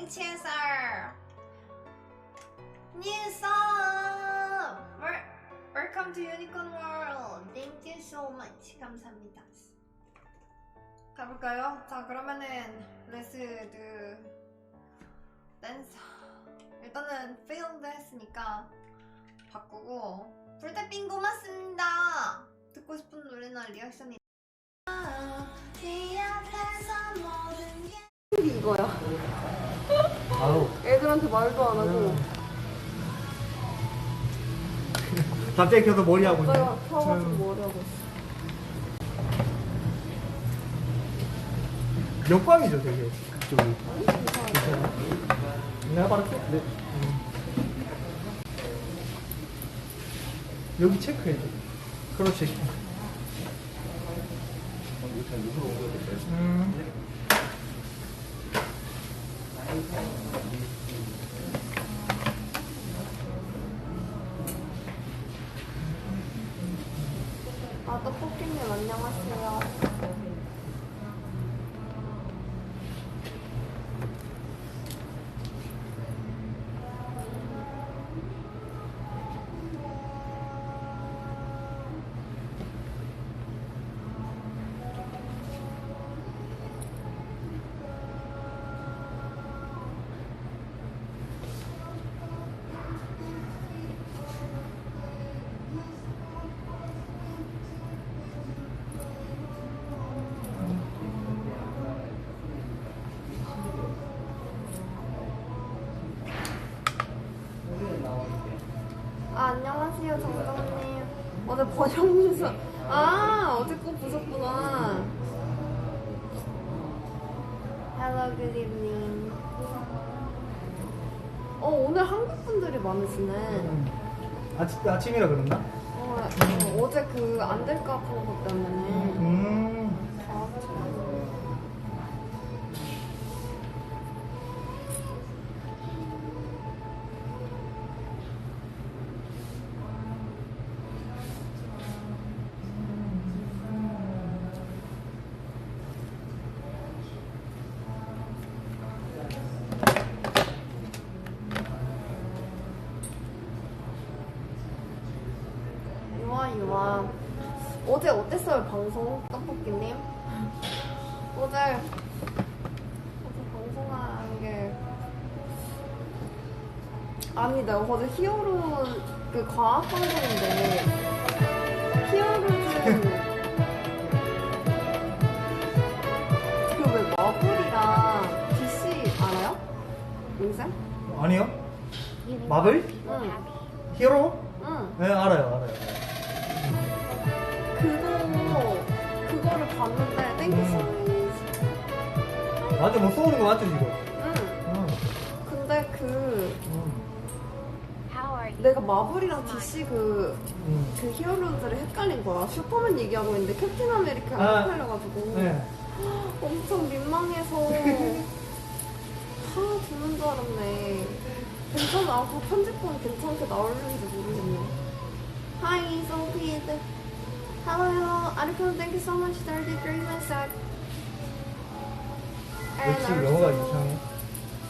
morning, TSR. New song. Welcome to Unicorn World. Thank you so much. 감사합니다. 가볼까요? 자, 그러면은 레츠 댄스. 일단은 페일드 했으니까 바꾸고. 불태핑 고맙습니다. 듣고 싶은 노래나 리액션이. 이거야. 아우. 애들한테 말도 안 하고. 갑자기 켜서 머리하고 있네. 내가 켜가지고 머리하고 있어. 역광이죠, 되게. 그쪽이. 아니, 괜찮아. 내가 바로 켜. 네. 여기 체크해줘. 그렇지. 아, 떡볶이님 안녕하세요. 아, 안녕하세요, 정정님. 어제 번역문서. 아, 어제 꼭 보셨구나. Hello, good evening. 오늘 한국 분들이 많으시네. 아침이라 그런가? 어제 그 안 될까 아픈 것 때문에. 아, 참. 유아. 어제 어땠어요, 방송? 떡볶이님? 어제 방송한 게. 아니, 내가 어제 히어로 그 과학 방송인데, 히어로즈 그 왜 마블이랑 DC 알아요? 용쌤? 아니요. 마블? 응. 히어로? 응. 네, 알아요. 그거를 봤는데 땡큐. 맞아, 뭐 쏘는 거 맞죠, 지금? 응. 근데 내가 마블이랑 DC 그 히어로들을 헷갈린 거야. 슈퍼맨 얘기하고 있는데 캡틴 아메리카가 헷갈려가지고 네. 엄청 민망해서 주는 줄 알았네. 괜찮아. 그 편집본 괜찮게 나올는지 모르겠네. Hi, Sophie. Hello, Arifan, thank you so much. 33 message. 역시 영어가 이상해.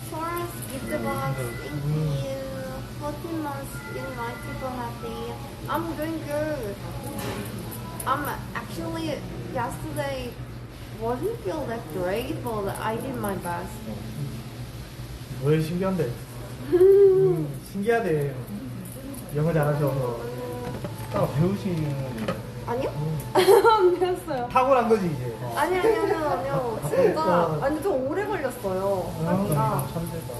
Taurus, gift the box. Thank you. 14 months in life, people happy. I'm doing good. I'm actually, yesterday wasn't feel that great, but I did my best. 왜 신기한데? 신기하대. 영어 잘하셔서. 따로 배우시는. 아니요? 안 배웠어요. 탁월한 거지, 이제. 아니요. 진짜. 아니, 좀 오래 걸렸어요. 하기가. 천재다.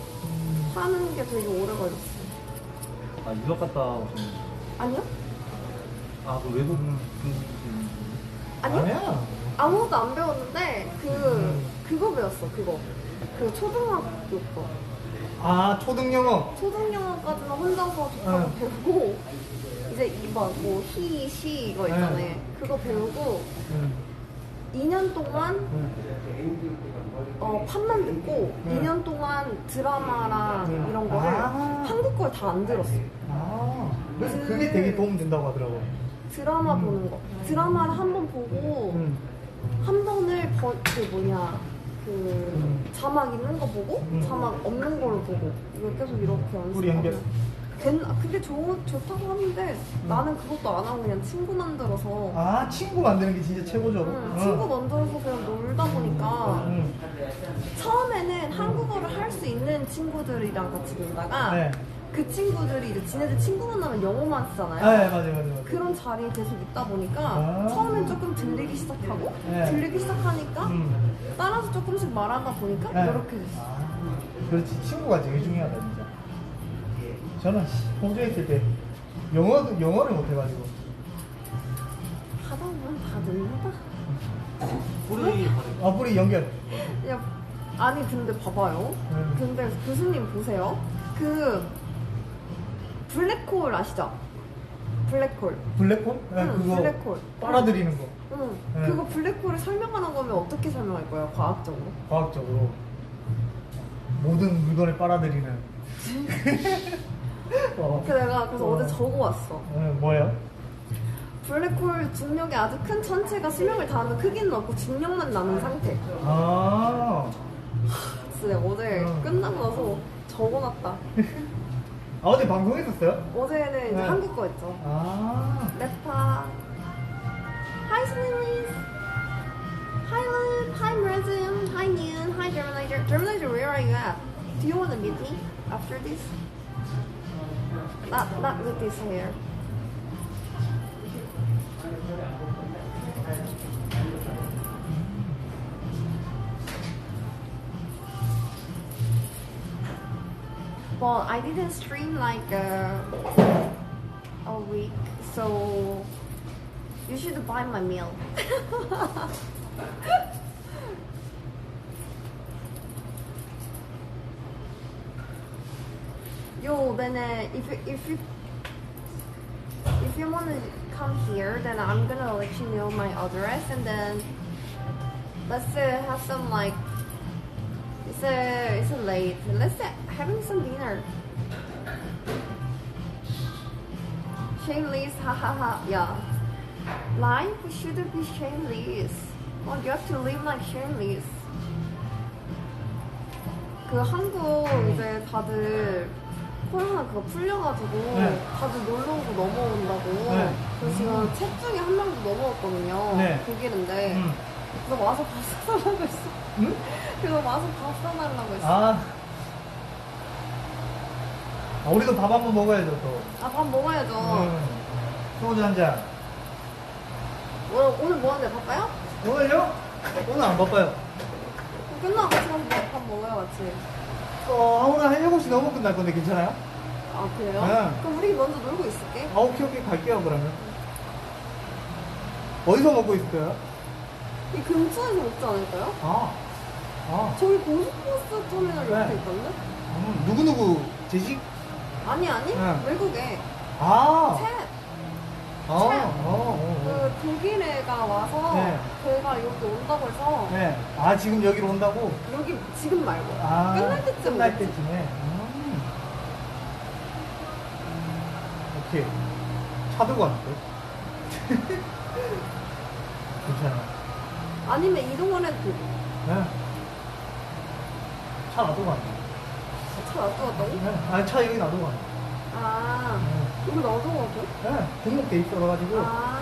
하는 게 되게 오래 걸렸어요. 아, 유학 갔다 오셨는데? 아니요? 아, 그 외국 아니요? 아니야. 아무것도 안 배웠는데, 그거 배웠어, 그거. 그 초등학교 거. 아, 초등 영어. 초등 영어까지는 혼자서 독학을 배우고, 이제 뭐, 히, 시 이거 있잖아요. 그거 배우고, 2년 동안 팝만 듣고 2년 동안 드라마랑 이런 거를 한국 걸 다 안 들었어. 그래서 그게 되게 도움 된다고 하더라고. 드라마 보는 거. 드라마를 한 번 보고 한 번을 자막 있는 거 보고 자막 없는 거를 보고 이거 계속 이렇게 우리 연결. 그게 좋다고 하는데 나는 그것도 안 하고 그냥 친구 만들어서 아, 친구 만드는 게 진짜 최고죠. 친구 만들어서 그냥 놀다 보니까 응. 처음에는 한국어를 할 수 있는 친구들이랑 같이 놀다가 네. 그 친구들이 이제 지네들 친구 만나면 영어만 쓰잖아요. 네, 맞아요. 그런 자리에 계속 있다 보니까 아. 처음엔 조금 들리기 시작하고 네. 들리기 시작하니까 따라서 조금씩 말하다 보니까 네. 이렇게 됐어. 아, 그렇지. 친구가 제일 중요하다, 진짜. 저는 호주에 있을 때 영어를 못 해가지고. 하다 보면 다 늘린다. 뿌리 아, 뿌리 연결. 야, 아니 근데 봐봐요. 근데 교수님 보세요. 그 블랙홀 아시죠? 블랙홀. 블랙홀? 네, 응, 그거 블랙홀. 빨아들이는 거. 응. 네. 그거 블랙홀을 설명하는 거면 어떻게 설명할 거예요? 과학적으로? 과학적으로. 모든 물건을 빨아들이는. 내가 그래서 어제 적어왔어. 뭐예요? 블랙홀 중력이 아주 큰 천체가 수명을 다하는 크기는 없고 중력만 남은 상태. 아, 그래서 내가 어제 끝나고 나서 적어놨다. 어제 방송했었어요? 어제는 이제 네. 한국 거였죠. 아, 네파. Hi Snillies. Hi Liv. Hi Mresim. Hi Nian. Hi Germanizer. Germanizer, where are you at? Do you want to meet me after this? Not with this hair. Well, I didn't stream like a week, so you should buy my meal. Yo, then if you want to come here, then I'm gonna let you know my address, and then let's have some like it's late. Let's having some dinner. Shameless, hahaha. Yeah. Life should be shameless. Well, you have to live like shameless. 그 한국 이제 다들 코로나 그거 풀려가지고 네. 다들 놀러 오고 넘어온다고. 네. 그래서 지금 셋 중에 한 명도 넘어왔거든요. 네. 독일인데. 그래서 와서 밥 사달라고 했어. 응? 그래서 와서 밥 사달라고 했어. 아, 우리도 밥 한번 먹어야죠, 또. 아, 밥 먹어야죠. 소주 한 잔. 오늘 뭐 하는데 바빠요? 오늘요? 오늘 안 바빠요. 끝나고 같이 가서 밥 먹어요, 같이. 오늘 한 7시 넘어 끝날 건데 괜찮아요? 아, 그래요? 네. 그럼 우리 먼저 놀고 있을게. 아, 오케이, 갈게요, 그러면. 어디서 먹고 있을까요? 이 근처에서 먹지 않을까요? 저기 고속버스 터미널 옆에 네. 있던데? 누구누구 제식? 아니, 네. 외국에. 아, 챗. 그 독일 애가 와서 네. 걔가 여기 온다고 해서 네. 아, 지금 여기로 온다고? 여기 지금 말고 아, 끝날 때쯤 끝날 오겠지. 때쯤에. 오케이. 차 들고 왔는데? 괜찮아. 아니면 이동을 해도 되고. 네. 차 놔두고 왔네. 차 놔두었다고? 네. 아, 차 여기 놔두고 왔네. 아, 이거 놔두었고? 네. 등록돼 있어가지고. 아,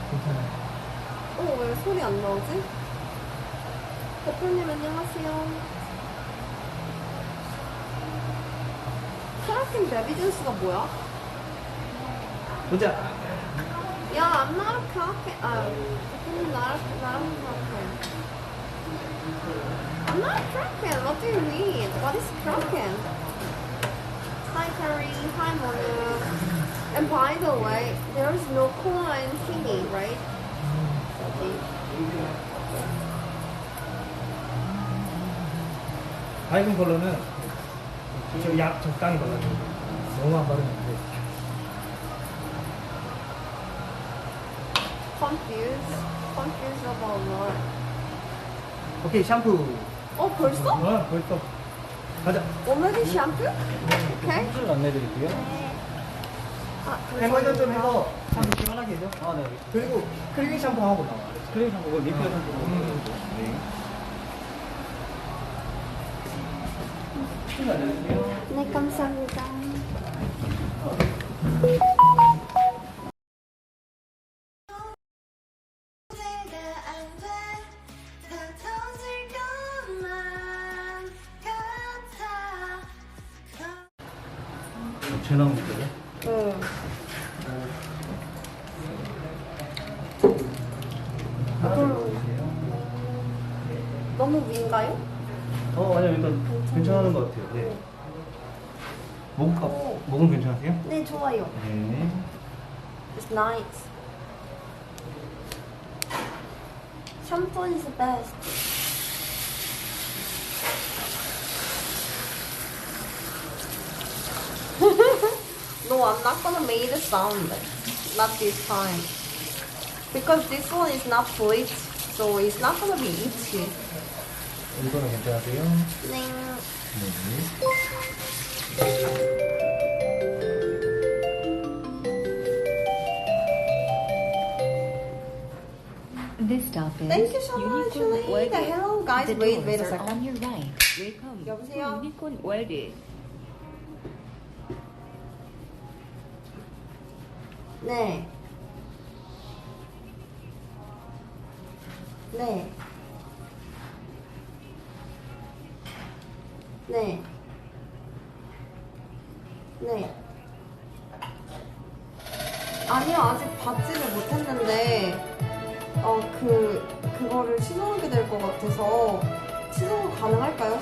괜찮아요. 왜 소리 안 나오지? 대표님 안녕하세요. 크라켄 베비준스가 뭐야? 보자. 야, I'm not a Kraken. 대표님 not a Kraken. I'm not a Kraken. What do you mean? What is Kraken? Hi, Carrie. Hi, Monu. And by the way, there is no cola in Thingy, right? 밝은 컬러는 저 약 적당히 발라줘요. 너무 안 바르면 안 돼. Confused about what? 오케이, 샴푸. 벌써? 벌써. 가자. 오늘이 샴푸? 오케이. 수술 안내드릴게요. 백화점 좀 해서 샴푸 시원하게 해줘. 아, 네. 그리고 클리닝 샴푸 하고 나와. 스크린 샴푸, 리필 샴푸. 네. 네, 감사합니다. 제 나옵니까요? 응. 너무 위인가요? 아니요, 일단 괜찮은 것 같아요. 네. 목은 괜찮으세요? 네, 좋아요. 네. It's nice. Shampoo is the best. No, I'm not gonna make the sound. Not this time. Because this one is not bleached, so it's not gonna be itchy. 이거는 괜찮으세요? 네. This stop is Thank you so much, Unicorn Lady. World. Hello, guys. The Wait a doors are second. on your right. Welcome 여보세요? to Unicorn World. 네. 네. 네. 네. 아니요, 아직 받지를 못했는데, 그거를 취소하게 될 것 같아서, 취소가 가능할까요?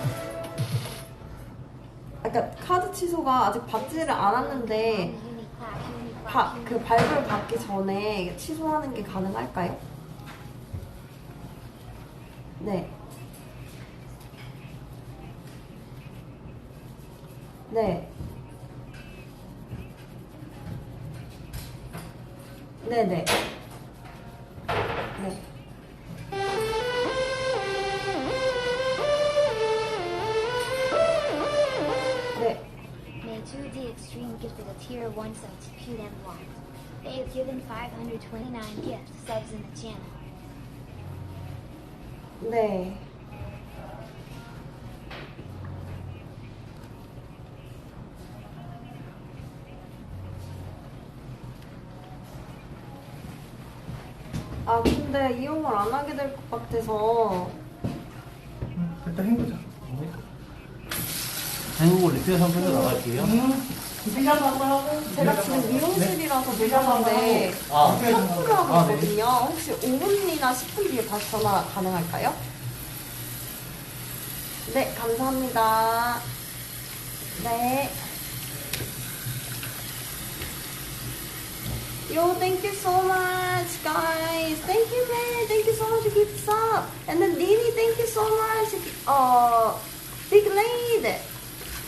그러니까, 카드 취소가 아직 받지를 않았는데, 그 발부를 받기 전에 취소하는 게 가능할까요? 네. 네. 네네. 네. 네. May 2D Extreme gifted a tier 1 sub to Pete and Walt. They have given 529 gift subs in the channel. 네. 아, 근데 이용을 안 하게 될 것 같아서. 일단 헹구자. 한국어 리필 상품으로 나갈게요. 비자도 한번 하고. 제가 지금 미용실이라서 늦었는데 샴푸를 하고 있거든요. 혹시 5분이나 10분 뒤에 다시 전화 가능할까요? 네, 감사합니다. 네. Yo, thank you so much, guys. Thank you, man. Thank you so much to keep this up. And then Dini, thank you so much. Big Lady.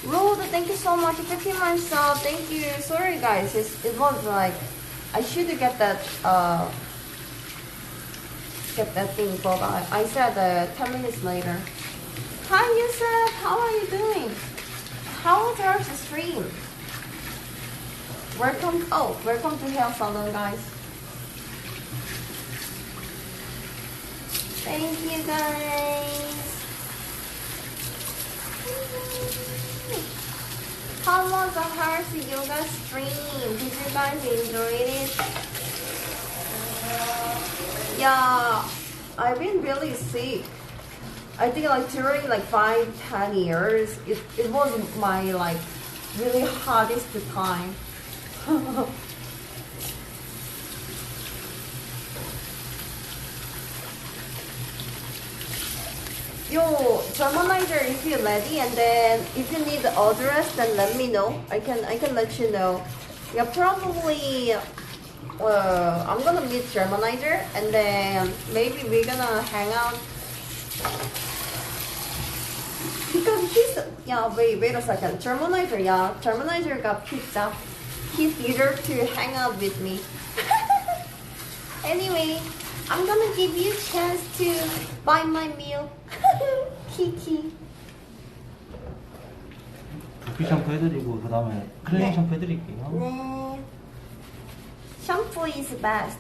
Road, thank you so much. 50 months sub. Thank you. Sorry, guys. It was like I should get that thing, but I said 10 minutes later. Hi, Yusuf. How are you doing? How was your stream? Welcome to Hair Salon, guys. Thank you, guys. How was the heart yoga stream? Did you guys enjoy it? Yeah, I've been really sick. I think like during like 5-10 years, it was my like really hardest time. Yo, Germanizer, if you're ready, and then if you need the address, then let me know. I can let you know. Yeah, probably. I'm gonna meet Germanizer, and then maybe we're gonna hang out. Because wait a second. Germanizer got pizza. He's eager to hang out with me. Anyway, I'm gonna give you a chance to buy my meal. Kiki. 두피 샴푸 해드리고 그 다음에 클렌징 샴푸 해드릴게요. 네. Shampoo is best.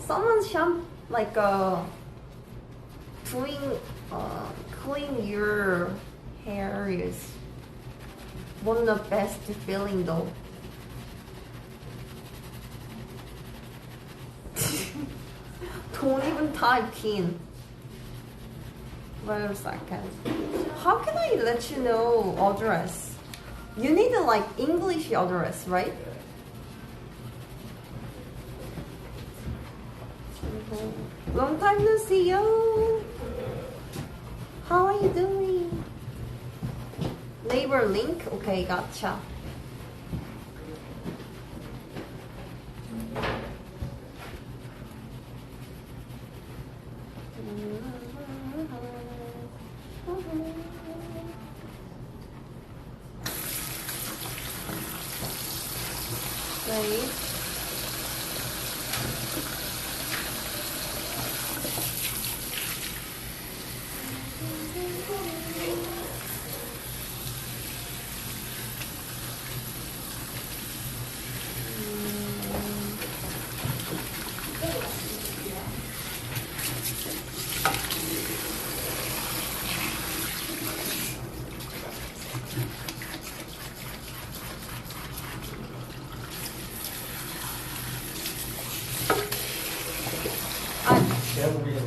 Someone's like doing clean your hair is one of the best feeling though. Don't even type in. Wait a second. How can I let you know address? You need a like English address, right? Long time no see you. How are you doing? Neighbor link? Okay, gotcha. Wait.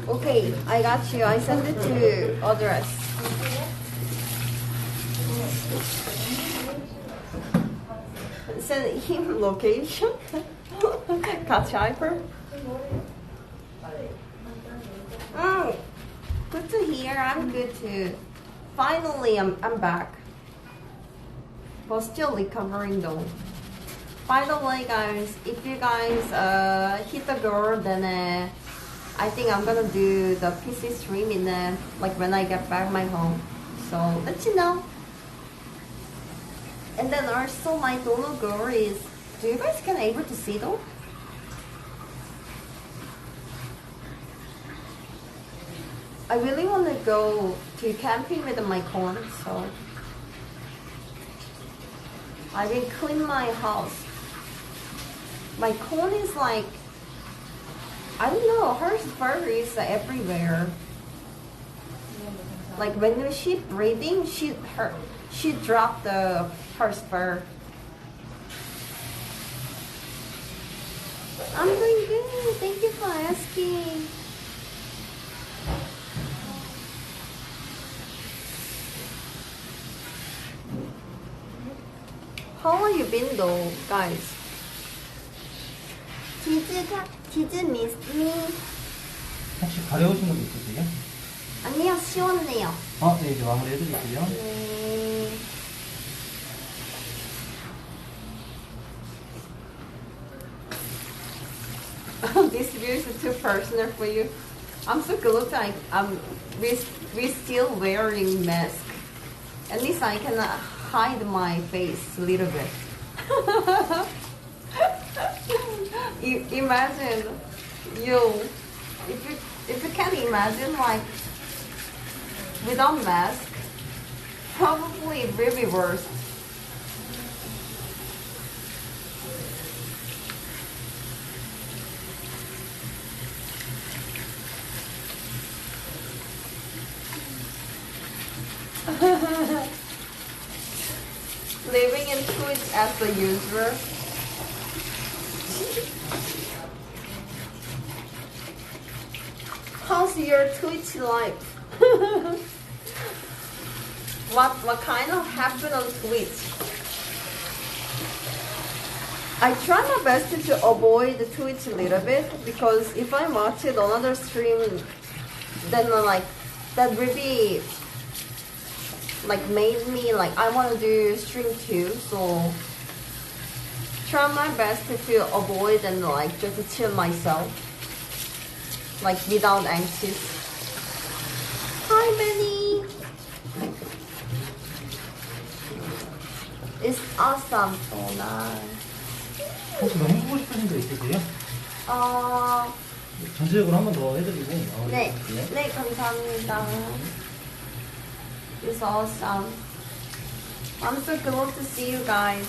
Okay, I got you. I sent it to address. Send him location. Catch hyper. Good to hear. I'm good too. Finally, I'm back. But still recovering though. By the way, guys, if you guys hit the goal, then I think I'm gonna do the PC stream in like when I get back my home. So let you know. And then also my donut goal is, do you guys can able to see though? I really want to go to camping with my corn, so I will clean my house. My corn is like, I don't know, her fur is everywhere. Like when she breathing, she dropped her fur. I'm doing good. Thank you for asking. How have you been though, guys? Did you miss me? 혹시 가려우신 분도 있으세요? 아니요, 시원해요. 네, 이제 마무리해드릴게요. 네. This view is too personal for you. I'm so good. We still wearing mask. At least I can hide my face a little bit. Imagine if you can imagine like without mask, probably it will be worse. Living in Twitch as the usual. How's your Twitch life? What kind of happened on Twitch? I try my best to avoid the Twitch a little bit, because if I watch it on another stream, then like that really like made me like I want to do stream too. So try my best to avoid and like just chill myself, like without anxious. Hi Benny. It's awesome. So nice. 혹시 더 해보고 싶으신 거 있으세요? 전체적으로 한 번 더 해드리고. 네, 네 감사합니다. It's awesome. I'm so glad to see you guys.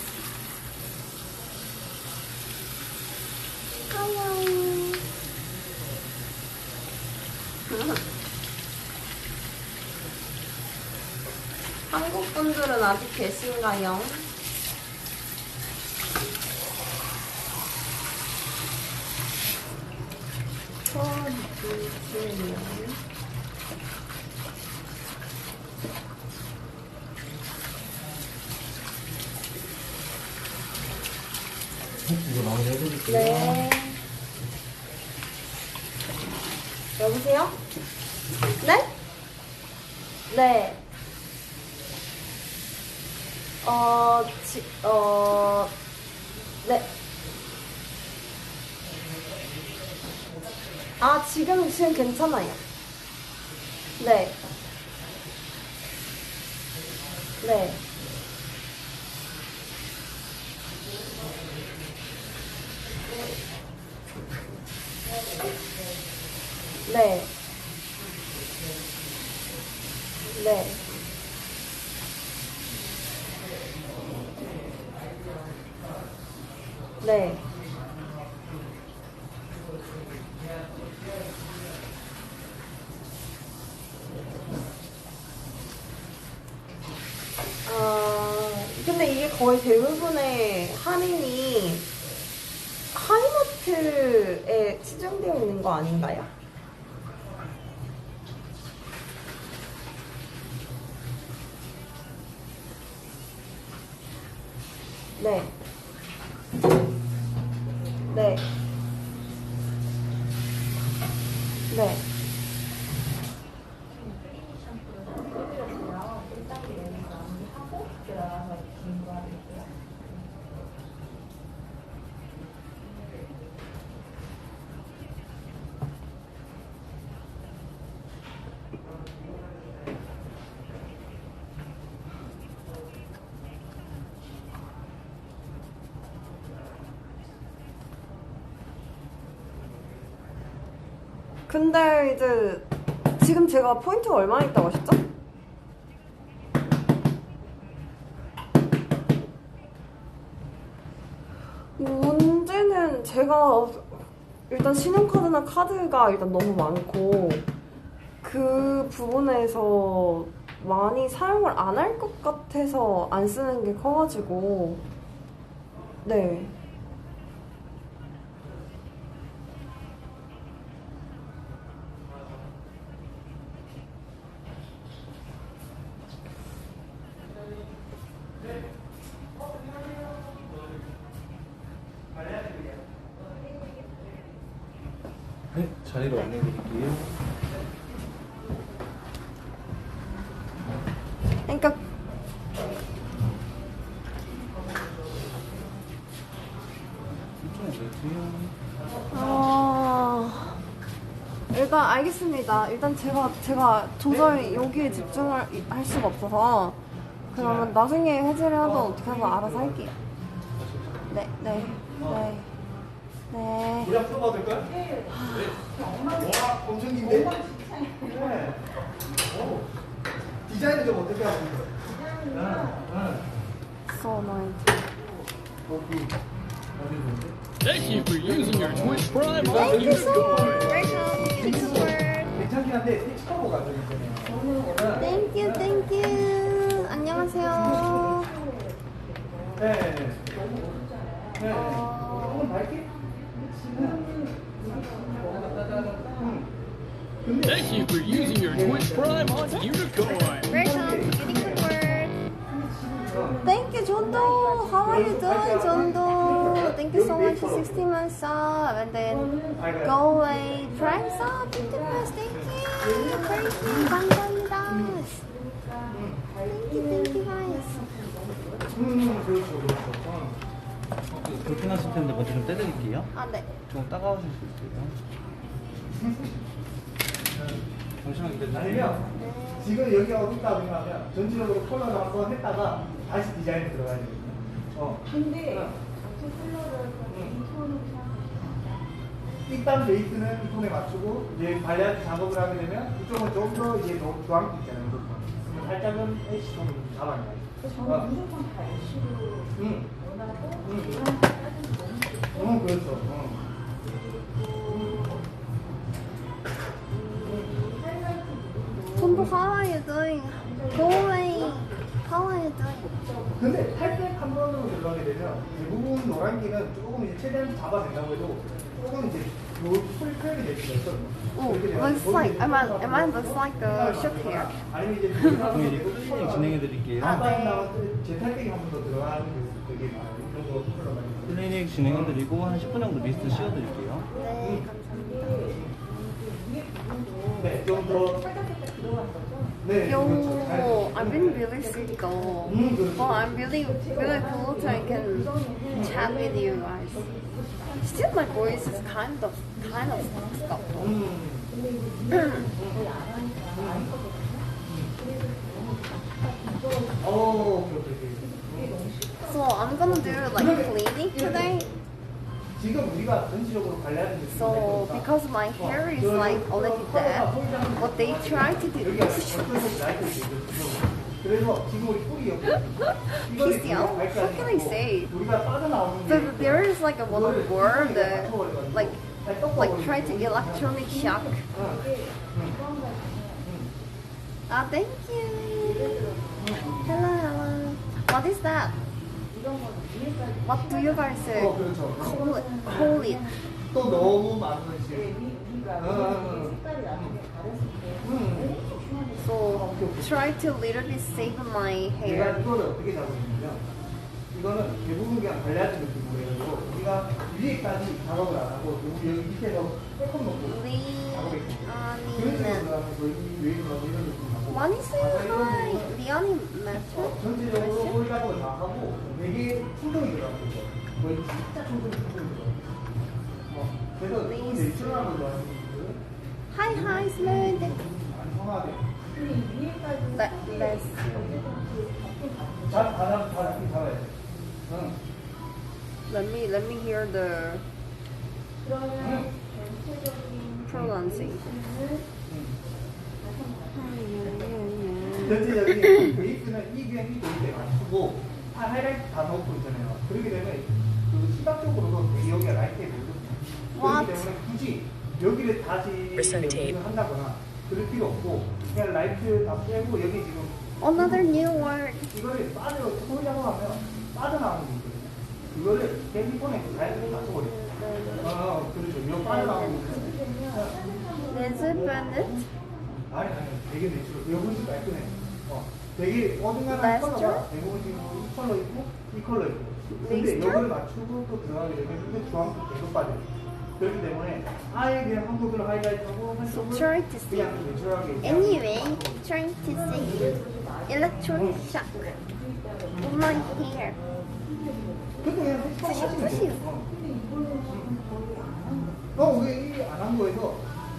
Hi. 한국 분들은 아직 계신가요? 쳐주세요. 이거 마무리 해드릴게요. 네. 여보세요? 네? 네. 네. 아, 지금 괜찮아요. 네. 네. 네. 네. 네. 근데 이게 거의 대부분의 할인이 하이마트에 치중되어 있는 거 아닌가요? 네. 네. 네. 근데 이제 지금 제가 포인트가 얼마나 있다고 하셨죠? 문제는 제가 일단 신용카드나 카드가 일단 너무 많고 그 부분에서 많이 사용을 안 할 것 같아서 안 쓰는 게 커가지고 네. 네, 자리로 안내드릴게요. 그러니까 일단 알겠습니다. 일단 제가 도저히 여기에 집중을 할 수가 없어서 그러면 나중에 해지를 하든 어떻게 하든 알아서 할게요. 네. 우리 한번 써봐도 될까요? 네. 와, 엄청 긴데? 네. 오. 디자인은 좀 어떻게 하고 있어요? So annoying. Thank you for using your Twitch Prime Thank you so much. 괜찮긴 한데 텍스처가 좀 있잖아요. Thank you. 안녕하세요. 네. 조금 밝게? Thank you for using your Twitch Prime on Unicorn. Thank you, Jondo. How are you doing, Jondo? Thank you so much for 60 months sub. And then go away. Prime sub, 50 months. Thank you. Crazy. 감사합니다. Thank you guys. 그렇죠. 불편하실 텐데 먼저 좀 떼드릴게요. 아, 네. 좀 따가우실 수 있어요. 잠시만 기다려주세요. 아니면 지금 여기가 어둡다 생각하면 전체적으로 컬러를 한번 했다가 다시 디자인에 들어가야 되거든요. 근데 일단 베이스는 이 톤에 맞추고 이제 발레 작업을 하게 되면 이쪽은 좀 더 이제 노안기 있잖아요. 그러면 살짝은 애쉬 톤을 잡아내요. 저는 무조건 다 애쉬로 원하고 그렇죠. Jondo, how are you doing? Go away. color do 근데 탈색 한 번으로 들어가게 되면 대부분 노란기는 조금 이제 최대한 잡아낸다고 해도 조금 이제 소리 표현이 될 수가 있거든요. Oh, looks like am I looks like a short hair. 아니면 이제 그럼 이제 클리닝 진행해 드릴게요. 재탈색이 한 번 더 들어가는 게 되게 많아요. 이런 거 컬러 많이. 클리닝 진행해 드리고 한 10분 정도 미스트 씌워 드릴게요. 네, 감사합니다. 네, 좀 더. 네, Yo, 그렇죠. I've been really sick though. Well, I'm really cool so I can chat with you guys. Still, my voice is kind of stuck though. So I'm gonna do like cleaning today. 지금 우리가 전체적으로 관리하는 게 So because my hair is like already dead, what they try to do. 여기가 어떤 라이트 있거든요. 그래서 지금 우리 뿌리 옆에 PCL? What can I say? 우리가 빠져나오는 So 게 there is like a one word like try to electronic shock. Ah, thank you. Hello. What is that? What do you guys 그렇죠. call it? 또 너무 많은 시 So try to little bit save my 내가 hair. 이거를 어떻게 잡고 있냐면 이거는 대부분 그냥 발라드 느낌으로 해가지고 우리가 위에까지 작업을 안 하고 여기 밑에서 조금 놓고 작업을 했습니다. 그런 식으로 리아니는 들어가면서 이 웨이브하고 이런 느낌하고 많이 쓰는 리아니 맞죠? 전체적으로 홀 작업을 다 하고 되게 충동이 들어가는 거죠. 거의 진짜 충동이 들어가요. 그래서 좀 내추럴한 걸로 하시는 분들은 Hi, Smooth. 많이 성하게 Let's 다 이렇게 잡아야 돼. let me hear the pronunciation. 전체적인 베이스는 이 그냥 이 베이스에 맞추고 하이라이트 다 넣고 있잖아요. 그렇게 되면 그 시각적으로도 되게 여기가 라이트해 보이거든요. 그렇기 때문에 굳이 여기를 다시 연습을 한다거나 그럴 필요 없고 그냥 라이트 다 빼고 여기 지금 Another new word. 이거를 소리 작업하면 빠져나오는 게 있거든요. 이거를 핸드폰에 라이트를 맞춰버려요. 그렇죠. 이거 빠져나오는 거 있잖아요. Elizabeth. 아니 되게 내추럴. 이거 훨씬 깔끔해. 되게 어중간한 컬러가 대부분 지금 이 컬러 있고 이 컬러 있고. 근데 이걸 맞추고 또 들어가게 되면 이게 주황색 계속 빠져요. 그렇기 때문에 아예 그냥 한국으로 하이라이트하고 한쪽을 Try to see. 그냥 내추럴하게. Anyway, trying to say electronic shock on my hair. 그것도 그냥 하시면 돼요. 왜 안 한 거에서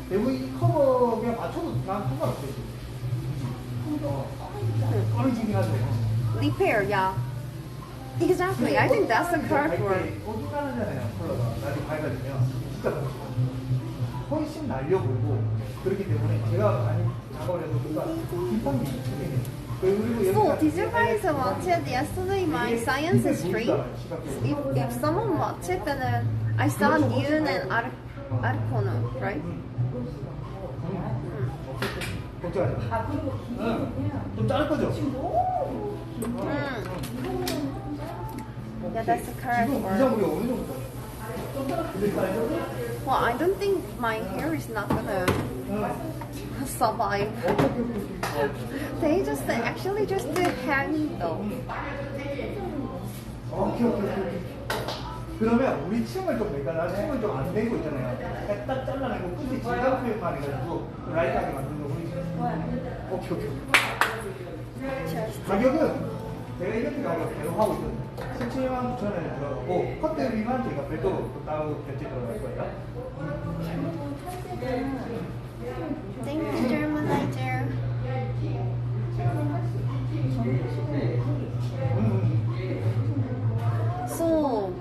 대부분 이 커버 그냥 맞춰도 난 상관없어요. 꺼내지긴 하죠. Repair, yeah. Exactly. I think that's the correct word. 어중간하잖아요. 컬러가 나중에 밝아지면 진짜 훨씬 날려 보이고 그렇기 때문에 제가 많이 작업을 해서 뭔가 딥한 게 있거든요. So, did you guys watch it yesterday? My science stream. If someone watched it, then I saw you and Arcono, right? 걱정하지 마. 좀 자를 거죠? Yeah, that's the correct 지금 word. 이상물이 어느 정도? Well, I don't think my hair is not gonna survive. They just actually just hang though. 오케이. 그러면 우리 층을 좀 내가 나 층을 좀 안 내고 있잖아요. 그냥 딱 잘라내고 끝에 질감 표현만 해가지고 라이트하게 만든 거 보이시죠? 오케이. 가격은 제가 이렇게 가격 대우하고 있거든요. 17,900원에 들어가고 컷대비만 제가 별도로 또 따로 결제 들어갈 거예요. Thank you, Germanizer. So,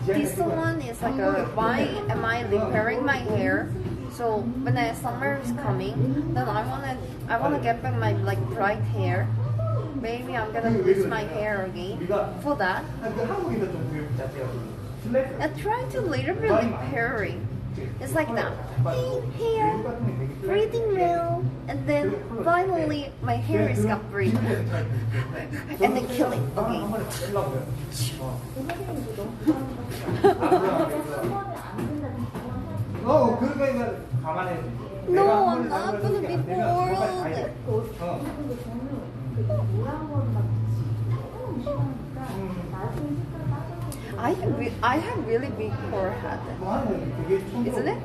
this one is like a, why am I repairing my hair? So when the summer is coming, then I wanna get back my like bright hair. Maybe I'm gonna lose my hair again. For that, 한국에서 좀 교육 자체가 좀 I try to little bit repairing. It's like that. Hey, hair, breathing real, and then finally my hair is got breathed. And then kill it. Okay. 그러니까 가만히. No, I'm not gonna be bored. I have really big forehead. Isn't it?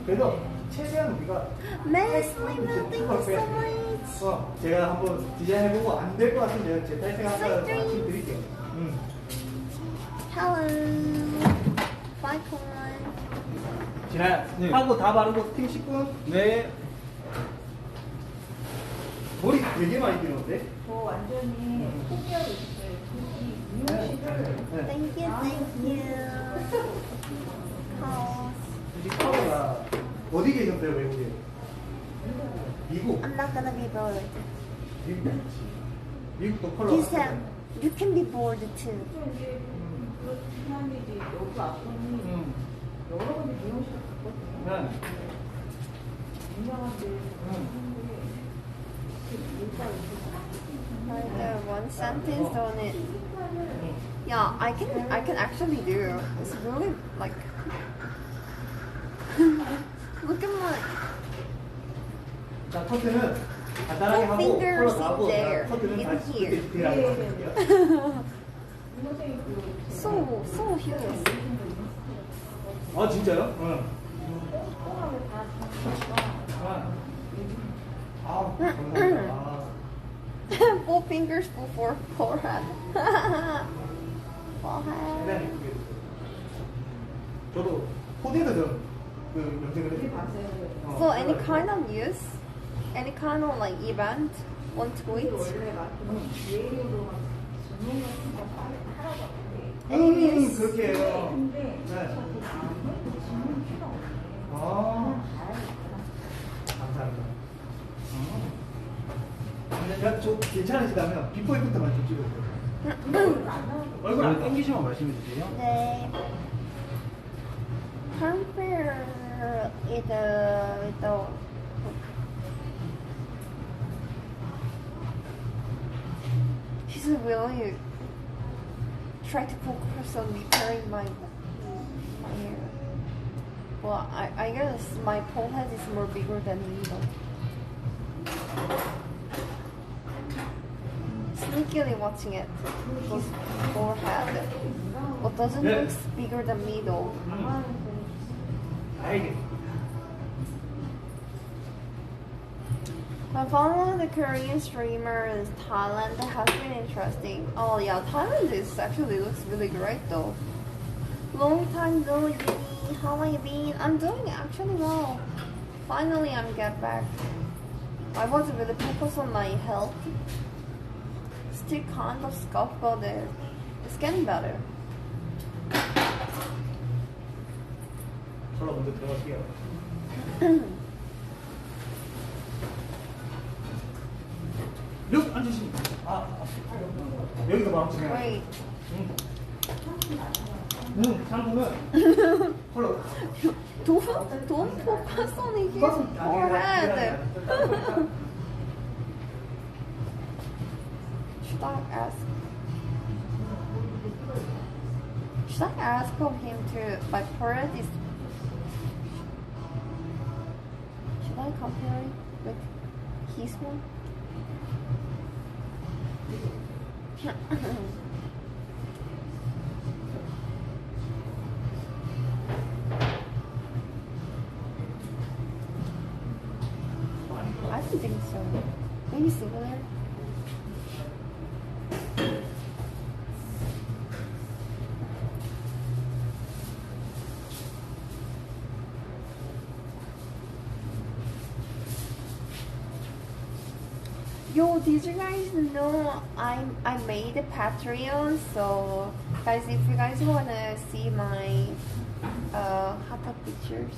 그래도 최대한 우리가 Leslie, thank you so much. 제가 한번 디자인해보고 안 될 것 같으면 제가 제 탈색 한번 말씀드릴게요. Hello. Bye, Con. 지나야 하고 다 바르고 스팀 10분. 네. 머리 되게 많이 길었는데? 저 완전히 포기하고 있어요. 이 미용실을 Thank you. 이 컬러가 어디 계셨어요, 외국에? 미국. I'm not gonna be bored. 미국도 컬러. You said you can be bored too. 이제 그렇긴 이제 여기 앞선이 여러 군데 미용실을 갔거든요. 네. 유명한 데 One sentence on it. Yeah, I can actually do. It's really like. Look at my. 자, 커트는 간단하게 하고 fingers 컬러 다 하고 there, 커트는 in 다시 here. 디테일하게 할게요. So huge. 아, 진짜요? 응. 아, 감사합니다. 4 fingers for forehead. Forehead. 네. 저도 코디도 그 영상을 했어요. So any kind of use, any kind of like event, want to it? 원래 막 예의로 막 전용 같은 거 하라고 형님 그렇게 해요. 근데 네. 전용 필요 없네. 아, 감사합니다. 근데 좀 괜찮으시다면 비포 애프터만 좀 찍어주세요. 얼굴 안 땡기시면 말씀해 주세요. 네. Compare it with the. She's really try to focus on repairing my hair. Well, I guess my forehead is more bigger than me though. Sneakily watching it. His forehead. What doesn't look bigger than me though. 알겠습니다. I follow the Korean streamers. Thailand has been interesting. Oh yeah, Thailand is actually looks really great though. Long time no Yuni. How have you been? I'm doing actually well. Finally, I'm get back. I was really focused on my health. Still kind of scuff, but it's getting better. 컬러 먼저 들어갈게요. 여기 앉으시면 여기서 마음 진행. Wait. 장구는 컬러. Don't focus on his forehead. Should I ask of him to my forehead is? Should I compare it with his one? I don't think so. Maybe similar. Yo, did you guys know I made a Patreon? So guys, if you guys wanna see my hot tub pictures,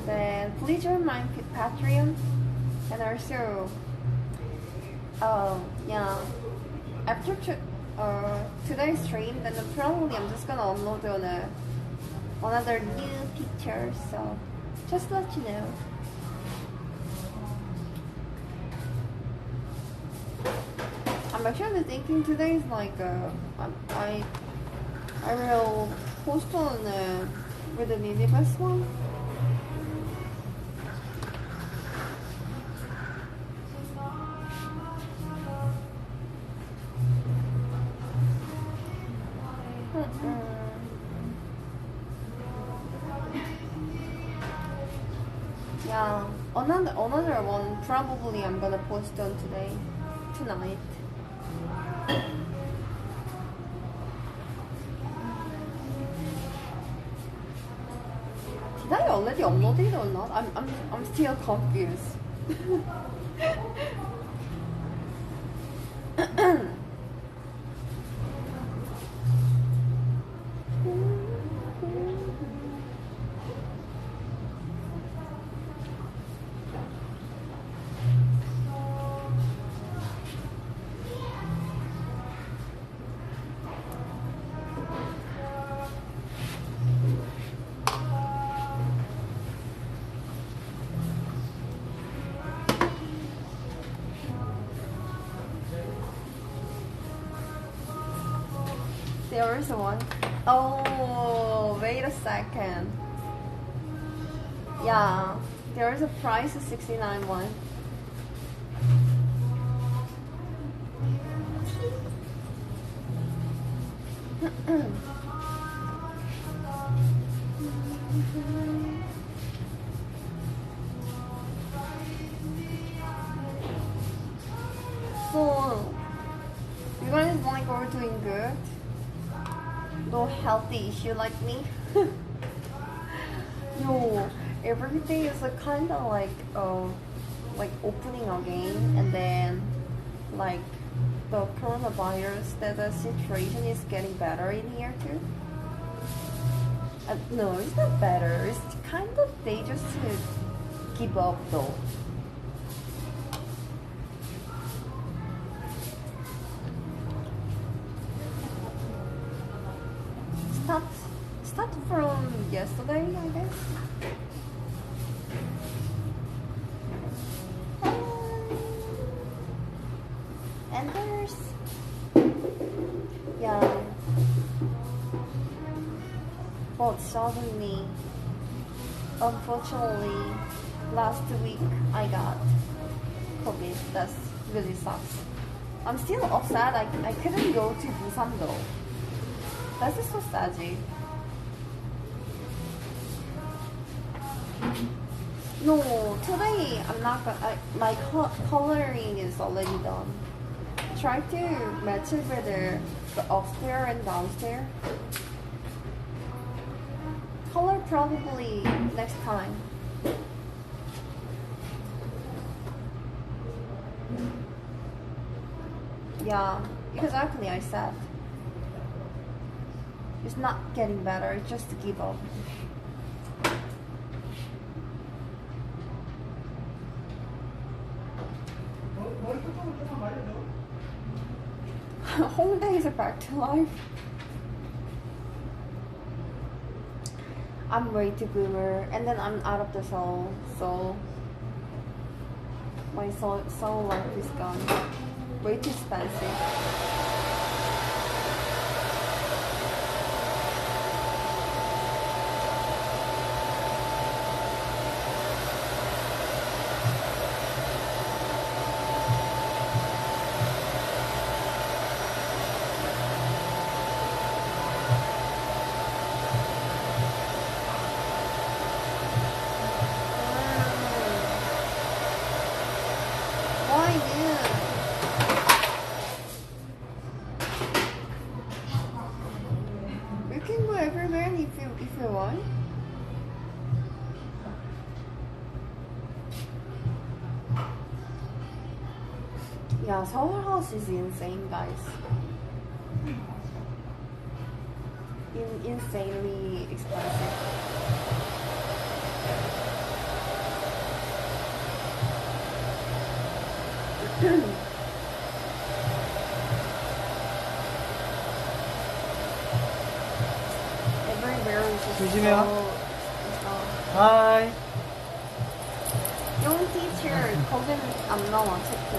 then please join my Patreon. And also, yeah, after today's stream, then probably I'm just gonna upload on another new picture, so just to let you know. I'm actually thinking today is like I will post on with the Nineveh's one. Yeah, another one probably I'm gonna post on tonight. Did I already upload it or not? I'm still confused. There is one. Oh, wait a second. Yeah, there is a price of 69 one. So, you guys like are doing good? No healthy issue like me? No, every day is a kind of like opening again, and then like the coronavirus, that the situation is getting better in here too. No, it's not better. It's kind of they just give up though. Start from yesterday, I guess. And there's but suddenly, unfortunately, last week I got COVID. That's really sucks. I'm still upset. I couldn't go to Busan though. That's just so sad. No, today I'm not gonna. My coloring is already done. Try to match it with the upstairs and downstairs. Color probably next time. Yeah, exactly. I said it's not getting better. It's just to give up. Hongdae is back to life. I'm way too boomer, and then I'm out of the soul, so my soul life is gone. Way too expensive. Yeah, Seoul house is insane, guys. Insanely expensive. Everywhere is just 조심해요. 어, 하이. Yung teacher, 거긴 안 나와, 책도.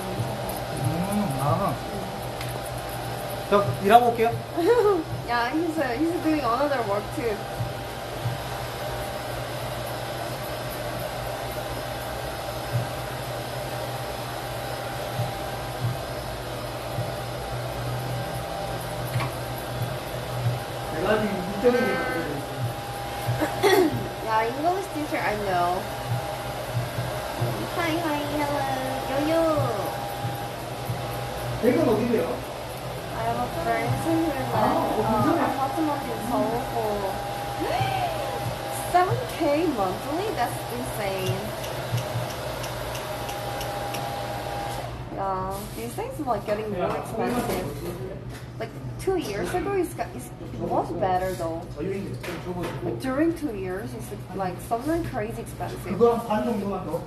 아. 저 일하고 올게요. Yeah, he's doing another work too. 내가 지금 이쪽에 있는 Yeah, English teacher I know. Hi, hello, yo. 댁은 어디세요? I have a friend who lives apartment in Seoul for 7K monthly. That's insane. Yeah, these things are like getting more expensive. Like 2 years ago, it was better though. Like during 2 years, it's like something crazy expensive. 그거 반 정도만 더.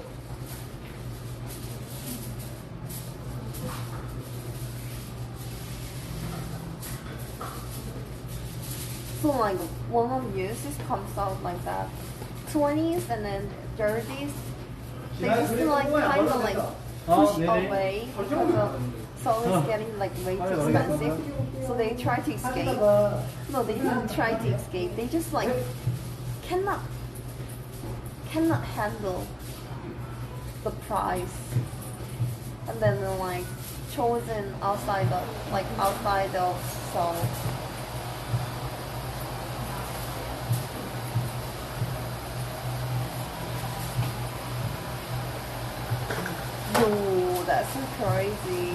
So like one of uses comes out like that, 20s and then 30s. They just like kind of like push away because so it's getting like way too expensive. So they try to escape. No, they didn't try to escape. They just like cannot handle the price, and then they're like chosen outside of Seoul. Yo, that's so crazy.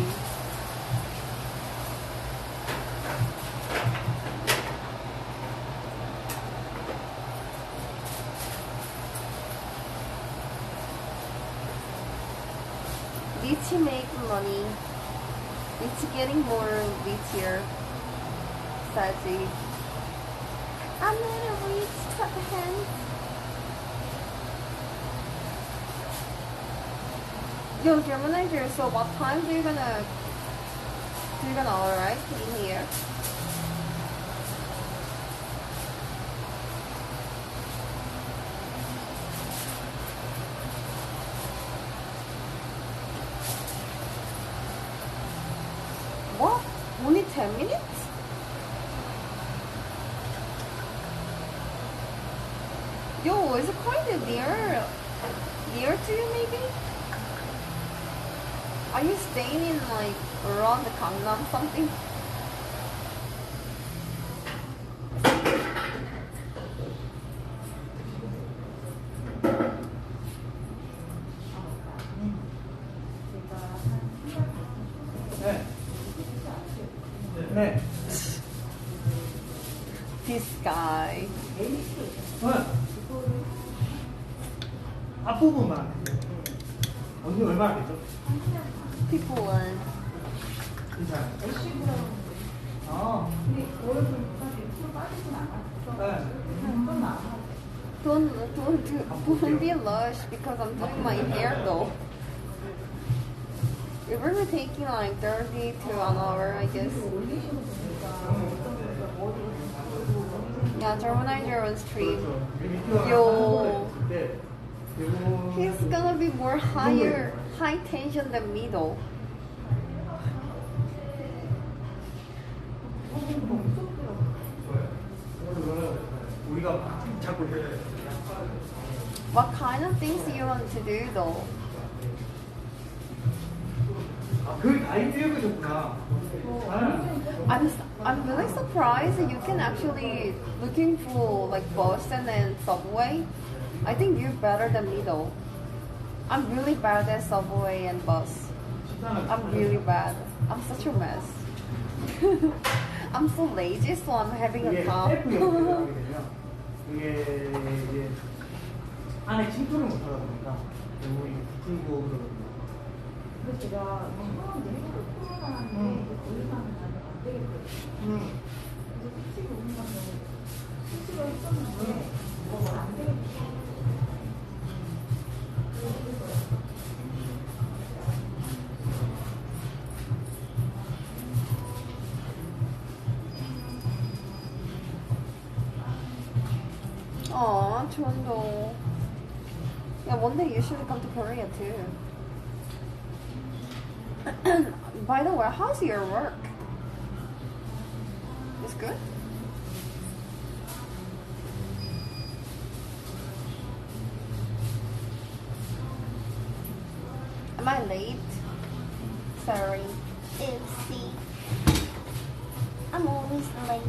Rich make money. Rich getting more richier. Sadly. I'm not a rich hand. Yo, German manager, so what time do you gonna arrive in here? What? Only 10 minutes? Yo, is it quite near to you maybe? Are you staying in like around the Gangnam something? 네. 네. This guy. 앞부분만. 언니 얼마나 됐죠? People want. 괜찮아요. 아. 네. Don't be lush because I'm doing my hair though. It will be taking like 30 to an hour, I guess. Yeah, Germanizer on stream. Yo, he's gonna be more high tension than me though. 우리가 자꾸 What kind of things do you want to do though? 그걸 다 읽으셨구나. I'm really surprised that you can actually looking for like bus and then subway. I think you're better than me though. I'm really bad at subway and bus. I'm really bad. I'm such a mess. I'm so lazy, so I'm having a cough. 이게 이제 안에 침투를 못 하다 보니까 이게 풀고 그러거든요. 그래서 제가 이상한데 해보고 코로나인데 더 이상은 안 되겠거든요. 그래서 수치로 오는 건데 수치로 했었는데 안 되겠어요. Aw, Chondo. Yeah, one day you should come to Korea too. By the way, how's your work? It's good? Am I late? Sorry. Oopsie. I'm always late.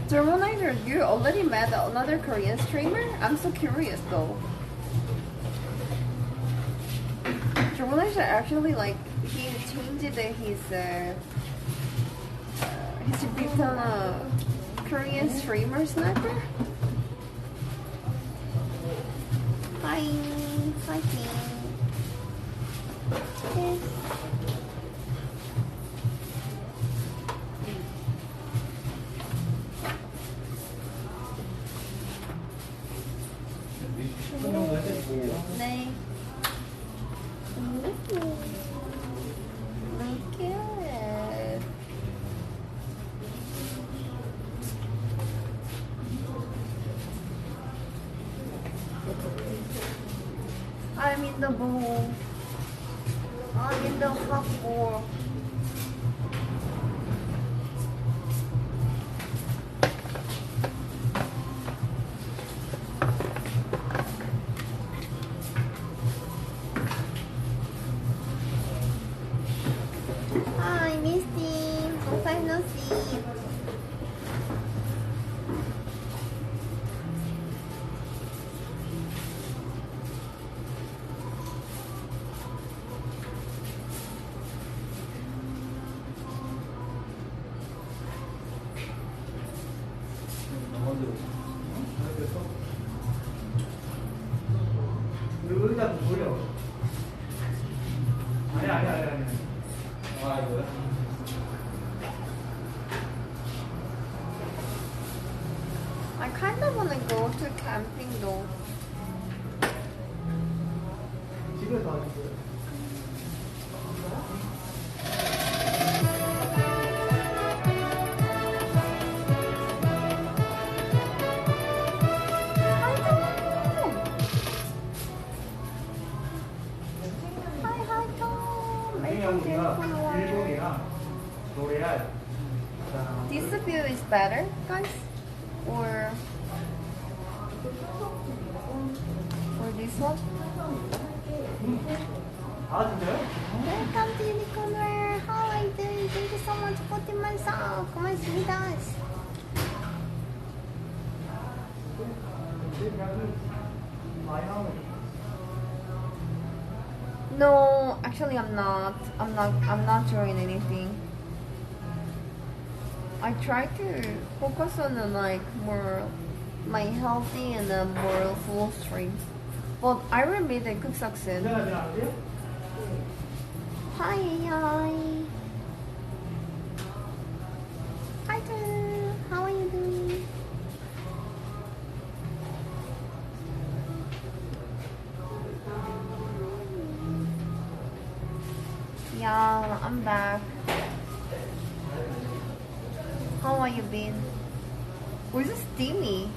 Germanizer, you already met another Korean streamer? I'm so curious though. Germanizer actually like he changed his become a Korean streamer sniper. Hi, hi team. Yes. 네. Look good. I'm in the bowl. I'm in the hot bowl. Hi, Misty. Long time no see. 의자 좀 돌려. 아니야. 아, 이거야? I kind of want to go to camping though. 집에서 하겠어요. Hi, Tom. 그냥 우리가 일본이랑 노래할 This view is better, guys, or this one? 아 진짜요? Welcome to Unicorn World. How are you doing? Thank you so much for putting myself. 고맙습니다. No, actually, I'm not. I'm not drawing anything. I try to focus on like more my healthy and more full stream. But I really made a good success. Hi. Hi, Drew. How are you doing? Yeah, I'm back. How are you been? Oh, is it steamy?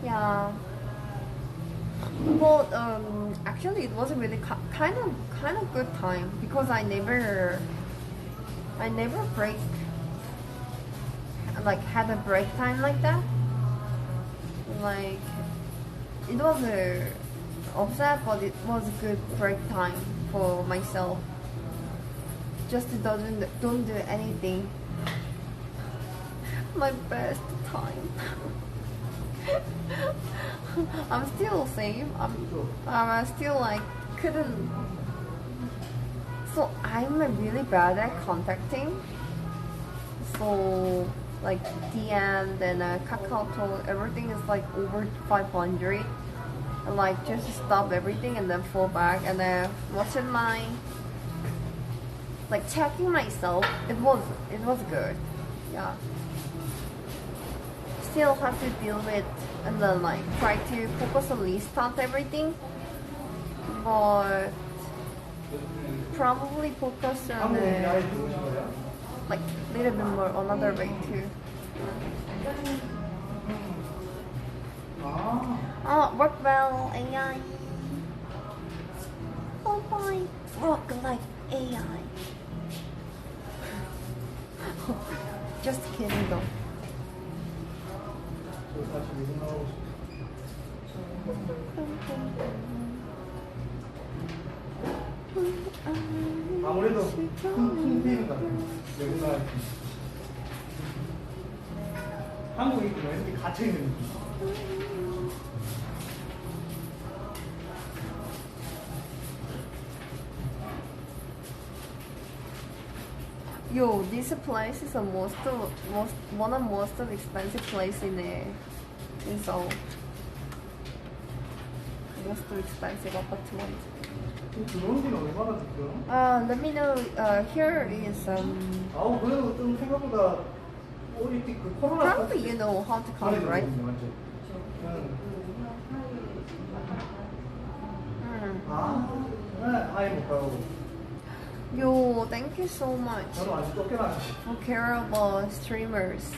Yeah. But actually, it was a really kind of good time because I never break like had a break time like that. Like it was a upset, but it was a good break time for myself. Just don't do anything. My best time. I'm still same. I'm still like couldn't. So I'm really bad at contacting. So like DM, then Kakao Talk, everything is like over 500. And like just stop everything and then fall back and then watching my like checking myself. It was good. Yeah. Still have to deal with and then like try to focus on restart everything. But probably focus on like a little bit more another way too. Oh, work well, AI. Oh my, work like AI. Just kidding though. 아무래도 큰 비는 것 같아요. 외국 나라 한국에 있으면 이렇게 갇혀있는 느낌. Yo, this place is one of the most expensive place in Seoul. Most expensive apartment. 들어온 지는 얼마나 됐어요? Let me know. Here is 아우 그래도 좀 생각보다 이렇게 그 코로나 probably you know how to count, right? 아예 못 가요. Yo, thank you so much 저는 완전 쫓겨나지. for care of streamers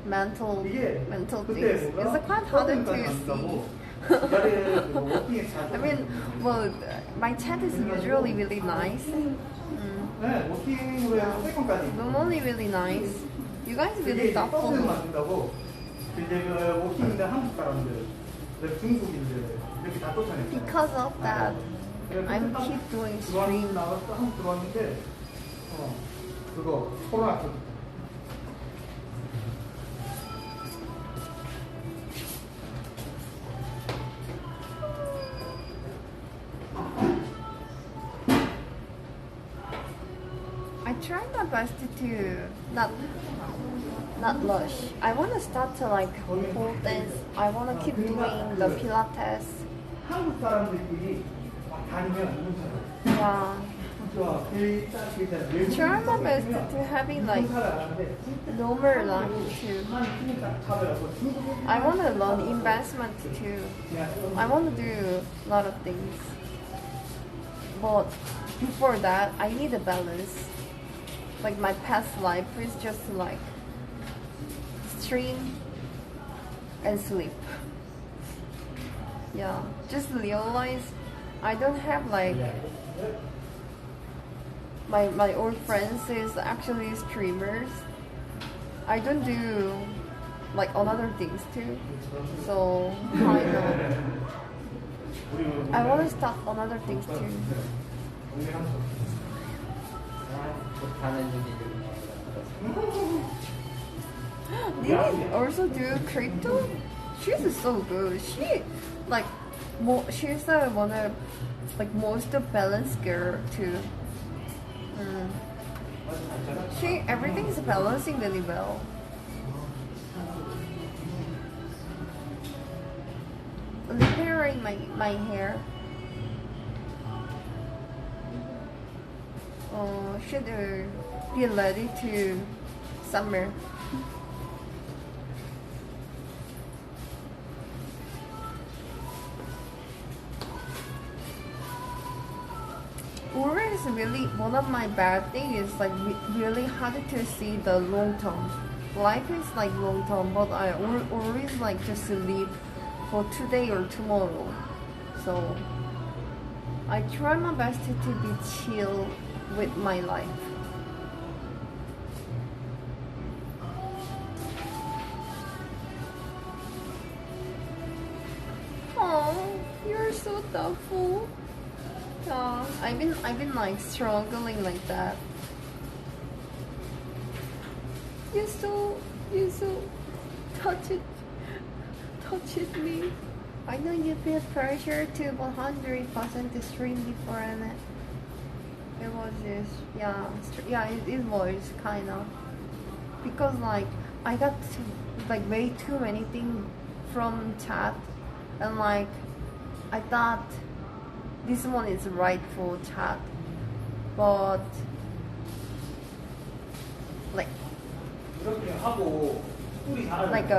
mental 이게 그때 things. 뭐가 It's quite hard to see. I mean, well, my chat is usually really nice. 네, 워킹으로 해서 세컨까지. Normally really nice. You guys really thoughtful. 서브를 만든다고 이제 그 워킹인데 한국 사람들, 중국인들 이렇게 다 쫓아냈어요. Because of that, I'm keep doing stream. 나왔어 한국 들어왔는데 그거 코로나 때. I try my best to not lush. I want to start to like pole dance. I want to keep doing the Pilates. 한국 사람들끼리 막 다니면 Yeah. 좋아. Try my best to having like normal life too. I want to learn investment too. I want to do a lot of things. But before that, I need a balance. Like my past life is just like stream and sleep. Yeah, just realize I don't have like my old friends is actually streamers. I don't do like other things too. So kind of I want to start other things too. Did also do crypto? She's so good. She like she's one of like most balanced girl too. She everything's balancing really well. Repairing my hair. Should be ready to summer. Or is really one of my bad things is like really hard to see the long term. Life is like long term, but I always like just live for today or tomorrow. So I try my best to be chill with my life. Oh, you're so thoughtful. I've been like struggling like that. You're so touched me. I know you feel pressure to 100% stream before and it was just yeah it was kind of because like I got like way too many things from chat, and like I thought this one is right for chat, but like 이렇게 하고 뿔이 잘 like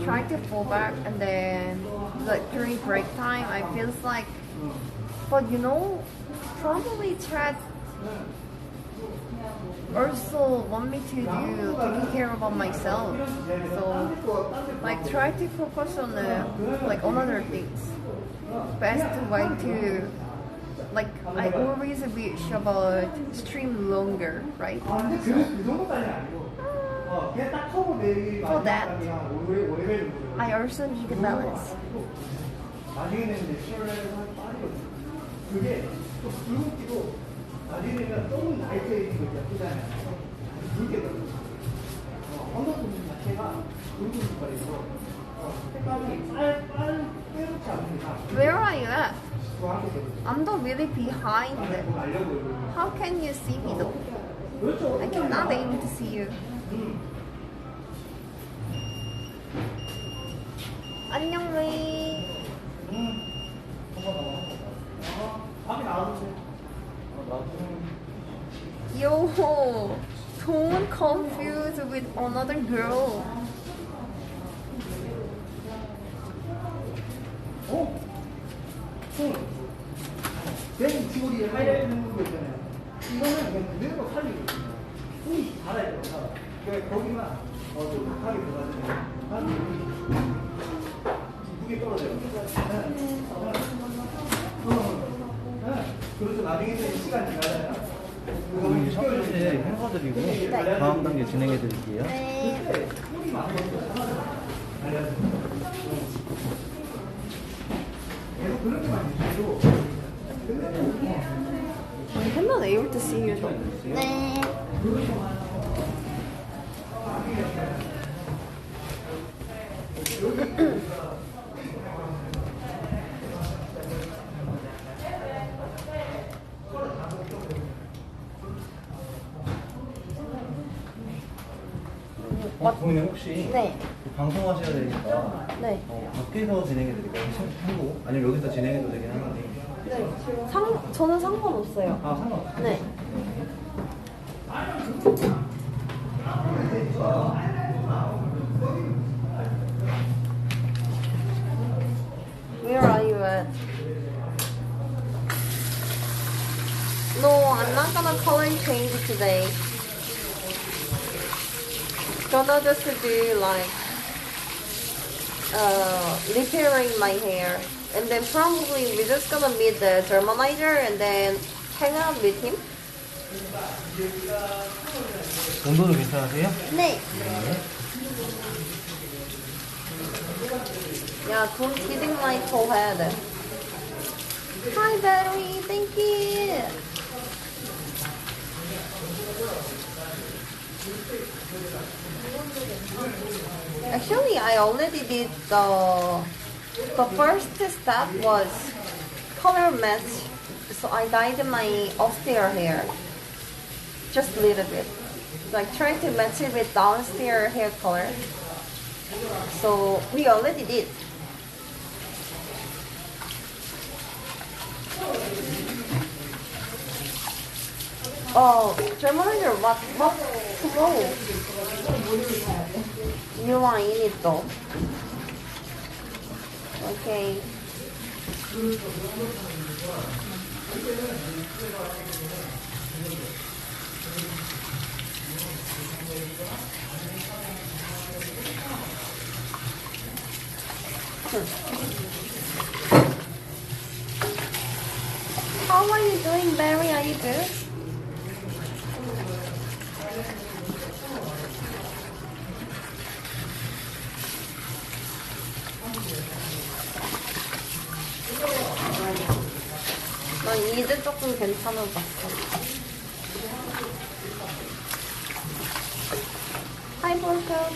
trying to fall back, and then like during break time I feels like, but you know, probably chat also want me to do taking care about myself, so like try to focus on like on other things. Best way to like I always wish about stream longer, right? 근데 그 정도까지는 아니고 그냥 딱 커버 내리 For that, 월요일 I also need balance. 나중에는 이제 10월에서 빠지거든요. 그게 또 붉은기도 나중에 되면 조금 나이트에 있는 거 예쁘잖아요. 붉게 되거든요. 언더부분 자체가 붉은 색깔이고 색감이 빼놓지 않습니다. Where are you at? 좋아하게 되거든요. I'm not really behind. 알려고 How can you see me though? 그렇죠. I cannot able to see you. 안녕 레이. 앞에 나와주세요. Yo, don't confuse with another girl. 맨 지오리 하이라이트 해놓은 거 있잖아요. 이거는 그냥 그대로 살리고 있습니다. 손이 달아야 돼요, 달아. 그러니까 거기만 좀 각하게 들어가잖아요. 한 무게 떨어져요. 그렇죠. 나중에 시간 지나잖아요. 우리 첫 번째 행사드리고 다음 단계 진행해 드릴게요. 네. 손이 많은 것도 알려주세요. 계속 그렇게만 해도 I'm not able to see you though. 네. 부모님 혹시 네. 방송하셔야 되니까 네. 밖에서 진행해 드릴까요? 한국 아니면 여기서 진행해도 되긴 하는데. 네. 저는 상관없어요. 아 상관없어요. 네. Where are you at? No, I'm not gonna color change today. Gonna just do like repairing my hair, and then probably we're just gonna meet the Germanizer and then hang out with him. 온도도 괜찮으세요? 네. Yeah, don't kidding my forehead. Hi, Valerie. Thank you. Actually, I already did the first step was color match. So I dyed my upstairs hair just a little bit, like trying to match it with downstairs hair color. So we already did. Oh, Germanizer, what tomorrow? You are in it though. Okay. How are you doing, Barry? Are you good? 난 이제 조금 괜찮은 것 같아. Hi, Borka.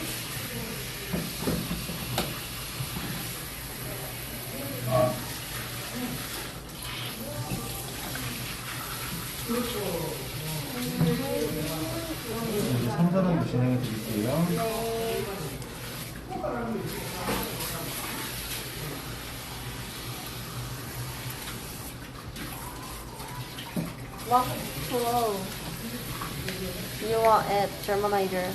상사단도 진행해 드릴게요. What? Hello. You are at Germanizer.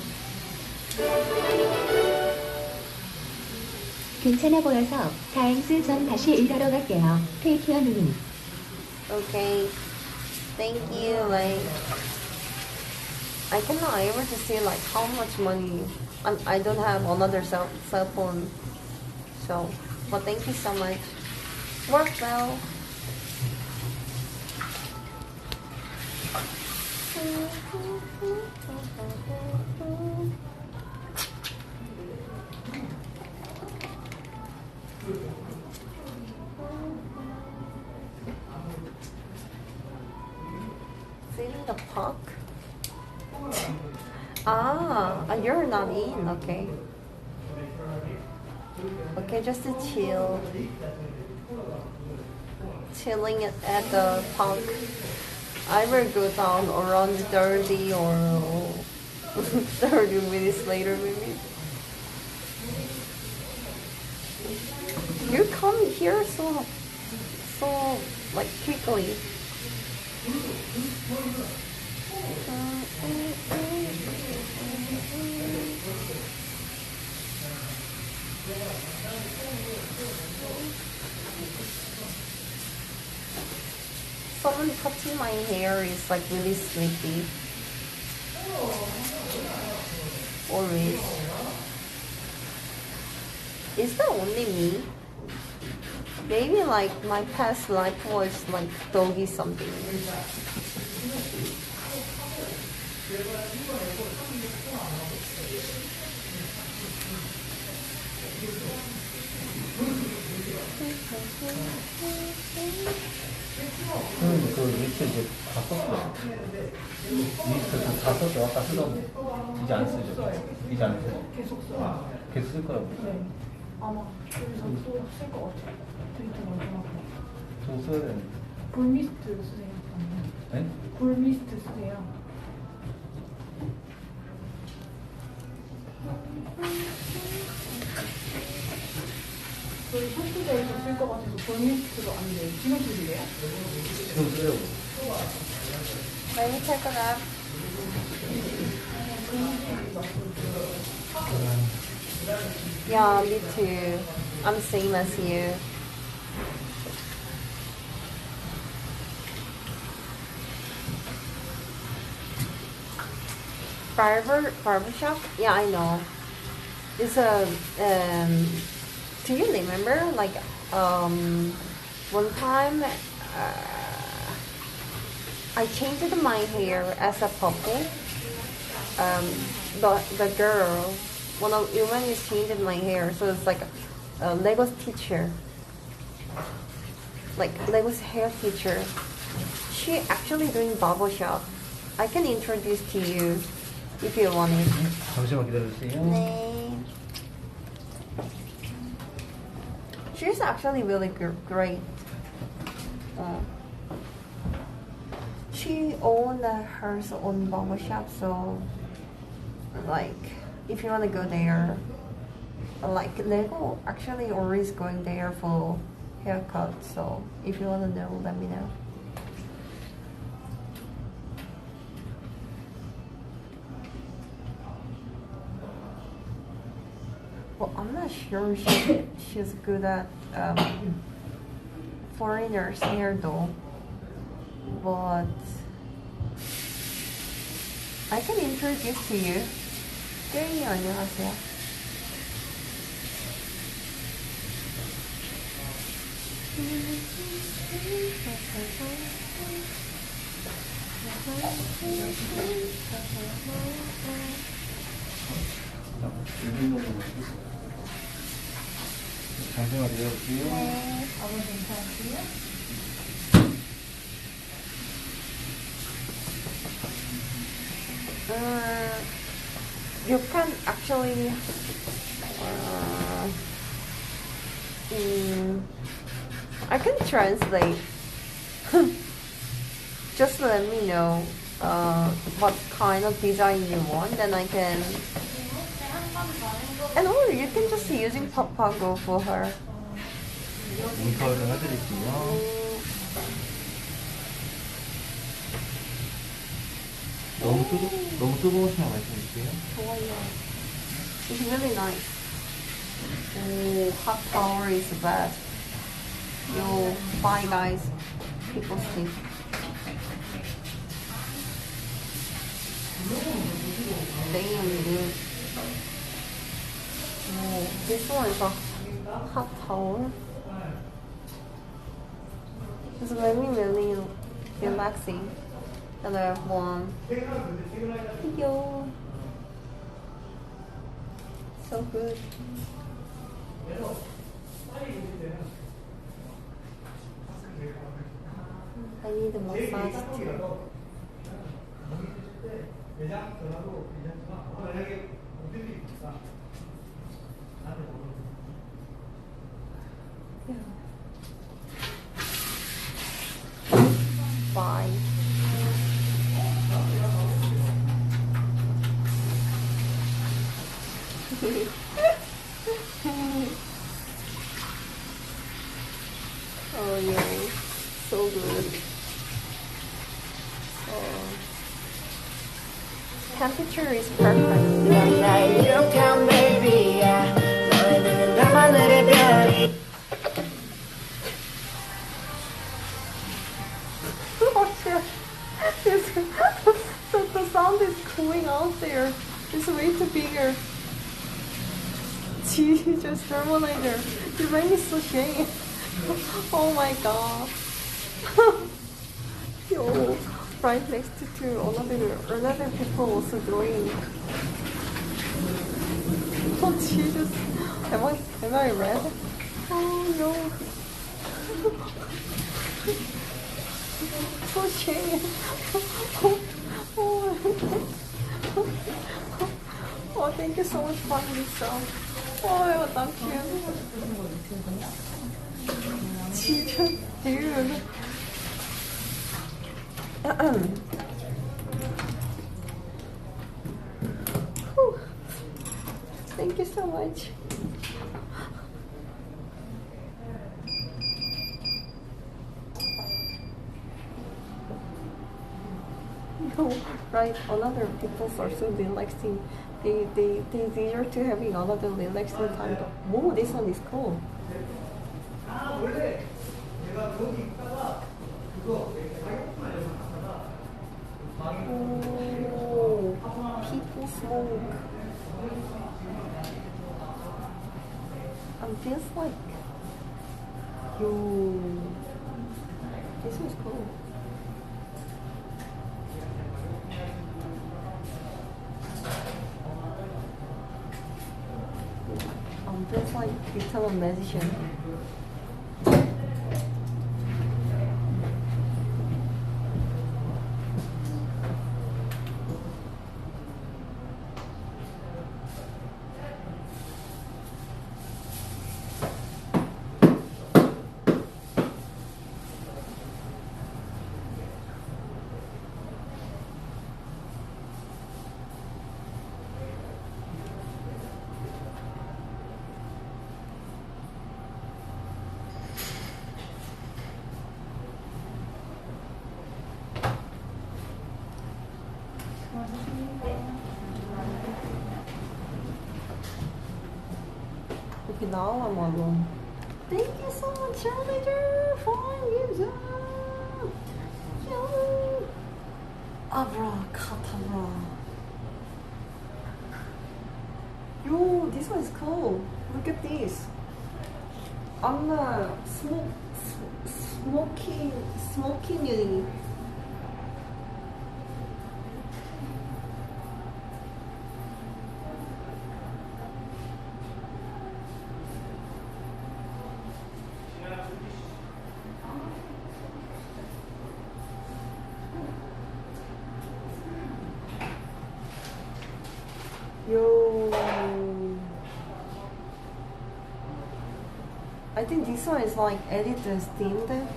괜찮아 보여서 다행스 전 다시 일하러 갈게요. 테이크어 누님. Okay. Thank you. Like, I cannot able to see like how much money. I don't have another cell phone. So, but thank you so much. Work well. Feeling the park? You're not in, okay. Okay, just to chill. Chilling at the park. I will go down around 30 or 30 minutes later maybe. You come here so like quickly. Someone touching my hair is like really sleepy. Always. Is that only me? Maybe like my past life was like doggy something. 그 리스트 이제 다 썼어요. 리스트 다 썼죠. 아까 쓰던 거. 이제 안 쓰죠. 이제 안 쓰죠. 계속 써요. 계속 쓸 거라고. 네. 아마 여기서 또 쓸 것 같아요. 데이터 마지막에. 저 써야 되는데. 골미스트 쓰세요. 네? 골미스트 쓰세요. 저희 소프트웨어에서 쓸 것 같아서 골미스트도 안 돼요. 지금 쓰실래요? 지금 쓰려고. Let me check it out. Yeah, me too. I'm same as you. Barbershop? Yeah, I know. It's a do you remember like one time I changed my hair as a purple. The girl, one of women is changing my hair, so it's like a Lego's teacher, like Lego's hair teacher. She actually doing barber shop. I can introduce to you if you want it. 잠시만 기다려주세요. 네. She's actually really great. She owned her own barber shop, so like if you want to go there, like Lego actually always going there for haircut. So if you want to know, let me know. Well, I'm not sure she's good at foreigners hair though, but I can introduce to you. 네, 안녕하세요. 잠시만 기다려주세요. 네. 아무 괜찮으세요? You can actually I can translate. Just let me know what kind of design you want, then I can. And or you can just using Papago for her. 인터뷰를 해드릴게요. 너무 뜨거우시면 말씀해주세요. 좋아요. It's really nice. Oh, hot power is bad. Yo, bye guys. People sleep. Damn, dude. Oh, this one is a hot towel. It's very, really relaxing. Another one. Yo. So good. I need a massage too. Bye. Oh yeah, so good. Temperature is perfect. You can baby, yeah. 너희들은 나만의 별이. Oh shit! The sound is cooling out there. It's way too bigger. Jesus, thermometer. You made me so shame. Oh my god. Yo, right next to another people also drawing. Oh Jesus. Am I red? Oh no. So shame. Oh, thank you so much for this song. Oh, thank you. Jesus, dude. Whew. Thank you so much. No, right, another people are so relaxing. They easier to having another relaxing time. Oh, this one is cool. 원래 내가 여기 있다가 그거 가격만 여기서 갔다가 Oh, people smoke. And feels like you. This is cool. Feels like become a magician. Okay, now I'm alone. Thank you so much, Charlie, for you. Abracadabra. Yo, this one is cool. Look at this. I'm not smoking unit. Yo, I think this one is like edited steamed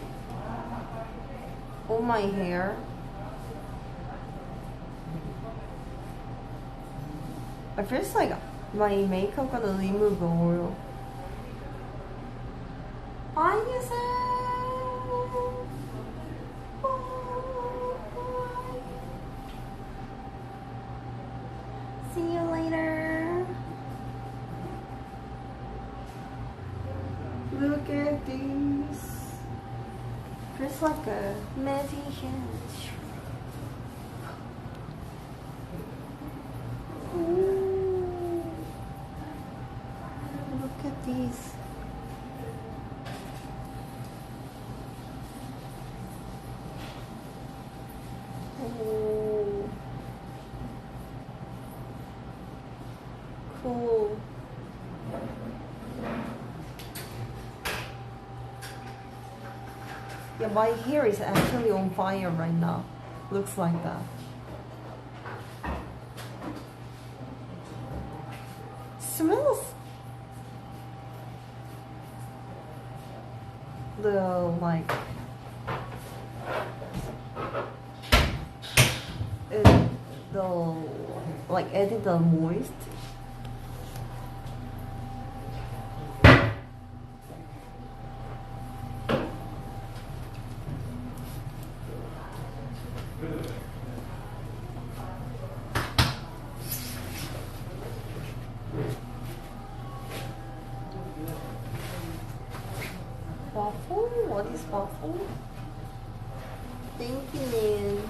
on my hair. I feel like my makeup gonna remove the oil. Bye, yourself. Bye. Look at this. It's like a magician. Ooh. Look at this. Oh. Cool. Yeah, my hair is actually on fire right now. Looks like that. Smells the like the like added the moist. Waffle? What is waffle? Thank you, man.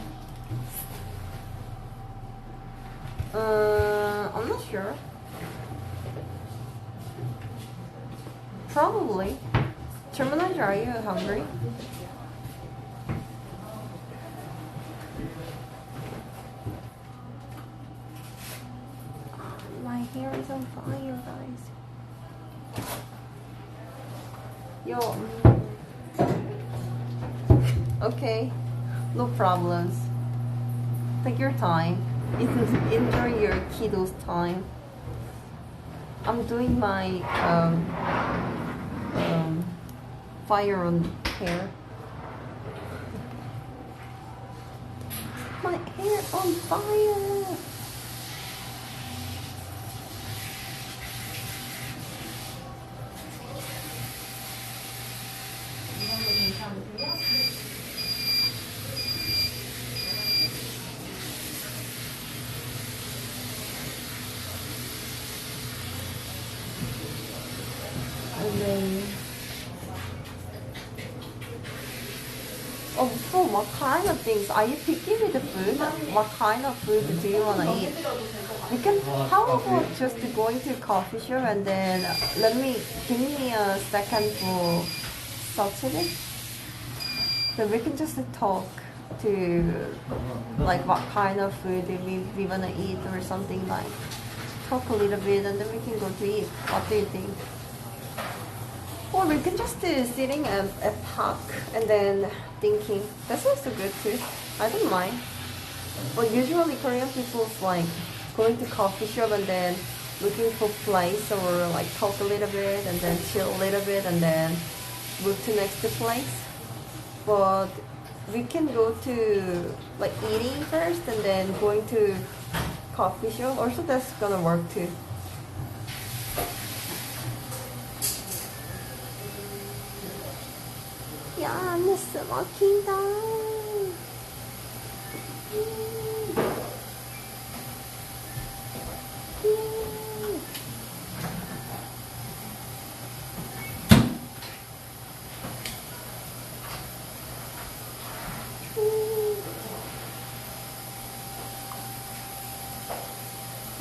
I'm not sure. Probably. Terminal, are you hungry? My hair is on fire, guys. Yo. Okay. No problems. Take your time. Enjoy your kiddos' time. I'm doing my fire on hair. My hair on fire. And then, so what kind of things are you picky with the food? What kind of food do you want to eat? We can, how about just going to coffee shop and then give me a second for Saturday? Then we can just talk to like what kind of food we want to eat or something, like talk a little bit and then we can go to eat. What do you think? Or we can just sitting at a park and then thinking. That's also good too. I don't mind. But usually Korean people's like going to coffee shop and then looking for place or like talk a little bit and then chill a little bit and then move to next place. But we can go to like eating first and then going to coffee shop. Also that's gonna work too. 야, 미스 먹힌다.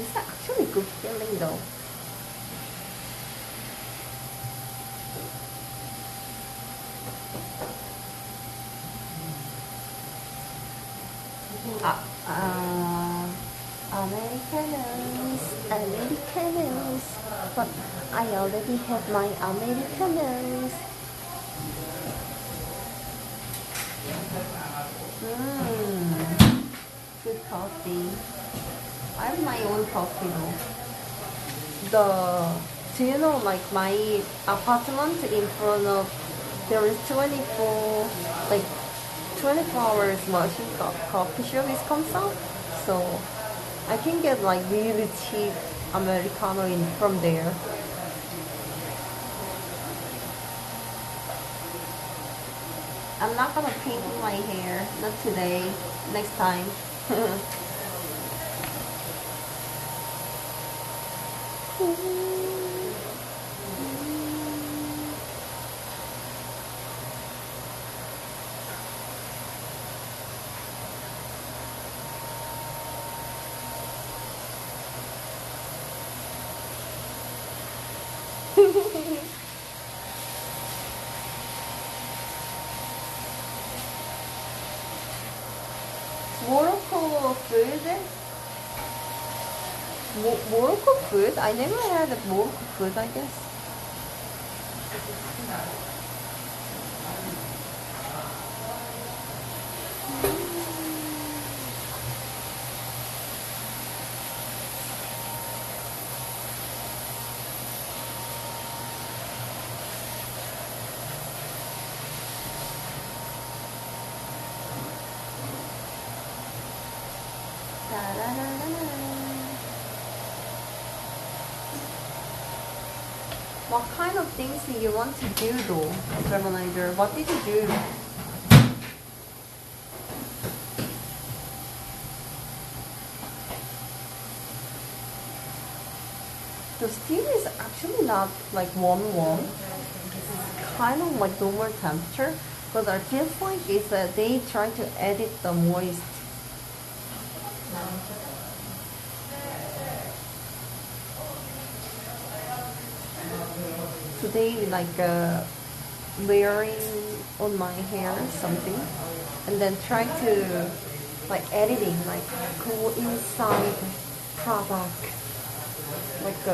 It's actually good feeling though. Americanos, but I already have my Americanos. Good coffee. I have my own coffee though. Do you know, like my apartment in front of, there is 24 hours machine coffee shop is comes out, so I can get like really cheap Americano from there. I'm not gonna paint my hair, not today, next time. Morocco food? Morocco food? I never had Morocco food, I guess. What kind of things do you want to do though, Germanizer? What did you do? The steam is actually not like warm. It's kind of like normal temperature, but I feel like it's that they try to edit the moist. Today, like layering on my hair something, and then try to like editing, like go inside product, like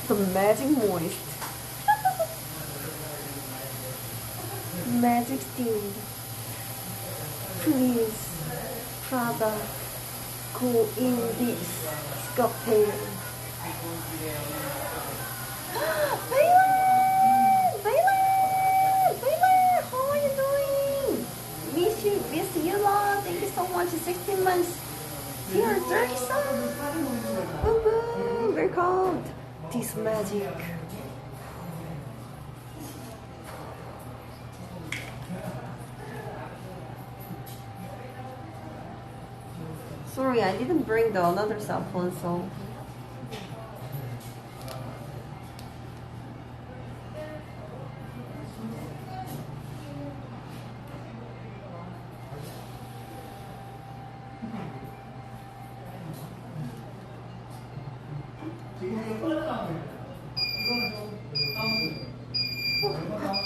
the magic moist, magic steam. Please, product, go in this scalp hair. Valen, how are you doing? Miss you lot. Thank you so much. 16 months. Here, 30 some. Boom boom. Welcome. This magic. Sorry, I didn't bring the another cell phone, so.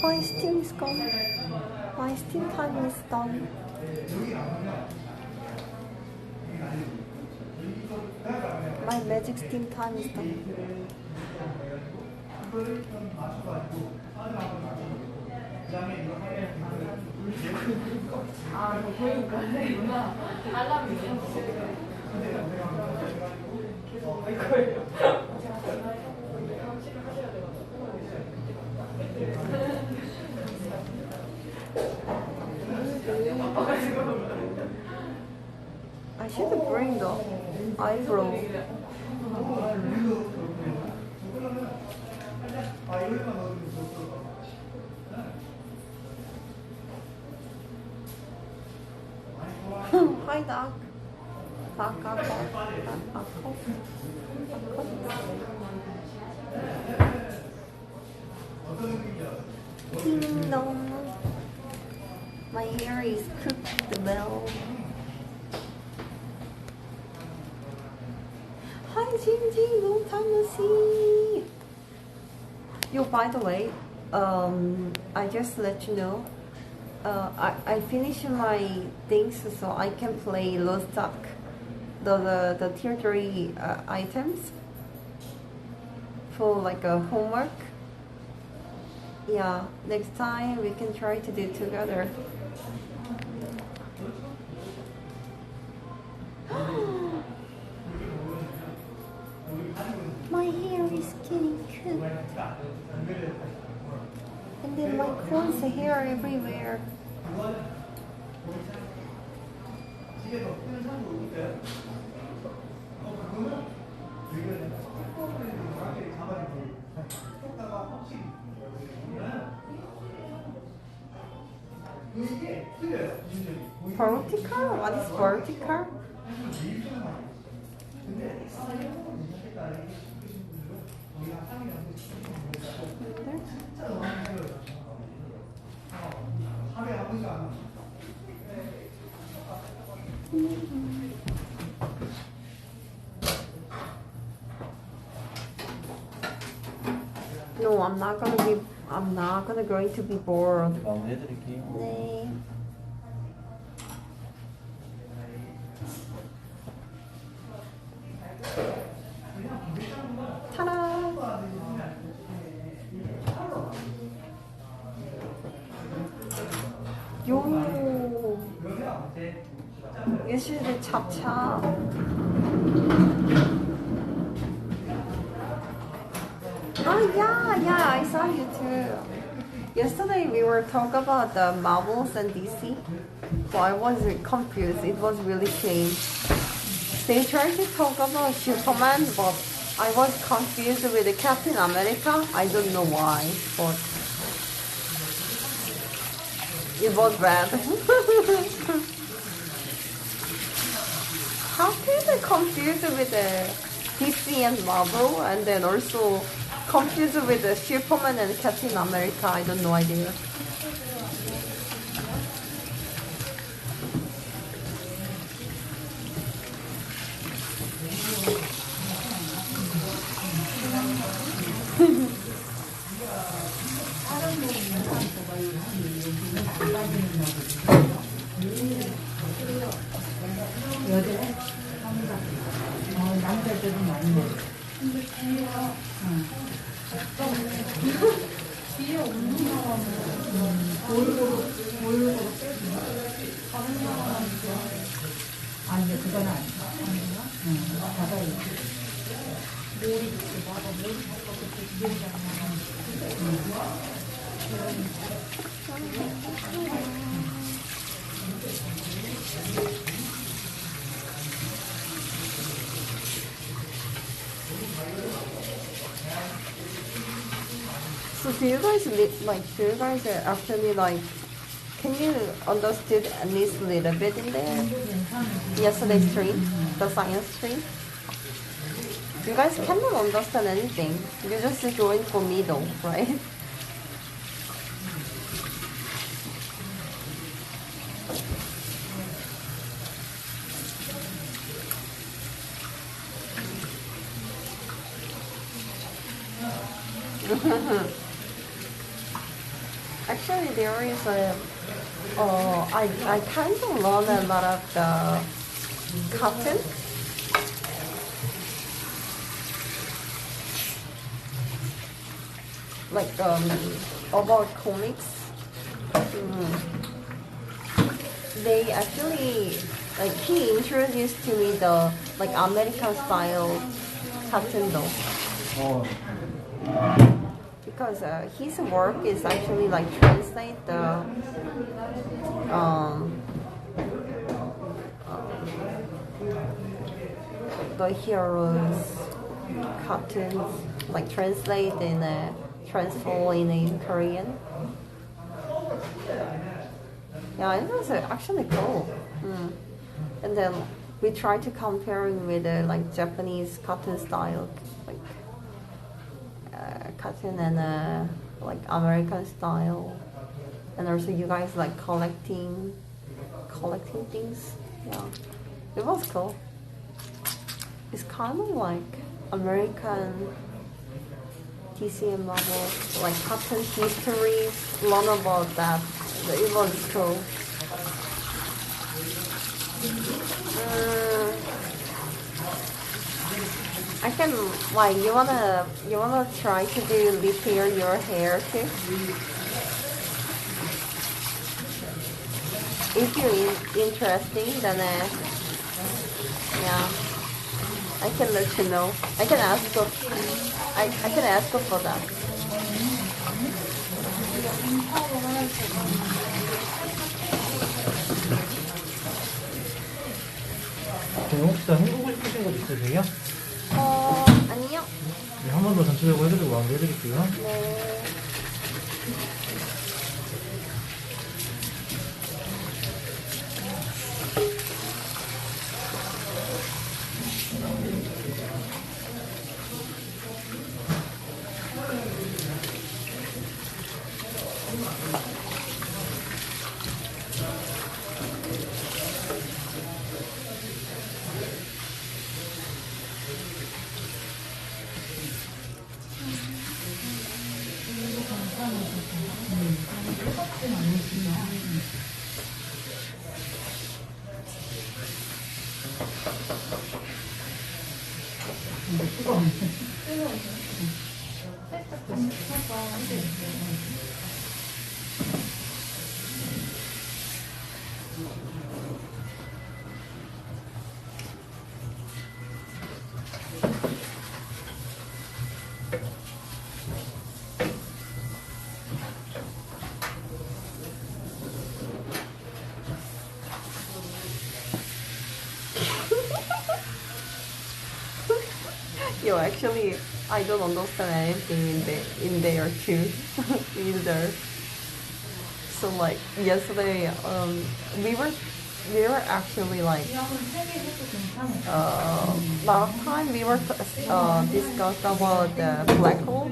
My steam is gone. My steam time is done. My magic steam time is done. I should bring the eyebrow. Hi, Doc. Ding dong. My hair is cooked the bell. Hi, Jinji, long time no see. Yo, by the way, I just let you know. I finished my things so I can play Lost Duck, the tier 3 items for like a homework. Yeah, next time we can try to do it together. My hair is getting cooked. And then my clothes hair everywhere. Vertical? What is vertical? No, I'm not gonna going to be bored. 마무리해드릴게요. 네. 타라. 요. 예술의 차차. Oh yeah, I saw you too. Yesterday we were talking about the Marvels and DC. So I was confused. It was really shame. They tried to talk about Superman, but I was confused with the Captain America. I don't know why, but it was bad. How can they confuse with the DC and Marvel, and then also confused with the Superman and Captain America? I don't know idea. 남자들은 많이 먹어. 뒤에 없는 사람은 골고루 빼고 다른 사람은 아니 그건 아니야. 바다에 모리 바다 모리 바꿔서 뒤지잖아. So do you guys actually like, can you understood at least a little bit in there? Yesterday's stream, the science stream? You guys cannot understand anything. You just join for me though, right? Actually, there is I kind of learn a lot of the cotton. Like about comics. They actually, like, he introduced to me the like American style cotton though. Because his work is actually like translate the heroes cartoons, like translate in transfer in Korean. Yeah, it was actually cool. And then we tried to comparing with like Japanese cartoon style, like cartoon and like American style, and also you guys like collecting things. Yeah, it was cool. It's kind of like American DC and Marvel, like cartoon history. Learn about that. It was cool. I can, like, you wanna try to do repair your hair too? If you're interested, then yeah, I can let you know. I can ask for that. 혹시 더 해보고 싶으신 것 있으세요? 아니요. 네, 한 번 더 전체적으로 해드리고 마무리해드릴게요. 네. Yo, actually, I don't understand anything in there too, either. So like yesterday, we were actually like last time we were discussed about the black hole,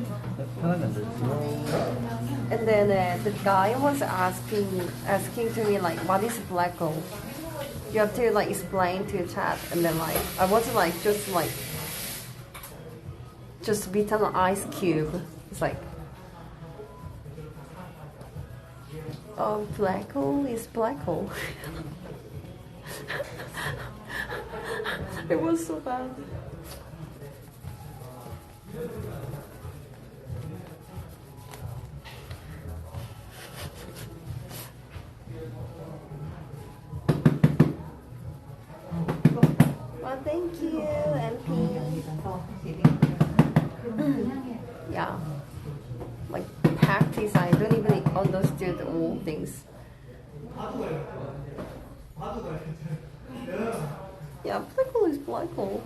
and then the guy was asking to me like, what is black hole? You have to like explain to chat, and then like I was like just beat an ice cube. It's like, black hole is black hole. It was so bad. Well, thank you, MP. Yeah, like practice. I don't even understood all things. Yeah, black hole is black hole.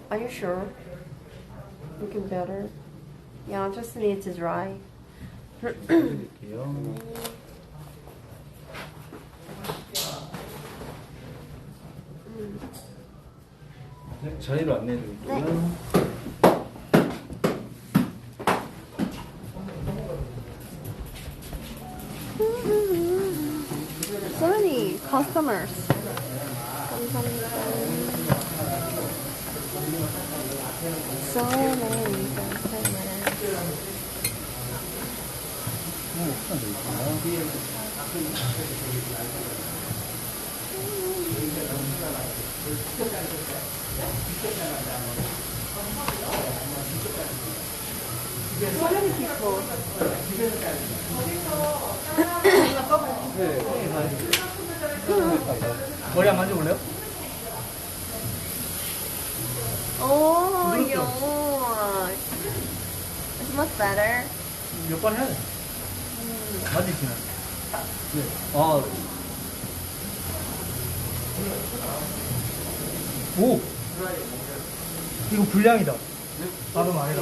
Are you sure? Looking better. Yeah, just need to dry. 네, 자리로 안내해 드릴게요. 네. So many customers. 감사합니다. So many customers. So many people. 머리 안 만져볼래요? Oh, yo. It's much better. 몇 번 해야 돼? 만지시나? 네. 아. 오! 이거 불량이다. 나도 아니다.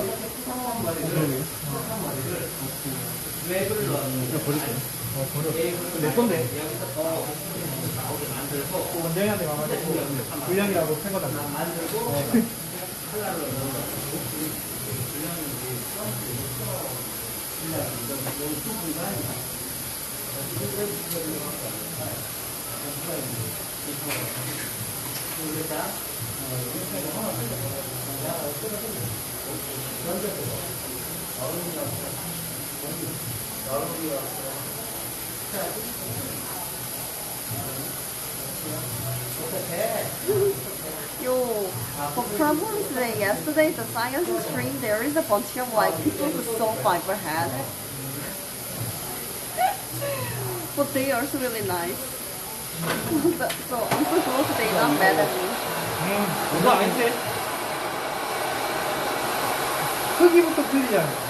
왜 그럴까? 버릴게. 버려. 내 건데. 원장님한테 가가지고 불량이라고 팽거달라. Yo, for problems today, yesterday, the science stream, there is a bunch of like people who so fiber had. But they are also really nice. So I'm so glad they not mad at me. 그거 아닌데? 크기부터 틀리잖아.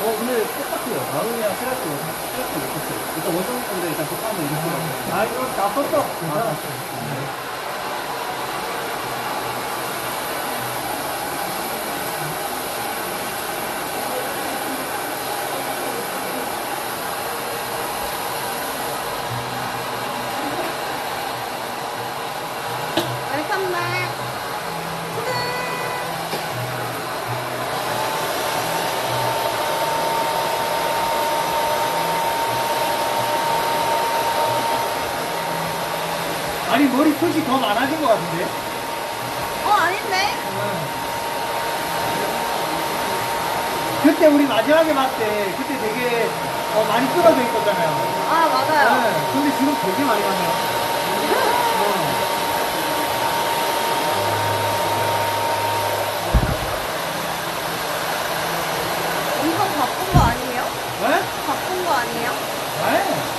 근데 똑같아요. 나눔이랑 세라트 못했어요. 일단 원성 건데 일단 급하면 이렇게. 아, 이거 다 썼어. 괜찮았어. Welcome back. 아니, 머리 숱이 더 많아진 것 같은데? 아닌데? 그때 우리 마지막에 봤을 때 그때 되게 많이 끊어져 있었잖아요. 아, 맞아요. 네, 근데 지금 되게 많이 가네요. 엄청 바쁜 거 아니에요? 네? 바쁜 거 아니에요? 네.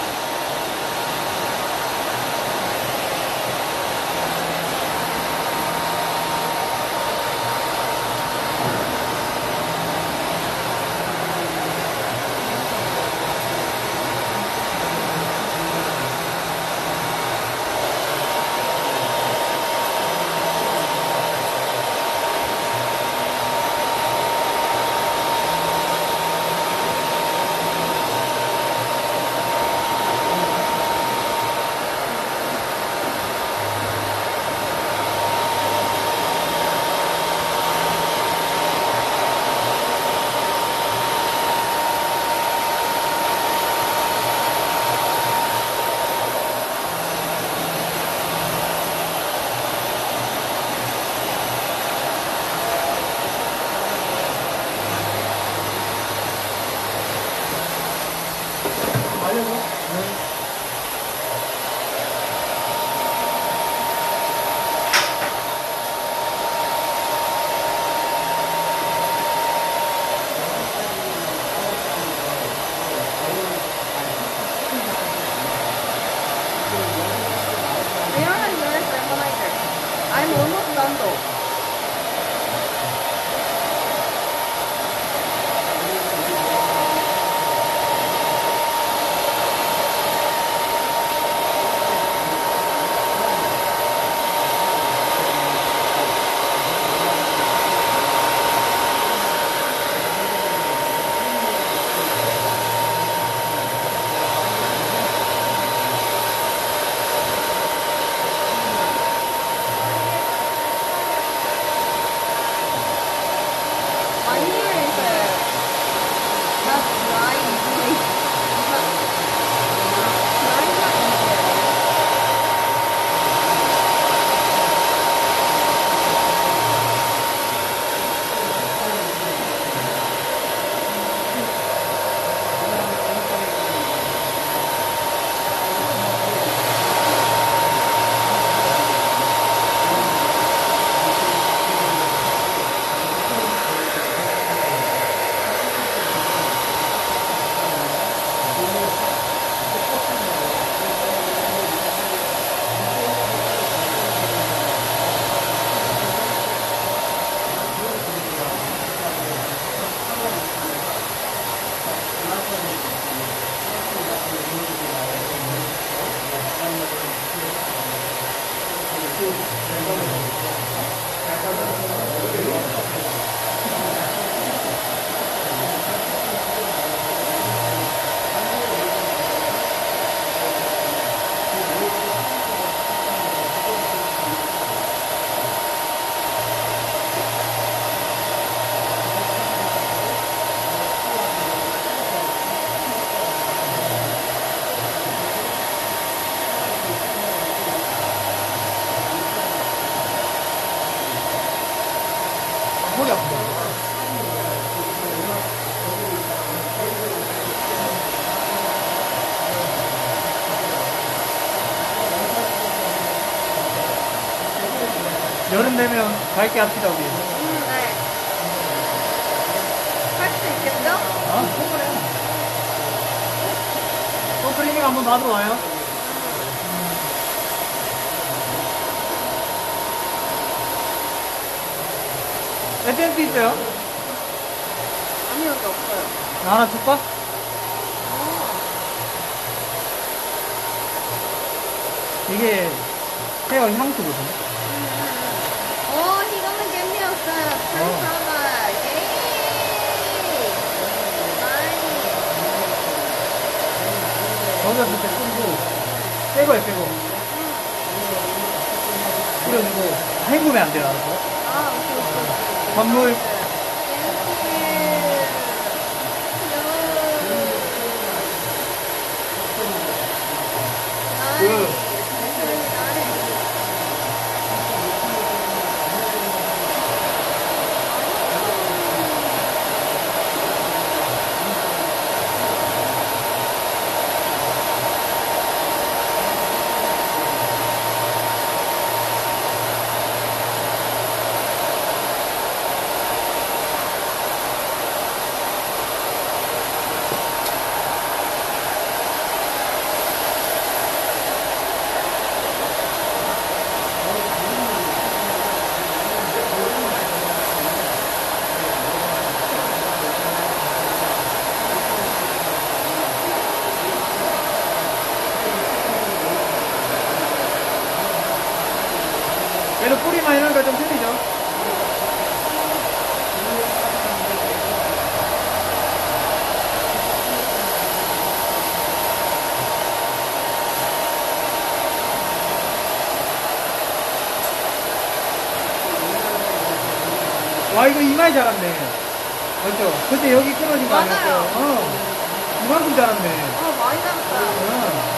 We don't have US stabilizer. I'm almost done though. My hair is not dry easily. It's not dry, not easily. 머리 아프다. 여름 되면 밝게 합시다 우리. 네. 할 수 있겠죠? 아, 충분해. 또 트리밍 한번 받으러 와요. 에센스 있어요? 아니, 여기 없어요. 나 하나 줄까? 이게 헤어 향수거든. Oh, he gonna give me a free product. Yay! Nice. 넣어줬을 때 뿌리고, 새거야, 새거. 뿌려주고, 헹구면 안 돼요, 알았어? 아, 오케이, 오케이. 선물. 그, 와, 이거 이마에 자랐네. 맞죠? 그때 여기 끊어진 거 아니었어? 맞아요. 이만큼 자랐네. 많이 잡았어요.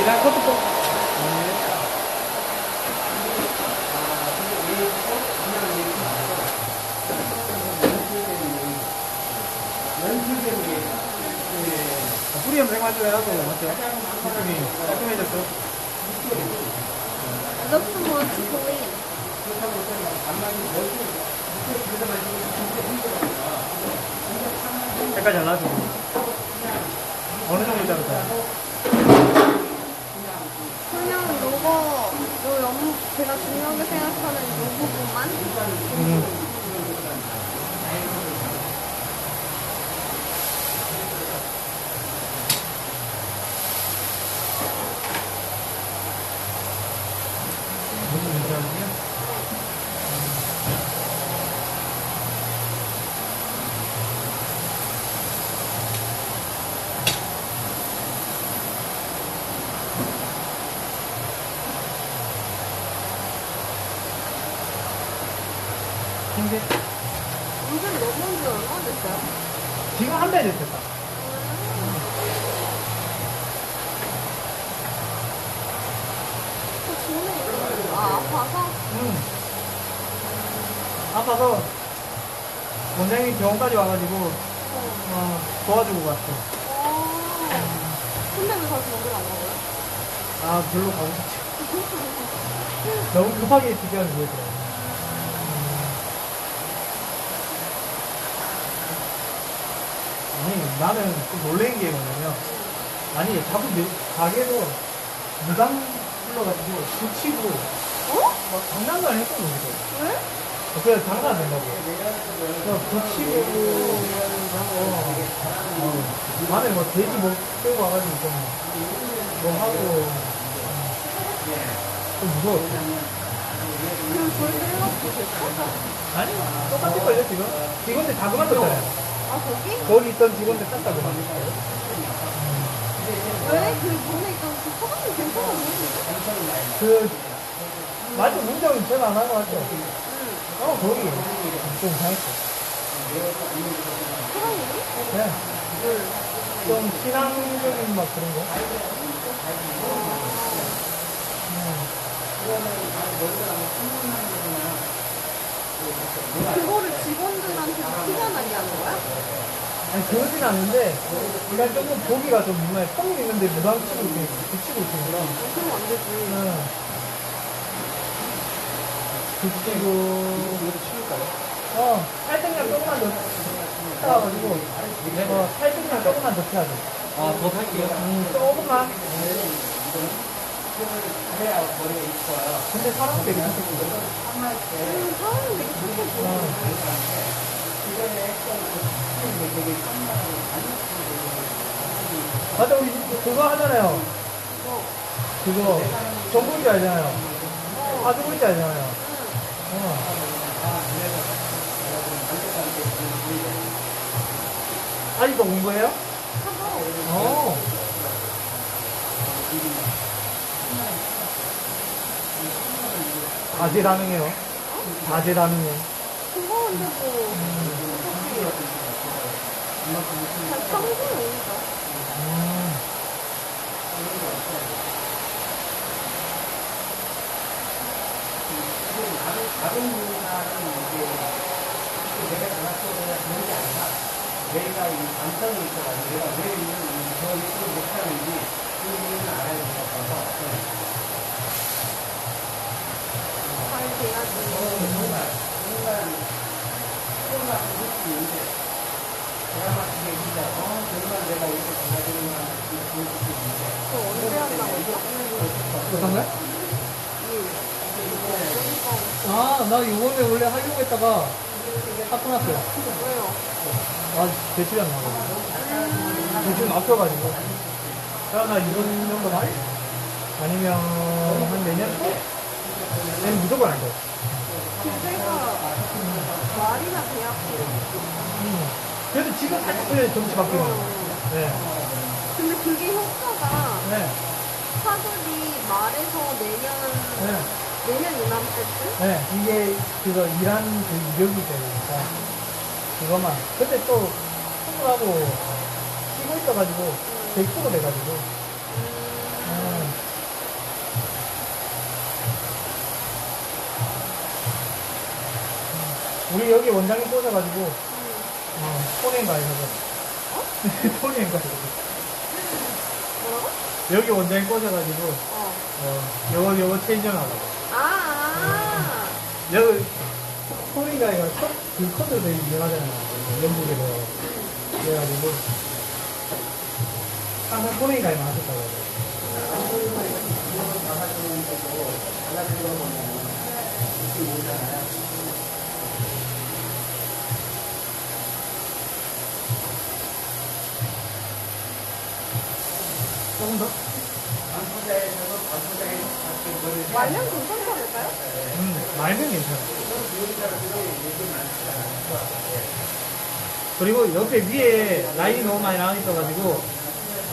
이랑 커트법. 뿌리 염색 맞춰야 하고, 맞죠? 느낌이 깔끔해졌어. Looks more clean. 색깔 잘 나죠? 어느 정도 자를까요? 그냥 요거, 제가 중요하게 생각하는 요 부분만? 무슨 괜찮으세요? 근데 무슨 넣어본 지 얼마나 됐어요? 지금 한 달 됐었다. 아파서? 아파서 원장님 병원까지 와가지고 도와주고 갔어. 근데 왜 다시 먹으러 안 가고요? 아, 별로 가고 싶지. 너무 급하게 비교하는 거더라고. 아니, 나는 좀 놀란 게 뭐냐면, 아니, 자꾸 가게도 무당 불러가지고 붙이고, 막 장난도 안 했거든, 이거. 왜? 그래, 장난 안 된다고. 그냥 붙이고, 하고, 안에 뭐 돼지 뭐 끌고 와가지고 뭐 하고, 좀 무서웠어. 그럼 저희도 일찍 됐어? 아니, 똑같을걸요, 지금? 직원들 다 그만뒀잖아요. 아, 거기? 거기 있던 직원들 싹 다 그만뒀어요. 왜? 그 전에 있던 그 사장님 괜찮아 보이는데? 맞죠? 문정은 제가 안 하고 왔죠? 거기. 좀 이상했어. 사장님이? 네. 좀 신앙적인 막 그런 거. 그거를 직원들한테 티가 나게 하는 거야? 아니, 그러진 않는데, 그냥 조금 보기가 좀 정말 뻥 있는데 무당 치고 이렇게 붙이고 있으니까. 그러면 안 되지. 붙이고. 살짝만 조금만 더 따라가지고, 살짝만 조금만 더 펴야 돼. 아, 더 탈게요. 조금만. 해야 머리가 이뻐요. 근데 사람 되게 착했어. 사장님 되게 착해. 맞아, 우리 그거 하잖아요. 그거, 정보지 알잖아요. 아주부지 알잖아요. 아직도 공부해요? 다재다능해요. 다재다능해. 그거는 뭐, 잘 평소에 오니까. 다른 문화는 이제 내가 장난쳐도 그런 게 아니라 내가 이 감성이 있어가지고 내가 왜 이런 저런 식으로 못하는지 그 이유는 알아야 될 것 같아서 잘 돼야지. 정말 느끼는데 드라마 그게 진짜 정말 내가 이렇게 달라지는구나 이렇게 보여줄 수 있는데 그거 언제 한다고 했어? 어떤가요? 일. 아, 나 이번에 원래 하려고 했다가 사고 났어요. 왜요? 아, 대출이 안 나가지고. 대출 막혀가지고. 그럼 나 이번 정도 말? 아니면 한 내년 초? 내년 무조건 안 돼. 그때가 말이나 대학교. 그래도 지금 살짝 그래 정치 바뀌는 거. 네. 근데 그게 효과가 네. 사들이 말에서 네. 내년 이맘때쯤? 네. 이게 그거 일한 그 이력이 되니까. 그거만. 근데 또 선물하고 쉬고 있어가지고 백수가 돼가지고. 우리 여기 원장님 꽂아가지고 톤행 가입하자. 톤행 가입하자. 뭐라고? 여기 원장님 꽂아가지고 요거 체인점하고. 여기 톤행 가입가 그 커트 되게 유명하잖아요. 영국에서. 그래가지고 항상 톤행 가입만 하셨다고. 조금 더? 말면 괜찮지 않을까요? 말면 괜찮아. 그리고 옆에 위에 라인이 너무 많이 나와 있어가지고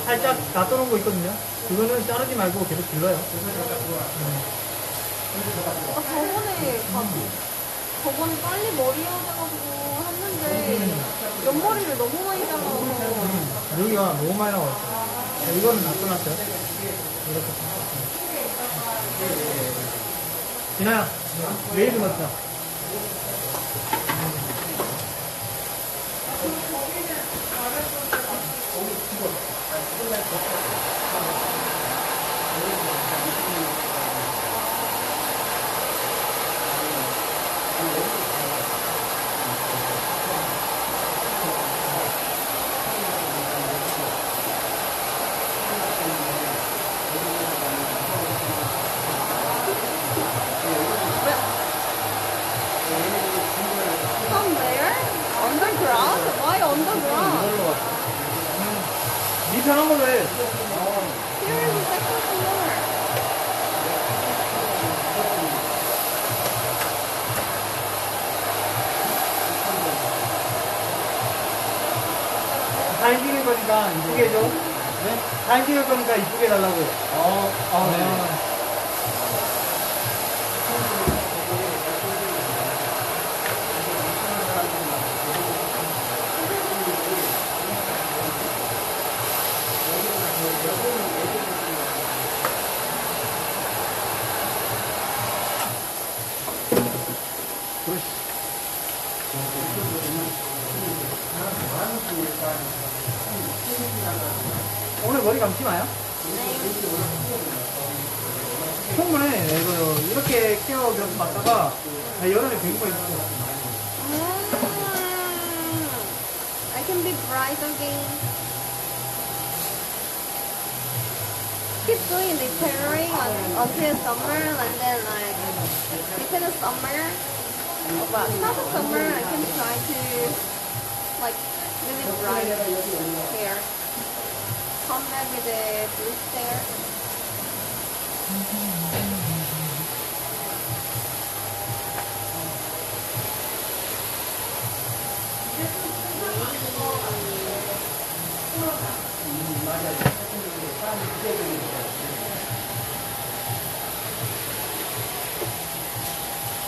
살짝 놔둬놓은 거 있거든요. 그거는 자르지 말고 계속 길러요. 저번에 빨리 머리 해야 돼가지고 했는데 옆머리를 너무 많이 잘라서 여기가 너무 많이 나와 있어요. 자, 이거는 놔둬놨어요. 이렇게. 진아야, 웨이브 넣자. From there? Underground? Why underground? 니 편한 걸로 해. Here is the second floor. 사진 찍을 거니까 이쁘게 해줘. 네? 사진 찍을 거니까 이쁘게 해달라고. 네. 오늘 머리 감지 마요? 충분해. 이거 이렇게 케어 몇 받다가 여름에 배구가 있어. I can be bright again. Keep doing repairing until summer and then like within the summer, well, not the summer, I can try to like really bright hair. Come back with a blue hair.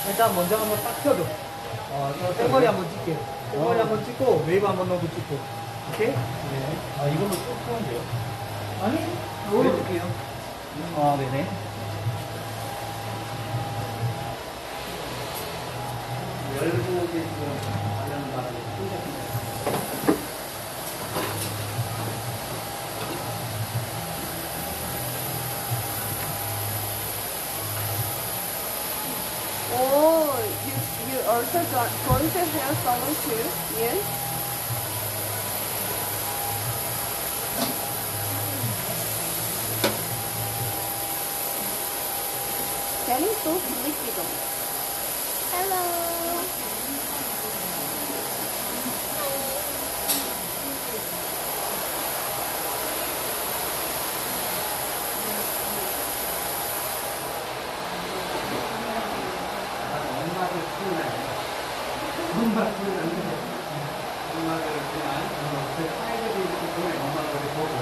일단 먼저 한번 딱 펴줘. 저 생머리 한번 찍게. 생머리 한번 찍고 웨이브 한번 넣고 찍고. 오케이? 네. 아, 이걸로 쭉 하면 돼요? 아니, 이걸로 볼게요. 아, 네네. 열고 계시면 관련 바람이 Oh, you also going to hair salon too? Yes. Getting so sleepy though. Hello. 엄마를 키우나 엄마를 키우는데 엄마를 그냥 그 사이드를 이렇게 보면 엄마를 보고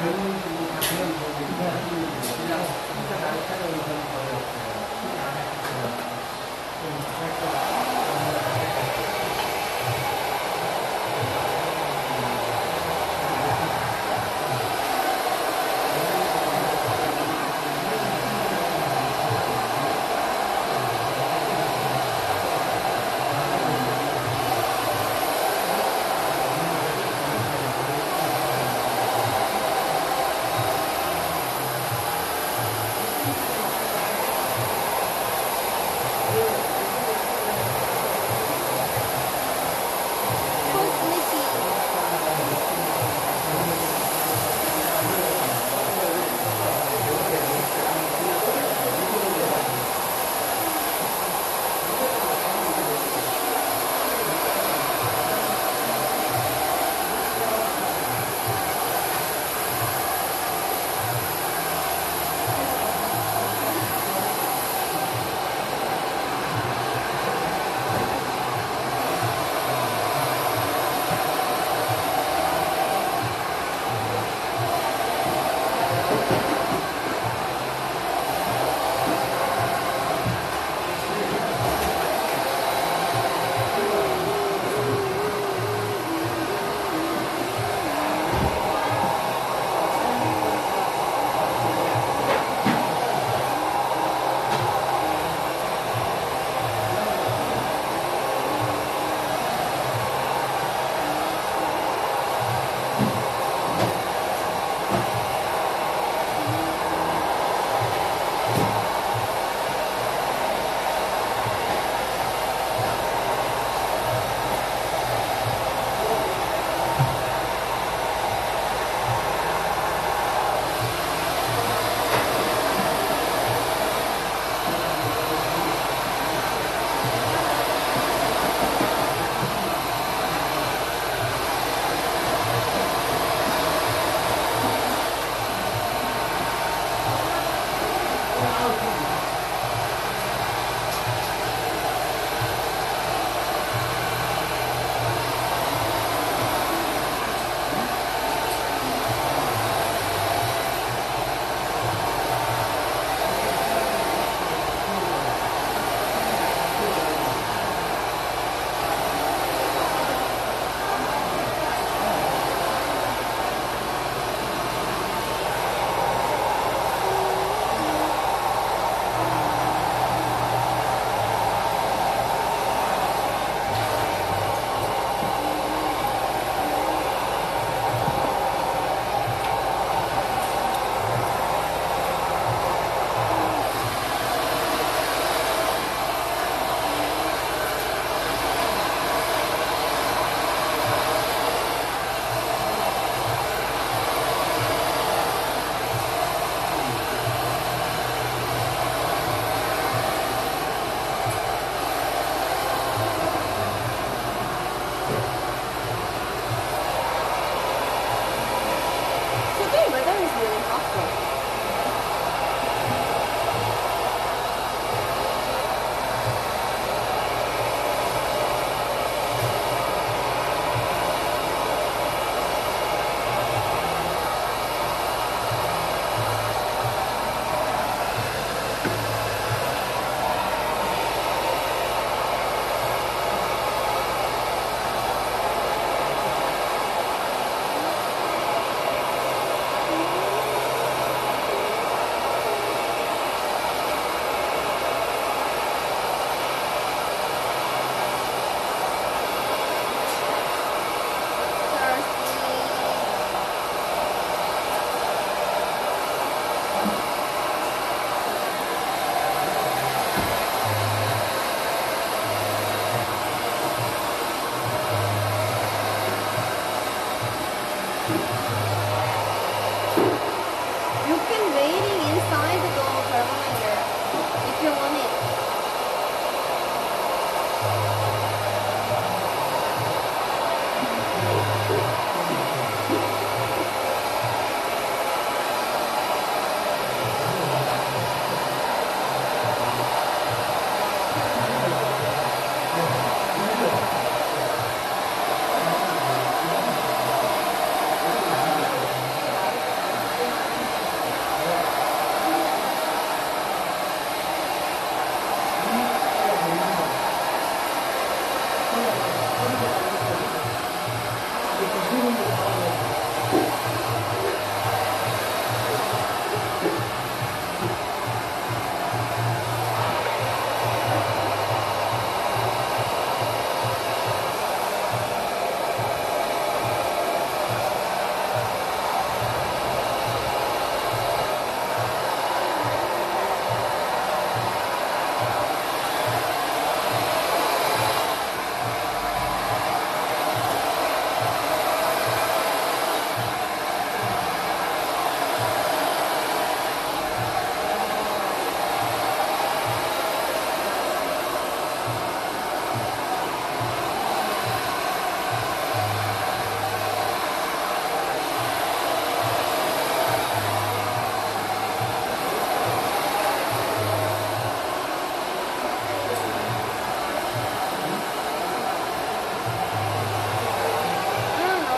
젊은 친구 다 그냥 보고 그냥 진짜 나를 찾아오는 그런 거였어요.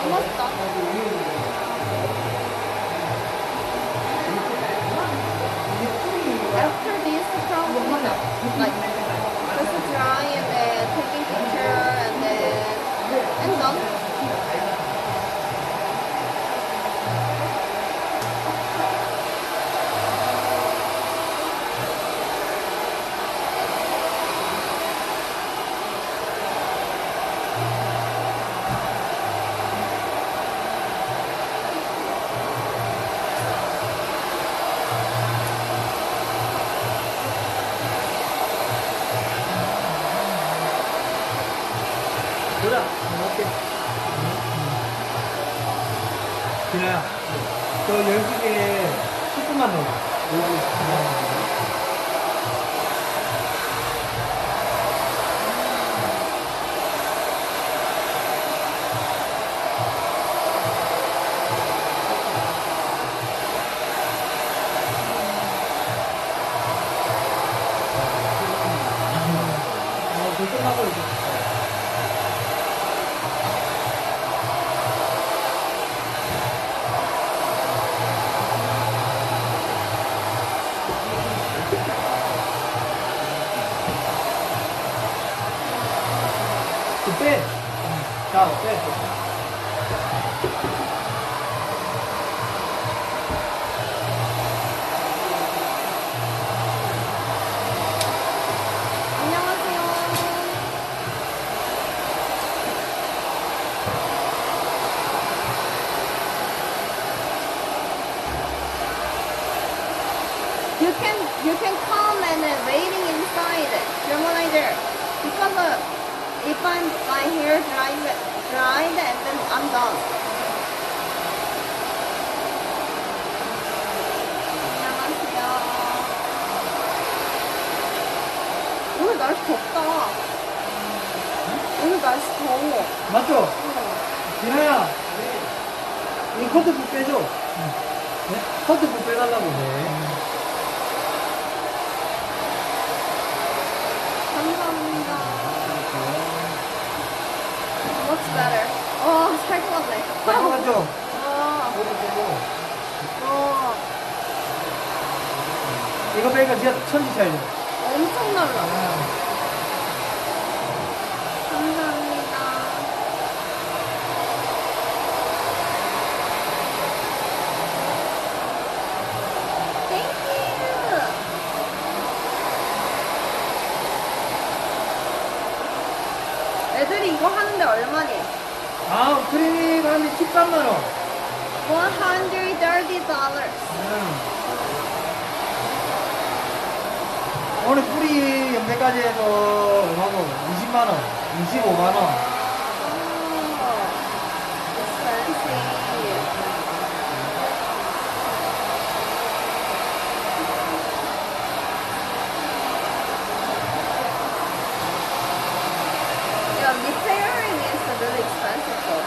Almost done. After this, probably like just dry and then taking picture and done. 보자. 오케이. 진아야, 저 12개에 10분만 넣어. 불 끝나고 이제. 빼. 자, 빼. 안녕하세요. You can come and waiting inside your manager because if my hair dried and then I'm done. 안녕하세요. 오늘 날씨 덥다. 오늘 날씨 더워. 맞죠? 진아야, 이 커트북 빼줘. 네? 커트북 빼달라고. 네. 감사합니다. Much better. 살 것 같네. 쌀것 같죠? 이거 빼니까 진짜 천지 차이죠? 엄청 달라. 감사합니다. Thank you. 애들이 이거 하는데 얼마니? 아, 크리닉 하는데 13만원. $130. 오늘 뿌리 연대까지 해서 얼마고? 20만원, 25만원. Expensive. Yeah, repairing is really expensive though.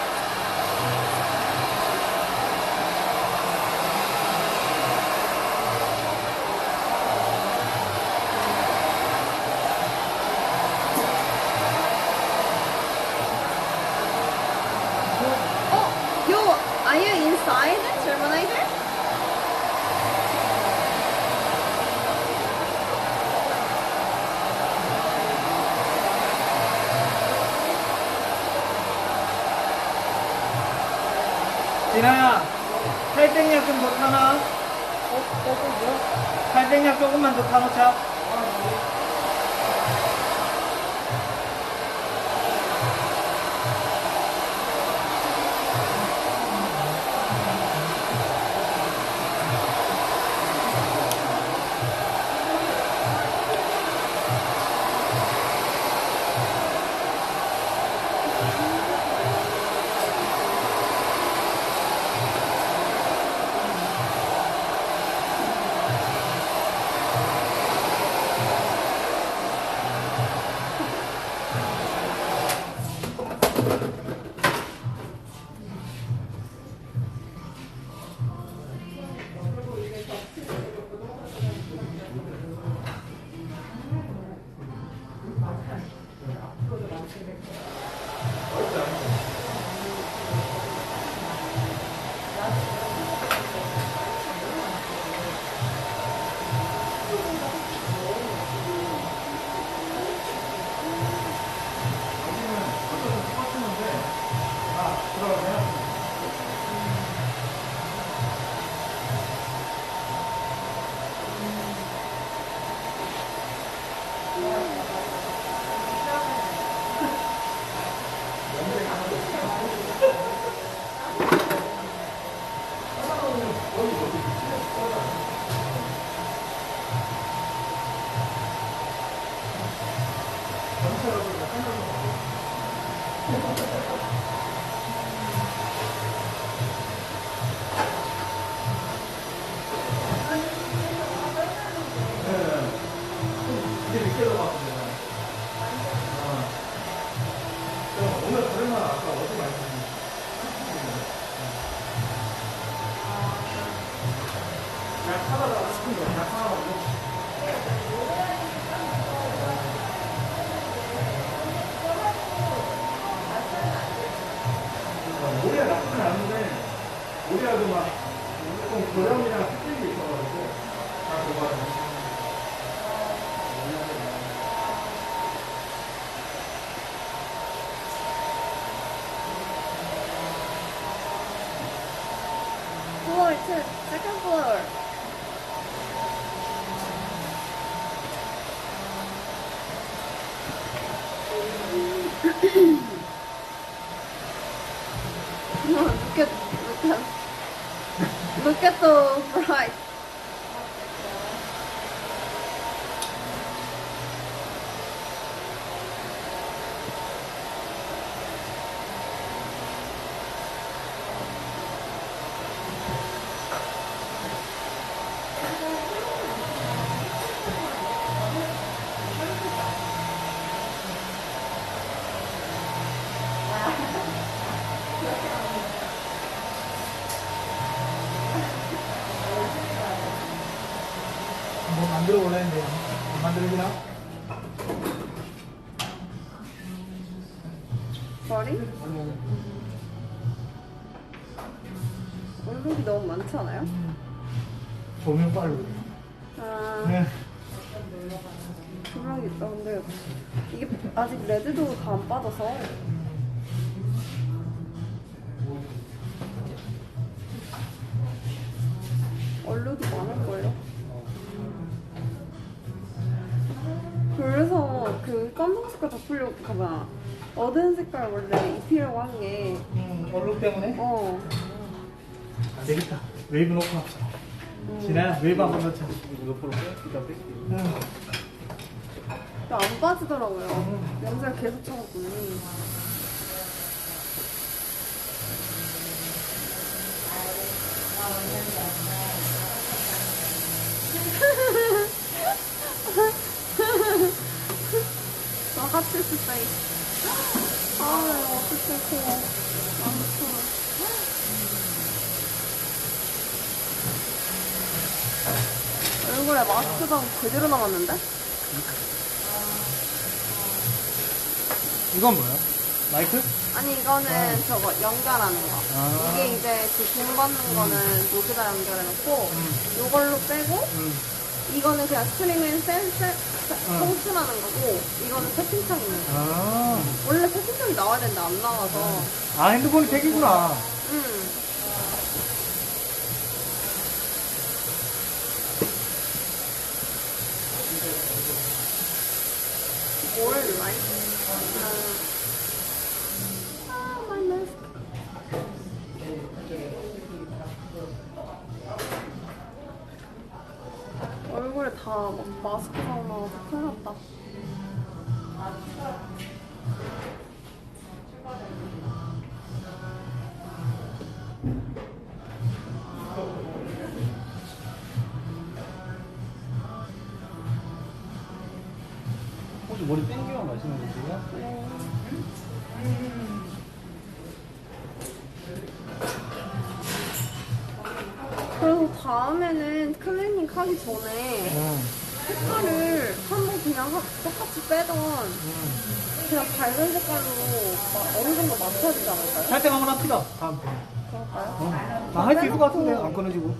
Are you inside, Terminator? 진아야, 살땡약 좀 더 타나? 살땡약 조금만 더 타놓자. 머리가 나쁘진 않은데 머리하고 막 조금 고령이랑 특징이 있어가지고 다 그거는. Floor 2, second floor. Look at the price. 뭐 만들어 볼라 했는데 안 만들어지나? 머리? 얼룩이 너무 많지 않아요? 조명 빨로. 아, 네. 조명이 있다. 근데 이게 아직 레드도 다 안 빠져서. 얼룩이 많을 거예요. 그래서 그 깜짝 색깔 덮으려고 가봐. 어두운 색깔 원래 입히려고 한 게. 얼룩 때문에? 안 되겠다. 웨이브 놓고 합시다. 진아야 웨이브 한번 넣자. 안 빠지더라고요. 영상 계속 쳐봤더니. 저 하트 스파이. 어떡해, 고마워. 얼굴에 마스크가 그대로 남았는데? 이건 뭐야? 마이크? 아니 이거는 저거 연결하는 거. 아. 이게 이제 돈 받는 거는 여기다 연결해놓고 이걸로 빼고 이거는 그냥 스트링을 통신하는 거고 이거는 채팅창 있는 거. 아. 원래 채팅창이 나와야 되는데 안 나와서. 아 핸드폰이 팩이구나. 뭘 라이트? 마이 마스크. 얼굴에 다 막 마스크 나와서 큰일 났다. 혹시 머리 땡기만 마시는 거세요? 그래서 다음에는 클리닝 하기 전에 색깔을 한번 그냥 똑같이 빼던 그냥 밝은 색깔로 어느 정도 맞춰지지 않을까요? 살짝 한번 합시다. 다음 번. 그럴까요? 할 수 있을 것 같은데 안 끊어지고.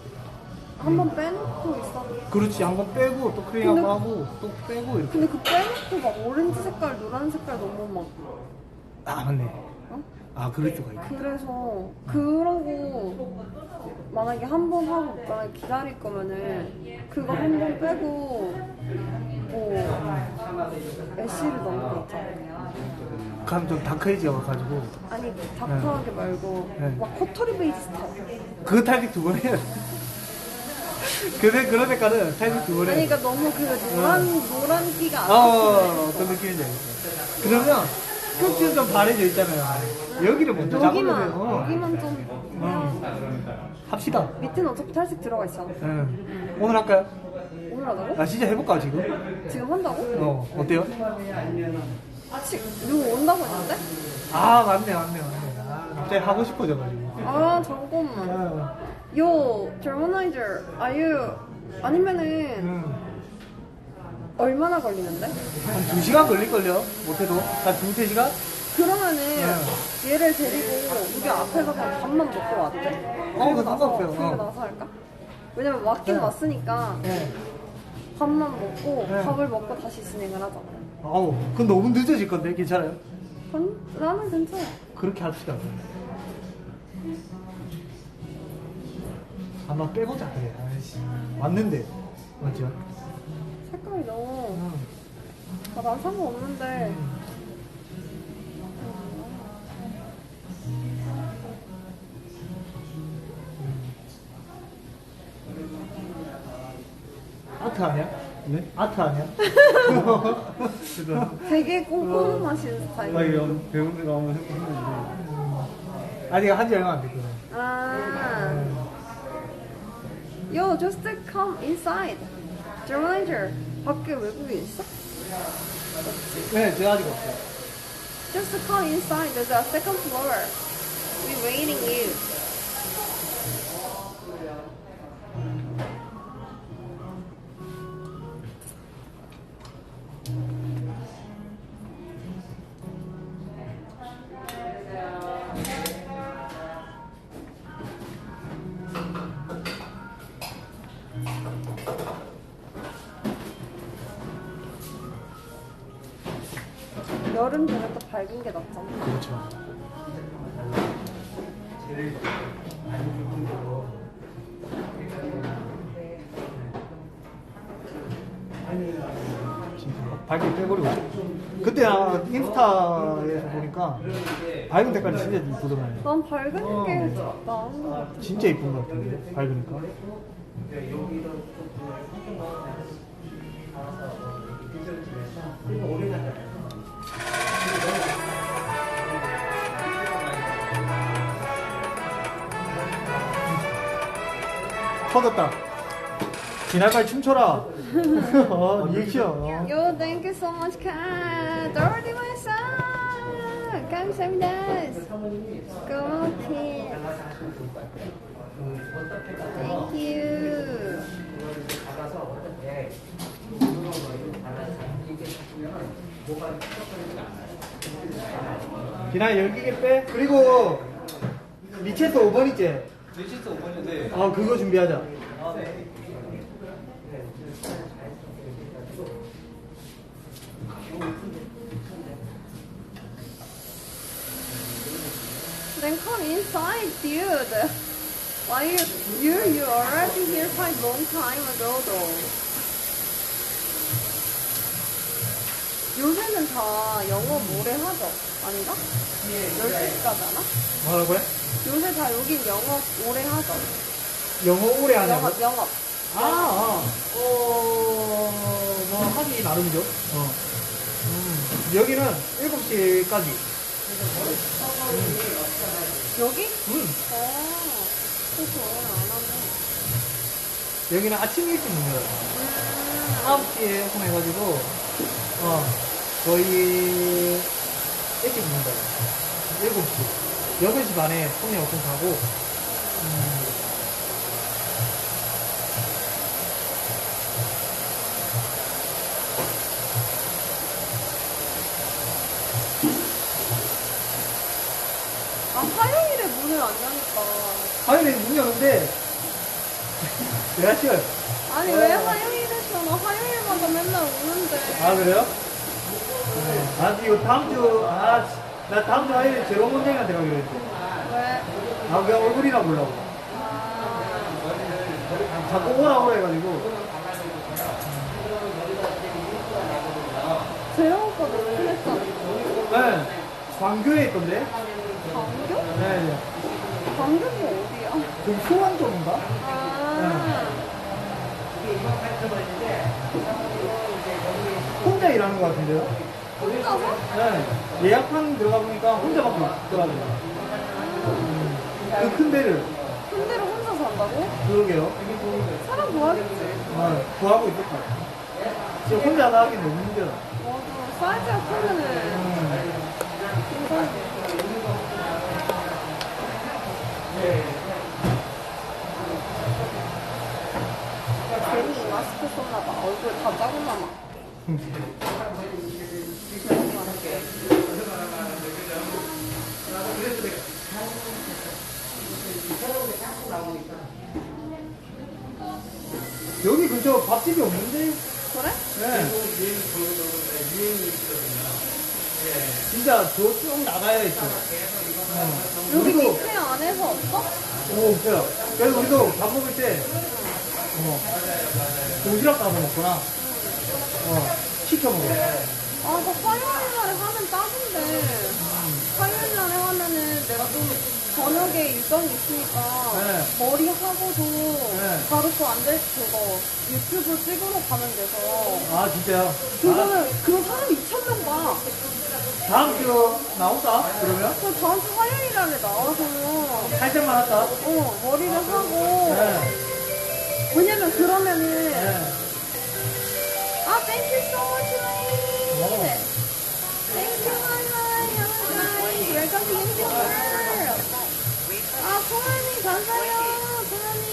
한번 빼놓고 있어. 그렇지 한번 빼고 또 클리닝 한번 하고 또 빼고 이렇게. 근데 그 빼놓고 막 오렌지 색깔, 노란 색깔 너무 막. 아 맞네. 어? 아 그럴 수가 있네. 그래서 그러고 만약에 한 번 하고 만약에 기다릴 거면은 그거 한 번 빼고 뭐 애쉬를 넣는 거 있잖아. 그럼 좀 다크해져가지고. 아니 다크하게 말고 네. 막 코토리 베이지 스타일. 그거 탈색 2번 해야 돼. 그런 색깔은 탈색 2번 해야 아니 돼. 그러니까 너무 그 노란 끼가 안 나서. 어떤 느낌인지 알겠어. 그러면 끝이 좀 바래져 있잖아요. 여기를 먼저 잡으면 돼요. 여기만 좀 합시다. 밑에는 어차피 탈색 들어가 있잖아. 오늘 할까요? 오늘 하자고? 아 진짜 해볼까 지금? 지금 한다고? 어때요? 누구 온다고 했는데? 아 맞네. 아, 갑자기 하고 싶어져가지고. 아 잠깐만. Yo, Germanizer, are you 아니면은 얼마나 걸리는데? 한 2시간 걸릴걸요? 못해도 한 2-3시간? 그러면은 얘를 데리고 여기 앞에서 그냥 밥만 먹고 와도 돼? 그거 상관없어요. 그리고 나서 할까? 왜냐면 왔긴 왔으니까 네. 밥만 먹고 네. 밥을 먹고 다시 진행을 하자. 아우 그건 너무 늦어질 건데 괜찮아요? 나는 괜찮아. 그렇게 합시다. 한번 빼보자 그래. 아이씨. 왔는데 맞죠? 색깔이 너무 난 상관없는데 아트 아니야? 네? 아트 아니야? 되게 꼼꼼하신 스타일. 배우들가 한번 했는데 아직 한지 얼마 안 됐거든. Yo, just come inside. General manager, 밖에 외국인 있어? 네, 제가 아직 없어요. Just come inside. There's a second floor. We waiting you. 여름 되면 또 밝은 게 낫잖아. 그렇죠. 밝게 빼버리고 그때 인스타에서 보니까 밝은 색깔이 진짜 이쁘더라고요. 난 밝은 게 나은 것 같아. 진짜 이쁜 것 같은데 밝으니까. 터졌다. 지날빨 춤춰라. 리액션. Yo, thank you so much, cat. Dorothy, my son. 감사합니다. Go, kid. Thank you. 비나 열기게 빼. 그리고 리체스 5번 있지? 리치스 5번인데. 그거 준비하자. Then come inside, dude. Why you already here quite long time ago though. 요새는 다 영업 오래 하죠? 아닌가? 10시까지 하나? 뭐라고요? 요새 다 여긴 영업 오래 하죠? 영어 오래 하냐고? 영업. 뭐 하기 나름이죠. 여기는 7시까지. 여기? 응. 그렇게 오래 안 하네. 여기는 아침 일찍 문 열어요. 9시에 오픈해가지고, 거의 일찍 문 닫아요. 7시. 8시 반에 손님 오픈하고, 화요일에 문을 안 여니까. 화요일에 문 여는데, 내가 쉬어요. 아니, 왜 화요일에 줘? 나 화요일마다 맨날 오는데. 그래요? 네. 이거 나 다음 주 화요일에 제롬 원장님한테 가기로 했어. 왜? 그냥 얼굴이나 보려고. 자꾸 오라 해가지고. 재영 오빠도 오픈했잖아. 네. 광교에 있던데? 광교? 네. 광교가 어디야? 좀 소원 쪽인가? 혼자 일하는 것 같은데요? 혼자서? 네. 예약판 들어가 보니까 혼자밖에 없더라고요. 그 큰 데를. 큰 데를 혼자 산다고? 그러게요. 사람 구하겠지. 구하고 있었다. 지금 혼자 하기 너무 힘들어. 맞아. 사이즈가 크면은. 괜히 얼굴 다 짜증나나. 여기 근처 밥집이 없는데? 그래? 네. 진짜 저쪽 나가야 있어. 여기 우리도, 밑에 안에서 없어? 없어요. 그래서 우리도 밥 먹을 때, 도시락 가서 먹거나, 시켜 먹어. 아, 나 화요일 날에 하면 딱인데. 화요일 날에 하면은 내가 좀 저녁에 일정이 있으니까 네. 머리 하고도 네. 바로 또 안 될 그거 유튜브 찍으러 가면 돼서. 아, 진짜요? 그거는, 그거 사람 2,000명 봐. 다음 주 나올까? 그러면? 그 다음 주 화요일 날에 나와서 살짝만 할까? 머리를 하고. 네. 왜냐면 그러면은 네. thank you so much, Ray. Thank you, Ray. Welcome to Unicorn World. 소연이 감사해요, 소연이.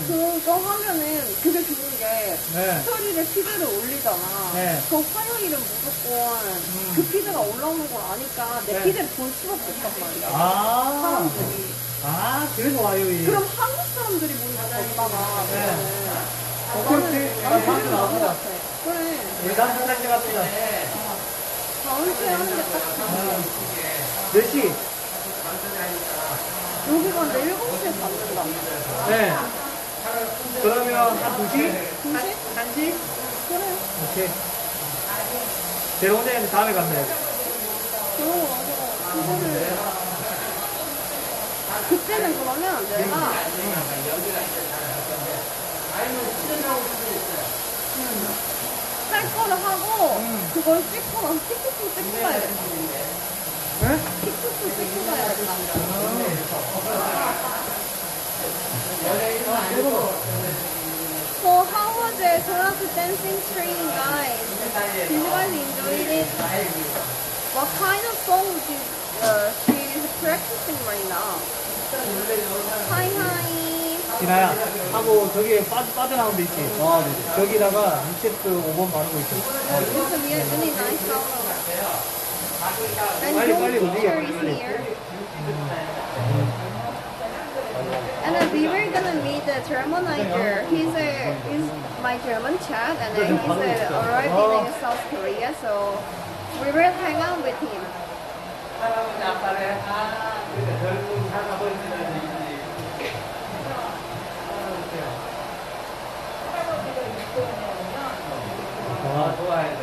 그거 하면은 그게 좋은 게 네. 스토리를 피드를 올리잖아. 네. 그 화요일은 무조건 그 피드가 올라오는 걸 아니까 내 네. 피드를 볼 수밖에 없단 말이야. 아. 사람들이. 그래서 화요일. 그럼 한국 사람들이 보니까 얼마나. 네. 나는 다음 주 그게 나은 것 나옵니다. 같아. 그래. 우리 다음 주 살짝 갑시다. 다음 주에 하는 게 딱 좋아. 몇 시? 여기가 내 7시에 닫는다. 네. 그러면 한 2시? 2시? 1시? 그래. 오케이. 제가 혼자 있는데 다음에 가면 그러고 나서 그거를 그때는 그러면 내가 할 거를 하고 그걸 찍고 나서 틱톡도 찍고 가야겠다. 네? 틱톡도 찍고 가야겠다. So how was it? Toronto dancing train, guys? Did you guys enjoy it? What kind of song she's practicing right now? Hi, hi. 진아야, 하고 저기에 빠져나온 데 있지? 네. 저기다가 리셋 5번 바르고 있어. It's a really nice song. And 빨리, Joe's 빨리 teacher 움직여, is 빨리. here. And we were gonna meet the Germanizer. He's my German chat, and then he's arriving in South Korea, so we will hang out with him. 좋아해서.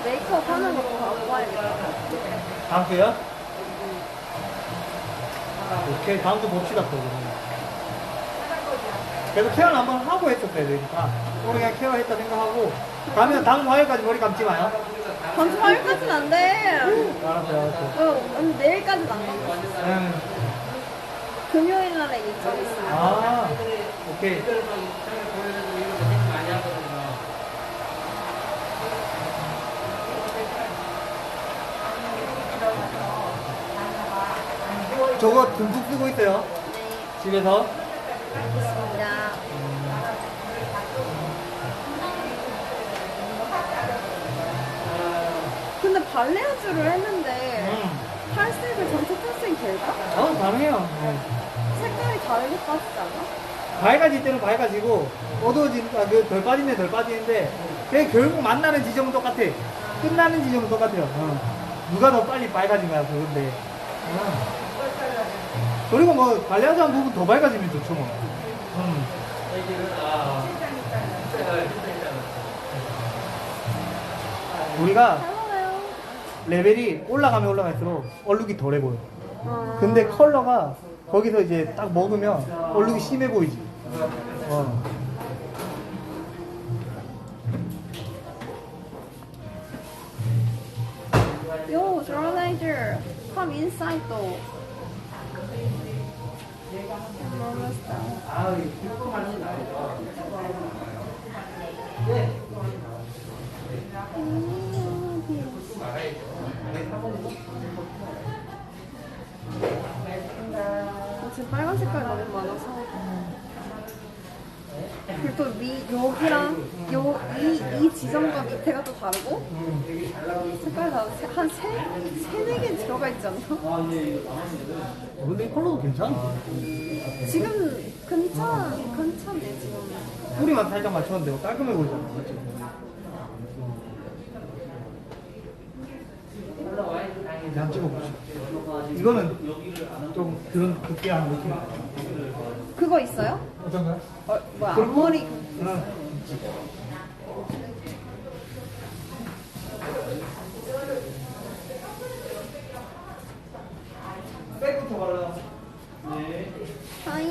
메이크업 하는 것도 갖고 와야겠다. 다음 주요? 오케이, 다음 주 봅시다, 또. 그래도 케어는 한번 하고 했었어야 되니까. 오늘 그냥 케어했다 생각하고. 다음에 다음 화요일까지 머리 감지 마요. 다음 주 화요일까지는 안 돼. 알았어. 내일까지는 안 가고. 금요일 날에 일정 있으니까. 오케이. 저거 듬뿍 쓰고 있어요. 네, 집에서. 알겠습니다. 근데 발레 연주를 했는데 탈색을 전체 탈색이 될까? 가능해요. 색깔이 다르게 빠지지 않나? 밝아질 때는 밝아지고 덜 빠지면 덜 빠지는데 그게 결국 만나는 지점은 똑같아. 끝나는 지점은 똑같아요. 누가 더 빨리 밝아진가요, 그건데. 그리고 뭐 관리하자 한 부분 더 밝아지면 좋죠 뭐. 우리가 레벨이 올라가면 올라갈수록 얼룩이 덜해 보여. 근데 컬러가 거기서 이제 딱 먹으면 얼룩이 심해 보이지. Yo, Germanizer, come inside though. 파란 색깔 너무 많아서. 그리고 또 여기랑 이 지점과 밑에가 또 다르고 색깔이 다한 세네 개 들어가 있지 않나? 근데 이 컬러도 괜찮아. 지금 괜찮네 지금. 뿌리만 살짝 맞췄는데 깔끔해 보이잖아. 맞지? 한번 찍어보자. 이거는 좀 그런 느끼한 느낌. 그거 있어요? 어떤가요? 뭐야 앞머리. 백부터 바르라. 네. Hi.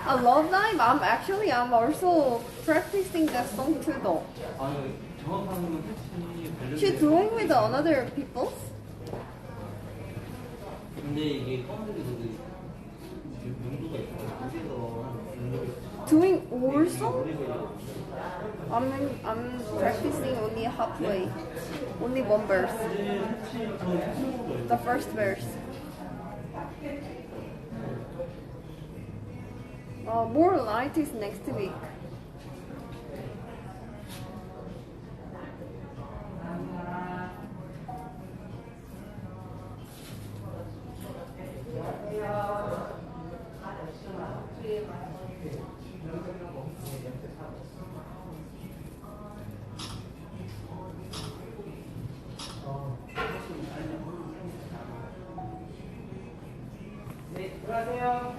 I love that. I'm also practicing that song too though. She's doing with another people. 근데 이게 껌들이 용도가 있어. Doing also? I'm practicing only halfway. Only one verse. The first verse. More light is next week.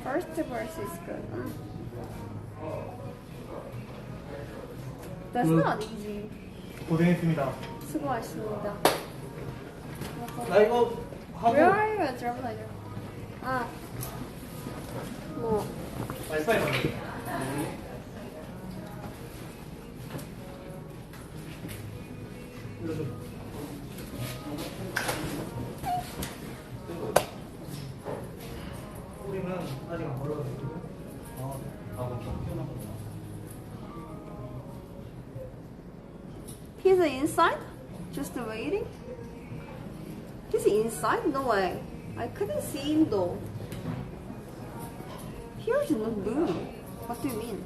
First verse is good. That's not easy. 고생했습니다. 수고하셨습니다. 나 이거 하고. Where are you, traveler? 아, 뭐. 와이파이 만들어. 우리는 아직 안 벌어가지고. He's inside? Just waiting? He's inside? No way. I couldn't see him though. Here's no blue. What do you mean?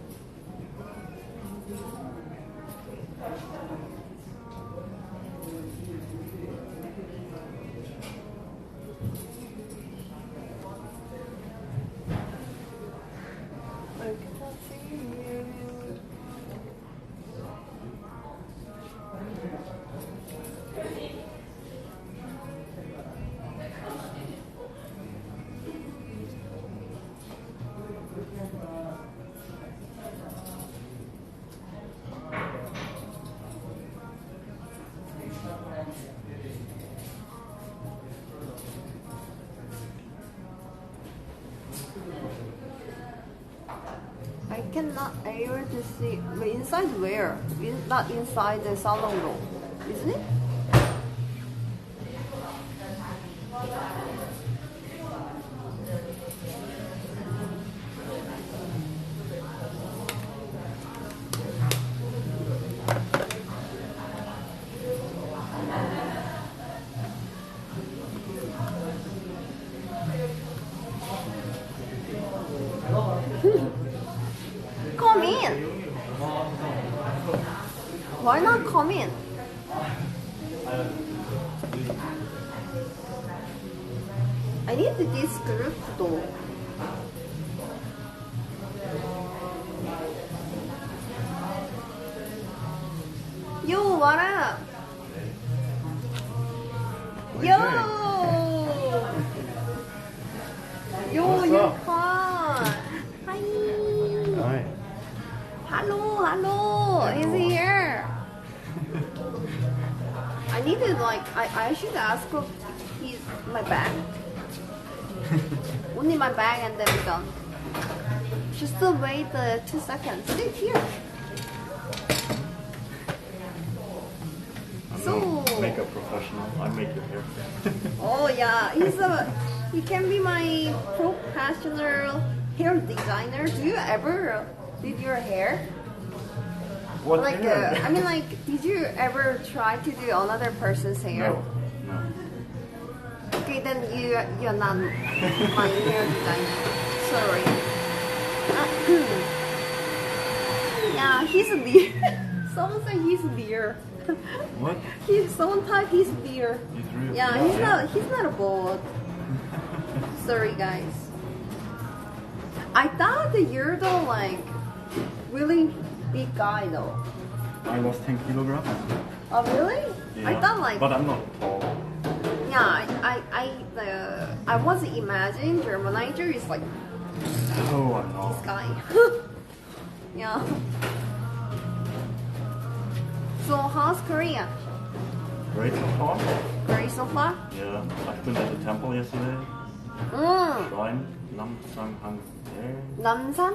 I cannot see you. I cannot able to see. But inside where? Not inside the salon room, isn't it? Come in. Why not come in? I need this group though. Yo, what up? Yo! Yo, you're fun. Hi. Hi. Hello, he's here. I need to I should ask if he's my bag. Only my bag and then we're done. Just wait 2 seconds. Sit here. So Makeup professional. I make your hair. oh yeah, he can be my professional hair designer. Do you ever did your hair? What Like hair? I mean, like, did you ever try to do another person's hair? No. Okay, then you're not my hair designer. Sorry. Yeah, he's a deer. Someone said he's a deer. What? Someone typed he's a deer. He's real. Yeah, he's not a bot. Sorry, guys. I thought that you're the like really big guy though. I lost 10 kilograms. Oh really? Yeah. I thought like But I'm not tall. yeah. I was imagining Germanizer is like Oh, I know. this guy. Yeah. So how's Korea? Great so far. Great so far? Yeah. I've been at the temple yesterday. Shrine. Namsan Hang. Namsan?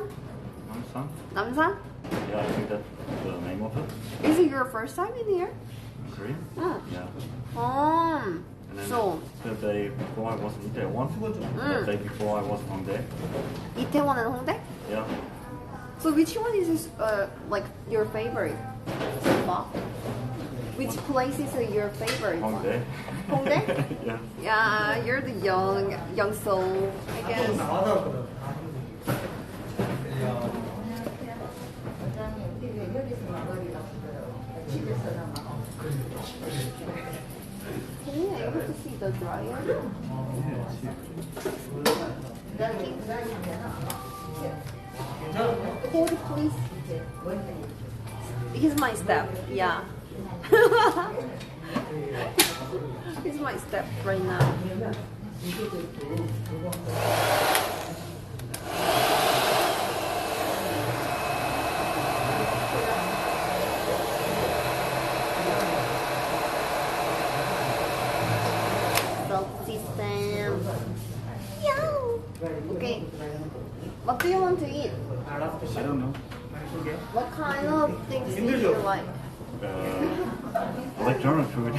Namsan? Namsan? Yeah, I think that's the name of it. Is it your first time in here? Korea? Yeah. And then So the day before I was in Itaewon. The day before I was in Hongdae. Itaewon and Hongdae? Yeah. So which one is like your favorite so far? Which place is your favorite one? Hongdae. Hongdae? Yeah. Yeah, you're the young soul, I guess. Can you able to see the dryer? Hold please. He's my step, yeah. He's my step right now. Belt system. Yeah. Okay. What do you want to eat? I don't know. What kind of things do you like? I like German food.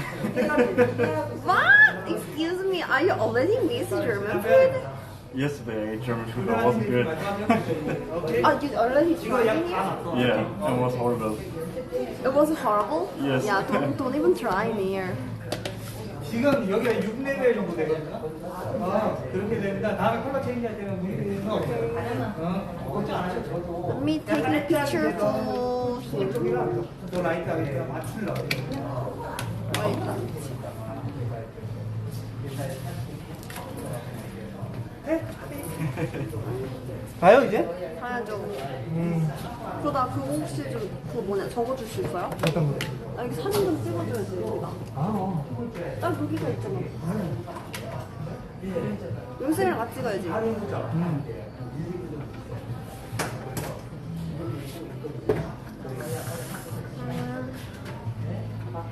What? Excuse me, are you already missing German food? Yesterday I ate German food that wasn't good. Oh, you already tried it? Yeah, it was horrible. It was horrible? Yes. Yeah, don't even try here. 지금 여기가 6레벨 정도 되거든요. 그렇게 됩니다. 다음에 컬러 체인지 할 때는 문의 드려서 걱정 안 하셔도 저도 Let me take a picture for him. 쪽이랑 더 라이트하게 제가 맞추려고. Wait. 가요 이제? 가야죠. 그러다 그거 혹시 좀 그 뭐냐 적어줄 수 있어요? 어떤 거? 아, 여기 사진 좀 찍어줘야지 여기다. 딱 여기가 있잖아. 요새랑 같이 찍어야지.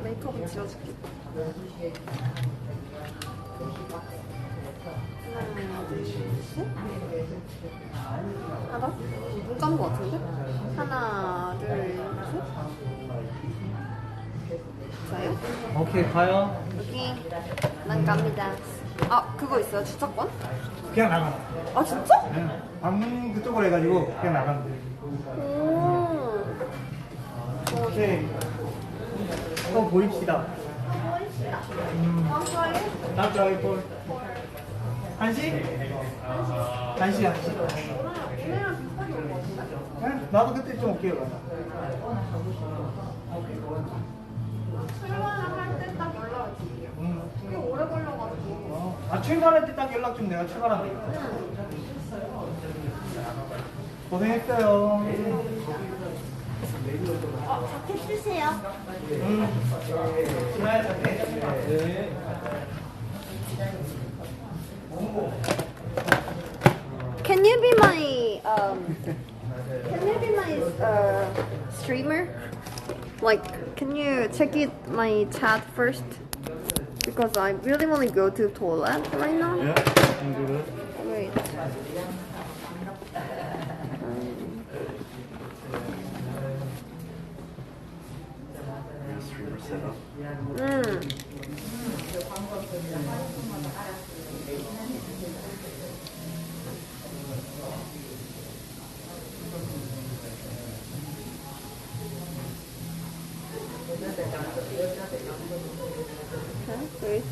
메이크업은 지워줄게. 하나, 둘, 셋. 하나? 눈 감은 것 같은데? 하나, 둘, 셋. 저요? 오케이 가요. 여기 난 갑니다. 아 그거 있어요? 주차권? 그냥 나가. 아 진짜? 방문 그쪽으로 해가지고 그냥 나가면 돼. 오. 오케이. 또 보입시다. 다음 주에 볼. 한시? 한시. 나도 그때 좀 올게요. 출발할 때 딱 연락 드릴게요. 꽤 오래 걸려가지고. 아 출발할 때 딱 연락 좀 내가 출발하면 돼. 고생했어요. 자켓 주세요. 네. Can you be my streamer? Like, can you check it my chat first? Because I really want to go to the toilet right now. Yeah, I can do that. Wait. Streamer setup. Okay, wait.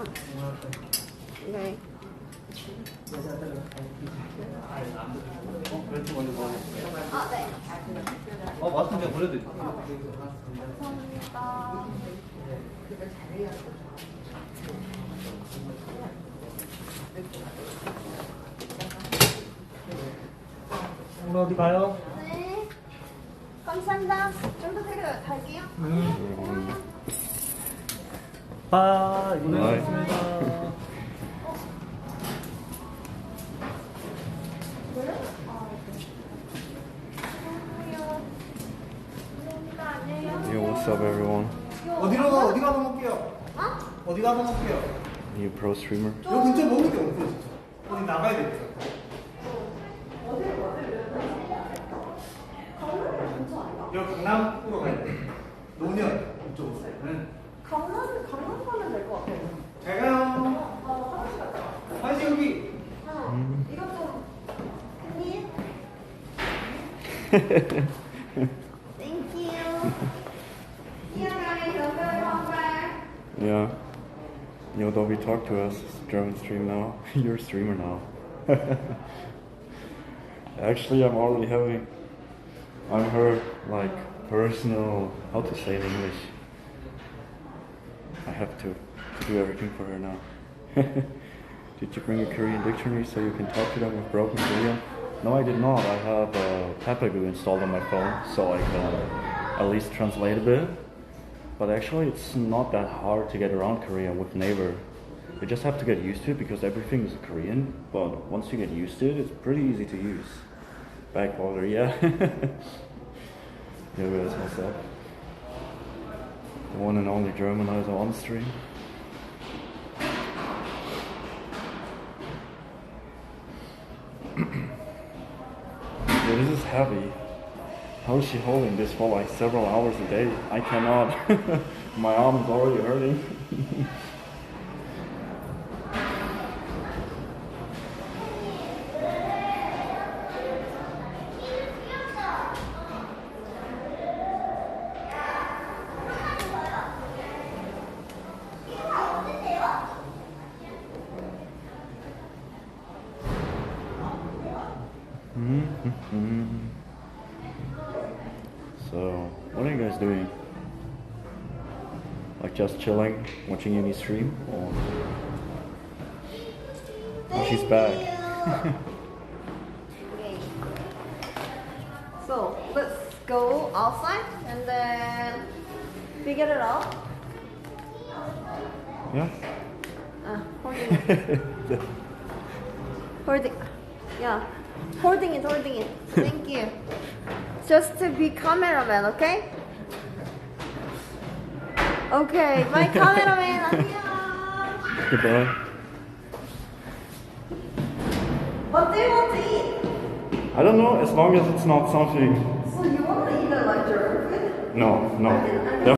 Okay. 왼쪽 먼저 보여주세요. 아, 네. 맞습니다. 보여드릴게요. 감사합니다. 오늘 어디 가요? 네. 감사합니다. 좀 더 갈게요. 빠, 고생하셨습니다. Yo, what's up, everyone? 어디 가서 먹게요? 어디 가서 먹게요? New pro streamer. 여기 근처에 먹을 게 없어요, 진짜. 어디 나가야 되겠어. 여기 강남으로 가야 돼. 노년 이쪽으로. 응. 강남 가면 될 것 같아요. 잘 가요. 화장실 갔다 와. 화장실 여기. 이것 좀 팬님? Thank you. See you guys. I'm going home back. Yeah. Yo, Dobby, talk to us. German stream now. You're a streamer now. Actually, I'm her, like, personal, how to say in English. I have to do everything for her now. Did you bring a Korean dictionary so you can talk to them with broken Korean? No, I did not. I have Papago installed on my phone, so I can at least translate a bit. But actually, it's not that hard to get around Korea with Naver. You just have to get used to it because everything is Korean. But once you get used to it, it's pretty easy to use. Backwater, yeah. Yo guys, what's up? The one and only Germanizer on stream. Yeah, this is heavy. How is she holding this for like several hours a day? I cannot. My arm is already hurting. So, what are you guys doing? Like just chilling, watching any stream? Or... Oh, she's back. Okay. So let's go outside and then figure it out. Yeah? Holding it. Holding. Yeah. Holding it. Thank you. Just to be cameraman, okay? Okay, my cameraman. 안녕. Goodbye. What do you want to eat? I don't know, as long as it's not something... So you want to eat like German food? No.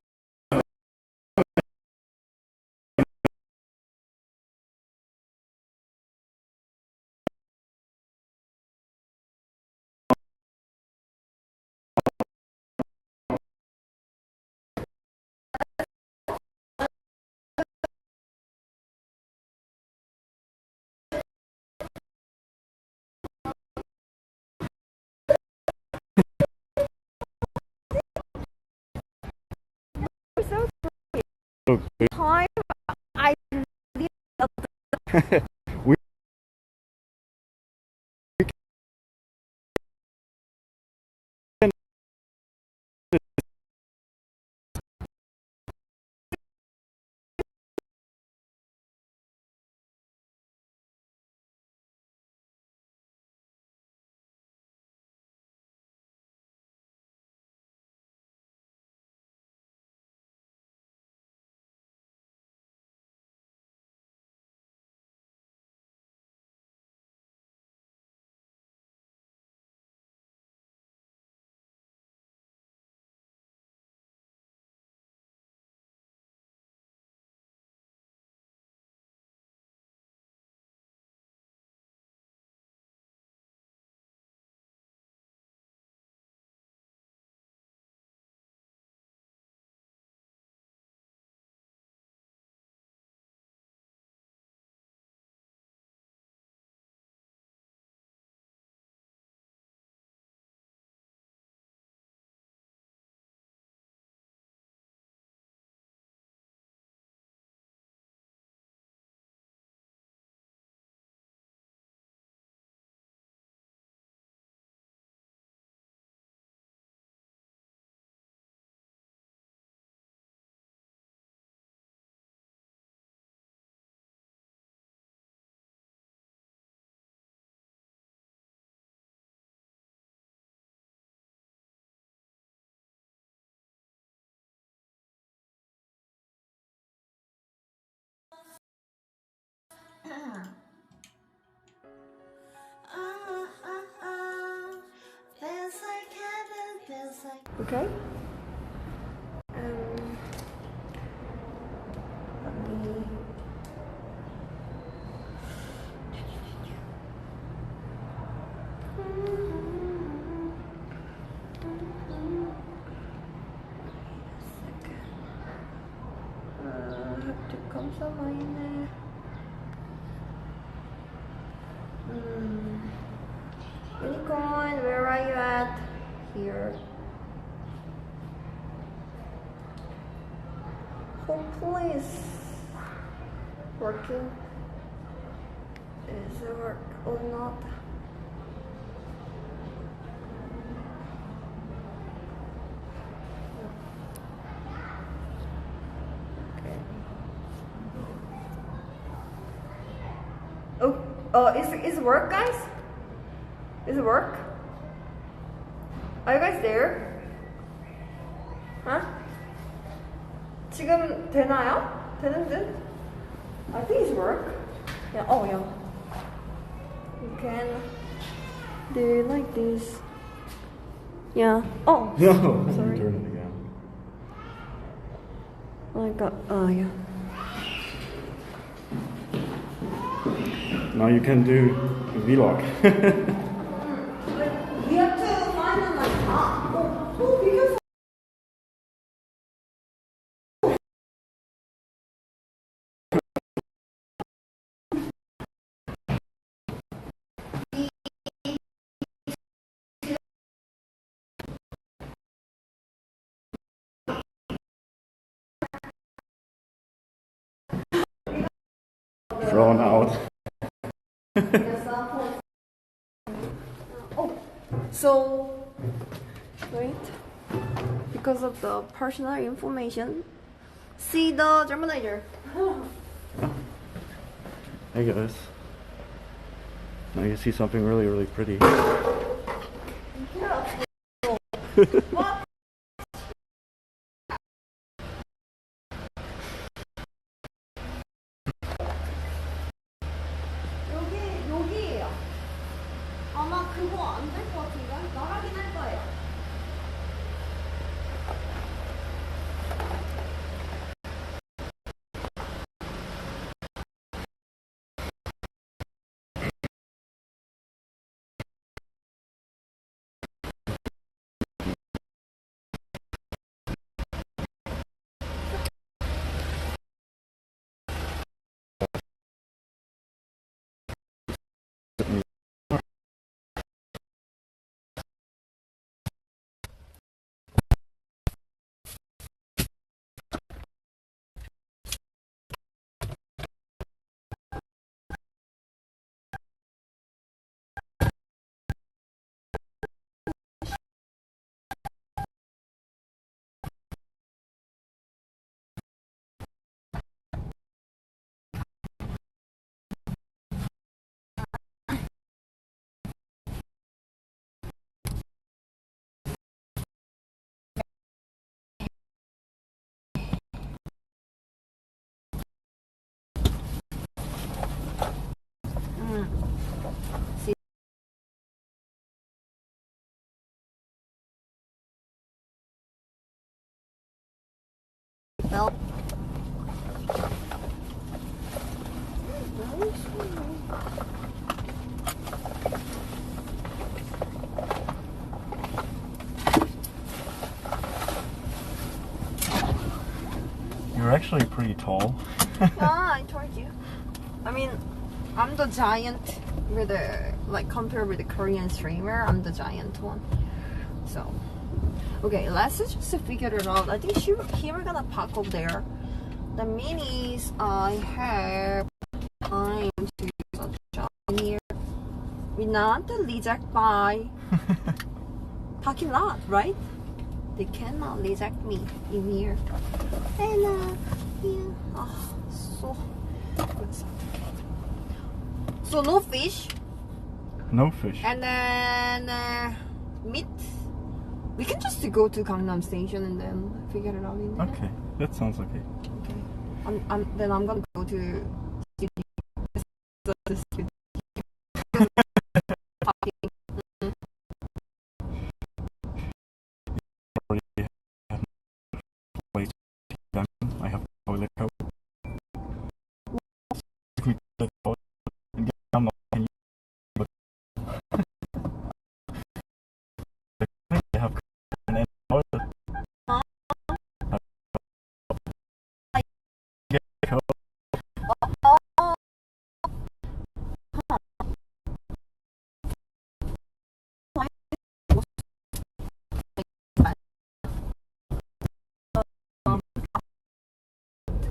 Time I Feels like heaven, feels like. Okay. Let me. 학교 감사마이네. Unicorn, where are you at? Here. Hopefully it's working. Is it work or not? Okay. Is it work, guys? Is it work? Are you guys there? Huh? 지금 되나요? 되는 듯? I think it's work. Yeah. Oh yeah. You can do it like this. Yeah. Oh. No. Sorry. Turn it again. Like yeah. Now you can do vlog. We have to find them like be careful. Thrown out. Oh, so wait, because of the personal information, see the Germanizer. Hey guys. Now you see something really, really pretty. What? 여기에요. 아마 그거 안 될 것 같은데? 나가긴 할 거예요. Well. You're actually pretty tall. Yeah, I told you. I mean, I'm the giant with the, like, compared with the Korean streamer, I'm the giant one. So, okay, let's just figure it out. I think we're gonna park over there. The minis, I have time to shop here. We not reject by parking lot, right? They cannot reject me in here. Hello, yeah. Oh, so no fish. No fish. And then meat. We can just go to Gangnam Station and then figure it out in there. Okay, that sounds okay. Okay. Then I'm gonna go to this cute. I have toilet coat.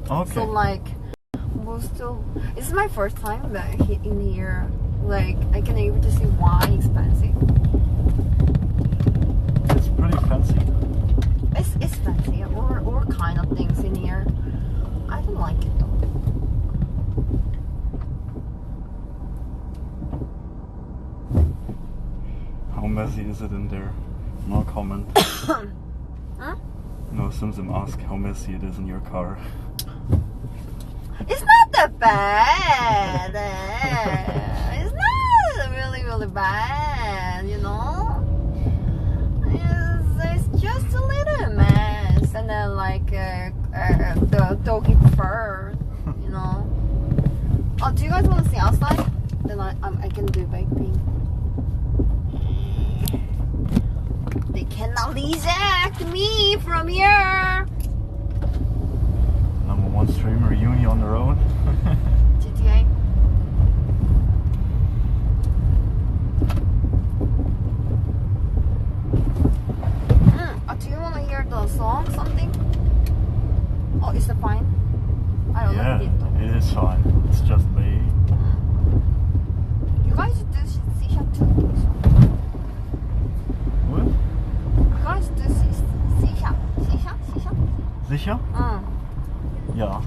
Okay. So like most of it's my first time that in here. Like I can able to see why expensive. It's pretty fancy. It's fancy or kind of things in here. I don't like it though. How messy is it in there? No comment. Huh? No, Simsim asked how messy it is in your car. It's not that bad. It's not really bad, you know. It's just a little mess, and then like the doggy fur, you know. Oh, do you guys want to see outside? Then I can do vaping. They cannot reject me from here. Number one streamer, Uni on the road. GTA. Do you want to hear the song? Something? Oh, is it fine? I don't Yeah, like it though. it is fine. It's just me. You guys do C-sharp too. What? You guys do C-sharp. C-sharp? Sicher? Ja.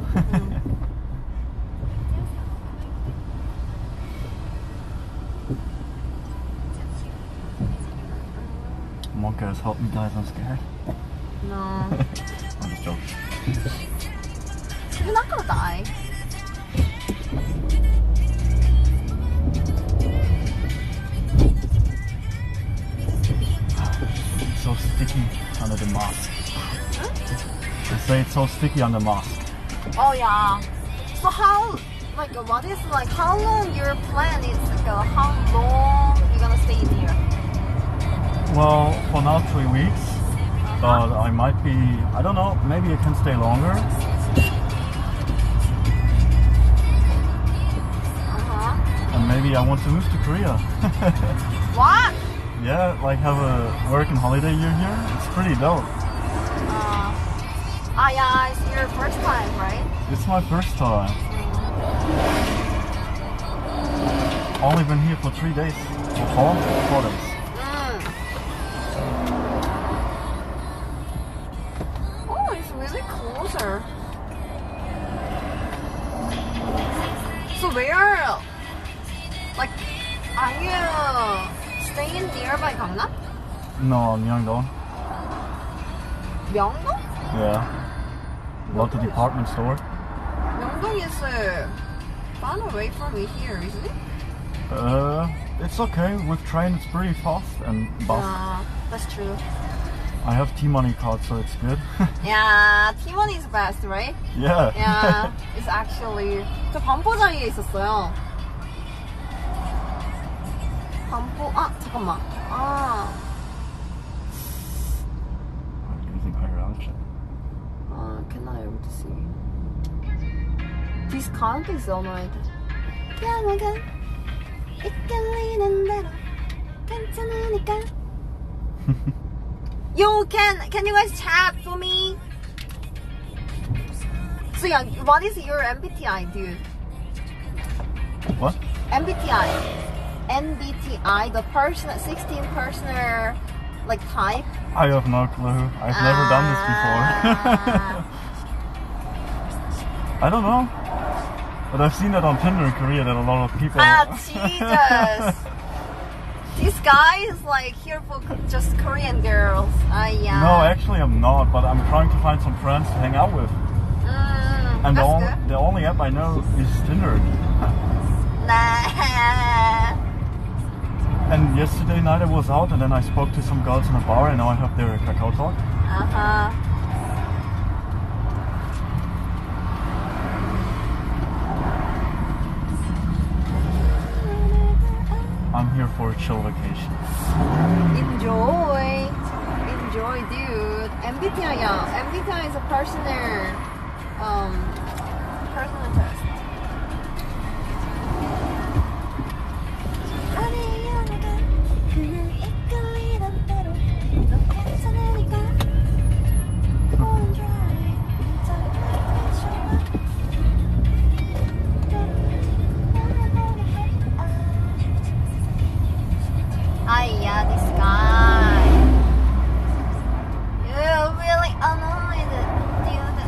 Monka is helping guys, I'm scared. No. I'm just joking. You're not gonna die. It's so sticky under the mask. They say it's so sticky on the mask. Oh yeah. So how, like, what is like, how long your plan is? Like, how long you're gonna stay in here? Well, for now 3 weeks, but I might be, I don't know, maybe I can stay longer. And maybe I want to move to Korea. What? Yeah, like have a working holiday year here. It's pretty dope. Yeah, it's your first time, right? It's my first time. Only been here for 3 days. Or 4 days. Oh, it's really closer. So where, like, are you staying nearby Gangnam? No, Myeongdong. Myeongdong? Yeah. Love the department store. Myeongdong is far away from me here, isn't it? It's okay. With train, it's pretty fast, and bus. That's true. I have T-money card, so it's good. Yeah, T1 is best, right? Yeah. Yeah, it's actually. 저 반포장에 있었어요. 잠깐만. Using higher altitude. Can I able to see? Discount is annoyed. 영화가 이끌리는 대로 괜찮으니까. Can you guys chat for me? So yeah, what is your MBTI, dude? What? MBTI, the person, 16 personal, like type. I have no clue. I've never done this before. I don't know. But I've seen that on Tinder in Korea that a lot of people... Jesus! This guy is like here for just Korean girls. Yeah. No, actually I'm not, but I'm trying to find some friends to hang out with. And the only app I know is Tinder. Nah. And yesterday night I was out and then I spoke to some girls in a bar and now I have their cacao talk. Uh-huh. I'm here for a chill vacation. Enjoy. Enjoy, dude. MBTI, yeah. MBTI is a personal test. Yeah, this guy. You're really annoyed, dude.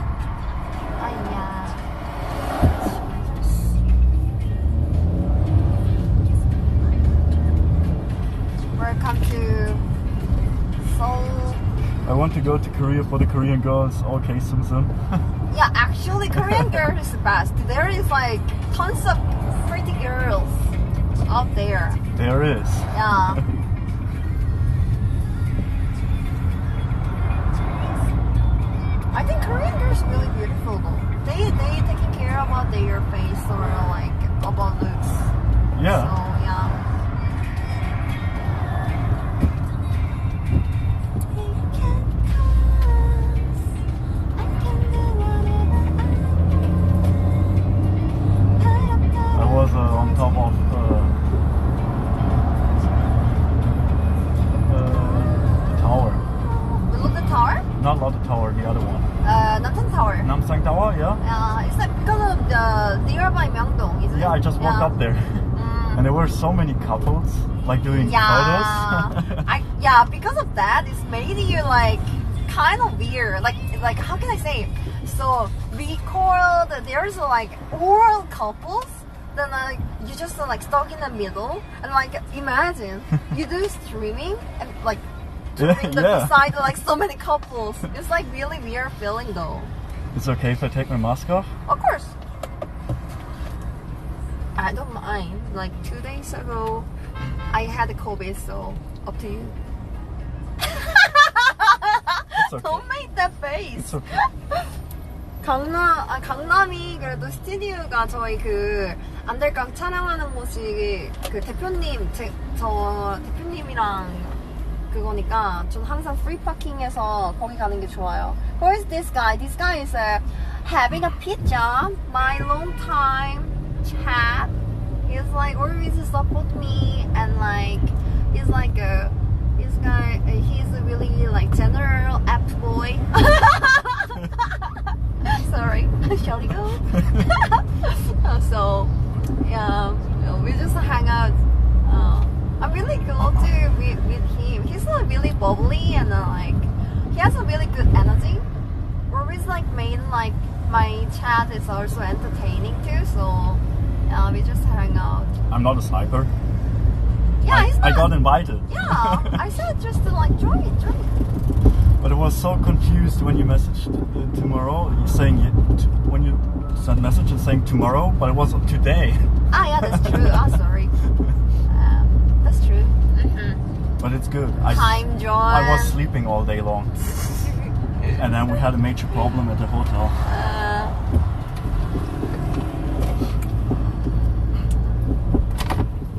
Yeah. Welcome to Seoul. I want to go to Korea for the Korean girls. Okay, Sum Sum. Yeah, actually, Korean girls is the best. There is like tons of pretty girls out there. There is. Yeah. I think Korean girls are really beautiful though. They taking care about their face or like about looks. Yeah. So yeah. I was on top of tower. You look at the tower? Not Lotte Tower, the other one. Namsan Tower. Namsang Tower, yeah? It's like because of the nearby Myeongdong, isn't it? Yeah, I just walked up there. And there were so many couples, like doing photos. Yeah, because of that, it's made you like kind of weird. Like how can I say it? So because there's like all couples, then like you just like stuck in the middle, and like imagine you do streaming and like beside like so many couples. It's like really weird feeling though. It's okay if I take my mask off? Of course. I don't mind. Like 2 days ago, I had COVID, so up to you. Okay. Don't make that face. It's okay. 강남이 그래도 스튜디오가 저희 그 안될까 촬영하는 곳이 그 대표님, 저 대표님이랑 그거니까 전 항상 프리 파킹해서 거기 가는 게 좋아요. Who is this guy? This guy is having a pizza. My long time chat. He's like always support me and like he's like this guy. He's a really like general app boy. Sorry, shall we go? So yeah, we just hang out. I'm really cool too with him. He's like really bubbly and like he has a really good energy. Always like made like my chat is also entertaining too. So we just hang out. I'm not a sniper. Yeah, I got invited. Yeah, I said just to like join it. But I was so confused when you messaged tomorrow, saying when you sent messages saying tomorrow, but it was today. Yeah, that's true. Sorry. That's true. But it's good. Time John. I was sleeping all day long. And then we had a major problem at the hotel.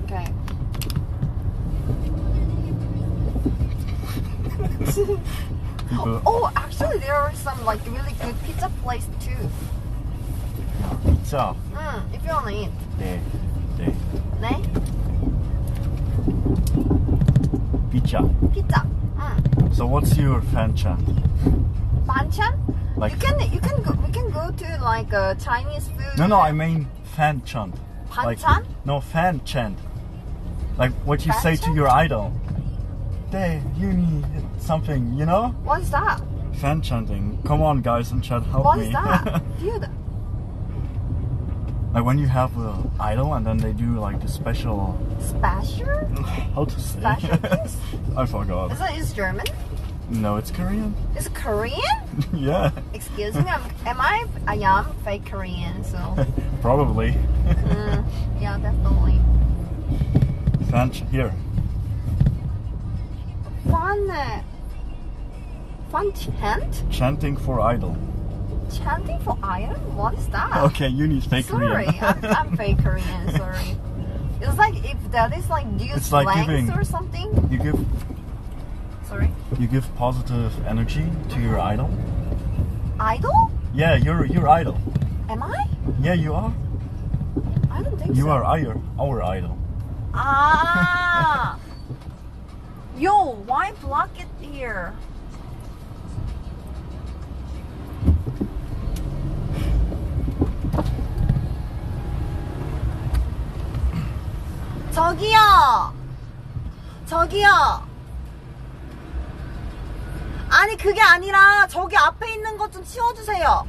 Okay. Oh, actually, there are some like really good pizza place too. Pizza. If you wanna eat. 네. 네? Pizza. Pizza. So what's your fan chant? Banchan? Like We can go to like a Chinese food. No, I mean fan chant. Like, Banchan? no, fan chant. Like what you Fan say to chant? your idol. Hey, you need something, you know? What's that? Fan chanting. Come on, guys in chat, help What me. is that? Dude. Like when you have an idol and then they do like the special. Special? How to say? Special things? I forgot. Is German? No, it's Korean. It's Korean? Yeah. Excuse me, I am fake Korean, so. Probably. Yeah, definitely. Here. Fun chant? Chanting for idol. Chanting for iron? What is that? Okay, you need fake Sorry, Korean. I'm fake Korean, sorry. It's like if that is like, do you It's like slangs giving- or something? Sorry? You give positive energy to your idol. Idol? Yeah, you're idol. Am I? Yeah, you are. I don't think You so. are our idol. Ah! Yo, why block it here? 저기요! 저기요! 아니 그게 아니라 저기 앞에 있는 것 좀 치워주세요.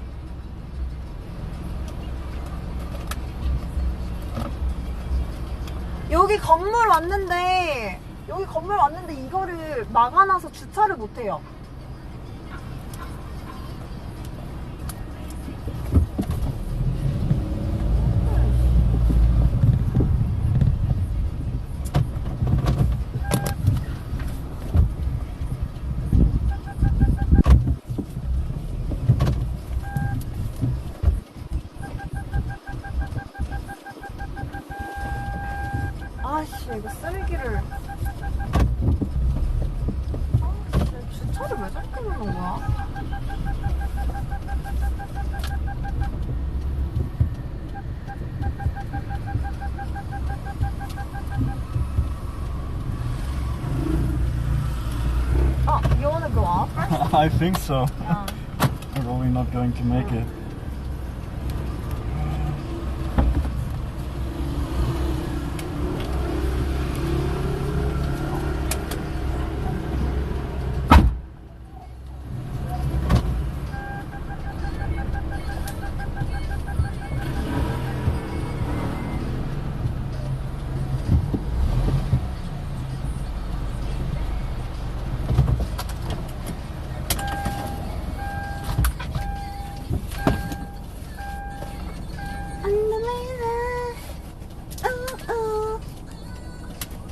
여기 건물 왔는데 이거를 막아놔서 주차를 못해요. 아씨 이거 쓰레기를 아씨 주차를 왜 저렇게 놓는 거야? Oh, you wanna go off first? I think so. Yeah. We're probably not going to make it.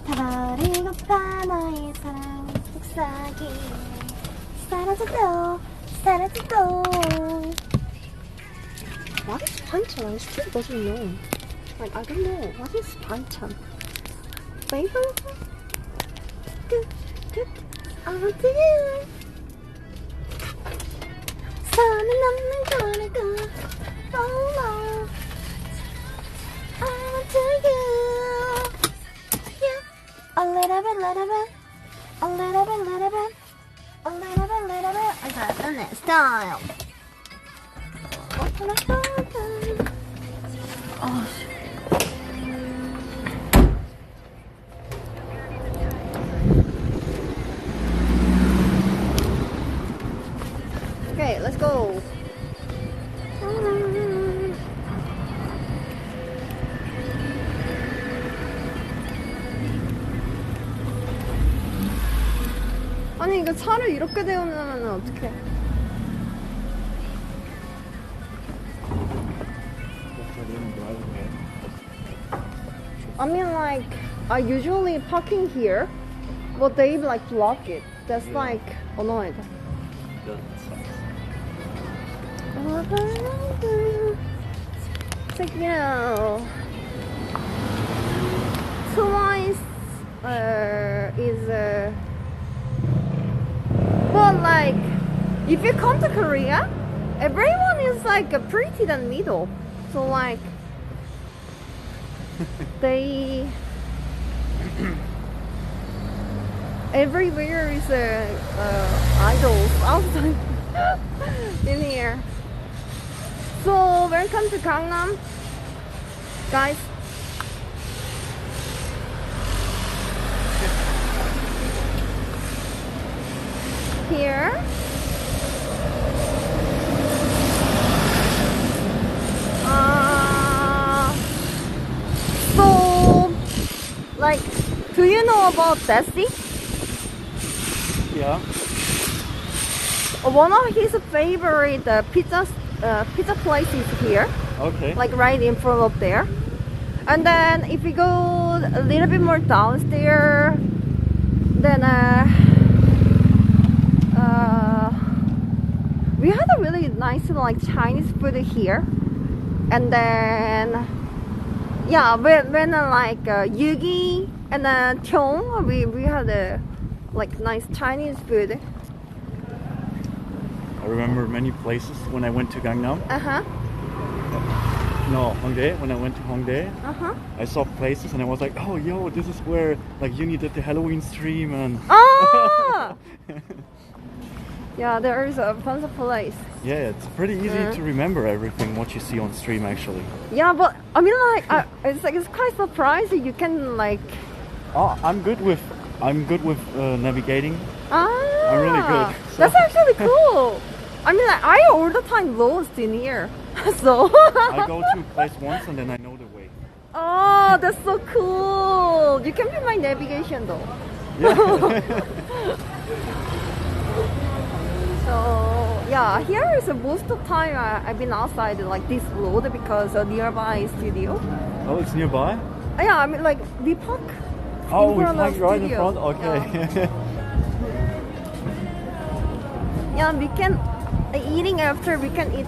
다버리고파 너의 사랑 속삭이 사라져도 사라져도. What is 반찬? I still doesn't know. Like I don't know. What is 반찬? Favorite? Good. To you. 선은 없는 거라고. Oh no. To you. A little bit, little bit. A little bit, little bit. A little bit, little bit. Okay, the next time. Oh, okay, let's go. 아니 이거 차를 이렇게 대우면 어떡해? I mean like I usually parking here, but they like block it. That's like annoying. It's like, you know, twice is but like if you come to Korea, everyone is like pretty than middle. So like they everywhere is idols outside in here. So welcome to Gangnam, guys. Here. So, like, do you know about Desi? Yeah. one of his favorite pizza places here, Okay. like right in front of there. And then if we go a little bit more downstairs, then we had a really nice like Chinese food here. And then yeah, when like Yugi and Tiong, we had a like nice Chinese food. I remember many places when I went to Gangnam. No, Hongdae. When I went to Hongdae, I saw places and I was like, oh, yo, this is where like Uni did the Halloween stream and. Ah! Yeah, there is a bunch of place. Yeah, it's pretty easy to remember everything what you see on stream actually. Yeah, but I mean, like, it's quite surprising you can like. Oh, I'm good with navigating. Ah, I'm really good. So. That's actually cool. I mean, like, I all the time lost in here, so. I go to a place once and then I know the way. Oh, that's so cool. You can be my navigation though. Yeah. So yeah, here is most of the time I've been outside like this road because nearby studio. Oh, it's nearby? Yeah, I mean like we park. Oh, we park right in front? Okay. Yeah, we can eating after we can eat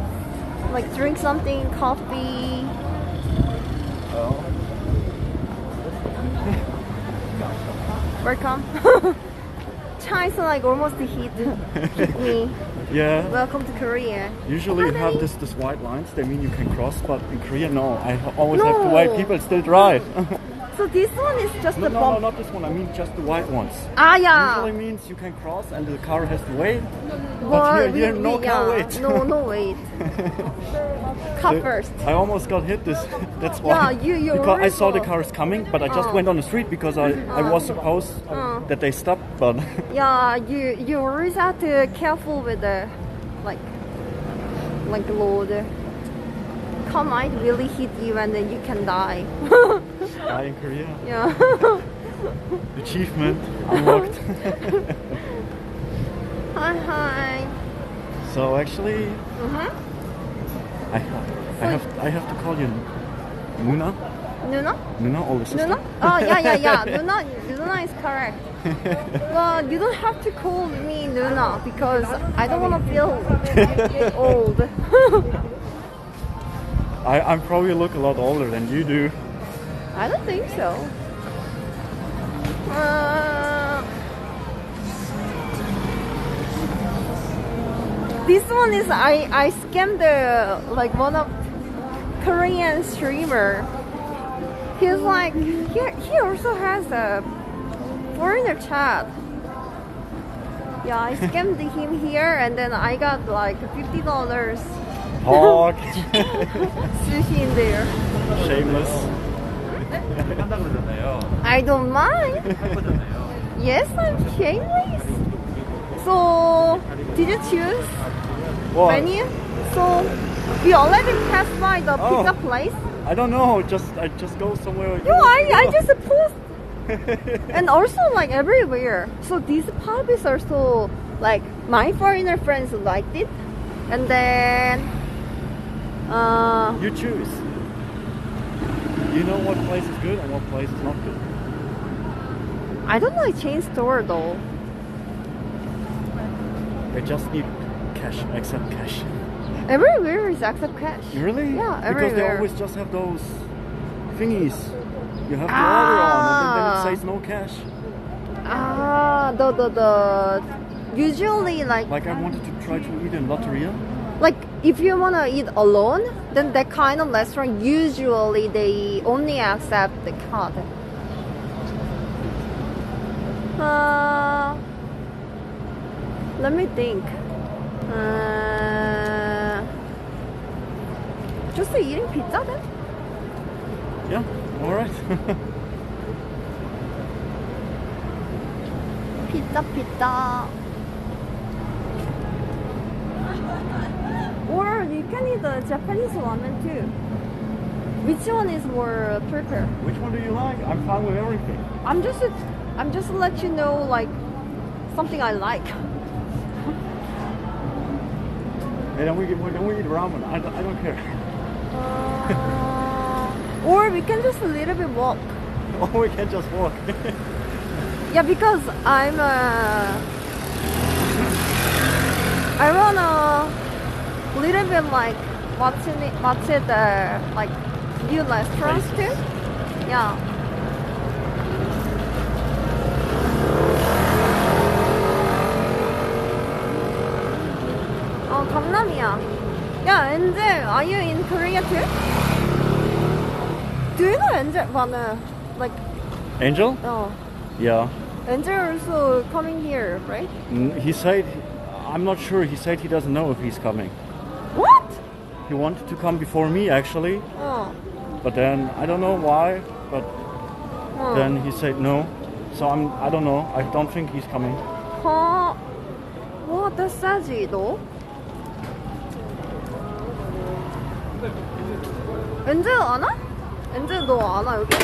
like drink something, coffee. Oh. Welcome. China's like almost hit me. Yeah. Welcome to Korea. Usually you have this white lines, they mean you can cross, but in Korea no, I always have to wait, people still drive. So this one is just no, the no, bump. no, not this one, I mean just the white ones. Ah, yeah. Usually means you can cross and the car has to wait. Well, But here no car wait. No wait. Car first. I almost got hit that's why. Yeah, you because I saw the also- cars coming, but I just went on the street because I was supposed that they stopped, but Yeah, you always have to careful with the like road. Car might really hit you and then you can die. die in Korea. Yeah. Achievement unlocked. Hi. So actually, I have to call you Nuna. Nuna? Nuna, older sister. Nuna? Oh yeah. Nuna is correct. Well, you don't have to call me Nuna because I don't want to feel old. I probably look a lot older than you do. I don't think so. This one is I scammed like one of Korean streamer. He's like he also has a foreigner chat. Yeah, I scammed him here and then I got like $50 Hawk. sushi in there. Shameless. I don't mind. Yes, I'm shameless. So, did you choose What? menu? So, we already passed by the pizza place. I don't know. I just go somewhere. No, I just post. And also like everywhere. So these pubs are so like my foreigner friends liked it, and then You choose. You know what place is good and what place is not good. I don't like chain store though. They just need cash, accept cash. Everywhere is accept cash. Really? Yeah, Because they everywhere. always just have those thingies you have to order on, and then it says no cash. The usually like I wanted to try to eat in Lotteria. like if you wanna eat alone, then that kind of restaurant usually they only accept the card. Let me think. Just eating pizza then? Yeah, alright. Pizza. Or you can eat the Japanese ramen too. Which one is more preferred? Which one do you like? I'm fine with everything. I'm just let you know like something I like. And then we eat ramen. I don't care. Or we can just a little bit walk. Or we can just walk. Yeah, because I wanna little bit like watch the like new restaurants too. Yeah. Oh, 강남이야. Yeah, Angel, are you in Korea too? Do you know Angel? Like, Angel? oh, Yeah. Angel also coming here, right? He said, I'm not sure. He said he doesn't know if he's coming. What? He wanted to come before me actually, Oh. but then I don't know why. But Oh. then he said no. So I don't know. I don't think he's coming. Huh? What does that though? 엔젤 아나? 엔젤 너 아나 여기?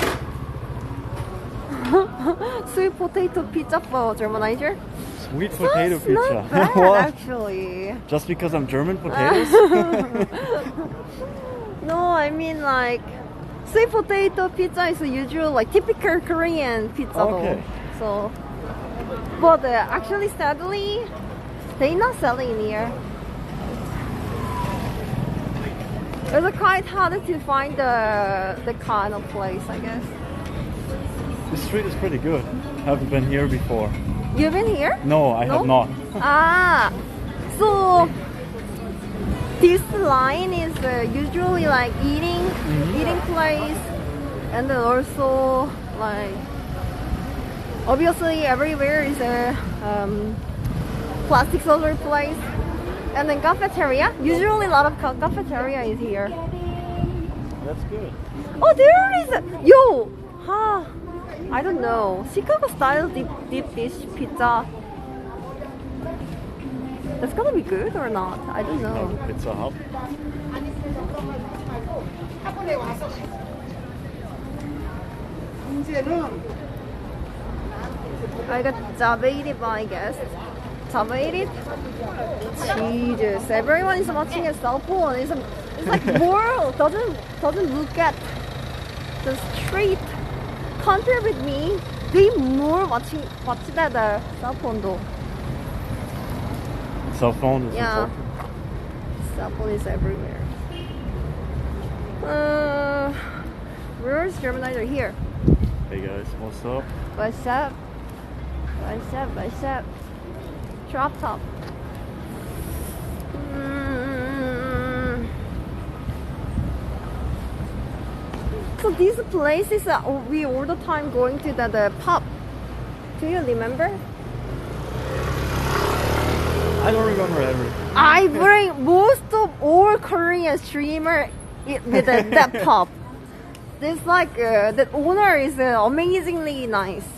Sweet potato pizza for Germanizer? Sweet potato That's pizza. not bad, What? actually. Just because I'm German potatoes? No, I mean like sweet potato pizza is a usual like typical Korean pizza Okay. though. So, but actually sadly, they're not selling here. It's quite hard to find the kind of place, I guess. The street is pretty good. Haven't been here before. You've been here? No, I have not. Ah, so this line is usually like eating place, and then also like obviously everywhere is a plastic surgery place, and then cafeteria. Usually a lot of cafeteria is here. That's good. Oh, there is yo, I don't know, Chicago style deep dish pizza. That's gonna be good or not? I don't know. Pizza Hut. I got Java I guess. Java Jesus, everyone is watching a cell phone. It's like world doesn't look at the street. Compare with me, they more watching the cell phone though. Cell phone is Yeah, important. cell phone is everywhere. Where's Germanizer? Here. Hey guys, what's up? What's up? What's up? What's up? Drop top. So these places we all the time going to the pub. Do you remember? I don't remember everything. I bring most of all Korean streamer with that pub. This like the owner is amazingly nice.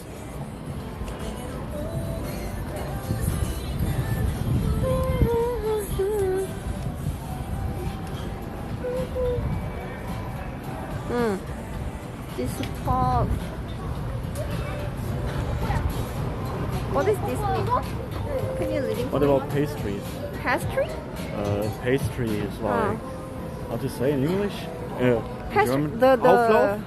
This pub. What is this mean? Can you read it? What about pastries? Pastry? Pastry is like, how to say in English? Pastry. German. The Auflauf?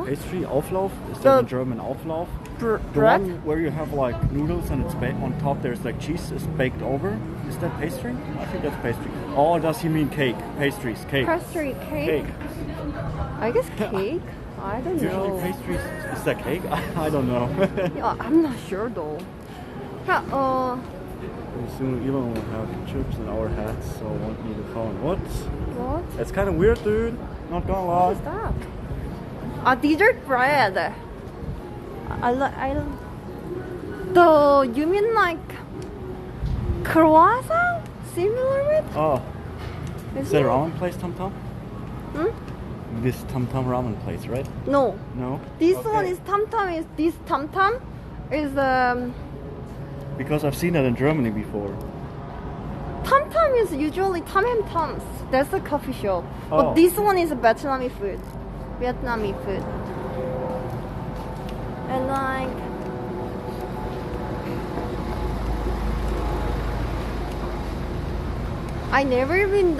Pastry, Auflauf? Is that in German Auflauf? The bread? one where you have like noodles and it's baked on top, there's like cheese is baked over. Is that pastry? I think that's pastry. Or does he mean cake? Pastries, cake. Pastry, cake? Cake. I guess cake? I don't know. Usually pastries, is that cake? I don't know. Yeah, I'm not sure though. Soon Elon will have chips in our hats, so won't need a phone. What? What? That's kind of weird, dude. Not gonna lie. What is that? Dessert bread. You mean like croissant? Similar with? Oh. Is that a ramen place, Tum Tum? Hmm? This Tum Tum ramen place, right? No. No? This Okay. one is Tum Tum. This Tum Tum is Because I've seen that in Germany before. Tum Tum is usually Tam and Tums. That's a coffee shop. Oh. But this one is a Vietnamese food. Vietnamese food. And like I never been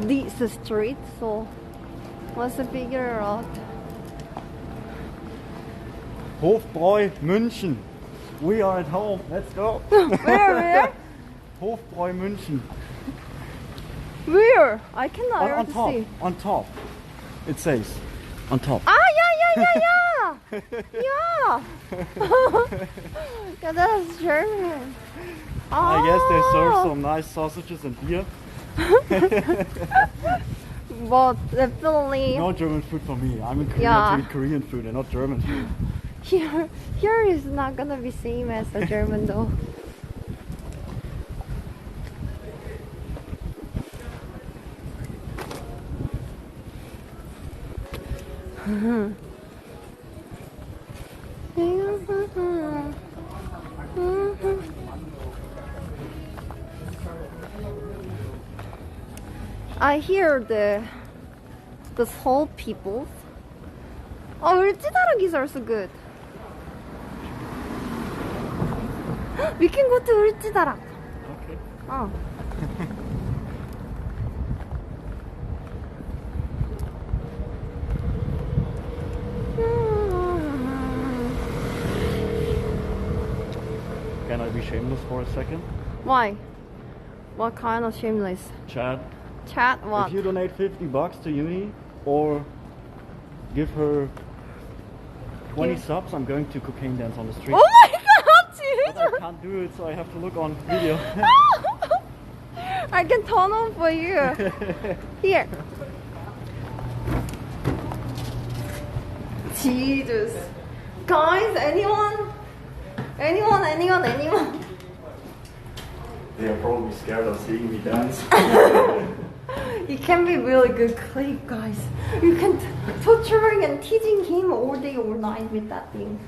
this street, so let's figure out. Hofbräu München. We are at home. Let's go. Where? Hofbräu München. Where? I cannot On top. see. On top. It says on top. Ah, yeah. Yeah. Yeah, that's German. I guess they serve Oh. some nice sausages and beer. But definitely No German food for me. I'm in Korea Yeah. to eat Korean food and not German food. here is not gonna be same as the German though. I hear the Seoul people. Oh, 울지다락is also good. We can go to 울지다락. Okay. Oh. Can I be shameless for a second? Why? What kind of shameless? Chad, Chat what? if you donate $50 to Uni or give her 20 subs, I'm going to cocaine dance on the street. Oh my god, But I dude! can't do it, so I have to look on video. I can turn on for you. Here. Jesus. Guys, anyone? They are probably scared of seeing me dance. It can be really good clip, guys. You can torturing and teasing him all day, all night with that thing.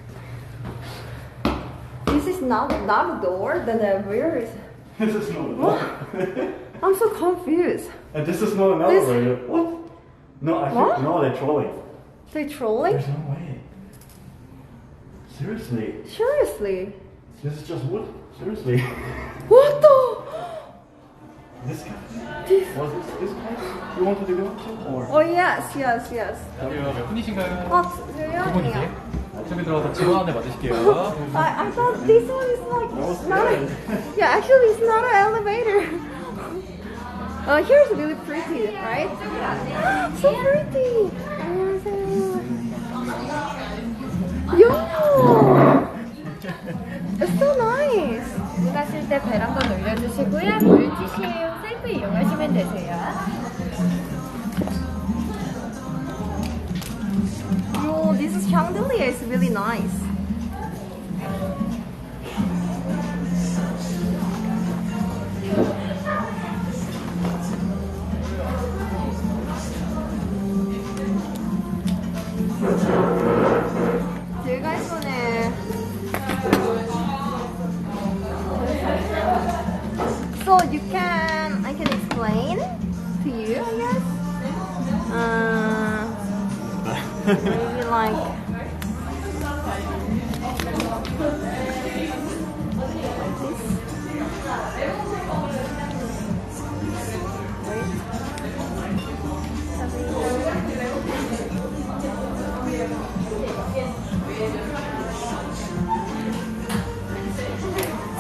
This is not a door, then where is it? This is not a door. I'm so confused. And this is not an This- elevator. What? No, I What? think, no, they're trolling. They trolling? There's no way. Seriously. Seriously? This is just wood. Seriously. What the? This guy. This. Was this place you wanted to go to? Or? Oh yes. 안녕하세요. 몇 분이신가요? 두 분이요. 안쪽에 들어가서 직원 안내 받으실게요. I thought this one is like not a, yeah, actually it's not an elevator. Here's really pretty, right? So pretty. Yo, it's so nice. 가실 때 벨 한번 올려주시고요. 물티슈 셀프 이용하시면 되세요. Yo, this chandelier is really nice. 제가 이번에 so I can explain to you, I guess. Maybe like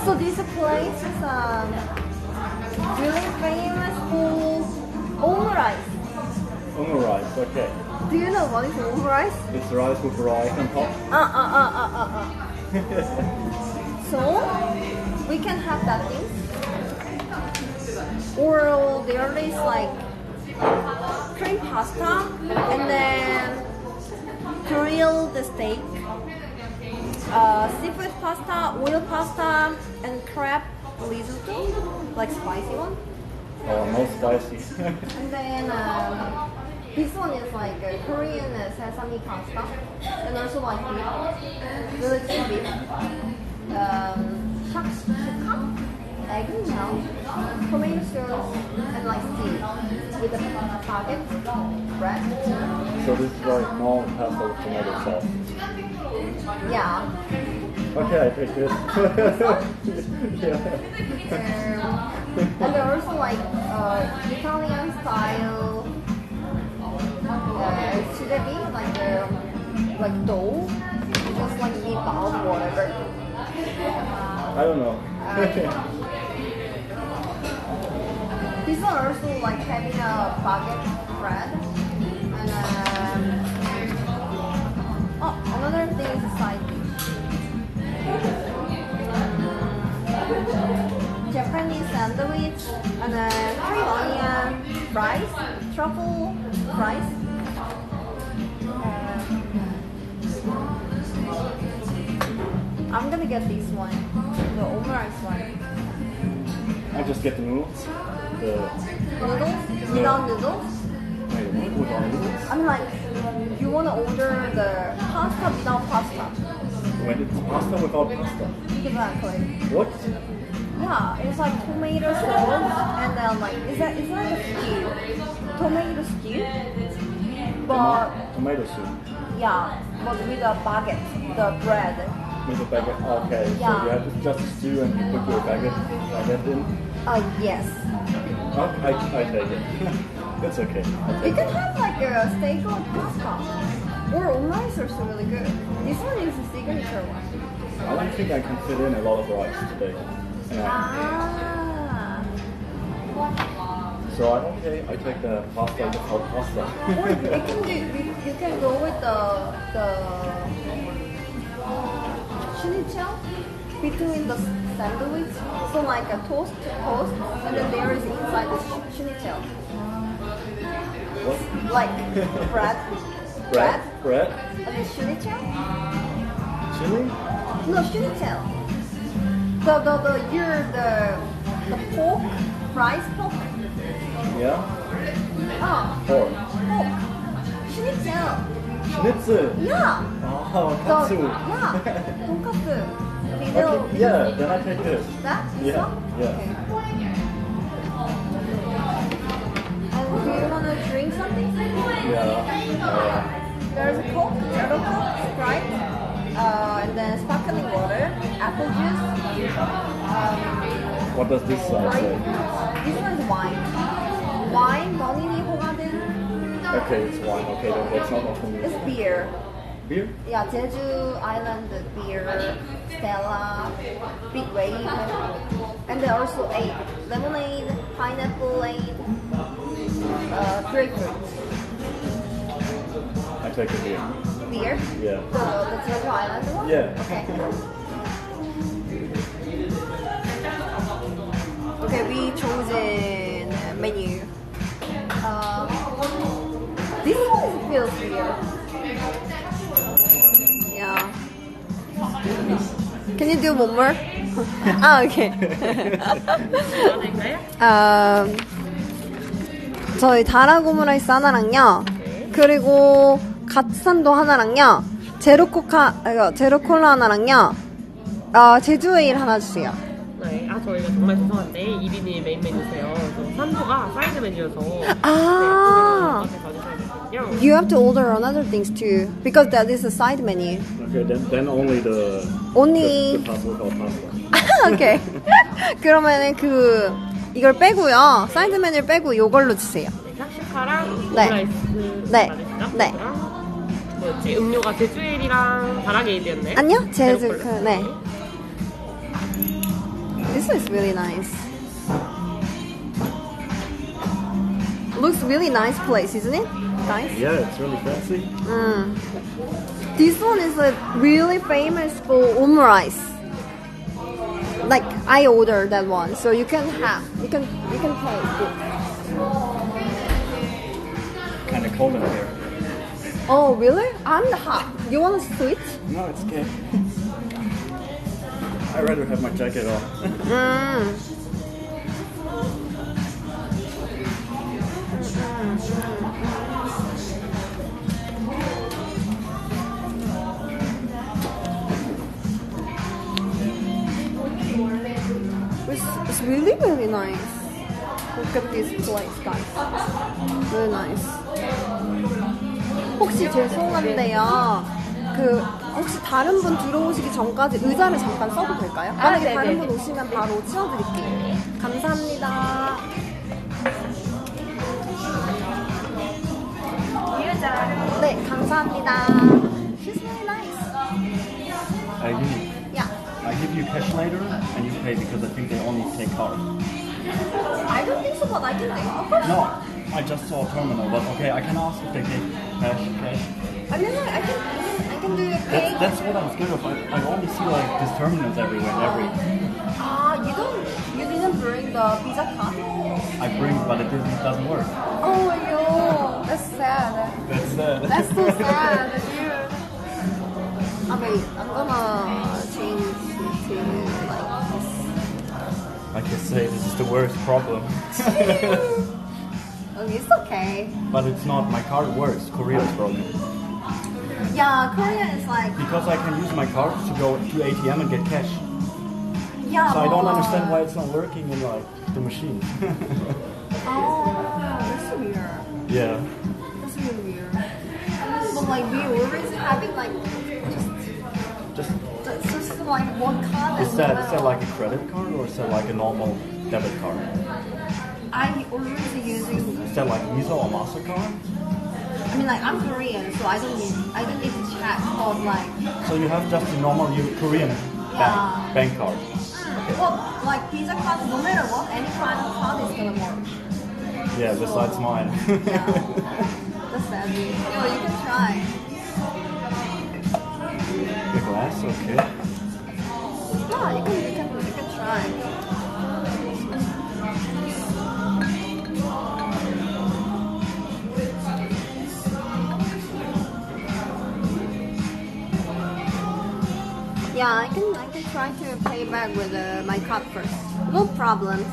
so this place is really famous for omurice. Omurice, okay. Do you know what is omurice? It's rice with rice on top. So we can have that thing, or there is like cream pasta and then grill the steak, seafood pasta, oil pasta, and crab risotto, like spicy one. Oh, no spicy. And then this one is like a Korean sesame pasta, and also like beef, really cheap beef, shakshuka, egg melt, tomato sauce, and like steamed with the baguette, bread. So this is like normal pasta with tomato sauce. Yeah. Okay, I take this. And they're also like Italian style. Should it be like dough? Just like meatball or whatever. I don't know. These are also like having a baguette bread. And another thing is a side dish. Japanese sandwich and cream onion fries, truffle fries. I'm gonna get this one, the omurice one. I just get the noodles. The Noodles? Without noodles? wait, without noodles? I'm like, you wanna order the pasta without pasta? When it's pasta without pasta. Exactly. What? Yeah, it's like tomato sauce and then like, it's like a stew. Tomato stew. But, Tomato soup. yeah, but with a baguette, the bread. With a baguette. Okay, Yeah. so you have to just stew and you put your baguette in. Yes. Okay, I take it. That's okay. I You take can it. have like a steak or pasta. Or omurice are so really good. This one is a signature one. I don't think I can fit in a lot of rice today. So I take the pasta without pasta. Or you can go with the schnitzel between the sandwich. So like a toast, and then there is inside the schnitzel. What? Like bread. Bread? And the schnitzel? Chili? No, schnitzel. The pork, rice pork. Yeah? Pork. Pork. Schnitzel. Schnitzel? Yeah. Oh, katsu. Yeah. Tonkatsu. Okay, yeah, then I take this. That? This Yeah, one? yeah. Okay. And do you want to drink something? Yeah. There's a Coke, Zero Coke, Sprite, and then sparkling water, apple juice. What does this say? This one is wine. Wine, 본인이 호가든. Okay, it's wine. Okay, then that's not for me. It's beer. Beer? Yeah, Jeju Island beer, Stella, Big Wave, and there are also lemonade, pineapple, grapefruit. I take a beer. Beer? Yeah. The Jeju Island one? Yeah. Okay. Okay, we chosen menu. This one feels weird. Yeah. Can you do one more? Okay. 저희 다락 오므라이스 하나랑요. 그리고 갓산도 하나랑요. 제로 콜라 하나랑요. 제주에일 하나 주세요. 네, 저희가 정말 죄송한데 1인이 메인 메뉴세요. 그래서 3부가 사이드 메뉴여서 You have to order other things too because that is a side menu. Okay, then only the pasta without pasta. Okay. 그러면은 이걸 빼고요. 사이드 메뉴를 빼고 이걸로 주세요. 샤슈카랑 네. 오므라이스 네. 맞으시죠? 네. 뭐였지? 음료가 제주에일이랑 다락에일이었나요? 아니요, 네. This is really nice. Looks really nice place, isn't it? Nice. Yeah, it's really fancy. This one is really famous for omurice. Like I ordered that one, so you can taste it. Kind of cold in here. Oh really? I'm hot. You want a sweet? No, it's okay. I'd rather have my jacket on. It's really, really nice. Look at this place, guys. Really nice. 혹시 죄송한데요. 혹시 다른 분 들어오시기 전까지 의자를 잠깐 써도 될까요? 아, 만약에 네네네. 다른 분 오시면 바로 치워드릴게요. 감사합니다. 네, 감사합니다. She's very nice. Yeah. I give you cash later and you pay because I think they only take card. I don't think so, but I can take. Of course. No, I just saw a terminal, but okay, I can ask if they take cash. I mean, like, I can do a pay. That's what I'm scared of. I only see like these terminals everywhere. You didn't bring the Visa card? I bring, but it doesn't work. Oh, yo, that's sad. That's sad. That's so sad, dude. Wait, I'm gonna change to like this. Like I say, this is the worst problem. Okay, it's okay. But it's not. My card works. Korea's problem. Yeah, Korea is like. Because I can use my card to go to ATM and get cash. Yeah. So I don't understand why it's not working in like the machine. Oh, that's weird. Yeah. That's really weird. But like, we always having like just like one card. Is that like a credit card or is that like a normal debit card? I always using. Is that like Visa or MasterCard? I mean, like I'm Korean, so I don't need to check on like. So you have just a normal Korean bank card. Well, like Visa card, no matter what, any kind of card is gonna work. Yeah, besides mine. Yeah. That's sad. Yo, you can try. The glass, okay. Yeah, you can try. Yeah, I can try to pay back with my card first. No problem.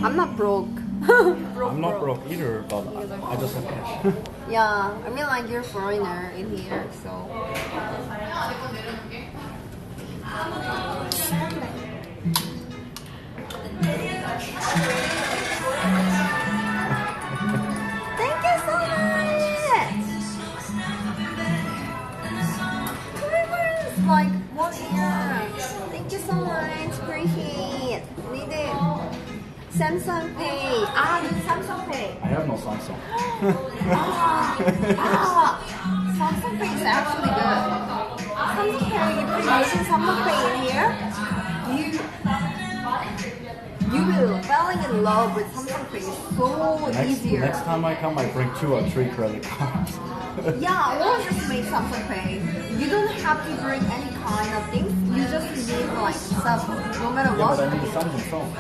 I'm not broke. I'm not broke either, but I just have cash. Yeah, I mean like you're a foreigner in here, so. Thank you so much! It's like 1 year. Thank you so much. Appreciate. Need it. Samsung Pay. Samsung Pay. I have no Samsung. Samsung Pay is actually good. Samsung Pay, if you're using Samsung Pay in here, you will falling in love with Samsung Pay. It's so easier. Next time I come, I bring 2 or 3 credit cards. Yeah, or just make Samsung Pay. You don't have to bring any kind of things. You just need like stuff, no matter Yeah, what. but I need a Samsung phone.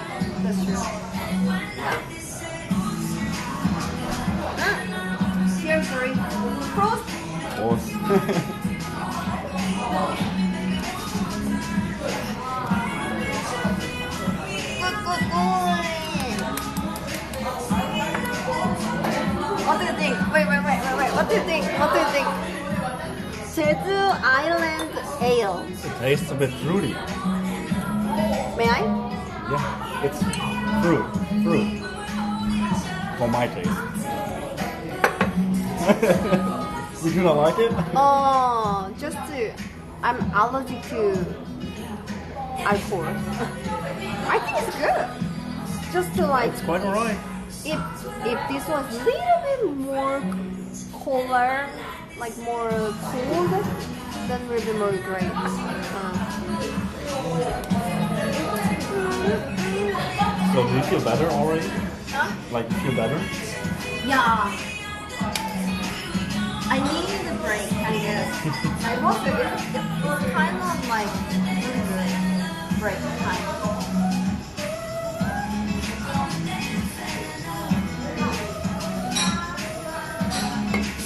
That's true. Here, sorry. Pros. What do you think? Wait. What do you think? Jeju Island Ale. It tastes a bit fruity. May I? Yeah, it's fruit. For my taste. You do not like it? Oh, I'm allergic to alcohol. I think it's good. Just to like. It's quite alright. If this was a little bit more cooler, like more cold, then would be more great. So do you feel better already? Huh? Like you feel better? Yeah. I needed a break, I guess. It was kind of like really good break time.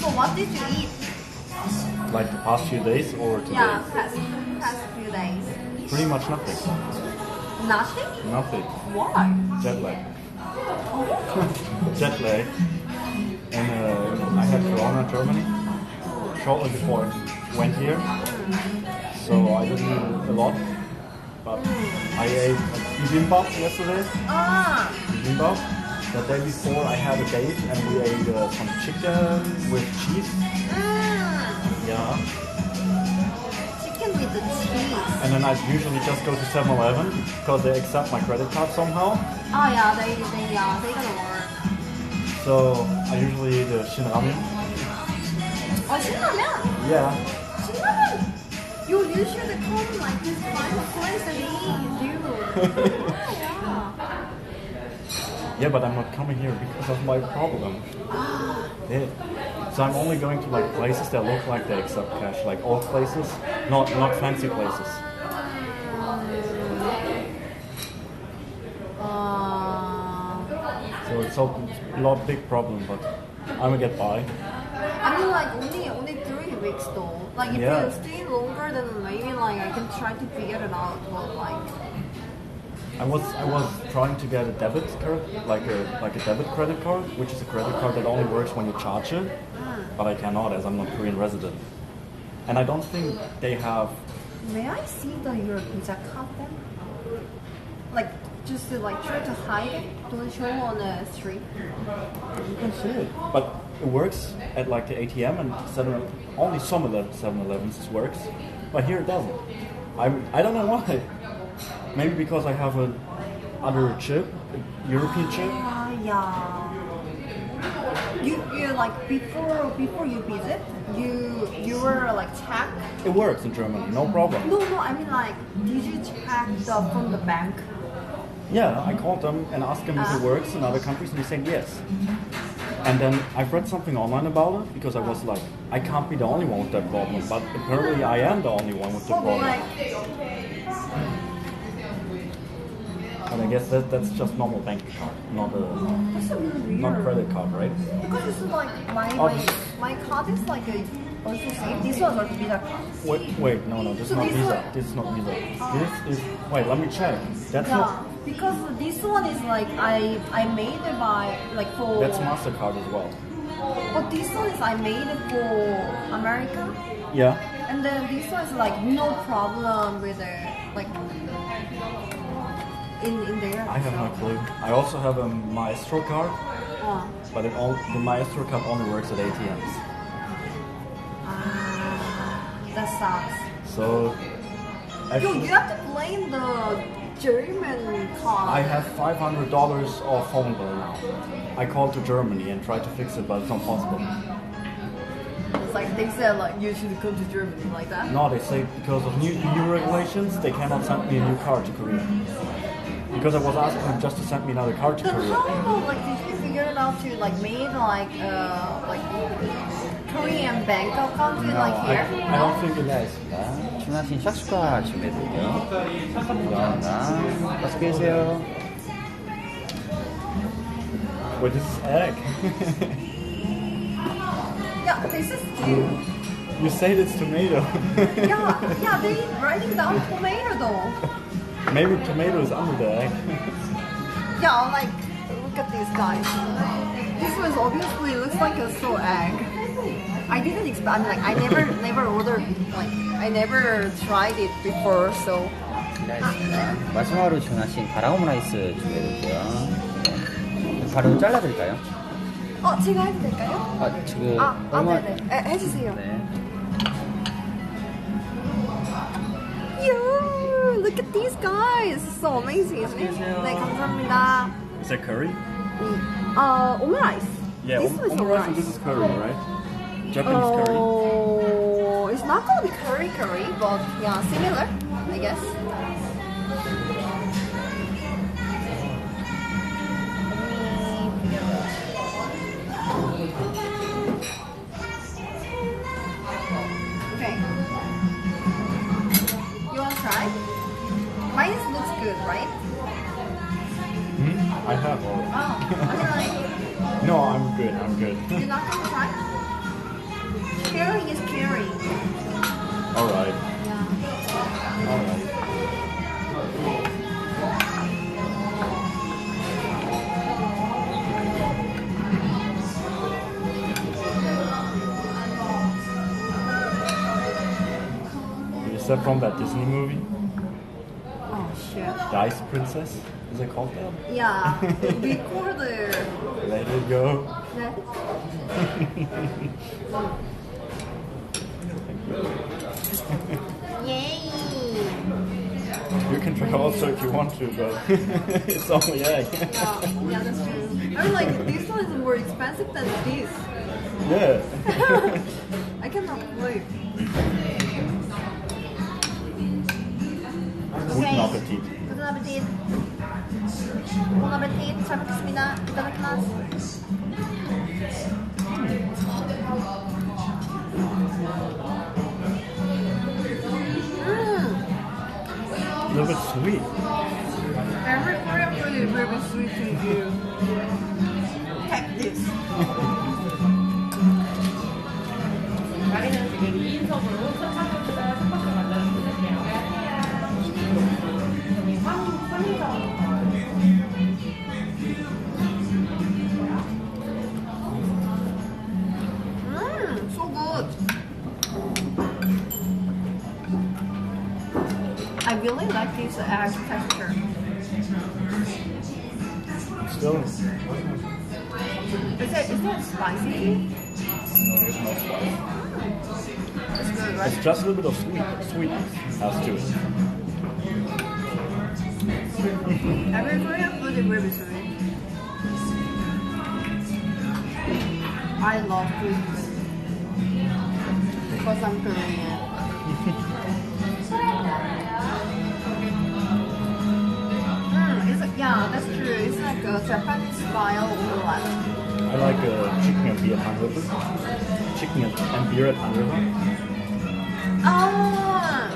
So what did you eat? Like the past few days or today? Yeah, past few days. Pretty much nothing. Nothing? Nothing. Why? Jet lag. Jet lag. And I had Corona in Germany shortly before I went here. So I didn't eat a lot. But I ate bibimbap yesterday. Bibimbap. The day before I had a date and we ate some chicken with cheese. Yeah, then I usually just go to 7-Eleven because they accept my credit card somehow. Oh yeah, they gonna work. So I usually eat shinramen. Oh, 신라면? Yeah. 신라면? You should come like this kind of place and eat, dude. Yeah. Yeah, but I'm not coming here because of my problem. Yeah. So I'm only going to like places that look like they accept cash, like old places, not fancy places. So it's a lot big problem, but I'm gonna get by. I mean, like only 3 weeks though. Like if Yeah. you stay longer, then maybe like I can try to figure it out. But like, I was trying to get a debit card, like a debit credit card, which is a credit card that only works when you charge it, but I cannot as I'm not Korean resident. And I don't think they have. may I see your visa card then? Like just to like try to hide it, don't show on the street. You can see it, but it works at like the ATM and only some of the 7-Elevens works, but here it doesn't. I don't know why. Maybe because I have an other chip, a European chip. Yeah. You like before you visit, you were like check. It works in Germany, no problem. No, I mean like, did you check from the bank? Yeah, I called them and asked them if it works in other countries, and they said yes. And then I've read something online about it because I was like, I can't be the only one with that problem, but apparently I am the only one with the problem. And I guess that's just normal bank card, not credit card, right? Because it's like my card is like also same. This one's like Visa card. Wait, no, this is not Visa. This is not Visa. This is. Wait, let me check. That's not. Because this one is like I made it by like for. That's Mastercard as well. But this one is I made it for America. Yeah. And then this one is like no problem with it, like in there. I have no clue. I also have a Maestro card, but the Maestro card only works at ATMs. That sucks. So. Yo, you have to blame the German card. I have $500 of phone bill now. I called to Germany and tried to fix it, but it's not possible. It's like they said like you should come to Germany like that. No, they say because of new EU regulations, they cannot send me a new card to Korea. Because I was asking them just to send me another card to Then Korea. how like did you figure it out to like make like Korean bank account like here? I don't think it is. 주문하신 샥슈가 준비해드릴게요. 감사합니다. 맛있게 드세요. Wait, this is egg. Yeah, this is stew. You said it's tomato. yeah, they writing down tomato though. Maybe tomato is under the egg. Yeah, like look at these guys. This was obviously looks like a slow egg. I didn't expect. Like I never ordered. Like I never tried it before. So. 마지막으로 주문하신 바람 오므라이스 준비해드릴게요. 바로 잘라드릴까요? 제가 해도 될까요? 지금 네네. 해주세요. 네. Yo, look at these guys. So amazing, isn't it? 네, 감사합니다. Is that curry? Omurice. Yeah, this was omurice and this is curry, right? Japanese curry. Oh, it's not gonna be curry, but yeah, similar, I guess. Okay. You wanna try? Mine looks good, right? I have all. I mean like. No, I'm good. You're not gonna try? Caring is caring. Alright. Yeah. Alright. Is that from that Disney movie? Oh shit. The Ice Princess? Is it called that? Yeah. Record the. Let it go. Yay! You can try also if you want to, but it's only egg. Yeah, that's true. I mean, like, this one is more expensive than this. Yeah. I cannot believe. Guten Appetit. Guten Appetit. Bon appetit. 잘 먹겠습니다. 이따다키마스. A little bit sweet. Every Korean food is very sweet to you. Take this. 마리는 지금 2인석으로 차차차차 스파크 만들어주실게요. 여기 3인석. So good. I really like this egg texture. Still, Is that spicy? no, there's no spice. It's good, right? It's just a little bit of sweetness has to it. Every Korean food is very sweet. I love food because I'm Korean. Yeah, that's true. It's like a Japanese style omelette. I like chicken and beer at river. Chicken and beer at river. Ah,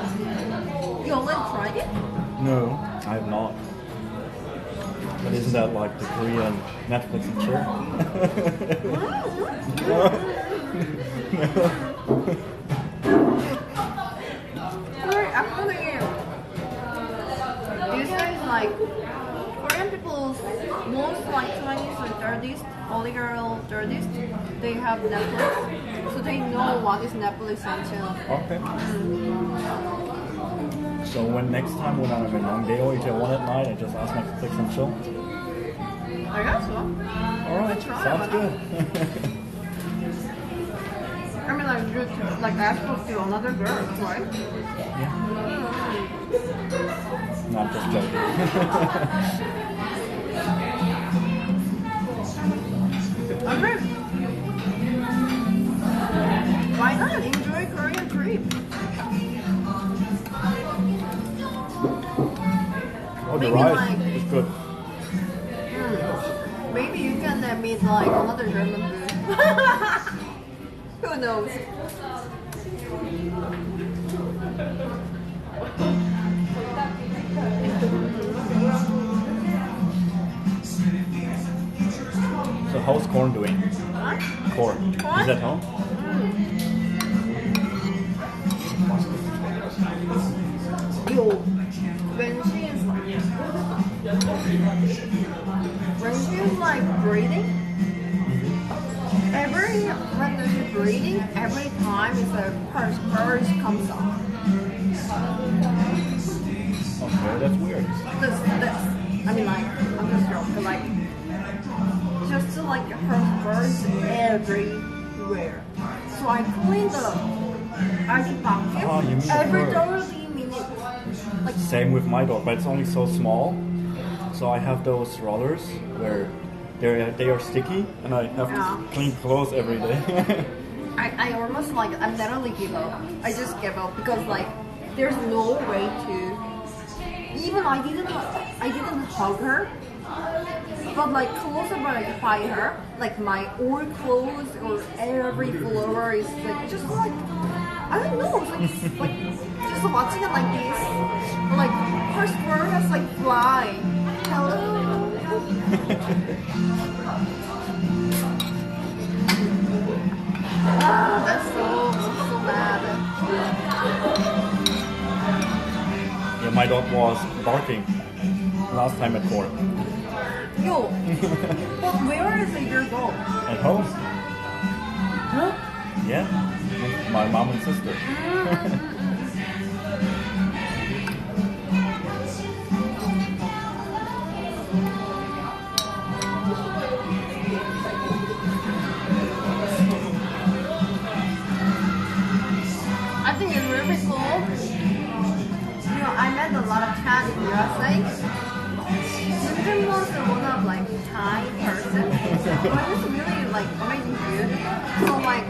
you already tried it? No, I have not. But isn't that like the Korean Netflix and chill? Actually, this is like Korean people's most like Chinese or dirtiest, oligarchical dirtiest. They have Netflix, so they know what is Netflix and chill. Okay. So next time when I'm in Hongdae eat at 1 at night, I just ask Netflix and chill. I guess so. Alright, Try sounds it. good. I mean, like you like ask to another girl, right? Yeah. No, I'm just joking. Okay. Why not enjoy Korean trip? Oh, the Maybe rice like- is good. Maybe you can meet like another German food. Who knows? So how's Corn doing? Corn. Is at home? Yo, when she's like breathing, when she's breathing, every time it's like hers comes out. Okay, that's weird. I mean, like, I'm just joking, like, just like her birds everywhere. So I clean the ice bucket Oh, you mean every her. 30 minutes. Like, Same with my dog, but it's only so small. So I have those rollers where they are sticky, and I have to clean clothes every day. I almost like, I literally give up. I just give up because like, there's no way to. Even I didn't hug her, but like closer by her, like my old clothes or every floor is like just like I don't know, it's like just watching it like this, like her squirrel has like fly. Hello. That's so bad. Yeah, my dog was barking last time at court. Yo, but where is your dog? At home? Huh? Yeah, with my mom and sister. I think it's really cool. You I met a lot of Chad in USA. Jim was one of like Thai person, but it's really like amazing food. So like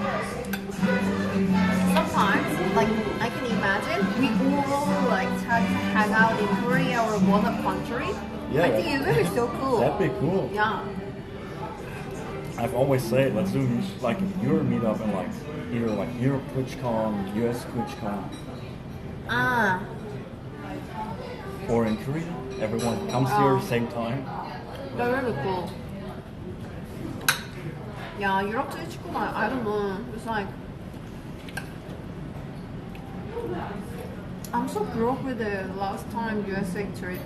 sometimes like I can imagine we all like try to hang out in Korea or one of country. Yeah, I think it would be so cool. That'd be cool. Yeah. I've always said let's do like a Euro meetup in like either like Europe TwitchCon, US TwitchCon, or in Korea. Everyone comes here same time. That's really cool. Yeah, Europe to TwitchCon, I don't know. It's like I'm so broke with the last time USA trip.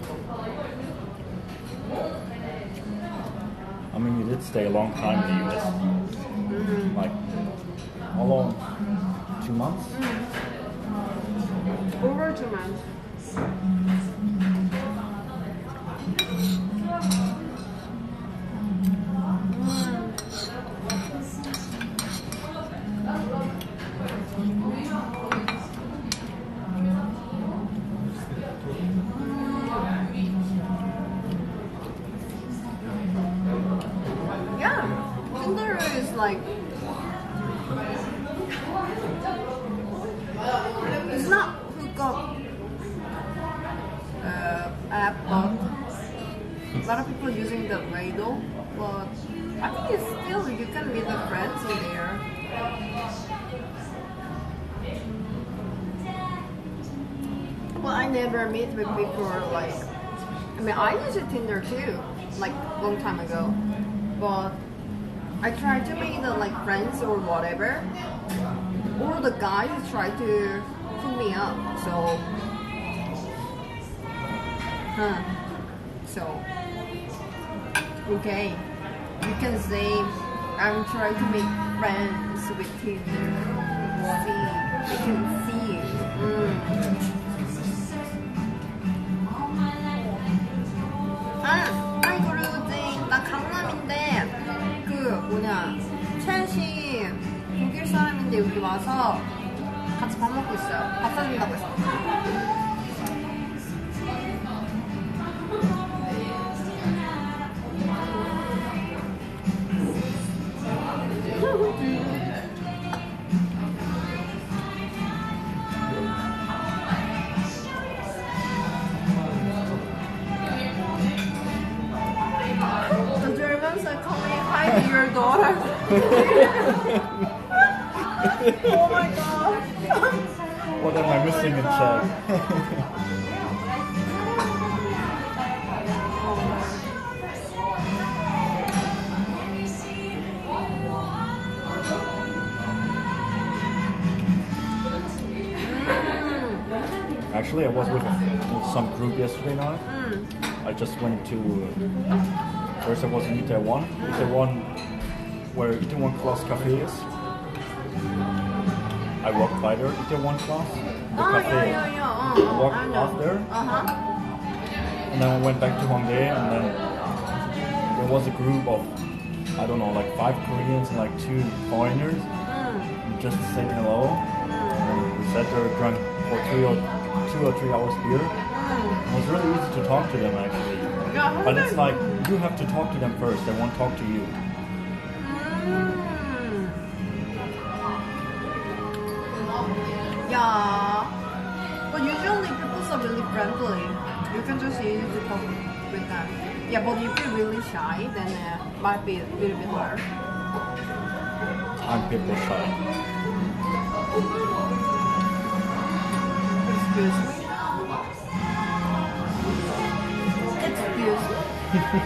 I mean, you did stay a long time in the US. Like, how long? 2 months? Over 2 months. Yeah, Tinder is like it's not hookup app, but a lot of people using the radio. But I think it's still you can meet the friends in there. Well, I never meet with people like. I mean, I used Tinder too, like long time ago. But I try to make the like friends or whatever, or the guys try to hook me up. So, okay, you can say I'm trying to make friends with Tinder. See, you can see. 나 강남인데 그 뭐냐 채연씨 독일 사람인데 여기 와서 같이 밥 먹고 있어요. 밥 사준다고 했어. The Germans are calling hi to your daughter. Oh my god. What am I missing in chat? Actually, I was with some group yesterday night. I just went to. First, I was in Itaewon. Itaewon, where Itaewon Class Cafe is. I walked by there, Itaewon Class, the cafe. I walked off there. And then I went back to Hongdae, and then there was a group of, I don't know, like 5 Koreans and like 2 foreigners. And just saying hello. And we sat there, drank for 2 or 3 hours beer. It was really easy to talk to them actually. But it's like, you have to talk to them first, they won't talk to you. Yeah. But usually people are really friendly. You can just easy to talk with them. Yeah, but if you're really shy, then it might be a little bit hard. I'm people shy. Excuse me. Excuse me.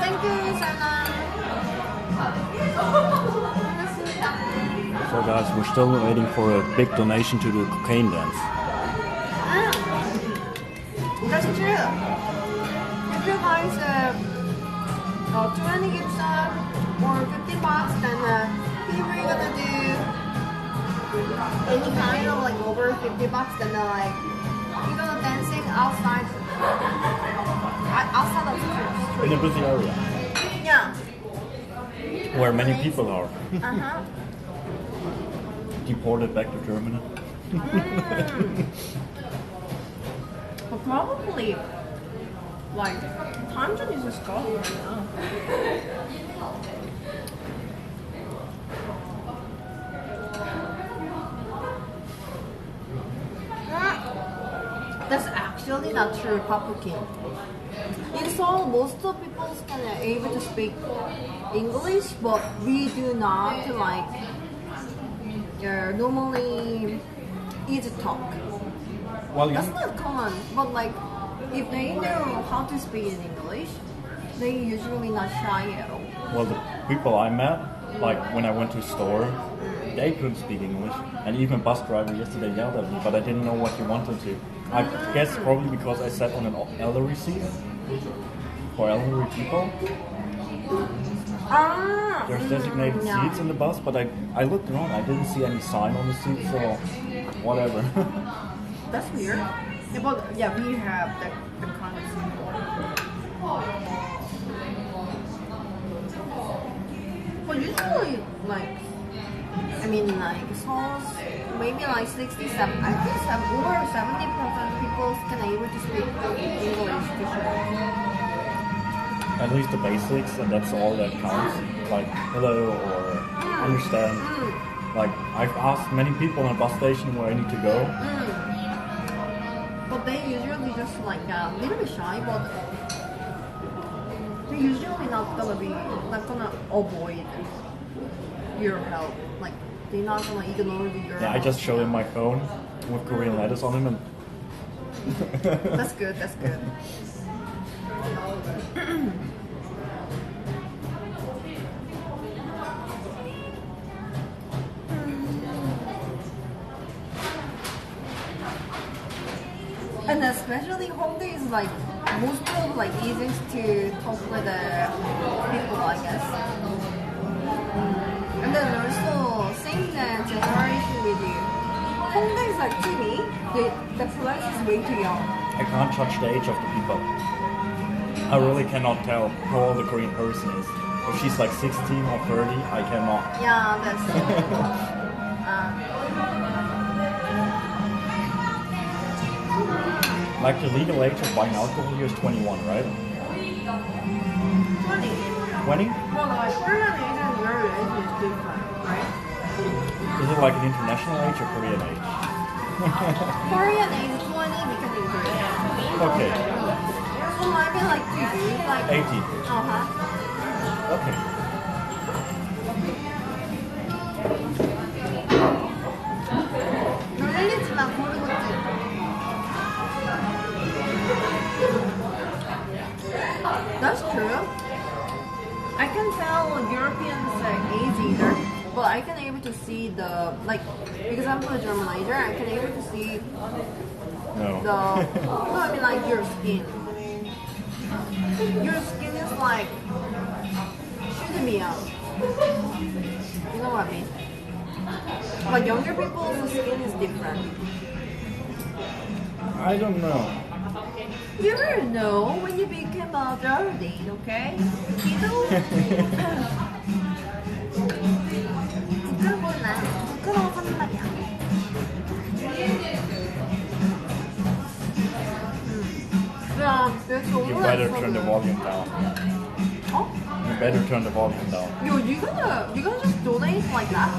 Thank you, Sana. So guys, we're still waiting for a big donation to do cocaine dance. That's true. If you guys 20 gifts or $50, then if we're gonna do any kind of like over $50, then like we're gonna dancing outside of the street. In a busy area. Yeah. Where many people are. deported back to Germany. But probably, like, time zone is a Scotland right now. That's actually not true, Papukin. In Seoul, most of people can able to speak English, but we do not like normally easy talk. Well, That's not common, but like if they know how to speak in English, they usually not shy at all. well, the people I met, like when I went to store, they couldn't speak English, and even bus driver yesterday yelled at me, but I didn't know what he wanted to. I guess probably because I sat on an elderly seat for elderly people. There's designated seats in the bus, but I looked around, I didn't see any sign on the seat, so whatever. That's weird. Yeah, but yeah, we have the kind of symbol. But usually, like, I mean, like, Seoul's maybe like 67, I guess over 70% people can able to speak English to sure. At least the basics, and that's all that counts. Like hello or understand. Like I've asked many people on a bus station where I need to go. But they usually just like a little bit shy, but they're usually not gonna avoid your help. Like they're not gonna ignore your Yeah, I just showed him my phone with Korean letters on him, and That's good, that's good. And especially Hongdae is like most of like easiest to talk with the people, I guess. And then also same generation with you. Hongdae is like to me, the price is way too young. I can't judge the age of the people. I really cannot tell how old the Korean person is. If she's like 16 or 30, I cannot. Yeah, that's Like the legal age of buying alcohol here is 21, right? 20. 20? Well, like Korean age and your age is different, right? Is it like an international age or Korean age? Korean age 20 becoming Korean. Okay. So I mean like to you, like 18. Okay. 놀리지만 모르겠지. That's true. I can tell Europeans age either, but I can able to see the like because I'm a Germanizer, I can able to see No. no, I mean like your skin. Your skin is like shooting me out. You know what I mean? But younger people's skin is different. I don't know. You will know when you become dirty, okay? You know? 부끄러웠나? 부끄러워하는 말이야. 야, You better turn the volume down. Oh? You better turn the volume down. Yo, you gonna just donate like that?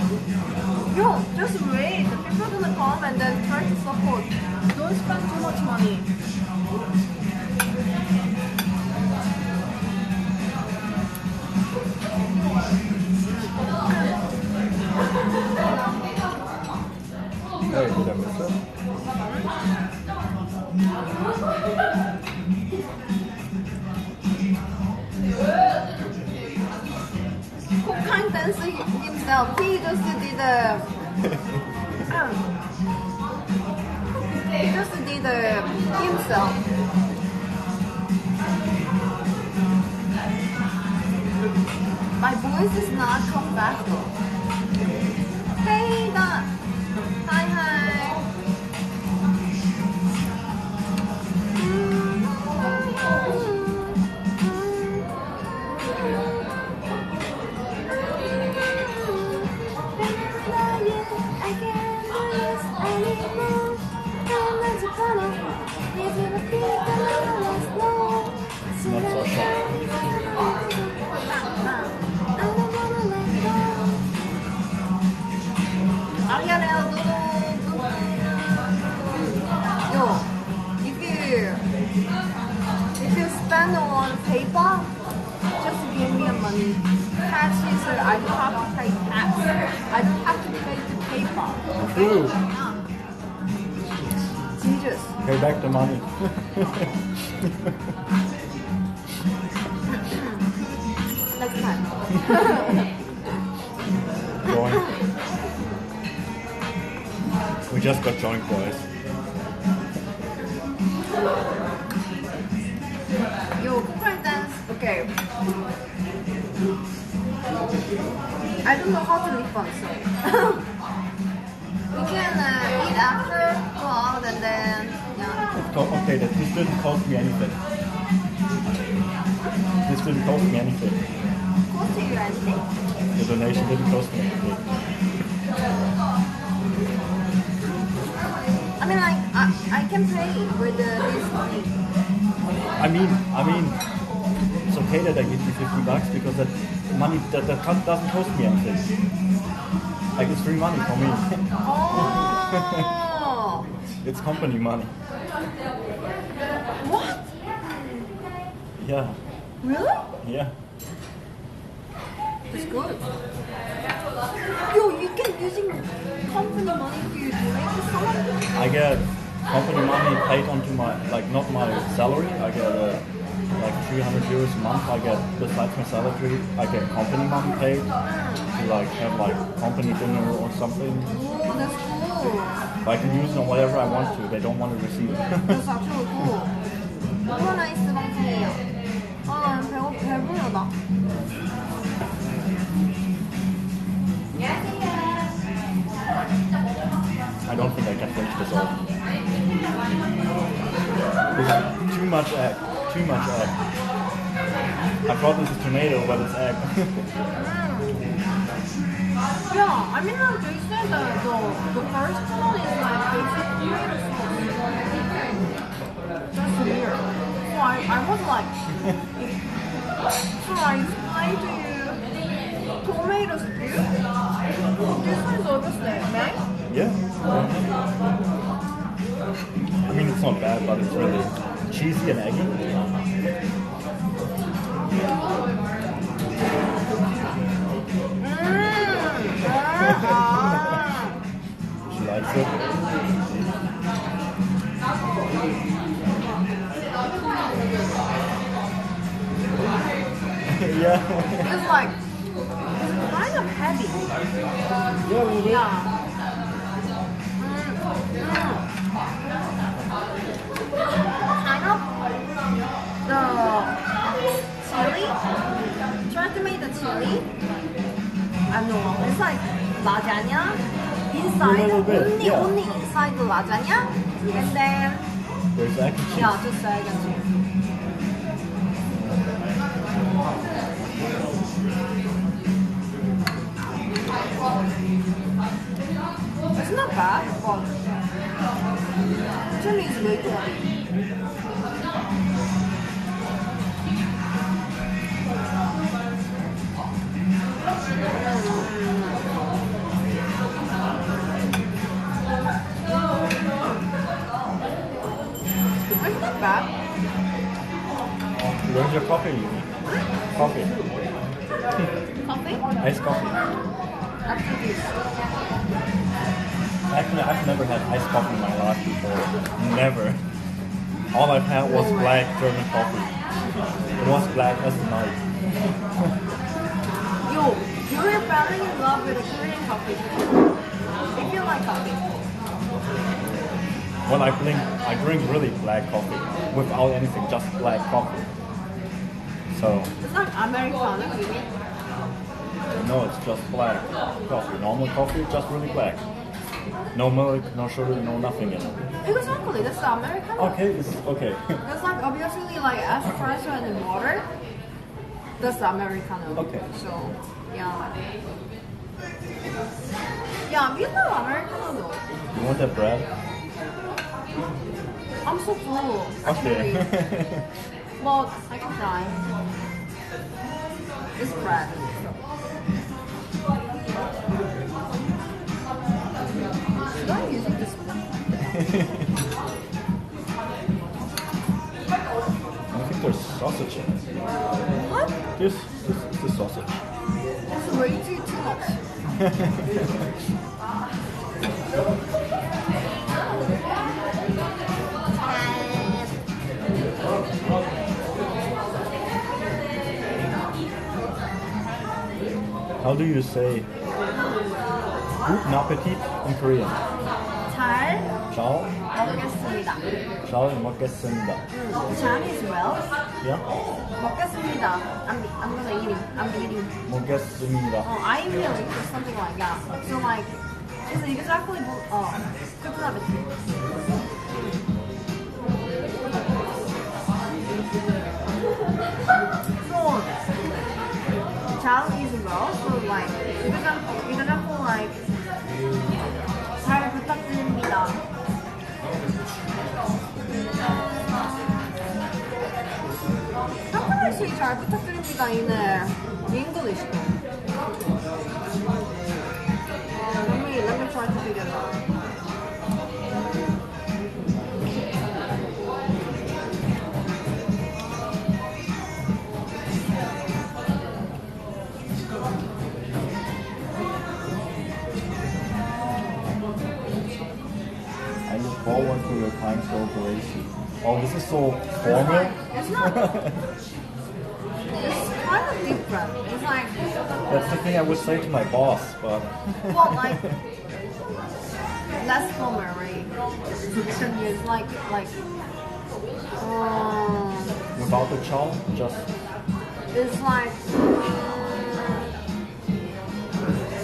Yo, just wait. The people are gonna come and then try to support. Don't spend too much money. Hey, did I miss it? Cocaine dancing himself. He just did he just did himself. My voice is not come back though. Hey, Da. Hi, hi. I money. Tax is I don't have to pay tax. I don't have to pay the PayPal. True. Jesus. Pay back the money. Next time. Joint. We just got joint, boys. Yo, current dance. Okay. I don't know how to live on, so we can eat after, go out, and then yeah. Okay, this didn't cost me anything. This didn't cost me anything. Cost you anything? The donation didn't cost me anything. I mean, like I can pay with this money. I mean, it's okay that I give you $50 because that money that doesn't cost me anything. Like it's free money for me. Oh. It's company money. What? Yeah. Really? Yeah. It's good. Yo, you can using company money to make the salon? I get company money paid onto my, like not my salary. I get like 300 euros a month. I get, besides my salary, I get company money paid to like have like company dinner or something. Oh, that's cool. I can use it on whatever I want to. They don't want to receive it. That's actually cool. 너무 나이스 방송이에요. 아, 배부르다. I don't think I can finish this all. It's too much egg. Too much egg. I thought this is tomato, but it's egg. Yeah, I mean, like they said that the first one is like basic tomato sauce. That's weird. So I was like, so I explained to you, tomato stew? This one is obviously right? Yeah. I mean, it's not bad, but it's really cheesy and eggy. She likes it. Yeah. It's like, it's kind of heavy. Yeah, a little bit. Yeah. Kind of the chili. Try to make the chili. I don't know. It's like lasagna inside. A little bit, Only, yeah. only inside the lasagna, and then There's egg and cheese. yeah, just egg and cheese. It's not bad, but chili is way too heavy. It's not bad. Where's your coffee? Coffee. Coffee? Iced coffee. After this. Actually, I've never had iced coffee in my life before. Never. All I've had was black German coffee. It was black as the night. Yo, you're falling in love with a Korean coffee. If you like coffee. Well, I drink really black coffee without anything, just black coffee. So, It's like Americano, you mean? no, it's just black coffee. Normal coffee, just really black. No milk, no sugar, no nothing in it. Exactly, that's the Americano. Okay, this is okay. That's like obviously like espresso and water. That's the Americano. Okay. So, yeah. Yeah, we love Americano though. You want that bread? I'm so full. Okay. Actually. But I can try. It's bread. Should I use this one? I think there's sausage in it. What? This is the sausage. How do you say good appetit in Korean? 잘 잘 먹겠습니다. 잘 먹겠습니다. 잘 is well. Yeah? 먹겠습니다. I'm gonna eat it. I'm eating. 먹겠습니다. I will or something like that. So like, it's exactly good appetite. So, 잘 is well. So like, example like, 잘 부탁드립니다. How can I say 잘 부탁드립니다 in English? Let me try to figure it out. I look forward to your time cooperation. Oh, this is so formal. It's not. It's kind of different. It's like. That's the thing I would say to my boss, but. Well, like. Less formal, right? It's like. Without the chow, just. It's like.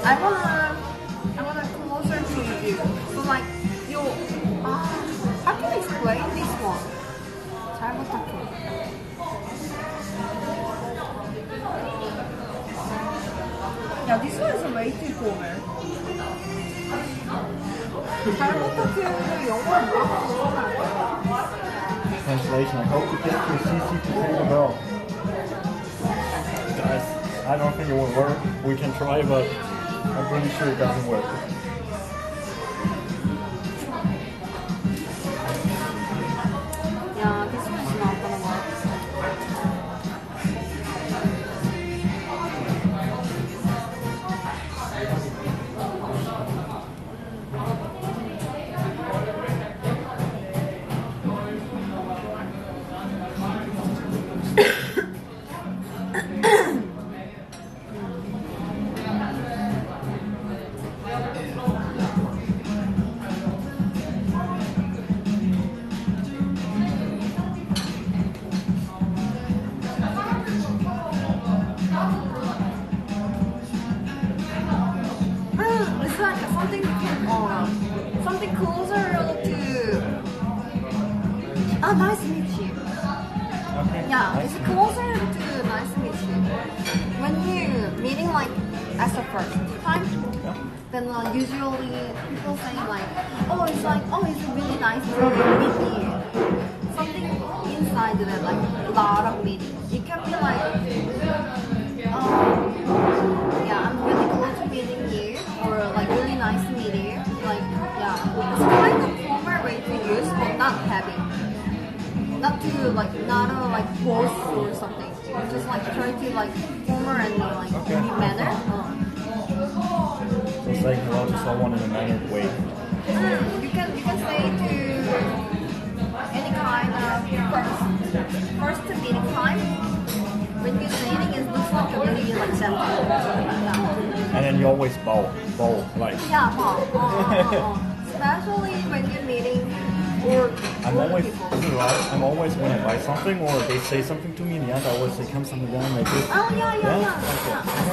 I wanna closer to you. So like you. How can I explain this one? 잘 부탁해. Yeah, this one is way too formal. 잘 부탁해를 영어로 뭐라고 써놔요? Translation. I hope you get your CC to pay the bill. Guys, I don't think it will work. We can try, but I'm pretty sure it doesn't work. Yeah, this one is not gonna work. It's like something closer to. Nice to meet you. Okay. Yeah, nice it's to meet you. closer to nice to meet you. When you meeting like as a first time, then usually people say like, it's really nice to meet you. Something inside that like a lot of meeting. It can be like, yeah, I'm really close to meeting you, or like really nice to meet you. Like, yeah, it's kind of formal way to use, but not heavy. Not to like, not a like boss or something. Just like try to like formal and like Okay. be manner. So saying hello to someone in a mannered way. You can say to any kind of first meeting time. When you're meeting, it looks like a really like gentle or something like that. And then you always bow, like. Yeah, especially when you're meeting or I'm older always, people. this is right, I'm always when I buy something or they say something to me in the end, I always say come something down like this. Oh yeah.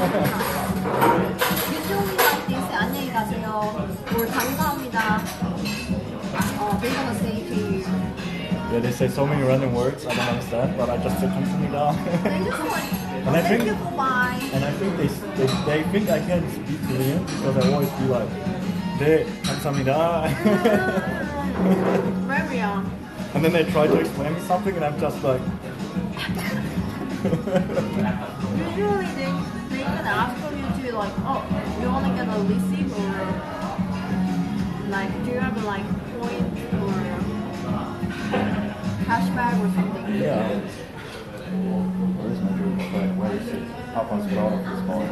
Okay. Usually like they say 안녕히 가세요 or 감사합니다. They're gonna say to you. Yeah, they say so many random words, I don't understand, but I just say come something down. They just like And I thank think- you for buying. And I think they think I can speak Korean because I always be like, 네, 감사합니다. Very young. And then they try to explain me something and I'm just like, Usually they even ask for you to like, you want to get a receipt or like, do you have like point or cashback or something? yeah. Where is my drink? Where is it? Up on spot of this phone.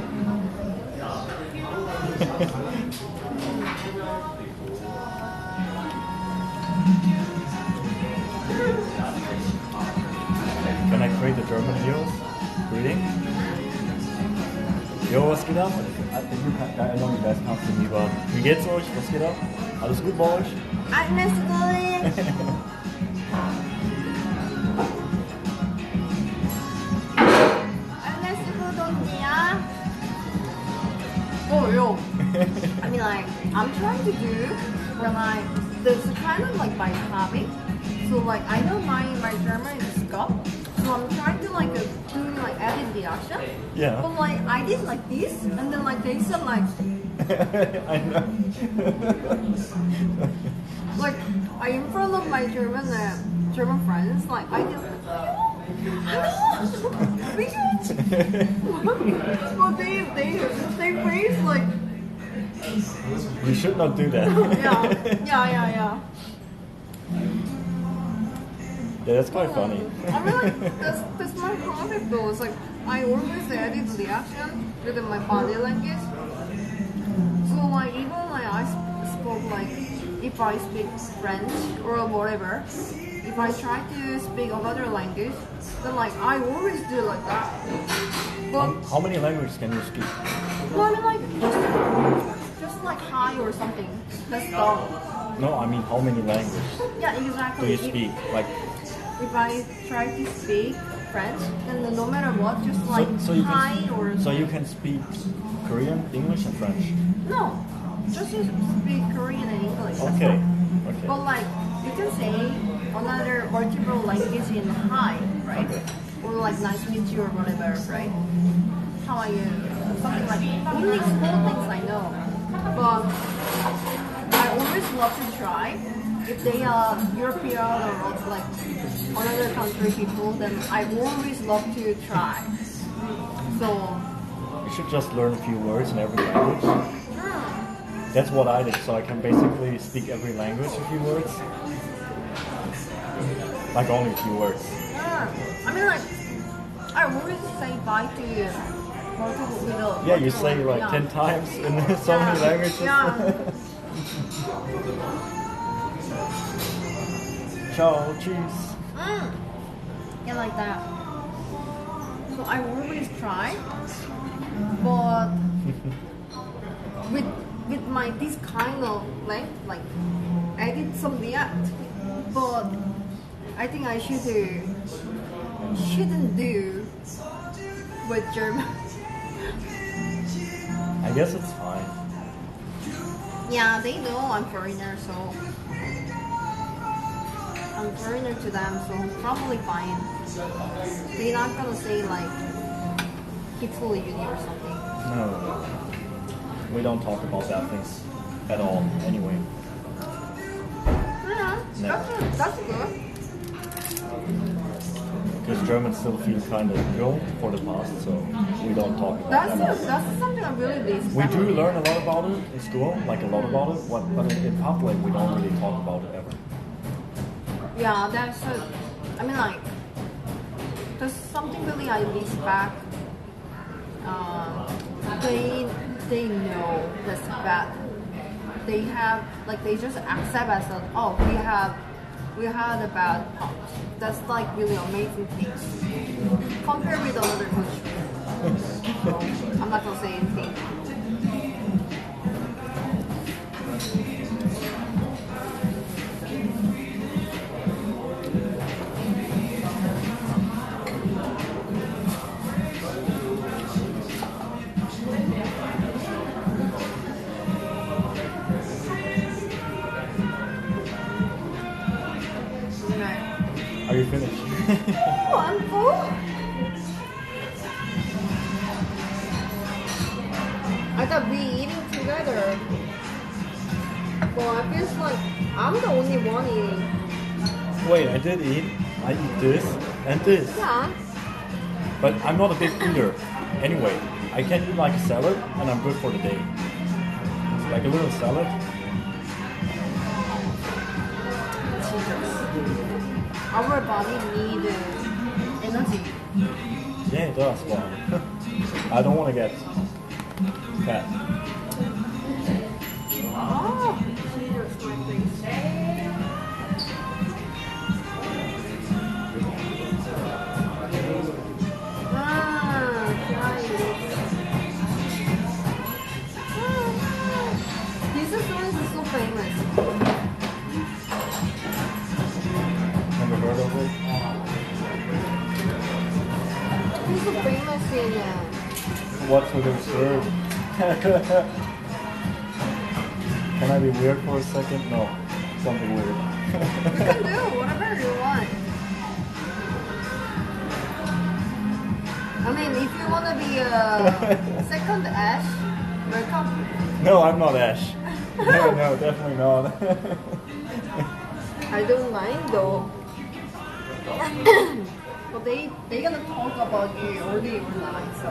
geht ab? I know you guys can't see me, but wie geht's euch? Was geht ab? Alles gut bei euch? Alles gut. Alles gut und dir? Oh, yo. I mean, like, I'm trying to do when there's a kind of like my hobby. So like, I know my German is Scott. So I'm trying to like doing like edit the action. Yeah. But like, I did like this, and then like they said like, I know. like I in front of my German friends, like I did. But they face like. You should not do that. Yeah. Yeah, that's quite funny. I mean, like, that's my concept though. It's like, I always edit the action within my body language. So, like, even like I spoke, like, if I speak French or whatever, if I try to speak another language, then, like, I always do like that. But, How many languages can you speak? well, I mean, like, just like hi or something. That's all. No, I mean, how many languages Yeah, exactly. do you speak? Like, If I try to speak French, then no matter what, just like hi or... So you can speak Korean, English, and French? No, just speak Korean and English. Okay. But like, you can say another multiple language in hi, right? Okay. Or like nice to meet you or whatever, right? How are you? Something like only small things I know. But I always love to try. If they are European or like another country people, then I always love to try. So You should just learn a few words in every language. That's what I did, so I can basically speak every language a few words. Like only a few words. I mean, like, I always say bye to multiple people. Yeah, you say like 10 times in so many languages. Yeah. Ciao, cheese. Yeah, like that. So I always try, but with my this kind of like I did some react, but I think I shouldn't do with German. I guess it's fine. Yeah, they know I'm foreigner, so I'm foreigner to them, so I'm probably fine. They're not gonna say like Hitler Uni or something. No. We don't talk about bad things at all, anyway. Yeah, No. that's good. Because Germans still feel kind of ill for the past, so we don't talk about That's something I really respect. We do learn a lot about it in school, like a lot about it, but in public we don't really talk about it ever. Yeah, I mean, like, there's something really I respect. They know that's bad. They have, like, they just accept as a, oh, we had a bad pump. That's like really amazing things. Compared with another country. So, I'm not gonna say anything. Are you finished? Oh, I'm full. I thought we eating together. Well, I feel like I'm the only one eating. Wait, I did eat. I eat this and this. Yeah. But I'm not a big eater. Anyway, I can eat like a salad and I'm good for the day. Like a little salad. Our body needs energy. Yeah, it does, but I don't want to get fat. Oh, Jesus, my face. famous? Never heard of it. Who's so famous in What would it serve? Can I be weird for a second? No. Something weird. You can do whatever you want. I mean, if you want to be a second Ash, welcome. No, I'm not Ash. No, definitely not. I don't mind though. But they gonna talk about you early online, so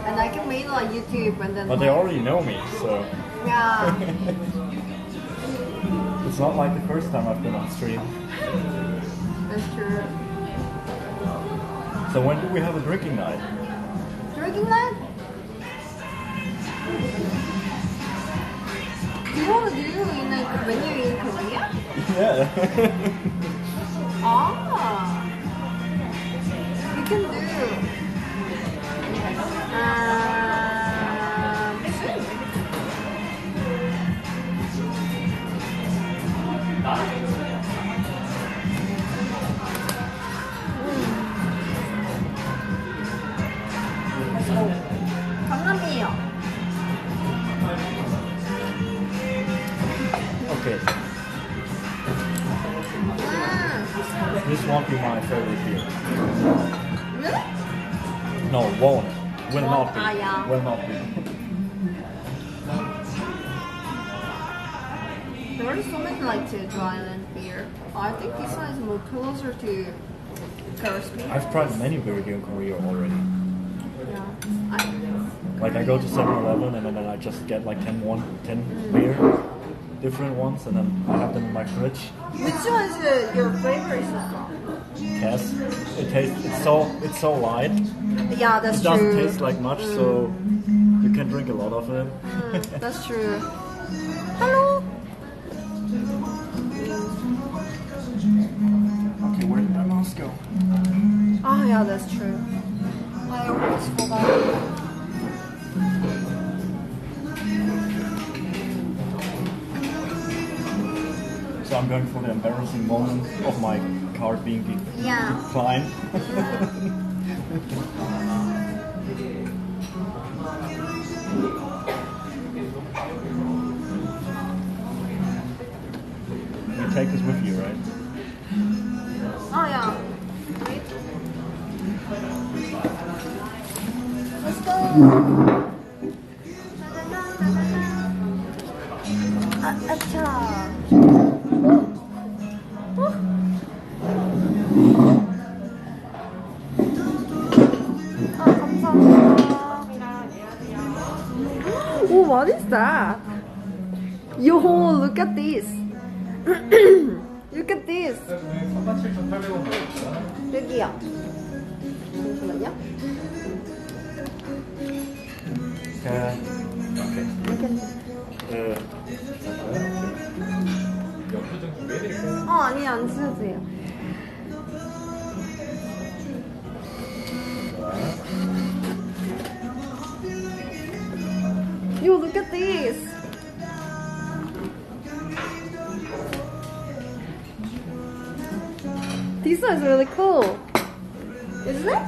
and I can make it on YouTube and then. But they already know me, so. Yeah. It's not like the first time I've been on stream. That's true. So when do we have a drinking night? Drinking night? Do you want to do in like when you're in Korea? Yeah. Ah, we can do. Soon. 강남이에요. Okay. This won't be my favorite beer. Really? No, won't. Will not be. yeah. Will not be. There are so many like to dry island beer. I think this one is more closer to Ghost beer. I've tried many beer here in Korea already. Yeah. Like I go to 7-Eleven and then I just get like 10 beer, different ones, and then I have them in my fridge. Which one is your favorite so far? Cass. It's so light. Yeah, that's it doesn't true. taste like much, so you can drink a lot of it. That's true. Hello. Okay, where did my mouse go? Ah, yeah, that's true. I almost forgot. So I'm going for the embarrassing moment of my card being declined. You take this with you, right? Oh yeah. Wait. Let's go. 아차. Oh, what is that? Yo, look at this. Look at this. 37,800원. 여기요. 잠시만요. Okay. 아니 안 쓰셔도 돼요. Yo, look at this. This one is really cool. Isn't it?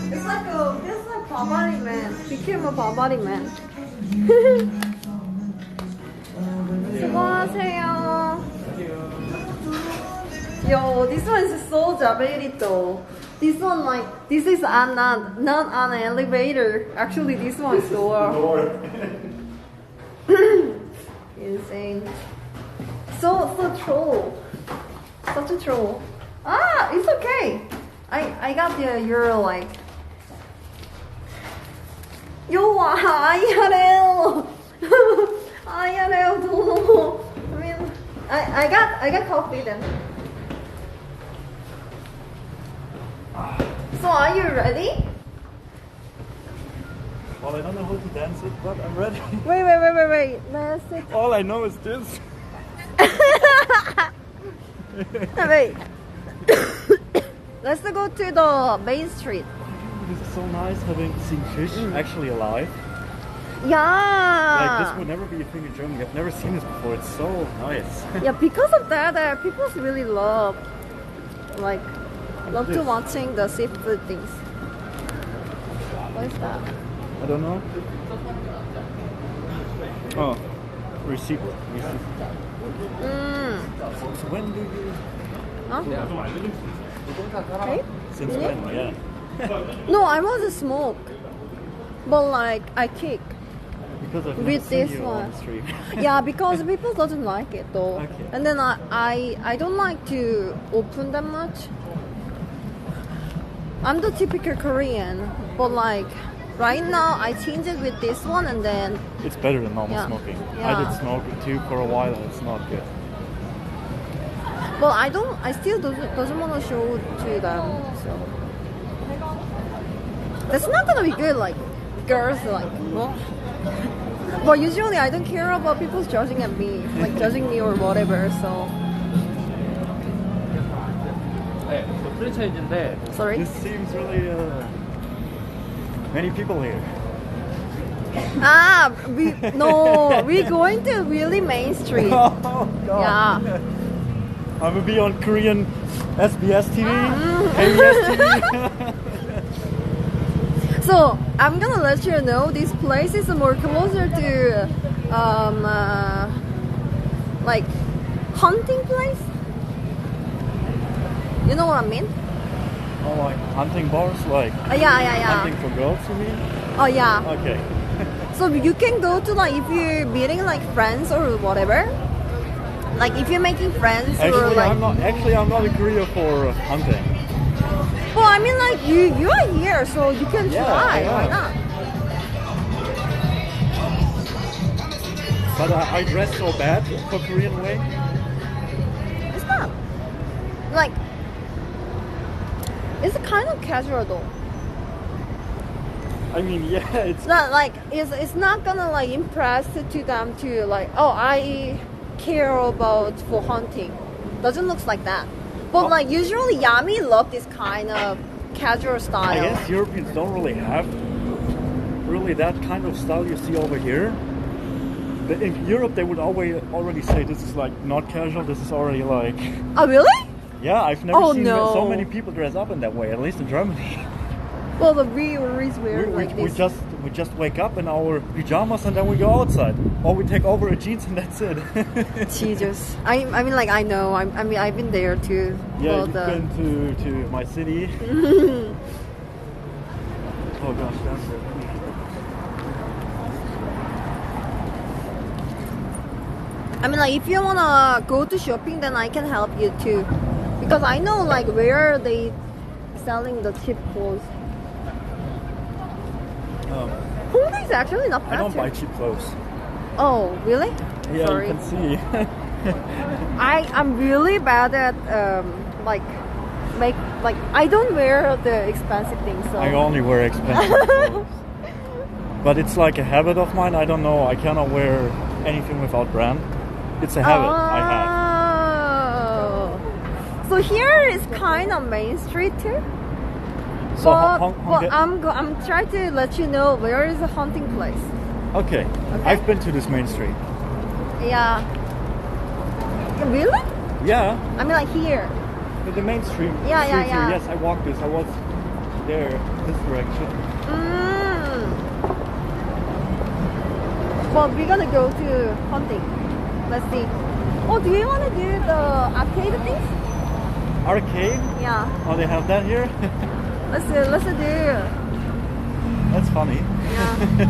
It's like Barbary man. Became a Barbary man. 수고하세요. Yo, this one is so jaberito. This one this is not an elevator. Actually, this one is door. Insane. So troll. Such a troll. Ah, it's okay. I got your like. Yo, IRL. IRL don't know. I mean, I got coffee then. So are you ready? Well, I don't know how to dance it, but I'm ready. Wait. Let's see. All I know is this. Wait. let's go to the main street. It's so nice seeing fish actually alive. Yeah. Like this would never be a thing in Germany. I've never seen this before. It's so nice. Yeah, because of that, people really love to watching the seafood things. What is that? I don't know. Oh, receipt. So when do you? Huh? Hey? Since when? Yeah. No, I wasn't smoke, but like I kick. Because I've never With seen this you one. on the street. Yeah, because people doesn't like it though. Okay. And then I don't like to open that much. I'm the typical Korean, but like right now I changed it with this one and then It's better than normal Yeah. smoking. Yeah. I did smoke it too for a while and it's not good. but I still doesn't want to show it to them. So that's not gonna be good. Like girls like. Well, but usually I don't care about people judging at me, like judging me or whatever. So 네, 저 프랜차이즈인데. sorry. This seems really many people here. We're going to really main street. Oh, God. Yeah. I will be on Korean SBS TV, KBS TV. So I'm gonna let you know this place is more closer to like hunting place. You know what I mean? Oh, like hunting bars, like Yeah. hunting for girls, you mean? Oh yeah. Okay. So you can go to like if you're meeting like friends or whatever. Like if you're making friends or like. I'm not in Korea for hunting. Well, I mean like you are here, so you can Yeah, try. yeah. Why not? But I dress so bad for Korean way. It's not. Like it's kind of casual though. I mean, yeah, it's Not like it's not gonna like impress to them to like, oh, I care about for hunting. Doesn't look like that. But like usually Yami love this kind of casual style. I guess Europeans don't really have that kind of style you see over here. But in Europe, they would already say this is like not casual. This is already like. Oh really? Yeah, I've never seen no. so many people dress up in that way. At least in Germany. Well, we always wear like we this. we just wake up in our pajamas and then we go outside, or we take over a jeans and that's it. Jesus, I mean like I know. I mean I've been there too. Yeah, but, you've been to my city. Oh gosh, that's it. I mean, like, if you wanna go to shopping, then I can help you too, because I know like where they selling the cheap clothes. Hongdae is actually not bad. I don't too. buy cheap clothes. Oh, really? Yeah, Sorry. you can see. I'm really bad at I don't wear the expensive things. So. I only wear expensive clothes. But it's like a habit of mine. I don't know. I cannot wear anything without brand. It's a habit I have. So here is kind of main street too. So but I'm trying to let you know where is the hunting place. Okay. I've been to this main street. Yeah. Really? Yeah. I mean like here. The main street. Yeah. Here. Yes, I walked this. I was there, this direction. Well, we're gonna go to hunting. Let's see. Oh, do you want to do the arcade things? Arcade? Yeah. Oh, they have that here? Let's do. That's funny. Yeah.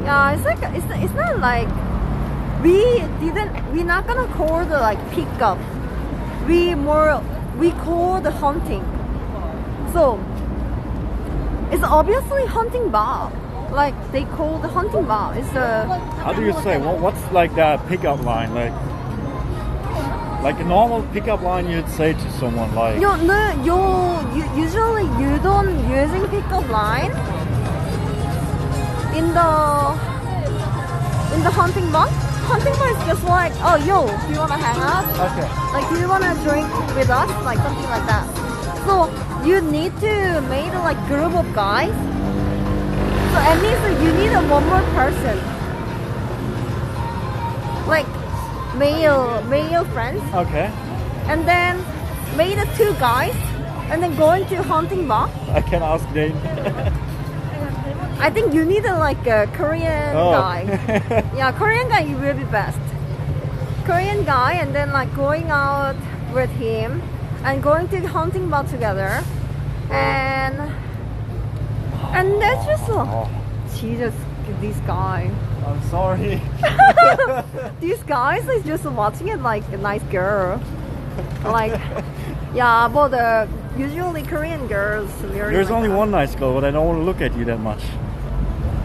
Yeah, it's like it's not like we're not gonna call the like pickup. We call the hunting. So it's obviously hunting bar. Like they call the hunting bar. It's a. How do you say? What's like that pickup line? Like a normal pickup line you'd say to someone like. Usually you don't using pickup line in the hunting bar. hunting bar is just like, oh yo, do you wanna hang out? Okay. Like, do you wanna drink with us? Like something like that. So you need to make like group of guys. So at least you need one more person. Like male friends. Okay. And then made 2 guys and then going to hunting bar. I can ask Dane. I think you need like a Korean guy. Yeah, Korean guy will be best. Korean guy and then like going out with him and going to hunting bar together. And that's just Jesus, this guy. I'm sorry. These guys is just watching it like a nice girl. Like, yeah, but usually Korean girls. There's like only that. one nice girl, but I don't want to look at you that much.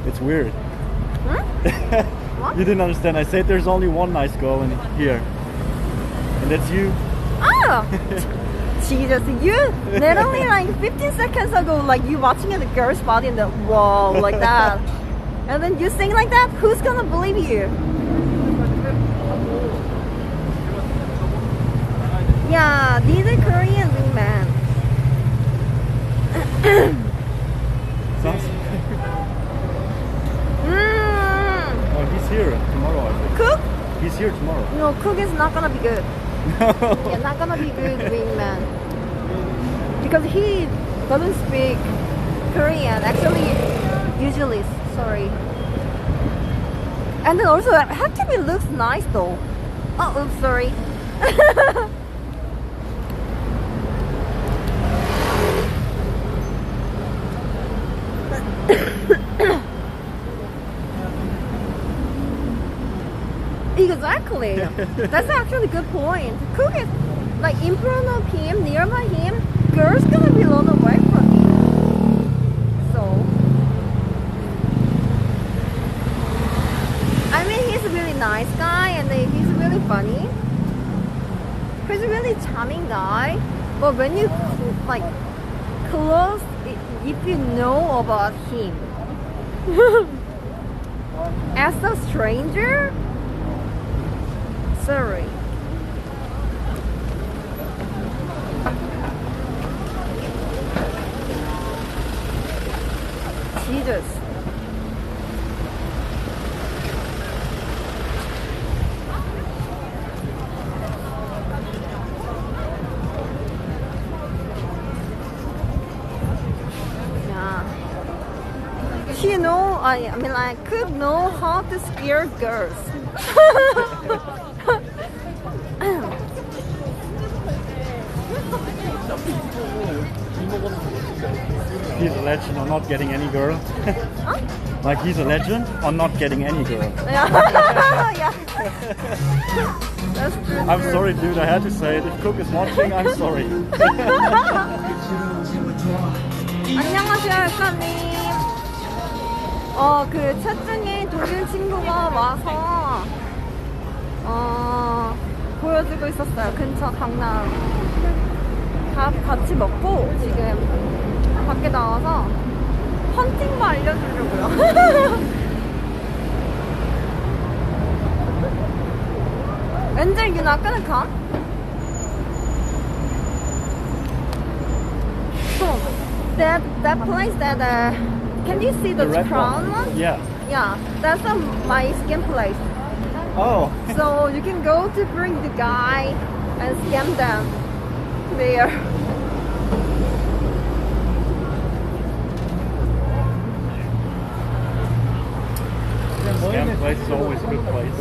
It's weird. What? You didn't understand. I said there's only one nice girl in here. And that's you. Ah! Jesus, you literally like 15 seconds ago, like you watching a girl's body and then whoa, like that. And then you sing like that, who's gonna believe you? Yeah, these are Korean wingmen. Oh, he's here tomorrow, I think. Cook? He's here tomorrow. No, Cook is not gonna be good. Yeah, not gonna be good wingman. Because he doesn't speak Korean. Actually, usually, sorry. And then also, have to be looks nice though. Oh, oops, sorry. Exactly. That's actually a good point. Cook is like in front of him, nearby him, girls gonna be run away from him. So I mean, he's a really nice guy and he's really funny. He's a really charming guy. But when you like close, if you know about him as a stranger. Sorry. Jesus. Yeah. She know, I mean like could know how to scare girls. He's a legend on not getting any girl. Huh? Like he's a legend on not getting any girl. Yeah. That's true. I'm sorry, dude. I had to say it. If Cook is watching, I'm sorry. 안녕하세요, 열사님. 그 채증에 독일 친구가 와서 보여주고 있었어요. 근처 강남. 밥 같이 먹고 지금 밖에 나와서 헌팅도 알려주려고요. Angel, you're not gonna come? So that place that can you see the crown one? Yeah. Yeah, that's my scam place. Oh. So you can go to bring the guy and scam them there. Scam place is always a good place.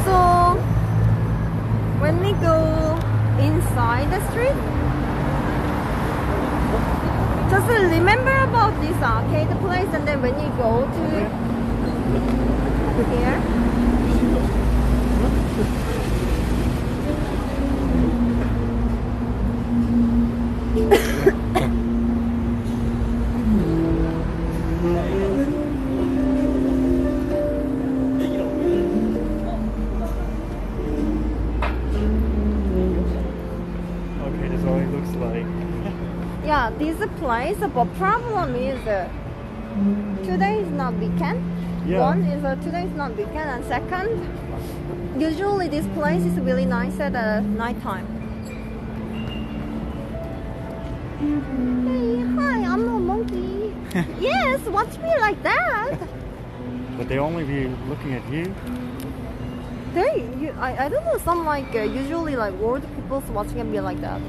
So when we go inside the street, just remember about this arcade place, and then when you go to here. Yeah, this place, but problem is today is not weekend. Yeah. One is today is not weekend, and second, usually this place is really nice at night time. Hey, hi, I'm a monkey. Yes, watch me like that. But they only be looking at you. I don't know, some like usually like old people's watching and be like that.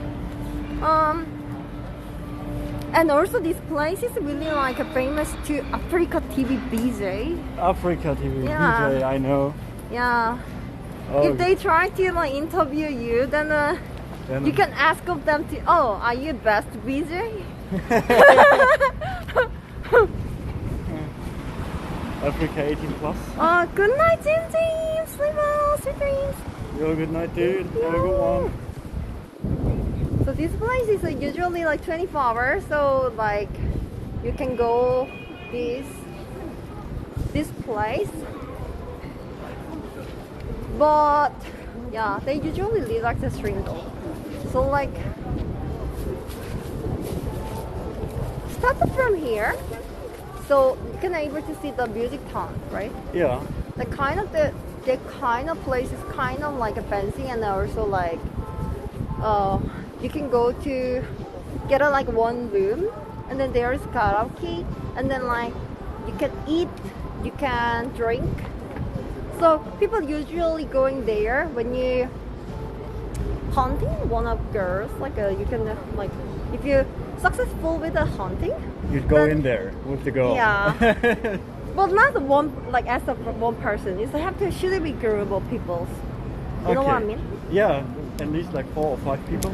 And also this place is really like famous to Africa TV BJ. Africa TV, Yeah. DJ, I know. Yeah. Oh. If they try to like interview you, then Then- you can ask of them to, oh, are you best BJ? Africa 18 plus. Good night, Jim. Sleep well, sweet dreams. Yo, good night, dude. Have a good one. So this place is usually like 24 hours, so like you can go this place. But yeah, they usually relax the stream though. So like start from here, so you can able to see the music town, right? Yeah. The kind of place is kind of like a fancy, and also like you can go to get a like one room, and then there is karaoke, and then like you can eat, you can drink. So people usually going there when you hunting one of girls, like you can like if you're successful with the hunting, You'd go in there with the girl. Yeah. But not one like as a one person. You have to should be group of people. You know what I mean? Yeah, at least like 4 or 5 people.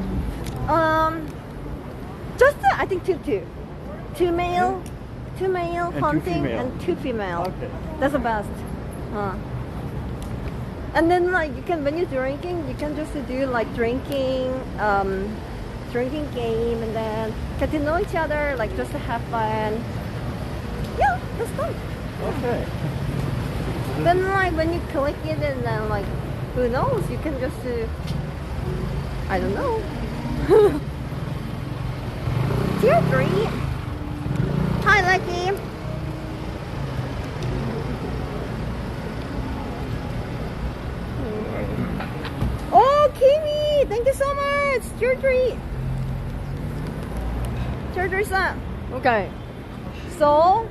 Just I think two male And two hunting female. and 2 female. Okay. That's the best. And then like you can when you're drinking, you can just do like drinking game, and then get to know each other, like just to have fun. Yeah, that's fun. Okay. Then like when you click it, and then like who knows, you can just I don't know. Tier 3. Hi Lucky. Oh Kimi, thank you so much. Tier 3. Tier 3 son. Okay. So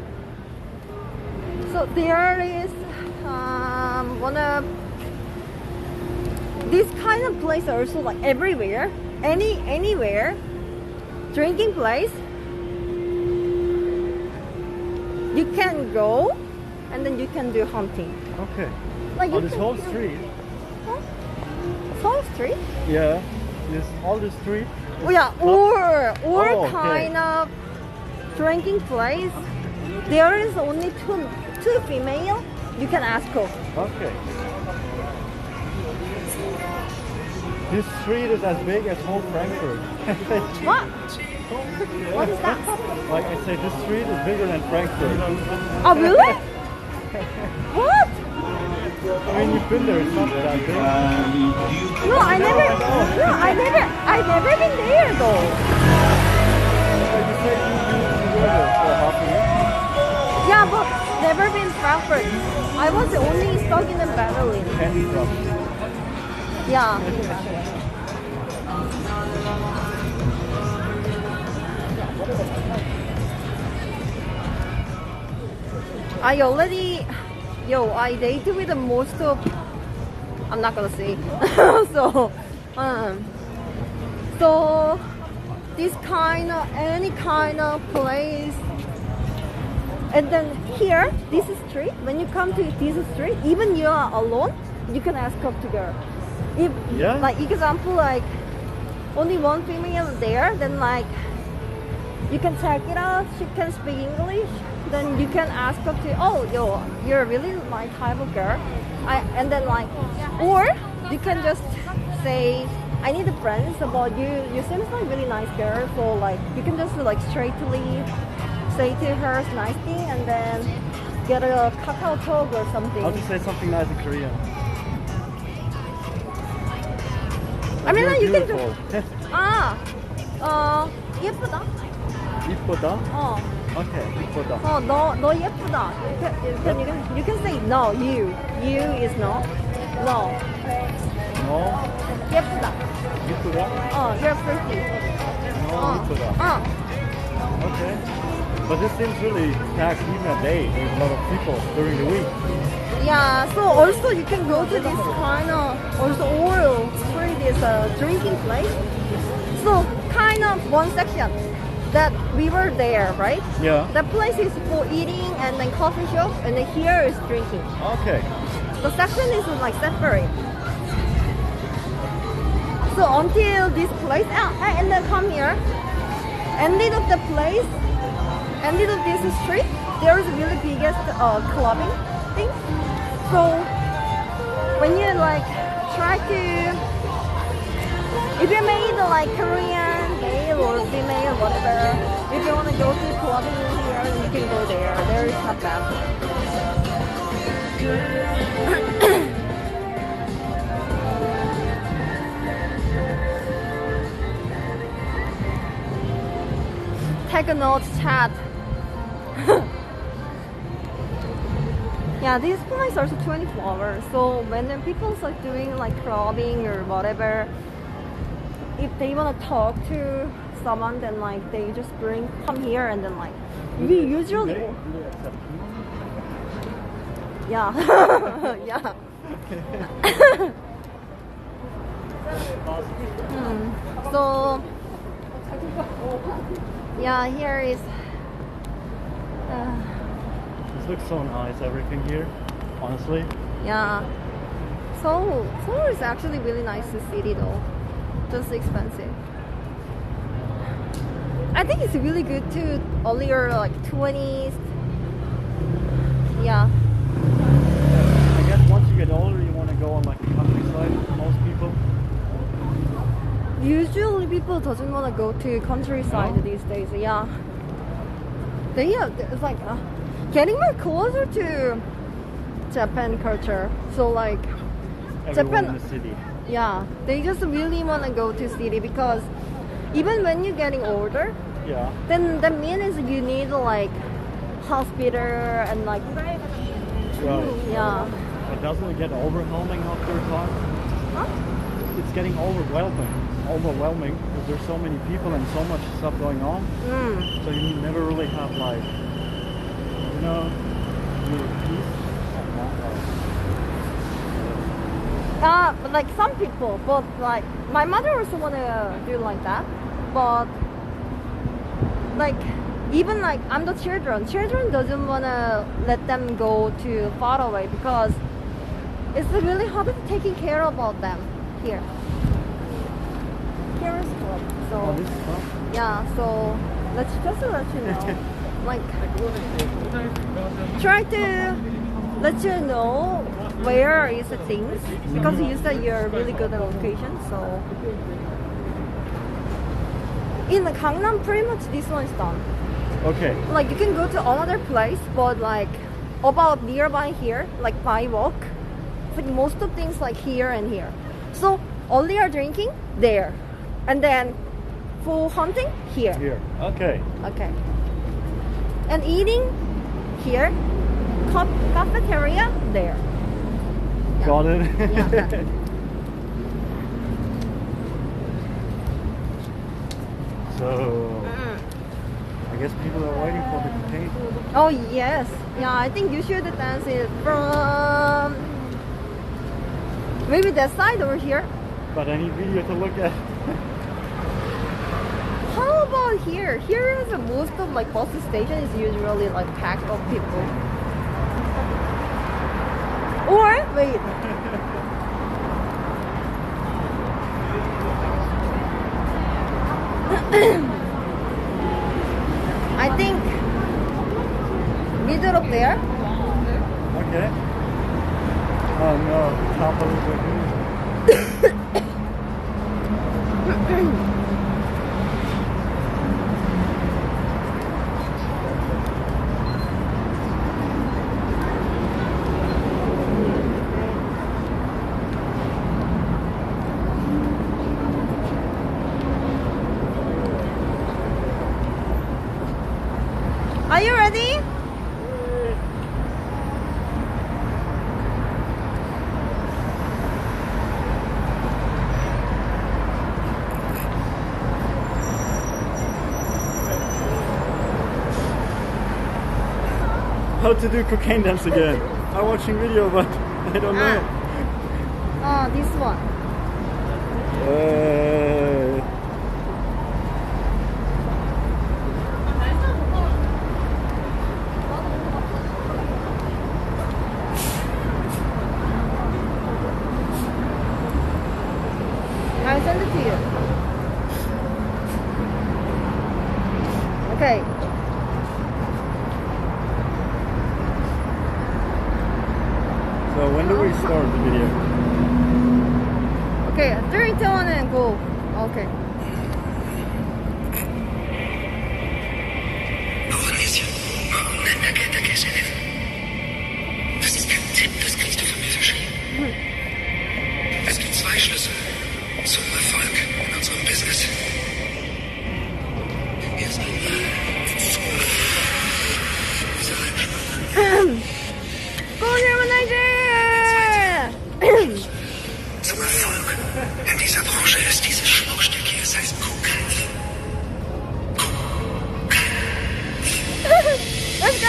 there is one of this kind of place also like everywhere, anywhere, drinking place. You can go, and then you can do hunting. Okay. Like On this whole street. Whole street? Yeah. This all the street. Oh yeah, or Oh, okay. kind of drinking place. There is only two female. You can ask her. Okay. This street is as big as whole Frankfurt. What? What is that? Like I say, this street is bigger than Frankfurt. Oh really? What? I mean, you've been there. It's not that big. No, I never been there though. You said you were there for half a year. Yeah, but never been Frankfurt. I was only stuck in Berlin. Yeah. I dated with the most of, I'm not gonna say. So this kind of, any kind of place. And then here, this street, when you come to this street, even you are alone, you can ask up to girl. If, like example, like only one female there, then like you can check it out, she can speak English, then you can ask up to, oh, yo, you're really my type of girl. And then like, or you can just say, I need a friend about you. You seem like really nice girl, so like you can just like straightly say to her nice thing, and then get a kakao talk or something. I'll just say something nice in Korean. I mean, You're like you can beautiful. just 예쁘다. 이쁘다? Okay, 이쁘다. 너 예쁘다. You can say no. You is no. No. No? 예쁘다. 이쁘다? You're pretty. No, 이쁘다. Okay. But this seems really packed even a day. There's a lot of people during the week. Yeah, so also you can go to this kind of also oil street is a drinking place. So kind of one section that we were there, right? Yeah. That place is for eating and then coffee shop, and then here is drinking. Okay. The section is like separate. So until this place, and then come here, ended of the place, ended of this street, there is really biggest clubbing thing. So when you like try to, if you made like Korean male or female, whatever, if you want to go to clubbing in here, you can go there. There is not bad. Take a note, chat. Yeah, this place is also 24 hours. So when the people are doing like clubbing or whatever, if they want to talk to someone, then like they just come here and then like we usually. Yeah, yeah. So yeah, here is. This looks so nice, everything here, honestly. Yeah. Seoul is actually really nice city though. Just expensive. I think it's really good to earlier like 20s. Yeah. I guess once you get older, you want to go on like the countryside. Most people. Usually people doesn't want to go to countryside these days. Yeah. It's like getting more closer to Japan culture. So like Everyone Japan in the city. Yeah, they just really want to go to city because even when you're getting older, yeah, then that means you need like hospital and like Right. Yeah. But doesn't it get overwhelming after a time? Huh? It's getting overwhelming because there's so many people and so much stuff going on. So you never really have like, you know, your peace. But like some people, but like my mother also wanna do like that, but like even like I'm the children doesn't wanna let them go too far away because it's really hard to taking care about them here. Here is club, so this is fun. yeah, so let's just let you know, like try to let you know where is the things because you said you're really good at location. So in the Gangnam, pretty much this one is done. Okay. Like you can go to another place, but like about nearby here, like by walk, it's like most of things like here and here. So earlier drinking there, and then for hunting here. Here. Okay. Okay. And eating here. Cafeteria there. Yeah. Got it. Yeah. So I guess people are waiting for the campaign. Oh yes. Yeah, I think you should dance it from maybe that side over here. But I need video to look at. How about here? Here is most of like bus station is usually like packed of people. Or wait. I think middle up there. Okay. Oh no, top of the how to do cocaine dance again. I'm watching video, but I don't know. Oh, this one. I send it to you. Okay. So when do we start the video? Okay, 3, 2, 1 and go. Okay. Das ist kein Tipp, das kriegst du von mir verschrieben. Es gibt 2 Schlüssel zum Erfolg in unserem Business. Erst einmal dieser Einspannung. Zum Erfolg in dieser Branche ist dieses Schmuckstück hier, es heißt Kokain. Let's go!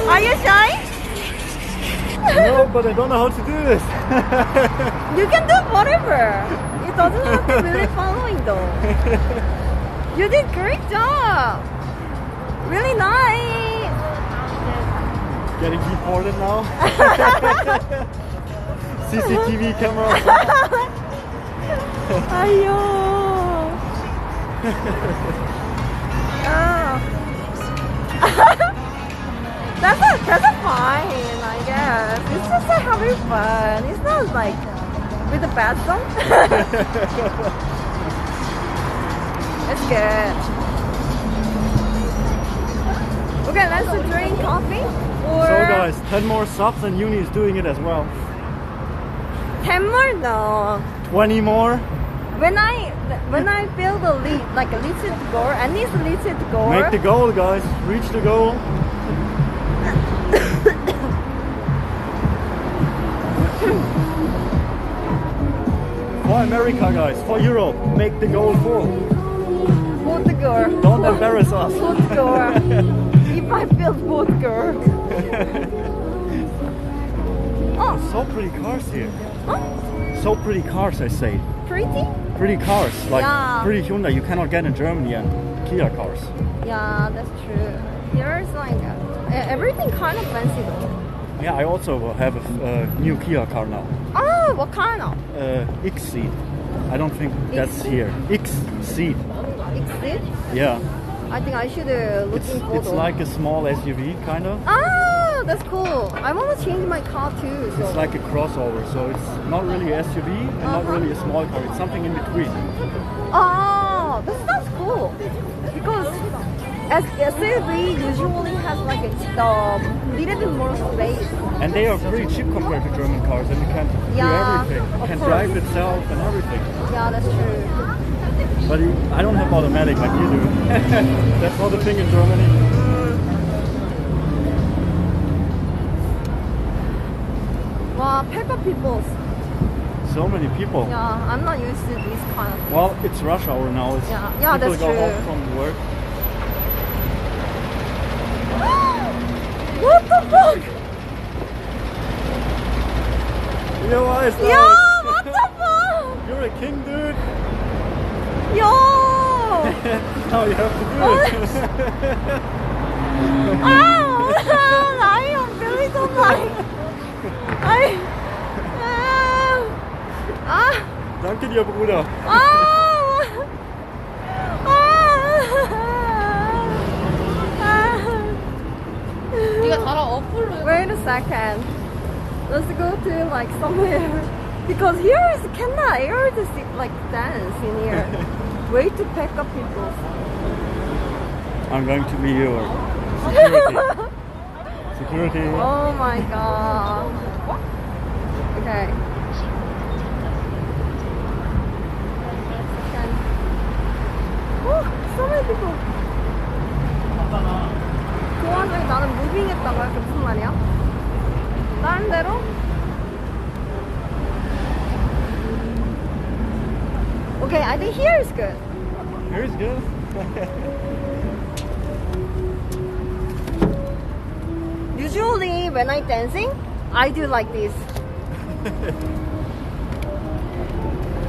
Are you shy? No, but I don't know how to do this. You can do whatever. It doesn't have to be really following though. You did great job. Really nice. Getting deported now. CCTV camera. Ayo. That's a fine, I guess. It's just like having fun. It's not like with a bad song. It's good. Okay, let's drink coffee. Or So guys, 10 more subs and Uni is doing it as well. 10 more though. 20 more. When I build a lead, like a little goal, and this little goal. Make the goal, guys. Reach the goal. For America, guys. For Europe. Make the goal full. Vodka. Don't embarrass us. Vodka. If I build vodka. Oh, so pretty cars here. Huh? So pretty cars, I say. Pretty? Pretty cars, like Yeah. pretty Hyundai you cannot get in Germany and Kia cars. Yeah, that's true. There's like everything kind of fancy though. Yeah, I also have a new Kia car now. Oh, what kind of? X-Seat. I don't think that's here. X-Seat. Exit? Yeah. I think I should look in photos. It's like a small SUV, kind of. Oh, that's cool. I want to change my car too. So. It's like a crossover, so it's not really a SUV and not really a small car. It's something in between. Oh, that sounds cool. Because SUV usually has like a little bit more space. And they are pretty cheap compared to German cars, and you can do everything. It can drive itself and everything. Yeah, that's true. But I don't have automatic like you do. That's not a thing in Germany. Wow, pepper people. So many people. Yeah, I'm not used to this kind of thing. Well, it's rush hour now. It's Yeah, people that's go true. home from work. What the fuck? Yo, eyes Yo, out. what the fuck? You're a king, dude. Yo! Now you have to do it. Oh, I really don't like. Danke till dir, Bruder. Wait a second. Let's go to like somewhere. Because here is kinda air to see, like dance in here. Way to pick up people. I'm going to be your security. Security. Oh my god. Okay. Oh, so many people. 그 와중에 나는 무빙 했다고 할게 무슨 말이야? 다른 데로? Okay, I think here is good. Here is good. Usually when I dancing, I do like this.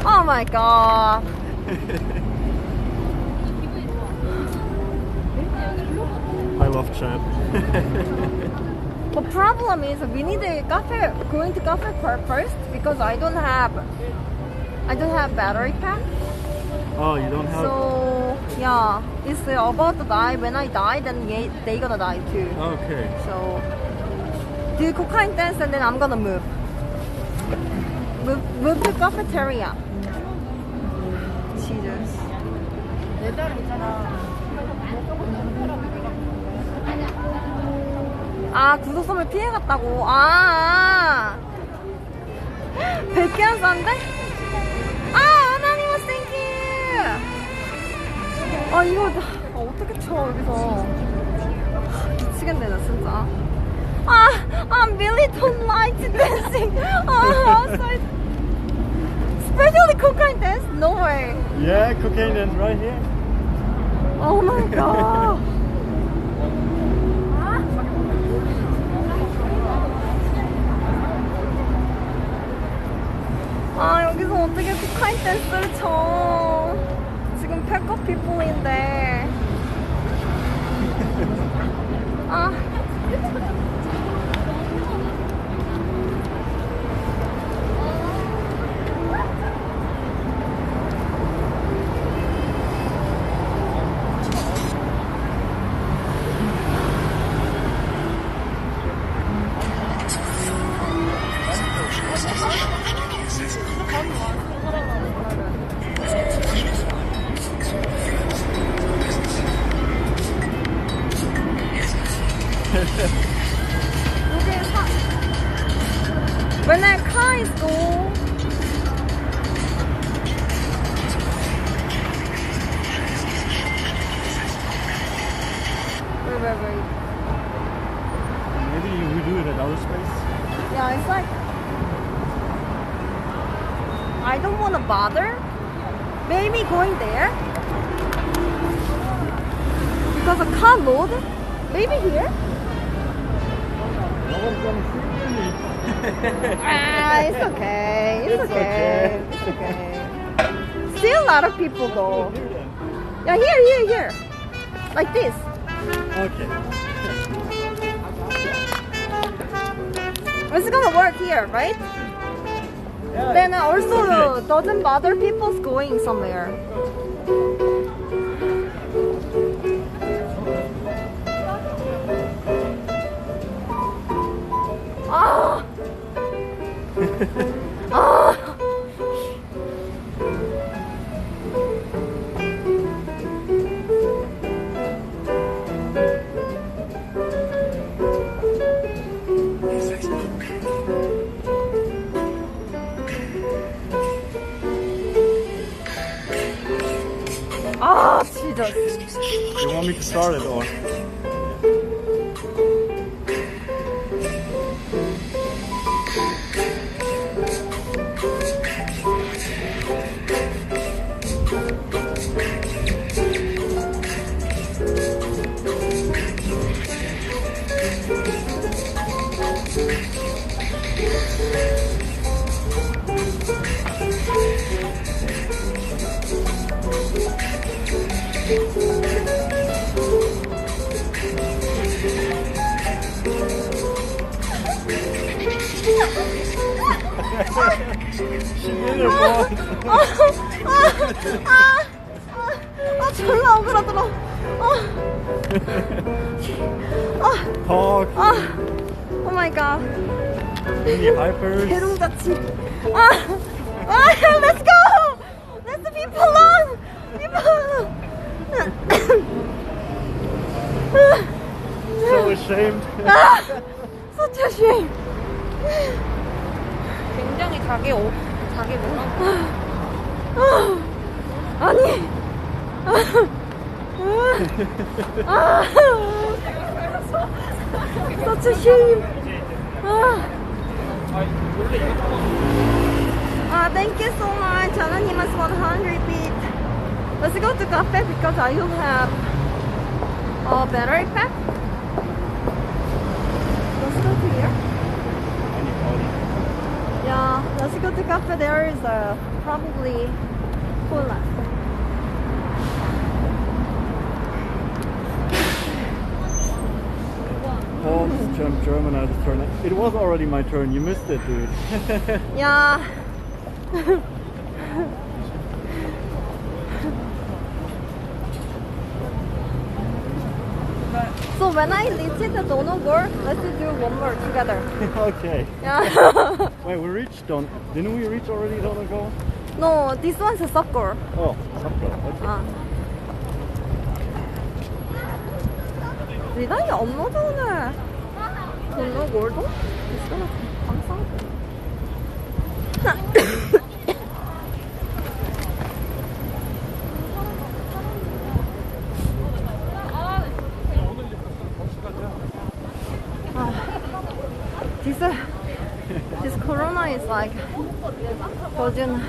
Oh my god. I love chat. The problem is we need a cafe, going to cafe first because I don't have battery pack. Oh, you don't have. So yeah, it's about to die. When I die, then they gonna die too. Okay. So do cocaine dance and then I'm gonna move to cafeteria. Jesus. 아, 구속섬을 피해갔다고. 아. 100개는 싼데? 아, anonymous, thank you. 아, 이거 어떻게 쳐 여기서. 미치겠네 나 진짜. 아, I really don't like dancing. 아, sorry. Especially cocaine dance? No way. Yeah, cocaine dance right here. Oh my god. 아, 여기서 어떻게 코카인 댄스를 쳐. 지금 팩업 피플인데. 아. When that car is go. Wait. Maybe we do it at our space. Yeah, it's like I don't want to bother. Maybe going there because a car load. Maybe here. No one's gonna see me. Ah, it's okay. It's okay. It's okay. Still a lot of people go. Yeah, here. Like this. Okay. It's gonna work here, right? Yeah, Then also okay. doesn't bother people's going somewhere. Ah! Ah! Ah, Jesus. You want me to start it or? 졸라 오그라들어. Talk. Oh my god. Mini hypers. 대롱자치. Let's go. Let's people alone. People alone. So ashamed. Such a shame. 굉장히 자기 뭐라고? 아니. Such a shame. Thank you so much. Anonymous 100 bit. Let's go to cafe because I will have a battery pack. Let's go to here. Yeah, let's go to cafe. There is probably cola. Pause, jump German, I just turn it. It was already my turn, you missed it, dude. Yeah. So when I reach the donut board, let's do one more together. Okay. Yeah. Wait, we reached didn't we reach already donut goal? No, this one's a sucker. Oh, okay. Did I upload 오늘 donut board도? 있어? 감사하고. This corona is like doesn't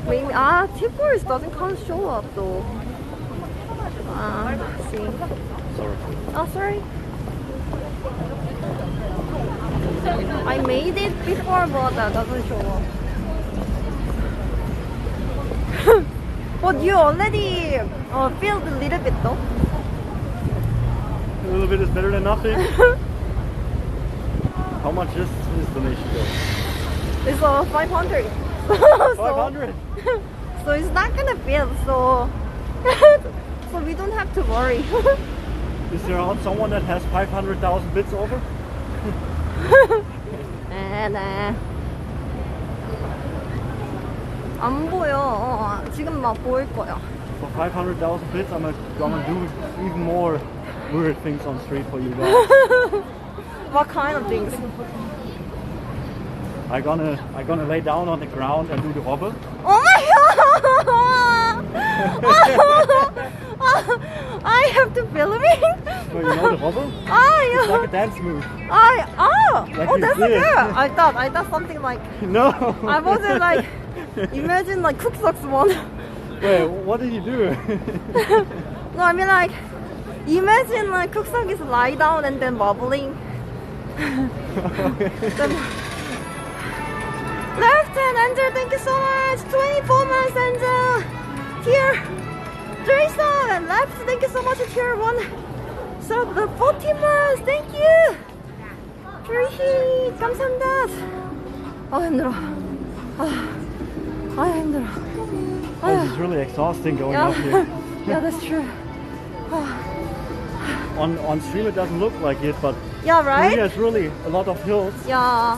maybe T-Force doesn't come show up though. See. Sorry. Oh, sorry. I made it before, but that doesn't show up. But you already filled a little bit though. A little bit is better than nothing. How much is this donation go? It's 500. 500? So it's not gonna fill, so so we don't have to worry. Is there someone that has 500,000 bits over? nah. 안 보여. 지금 막 보일 거야. For 500,000 bits, I'm gonna do even more weird things on street for you guys. What kind of things? I'm gonna lay down on the ground and do the wobble. Oh my god! I have to film it. So you know the wobble? Yeah. It's like a dance move. Like that's you good. did. I thought something like. No. I wasn't like. Imagine like cook socks one. Wait, what did you do? No, I mean like. Imagine like cook sock is lie down and then wobbling. Then, left hand, Angel, thank you so much. 24 months, Angel. Tier 3 and left, thank you so much. Tier 1. So the 40 months, thank you. Free, 감사합니다. 힘들어. 힘들어. It's really exhausting going up here. Yeah, that's true. On stream it doesn't look like it, but yeah, right? Korea is really a lot of hills. Yeah.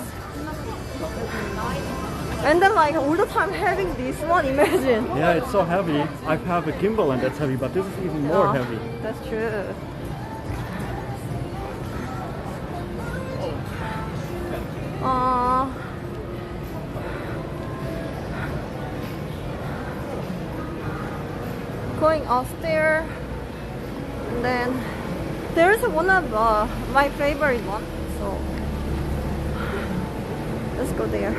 And then like all the time having this one, imagine. Yeah, it's so heavy. I have a gimbal and that's heavy, but this is even more heavy. That's true. Going upstairs, and then there's one of my favorite one, so let's go there.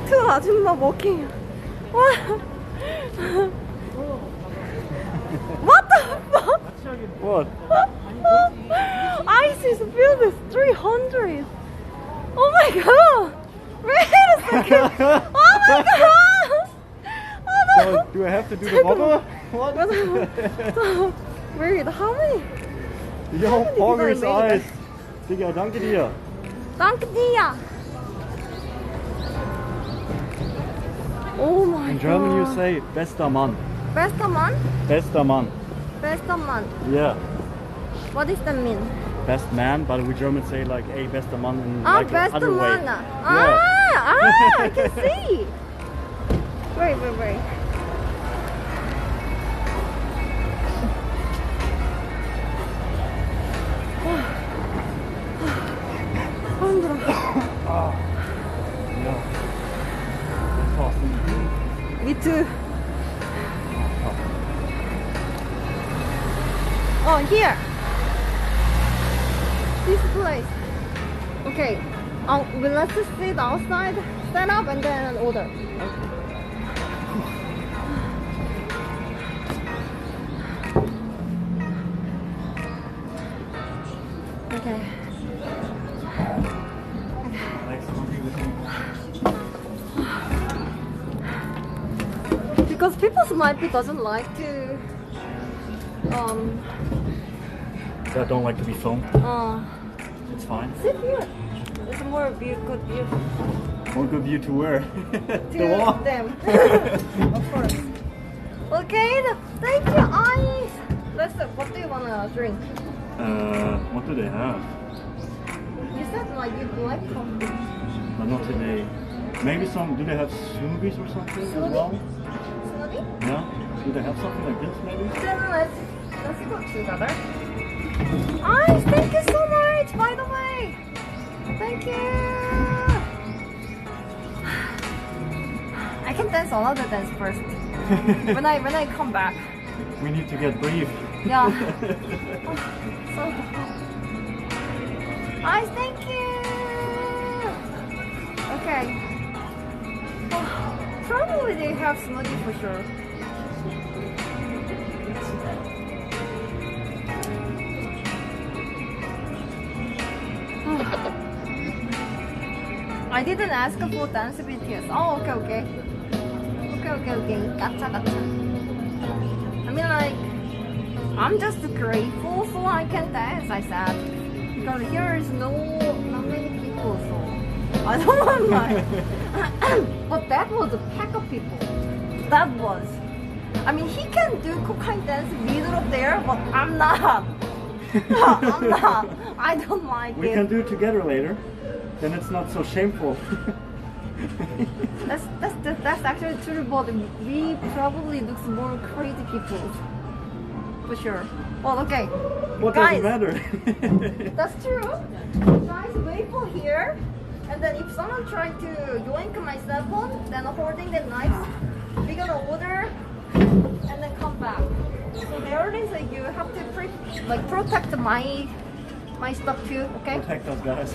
Two 아줌마 walking. What the fuck? What? Ice is filled with 300. Oh my god! Wait a second! Oh my god! So, do I have to do the wobble? What? Wait, how many? Yo, Pogger's eyes. Sige, danke dir. Danke dir. Oh my In German god. you say bester Mann. Bester Mann? Bester Mann. Bester Mann. Yeah. What does that mean? Best man, but we Germans say like a bester Mann in Ah, like bester other way. Mann. Yeah. I can see. Wait. 힘들어. Yeah. That's awesome. Me too. Oh, here. This place. Okay. Well, let's just sit outside, stand up, and then order. Okay. Because people might be doesn't like to That don't like to be filmed. It's fine. sit here. There's more view, good view More good view to where? to The wall. them. Of course. Okay, thank you, Ice. What do you wanna drink? What do they have? You said like you like coffee. But not today. Maybe some. Do they have smoothies or something as well? Smoothie? Yeah. Do they have something like this maybe? Then let's go together. Ice, thank you so much. By the way, thank you. I can dance another dance first. when I come back. We need to get brief. Yeah. So Ice, thank you. Okay. Probably they have smoothie for sure. I didn't ask for dance BTS. Oh, okay. Gotcha. I mean, like, I'm just grateful so I can dance, I said. Because here is not many people, so I don't want like. But that was a pack of people. That was. I mean, he can do cocaine dance middle of there, but I'm not. I'm not. I don't like We it. can do it together later. Then it's not so shameful. That's actually true, but we probably look more crazy people. For sure. Well, okay. What Guys, does it matter? that's true. Guys, wait for here. And then if someone tries to yoink my cell phone, then holding the knives, we're gonna order and then come back. So there it is. You have to protect my stuff too. Okay. Protect us, guys.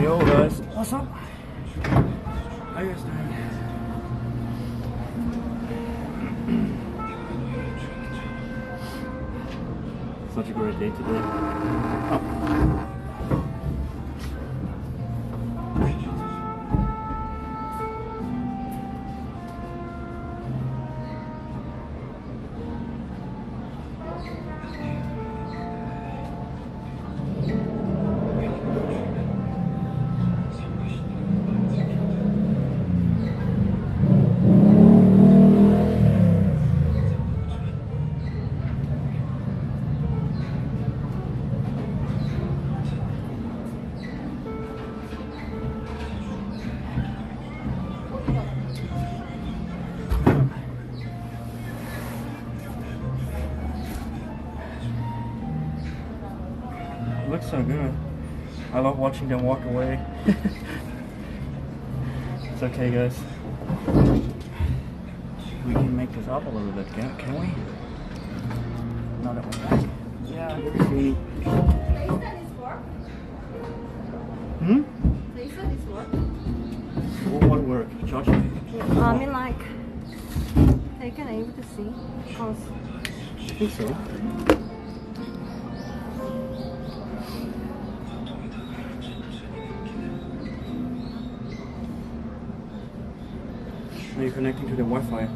Yo guys, what's up? How you guys doing? Such a great day today. Oh. Looks so good. I love watching them walk away. It's okay, guys. We can make this up a little bit, can we? Now that we're back. Yeah, here's the... Hmm? So you said this work? What work? Josh? I mean, like, they can able to see. Because I think so. Are you connecting to the Wi-Fi?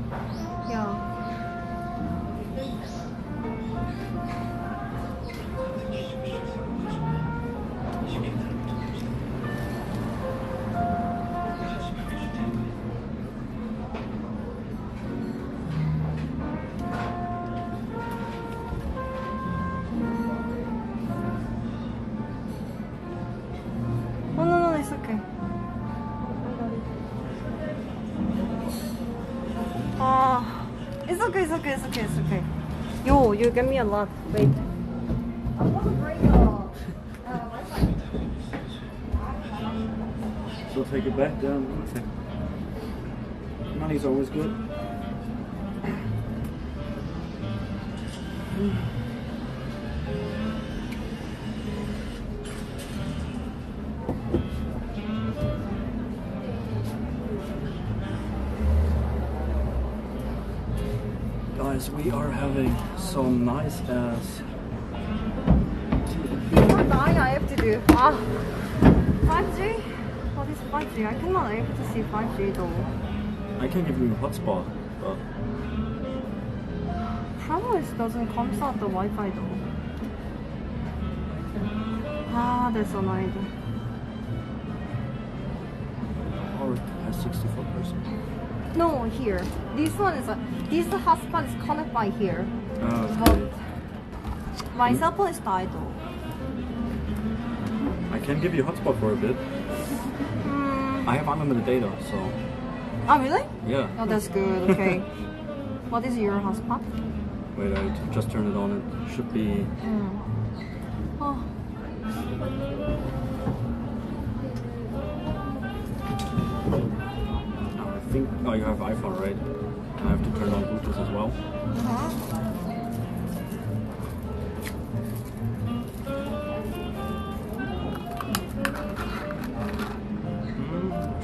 yeah. Oh no, it's okay. It's okay. Yo, you get me a lot. Wait. I want to bring Wi-Fi. So take it back down. Money's always good. Guys, we are having some nice ass. Before dying, I have to do 5G. What is 5G? I cannot able to see 5G though. I can give you a hotspot, but probably it doesn't come out the Wi-Fi though. That's annoying. or it has 64%. No, here. This one is this hotspot is connected by here. Okay. But my cell phone is died though. I can give you a hotspot for a bit. I have unlimited data, so. Oh really? Yeah. Oh, that's good. Okay. What is your hotspot? Wait, I just turned it on. It should be. Oh. I think. Oh, you have iPhone, right? And I have to turn on Bluetooth as well.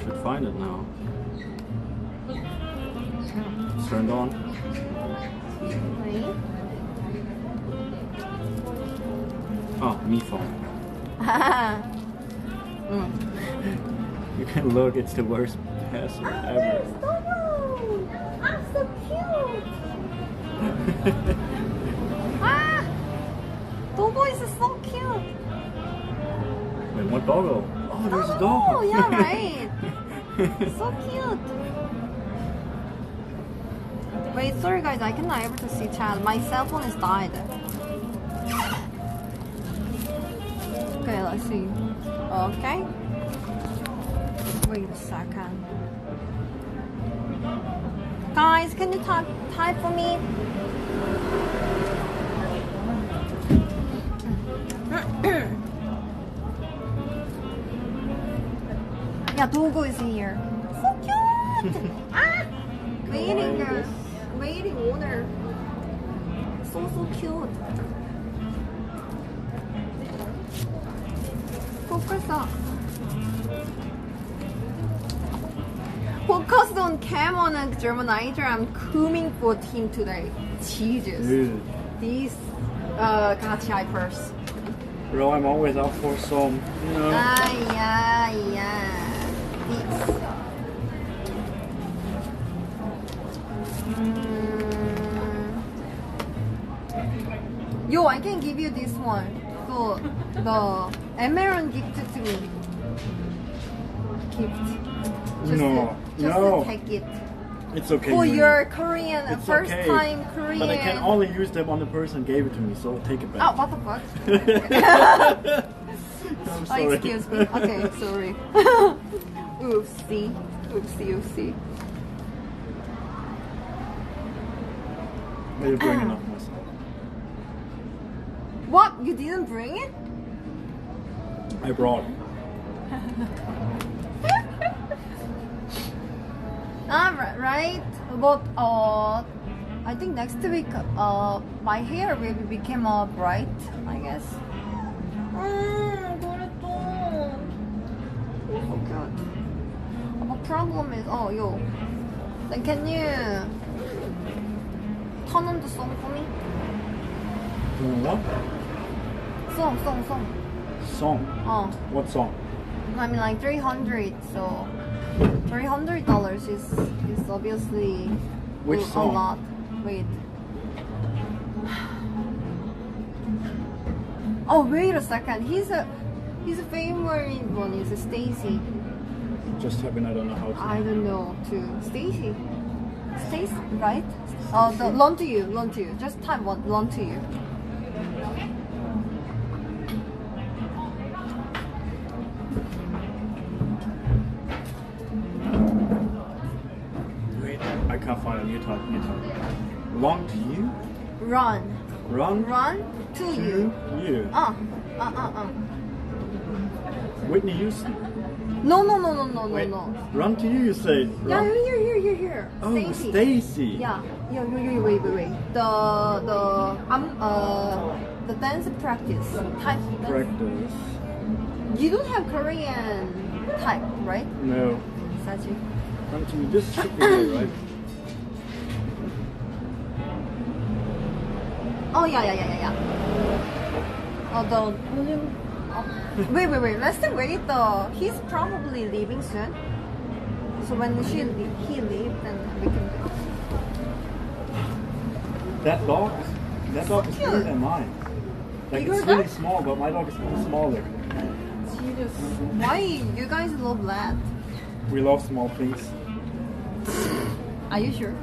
Should find it now. It's turned on. Oh, me phone. You can look, it's the worst password ever. I'm so cute. Doggo is so cute. Wait, what doggo? Oh, there's a dog. Oh, yeah, right. So cute. Wait, sorry guys, I cannot able to see chat. My cell phone is died. Okay, let's see. Okay. Wait a second. Guys, can you type for me? Yeah, Doggo is here. So cute! Waiting owner. So cute. Focus up. focused on Cameron and Germanizer. I'm coming for him today. Jesus. Dude. These gachi hypers. Bro, I'm always out for some, you know. Yeah. These. Yo, I can give you this one. So, the Emerald gift to me. Just take it. It's okay. For Yuri. your Korean, It's first okay. time Korean. But I can only use them on the person gave it to me, so take it back. Oh, what the fuck? I'm Oh, sorry. excuse me. Okay, sorry. Oopsie. Maybe bring enough myself. What? You didn't bring it? I brought. Right. But I think next week my hair will become bright, I guess. 그랬어. So good. But problem is, then can you turn on the song for me? What? Song. Song? Oh. What song? I mean like 300, so $300 is obviously Which a song? lot. Wait. Oh, wait a second. His favorite one is Stacy. Just happened, I don't know how to. I don't know too. Stacy, right? The Run to You. Just type one, Run to You. Wait, I can't find it. You talk. Long to you? Run to you. You. Whitney Houston. No. Wait, Run to you say. Yeah, Run. here. Oh, Stacy. Yeah. Wait. The dance practice type. Practice. You don't have Korean type, right? No. Sachi. Run to you. This should be there, right? Oh yeah. The volume. Wait. Let's wait. He's probably leaving soon. So when he leaves, then we can do it. That dog is cute. bigger than mine. Like Bigger it's really than? small, but my dog is even smaller. Jesus. Why you guys love that? We love small things. Are you sure?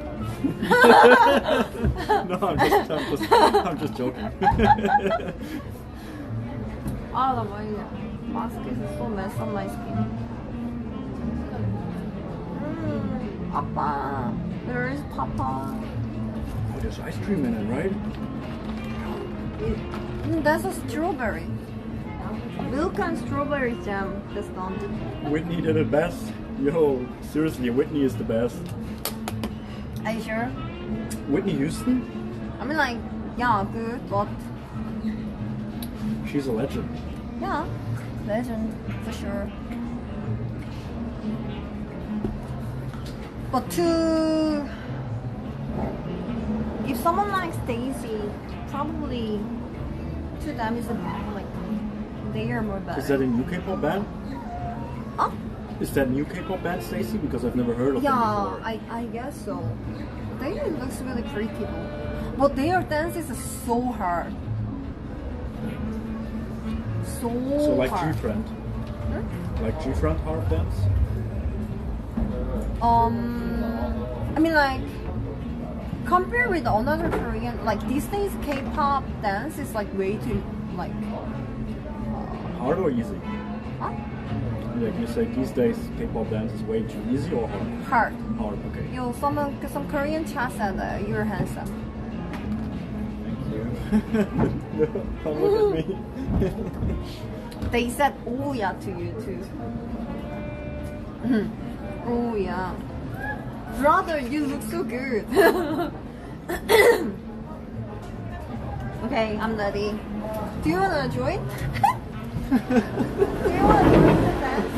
No, I'm just joking. 나 mask is so messed up my skin. 아빠, where is Papa? Oh, there's ice cream in it, right? That's a strawberry. Milk and strawberry jam. That's not it. Whitney did it best. Yo, seriously, Whitney is the best. Are you sure? Whitney Houston? I mean like, yeah, good, but She's a legend. yeah, legend for sure. But if someone likes Daisy, probably to them is like they are more better. Is that a new K-pop band? Huh? Is that new K-pop band, Stacy? Because I've never heard of them before. I guess so. They looks really pretty though. But their dance is so hard. So like hard. G-Friend. Hmm? Like G-Friend hard dance? I mean like compared with another Korean, like these days K-pop dance is like way too like Hard or easy? huh? Like you say these days K-pop dance is way too easy or hard? Hard. Hard, okay. Yo, some Korean chat said you're handsome. Don't look at me. They said oh yeah to you too. Oh yeah. Brother, you look so good. Okay, I'm ready. Do you wanna join? Do you wanna join the dance?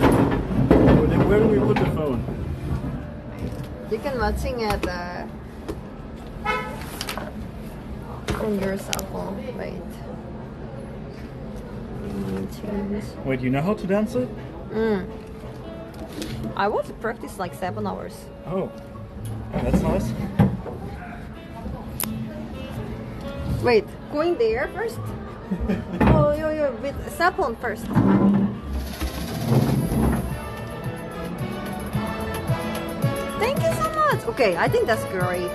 Well, then where do we put the phone? You can watching it on your cell phone. Wait. Change. Wait, you know how to dance it? I want to practice like 7 hours. Oh, that's nice. Wait, going there first? Oh, yo, with cell phone first. Thank you so much. Okay, I think that's great.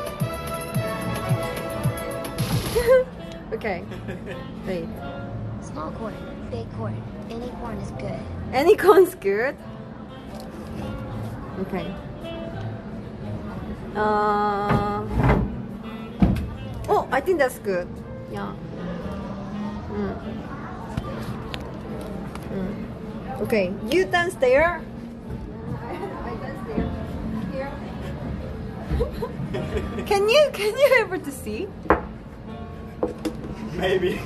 Okay, wait. Small corn, big corn. Any corn is good. Any corn's good? Okay. Oh, I think that's good. Yeah. Okay, you dance there. I dance there. Here. Can you able to see? Maybe.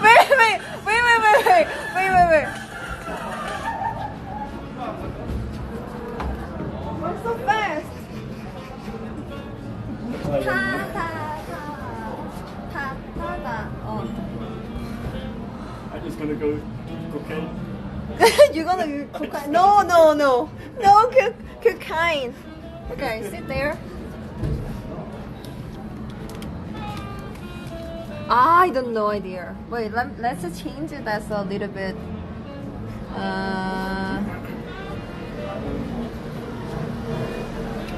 Wait. Why so fast? I'm just gonna go cocaine. You're gonna do cocaine? No, cocaine. Okay, sit there. I don't know idea. Wait, let's change it as a little bit.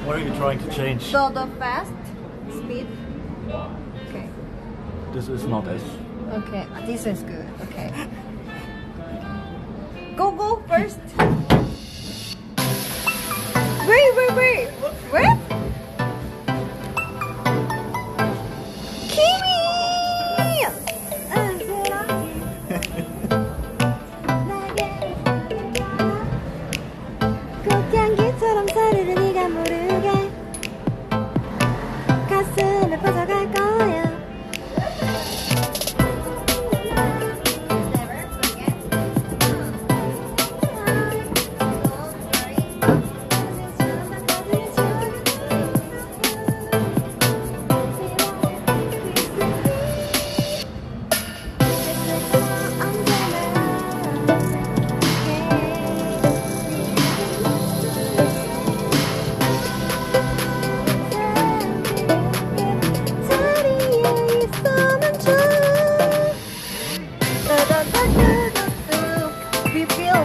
What are you trying to change? The fast speed. Okay. This is not S. Okay, this is good. Okay. Go first. Wait. Kimi! 꽃향기처럼 사르르 네가 모르게 가슴에 퍼져갈 거야.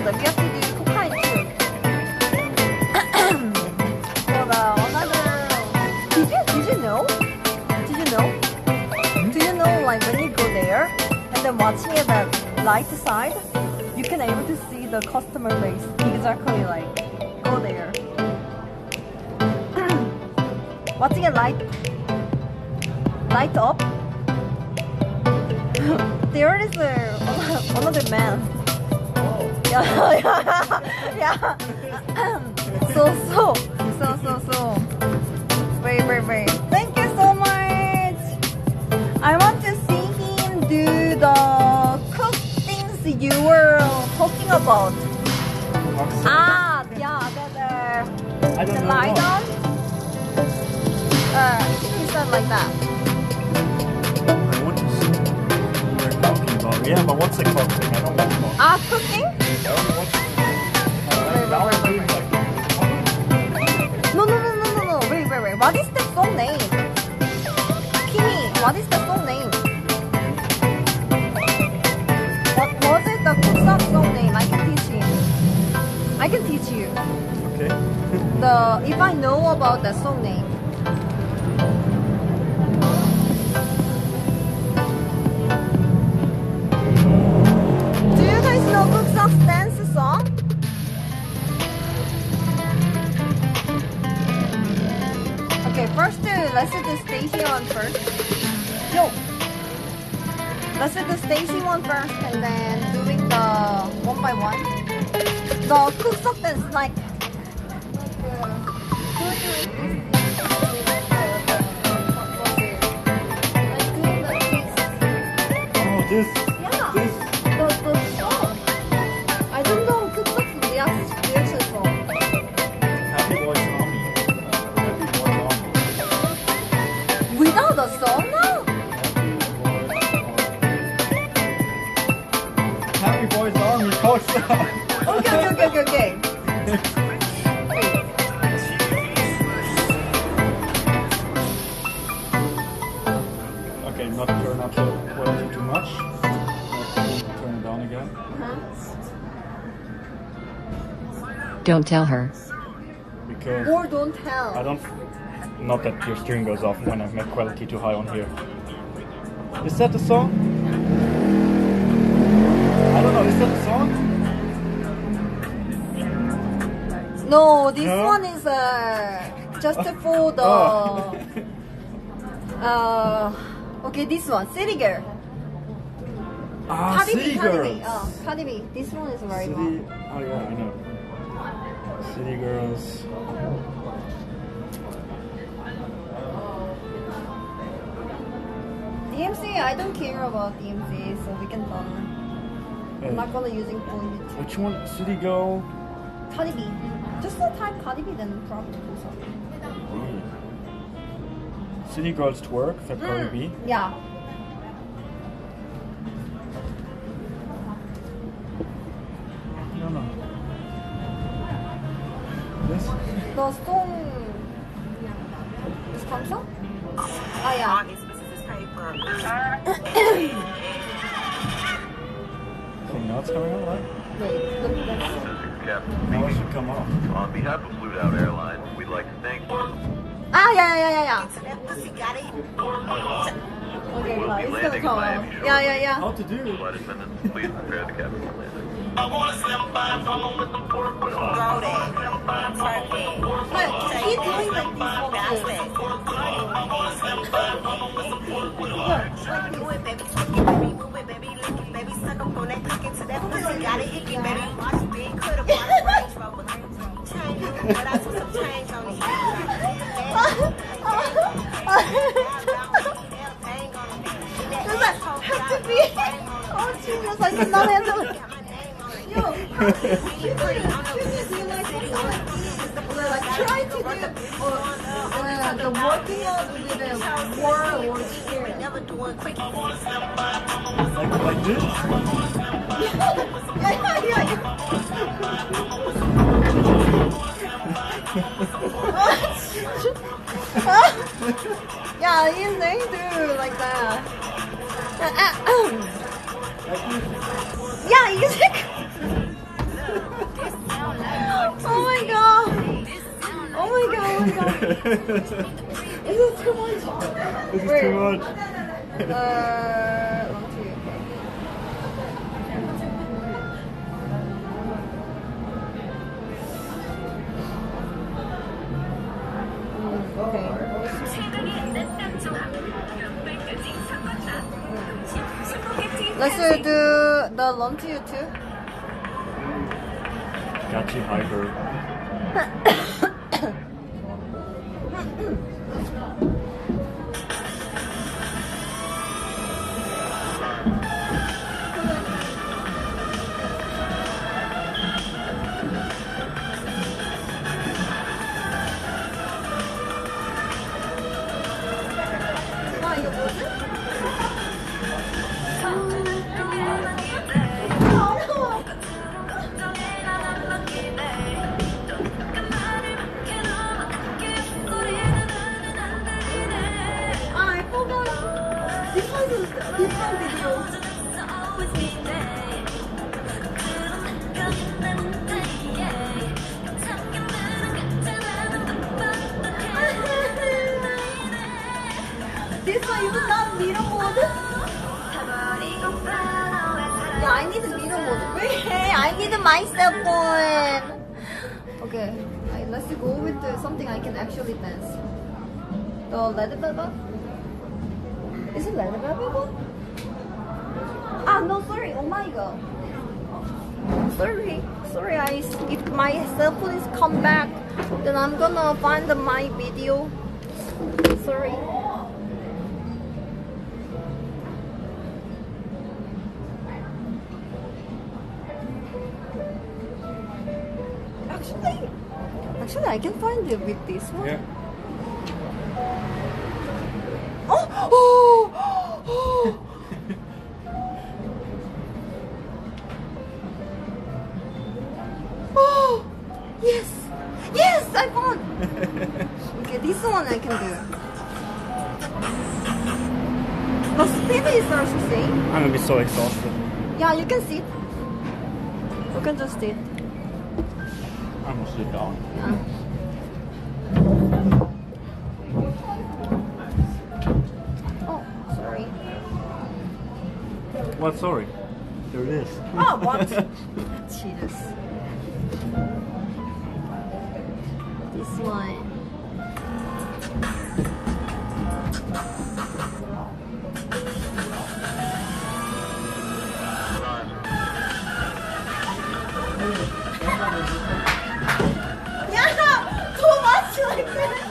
We have to do cocaine too. For the another. Did you know? Do you know like when you go there and then watching it at light side, you can able to see the customer face exactly like go there. Watching it light up. There is another man. Yeah. So. Wait. Thank you so much. I want to see him do the cook things you were talking about. The light on. He said like that. I want to see what we're talking about. Yeah, but what's the cooking? I don't want to know. Cooking? No. Wait. What is the song name? Kimi, what is the song name? What was it? The Kusak song name? I can teach you. Okay. If I know about the song name. Do you guys know Kuksak's dance song? Okay, first let's do the Stacy one first. No. Let's do the Stacy one first and then doing the one by one. The Kuksok dance like This. Yeah. This. The song. I don't know TikTok reaction song. Happy Boys Army. Happy Boys Army. Without a song now? Happy Boys Army. Coach. Okay. Okay, not turn up the quality too much. Turn it down again. Don't tell her. Because Or don't tell. I don't. Not that your stream goes off when I make quality too high on here. Is that the song? I don't know. Is that the song? No, this No? one is just for the. Okay, this one, City Girl. Ah, Cardi B, City Cardi B. Girls. Cardi B. This one is very City. long. Oh yeah, I know. City Girls. DMC, I don't care about DMC, so we can done. I'm not gonna using for YouTube. Which one? City Girl. Cardi B. Just type Cardi B, then probably do something. City Girls Twerk. That Cardi B. Yeah. No. This. The song is Kamsa? Ah, yeah. Okay, now it's coming out, right? Wait, let's see. Now it should come off. On behalf of Blue Dot Airlines, we'd like to thank you. Ah, yeah. Okay, We'll be it's gonna landing come in out. Miami shortly. Yeah. How to do? Flight attendants, please prepare the cabin for landing. But keep doing like this one have to be. Oh, genius! I cannot handle it. Yo, try to do the working out with a word or spirit. Like this? Yeah, you need to do like that. Yeah, exactly. Oh my god. This is too much. This is too much. Let's do the lunch you too. Gachi Hyper. 아, 이거 뭐지? I forgot. This one is different video. This one is not mirror mode. Yeah, I need mirror mode. Wait, I need my cell phone. Okay, let's go with something I can actually dance. The Lady Gaga? Is it Lady Gaga? Ah, no, sorry. Oh my god. Sorry. If my cell phone is come back, then I'm gonna find my video. Sorry. Actually, I can find it with this one. Yeah. Oh! Oh! Oh! Oh! Yes! Yes! I found! Okay, this one I can do. The speed is also same. I'm gonna be so exhausted. Yeah, you can sit. You can just sit. I'm gonna sit down. Yeah. Oh, sorry. What? Sorry. There it is. Oh, what? Jesus. This one. Yeah, too much like that.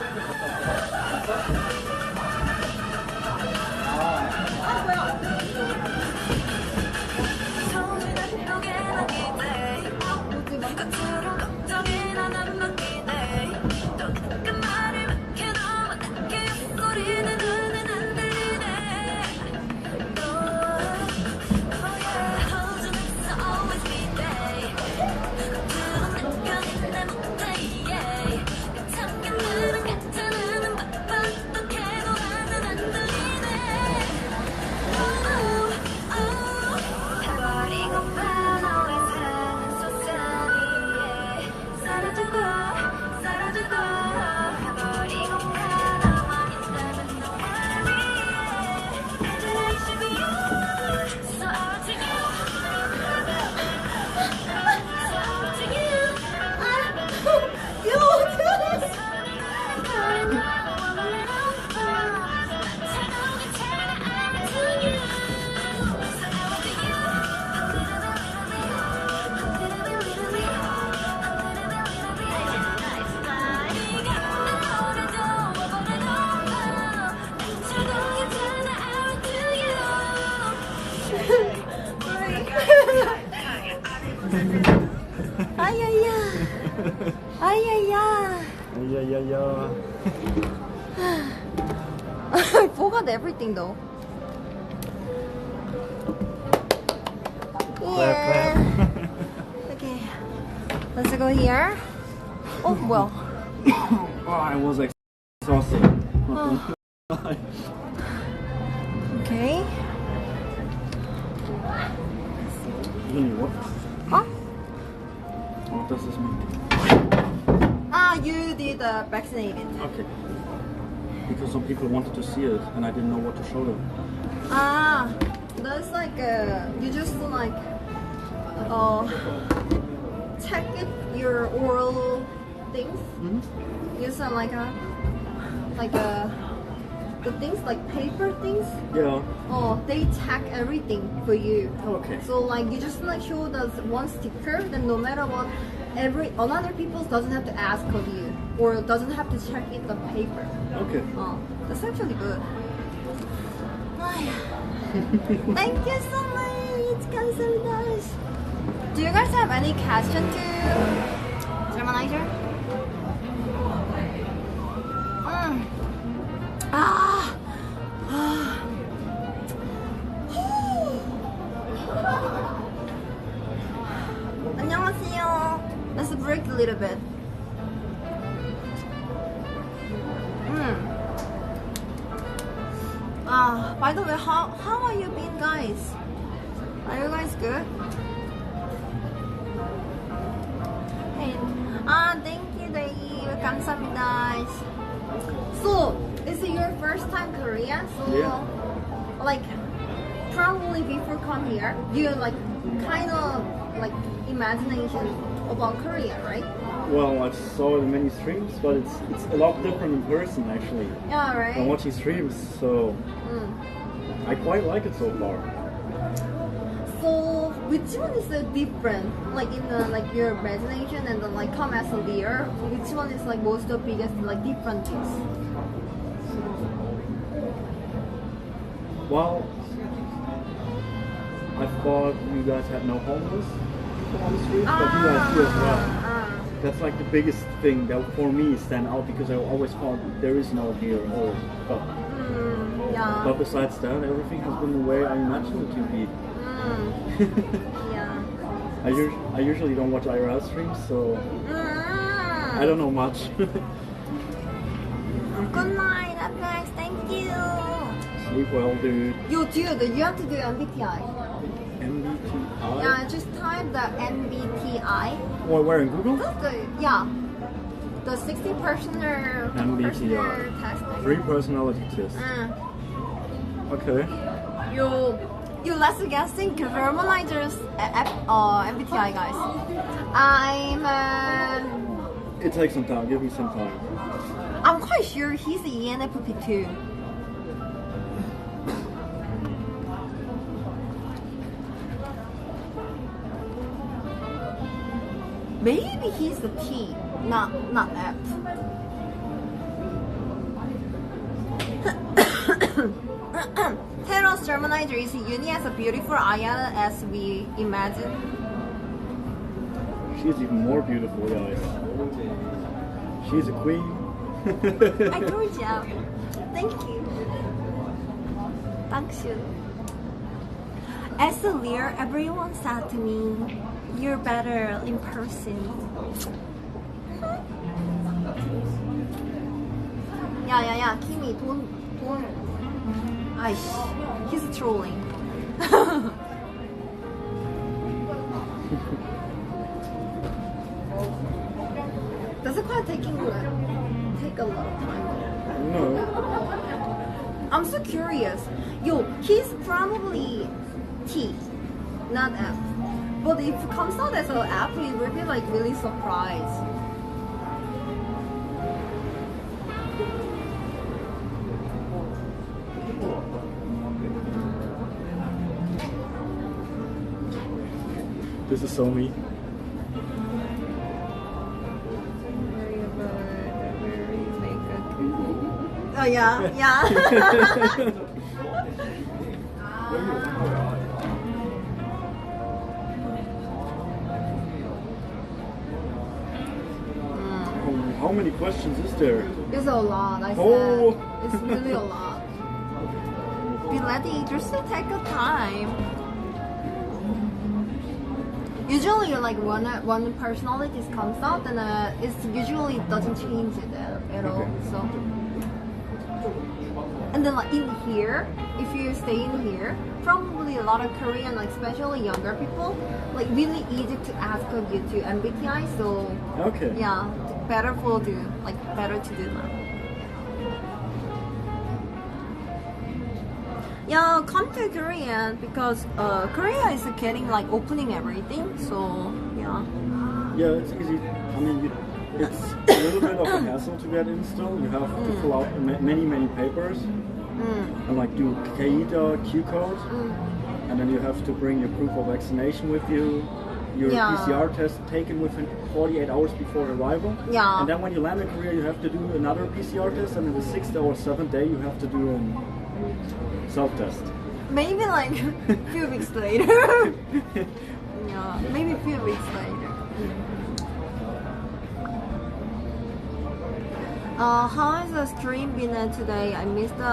Yeah. I forgot everything though. Yeah. Okay. Let's go here. Oh, well. Oh, I was exhausted. Okay. What? Huh? What does this mean? Ah, you did vaccinated. Okay. Because some people wanted to see it and I didn't know what to show them. Ah, that's like you just like check if your oral things. You sound like the things like paper things. Yeah. Oh, they check everything for you. Okay. So like you just like show us one sticker, then no matter what, another people doesn't have to ask of you or doesn't have to check it the paper. Okay. Oh, that's actually good. Thank you so much. 감사합니다. Do you guys have any question to Germanizer? 안녕하세요. Let's break a little bit. By the way, how are you been, guys? Are you guys good? Hey. Thank you, Dave. 감사합니다. So, is it your first time Korea? So, Yeah. like, probably before come here, you like kind of like imagination about Korea, right? Well, I saw it in many streams, but it's a lot different in person actually. Yeah, right. I'm watching streams, so I quite like it so far. So, which one is different? Like in the like your imagination and then like come as a year, which one is like most the biggest like different things? Well, I thought you guys had no homeless people on the streets, but you guys do as well. That's like the biggest thing that for me stand out because I always found there is no here or but. Yeah. But besides that, everything has been the way I imagined it to be. Yeah. I usually don't watch IRL streams, so I don't know much. Good night, Apex. Thank you. Sleep well, dude. Yo, dude, you have to do MBTI. MBTI? Yeah, just type the MBTI. Where in Google? Yeah. The 60 personal MBTI. test. 3 personality tests. Okay. You less guessing Germanizers MBTI guys. It takes some time. Give me some time. I'm quite sure he's the ENFP too. Maybe he's the T, not F. Teros Germanizer is uni as a beautiful Ayana as we imagine. She's even more beautiful, guys. She's a queen. I told you. Thank you. Dankeschön. As a leader, everyone said to me, "You're better in person." Yeah. Kimi, don't. Aish, he's trolling. Does it quite take a lot of time? No. I'm so curious. Yo, he's probably T, not F. But if it comes out as an F, we will be like really surprised. This is so me. Oh yeah. How many questions is there? It's a lot, I said. It's really a lot. Be ready, just to take a time. Usually, like when personalities comes out, then it usually doesn't change it at all. So, and then like in here, if you stay in here, probably a lot of Korean, like especially younger people, like really easy to ask you to MBTI. So yeah, better to do now. Yeah, come to Korea because Korea is getting like opening everything. So yeah. Yeah, it's easy. I mean, it's a little bit of a hassle to get in still. You have to fill out many papers and like do KEDA, Q code, and then you have to bring your proof of vaccination with you. Your PCR test taken within 48 hours before arrival. Yeah. And then when you land in Korea, you have to do another PCR test, and on the 6th or 7th day, you have to do a self-test. Maybe like a few weeks later. Yeah, maybe a few weeks later. How has the stream been today? I missed the.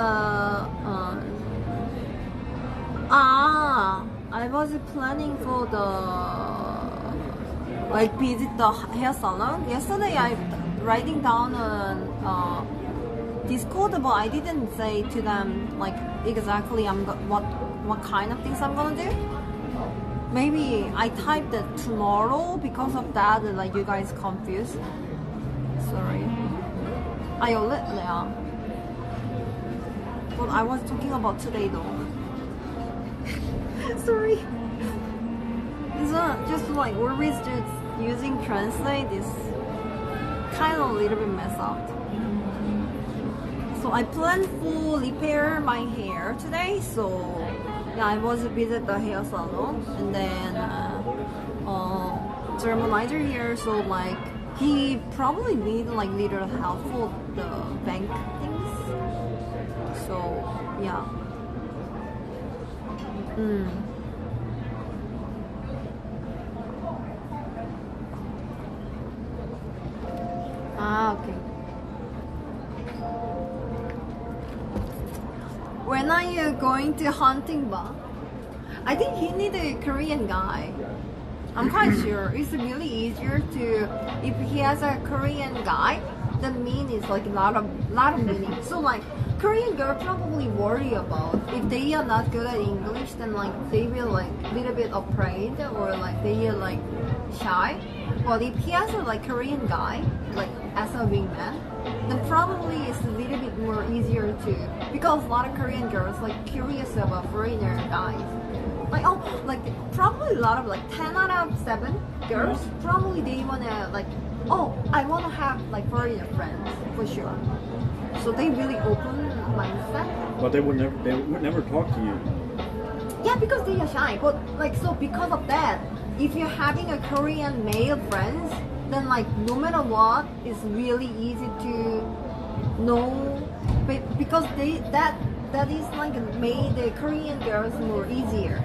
I was planning for the like visit the hair salon. Yesterday I writing down on Discord, but I didn't say to them like exactly what kind of things I'm gonna do. Maybe I typed it tomorrow because of that, like you guys confused. Sorry. Yeah. But I was talking about today though. Sorry. It's not just like always just using translate is kind of a little bit messed up. So I plan to repair my hair today. So yeah, I was visit the hair salon and then Germanizer here. So like he probably need like little help for the bank things. So yeah. going to hunting bar. I think he need a Korean guy. I'm quite sure it's really easier to if he has a Korean guy. The mean is like a lot of meaning. So like Korean girl probably worry about if they are not good at English, then like they will like little bit afraid or like they are like shy. But if he has a like Korean guy like as a wingman, then probably it's a little bit more easier to because a lot of Korean girls like curious about foreigner guys. Like like probably a lot of like 10 out of 7 girls probably they wanna like I wanna have like foreigner friends for sure. So they really open mindset. But they would never talk to you. Yeah, because they are shy. But like so because of that, if you're having a Korean male friends, then like no matter what, it's really easy to know because that is like made the Korean girls more easier,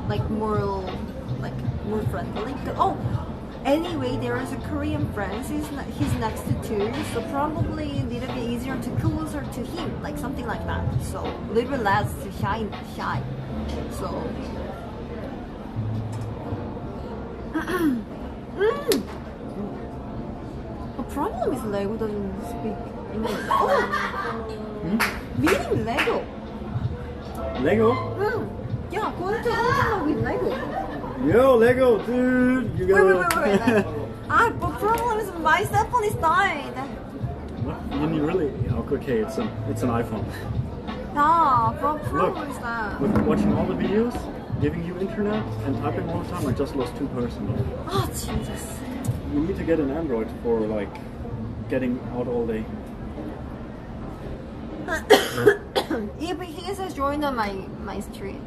like more friendly. Anyway, there is a Korean friend. He's next to two, so probably a little bit easier to closer to him, like something like that. So a little bit less shy. So. The problem is Lego doesn't speak English. Meaning Lego. Lego? Yeah, going to Hong with Lego. Yo, Lego, dude! You gotta... Wait. The problem is my cell phone is died. What? You really? Okay, it's an iPhone. No, problem is that. With watching all the videos, giving you internet, and typing all the time, I just lost 2%. Oh, Jesus. You need to get an Android for like getting out all day. If he is joined on my stream.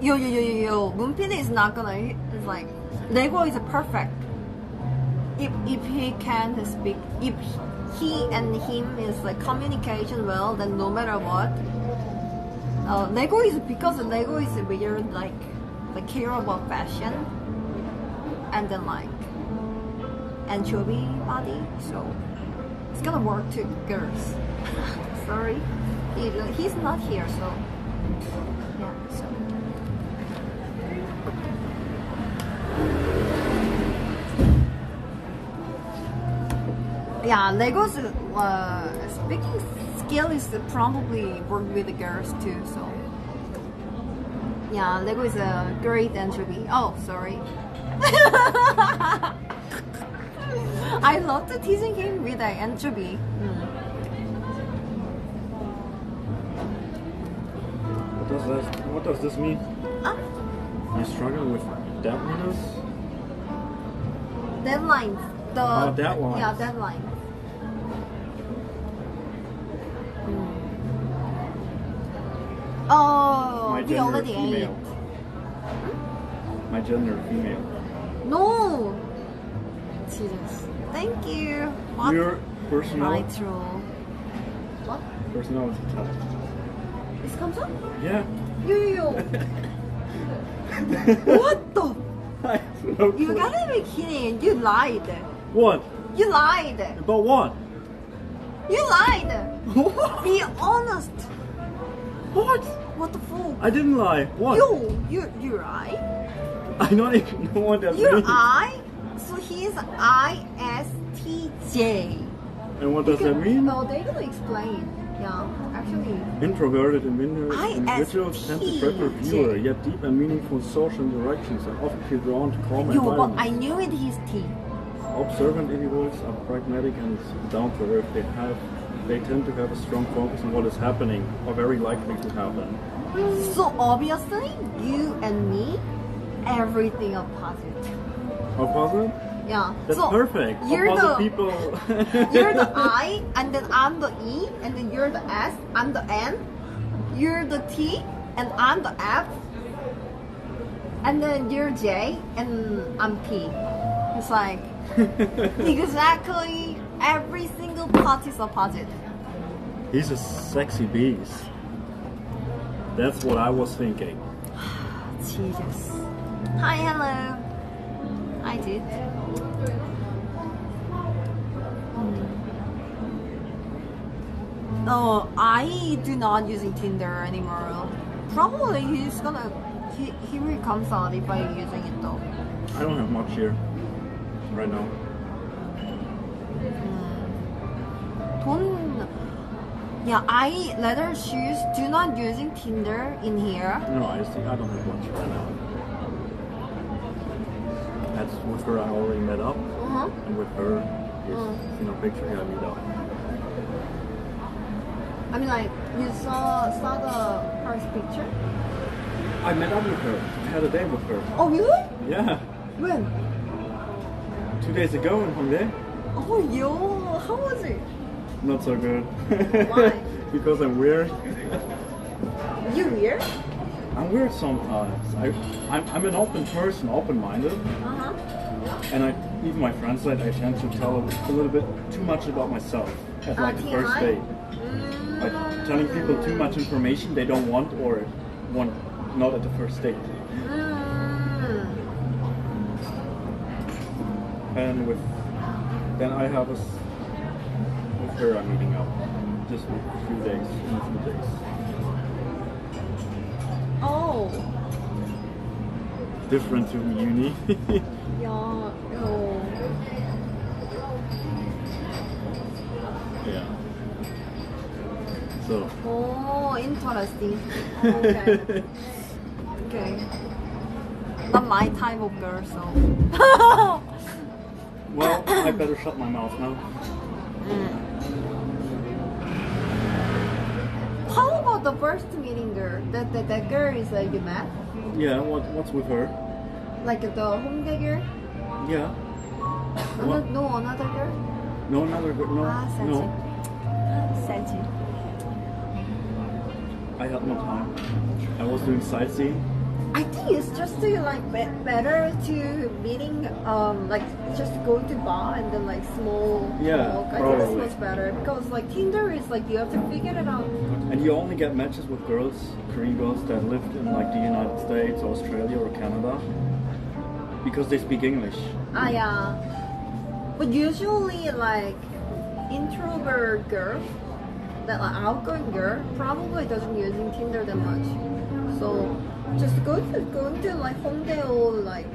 Yo. Moonpin is not gonna. It's like Lego is perfect. If he can speak, if he and him is like communication well, then no matter what. Lego is because Lego is weird, like care about fashion, and then like anchovy body, so it's gonna work to girls. Sorry, he's not here, so yeah. So yeah, Lego's speaking skill is probably work with the girls too. So yeah, Lego is a great anchovy. Oh, sorry. I love to teasing him with the anchovy. What does this mean? You're struggling with deadliness? Deadlines. Deadlines. Yeah, deadlines. Oh, My we gender already ate. female. My gender female. No. Jesus. Thank you. What? Your personality. Nitro. What? Personality type. This comes up? Yeah. Yo. What the? You gotta be kidding. You lied. What? You lied. About what? You lied. Be honest. What? What the fuck? I didn't lie. What? You're I? I don't even know what that You're means. I? So he's ISTJ. And what does that mean? Oh, they're gonna explain. Yeah, actually. Introverted individuals tend to prefer fewer yet deep and meaningful social interactions and often feel drawn to calm But environments. I knew it is T. Observant individuals are pragmatic and down to earth. They tend to have a strong focus on what is happening or very likely to happen. So obviously, you and me, everything opposite. Opposite? Yeah. That's so perfect. You're Opposite the people. you're the I, and then I'm the E, and then you're the S, I'm the N, you're the T, and I'm the F, and then you're J, and I'm P. It's like exactly every single part is opposite. He's a sexy beast. That's what I was thinking. Jesus. Hi, hello. I did. No, I do not using Tinder anymore. Probably he will comes out if I using it though. I don't have much here right now. Yeah, I leather shoes do not using Tinder in here. No, I don't have much right now. That's with her I already met up, and with her, in a picture here I meet up. I mean, like you saw the first picture. I met up with her. I had a date with her. Oh really? Yeah. When? 2 days ago in Hongdae. Oh yo, how was it? Not so good. Why? Because I'm weird. You weird? I'm weird sometimes. I'm an open person, open-minded. And even my friends said I tend to tell a little bit too much about myself at like the first date. Like telling people too much information they don't want or want not at the first date. And then I have with her I'm meeting up just in a few days. Oh. Different to uni. Yeah. Oh. Yeah. So. Oh, interesting. Okay. Okay. Not my type of girl, so. Well, I better shut my mouth now. How about the first meeting girl? That girl is like you met? Yeah, what's with her? Like the Hongdae girl? Yeah. No, another girl? No, another girl. No. No. Saji. I had no time. I was doing sightseeing. I think it's just to like better to meeting like just going to bar and then like small talk. I think it's much better because like Tinder is like you have to figure it out. And you only get matches with girls, Korean girls that lived in like the United States, Australia or Canada because they speak English. Ah yeah. But usually like introvert girl, that like outgoing girl probably doesn't using Tinder that much. So just going to like Hongdae or like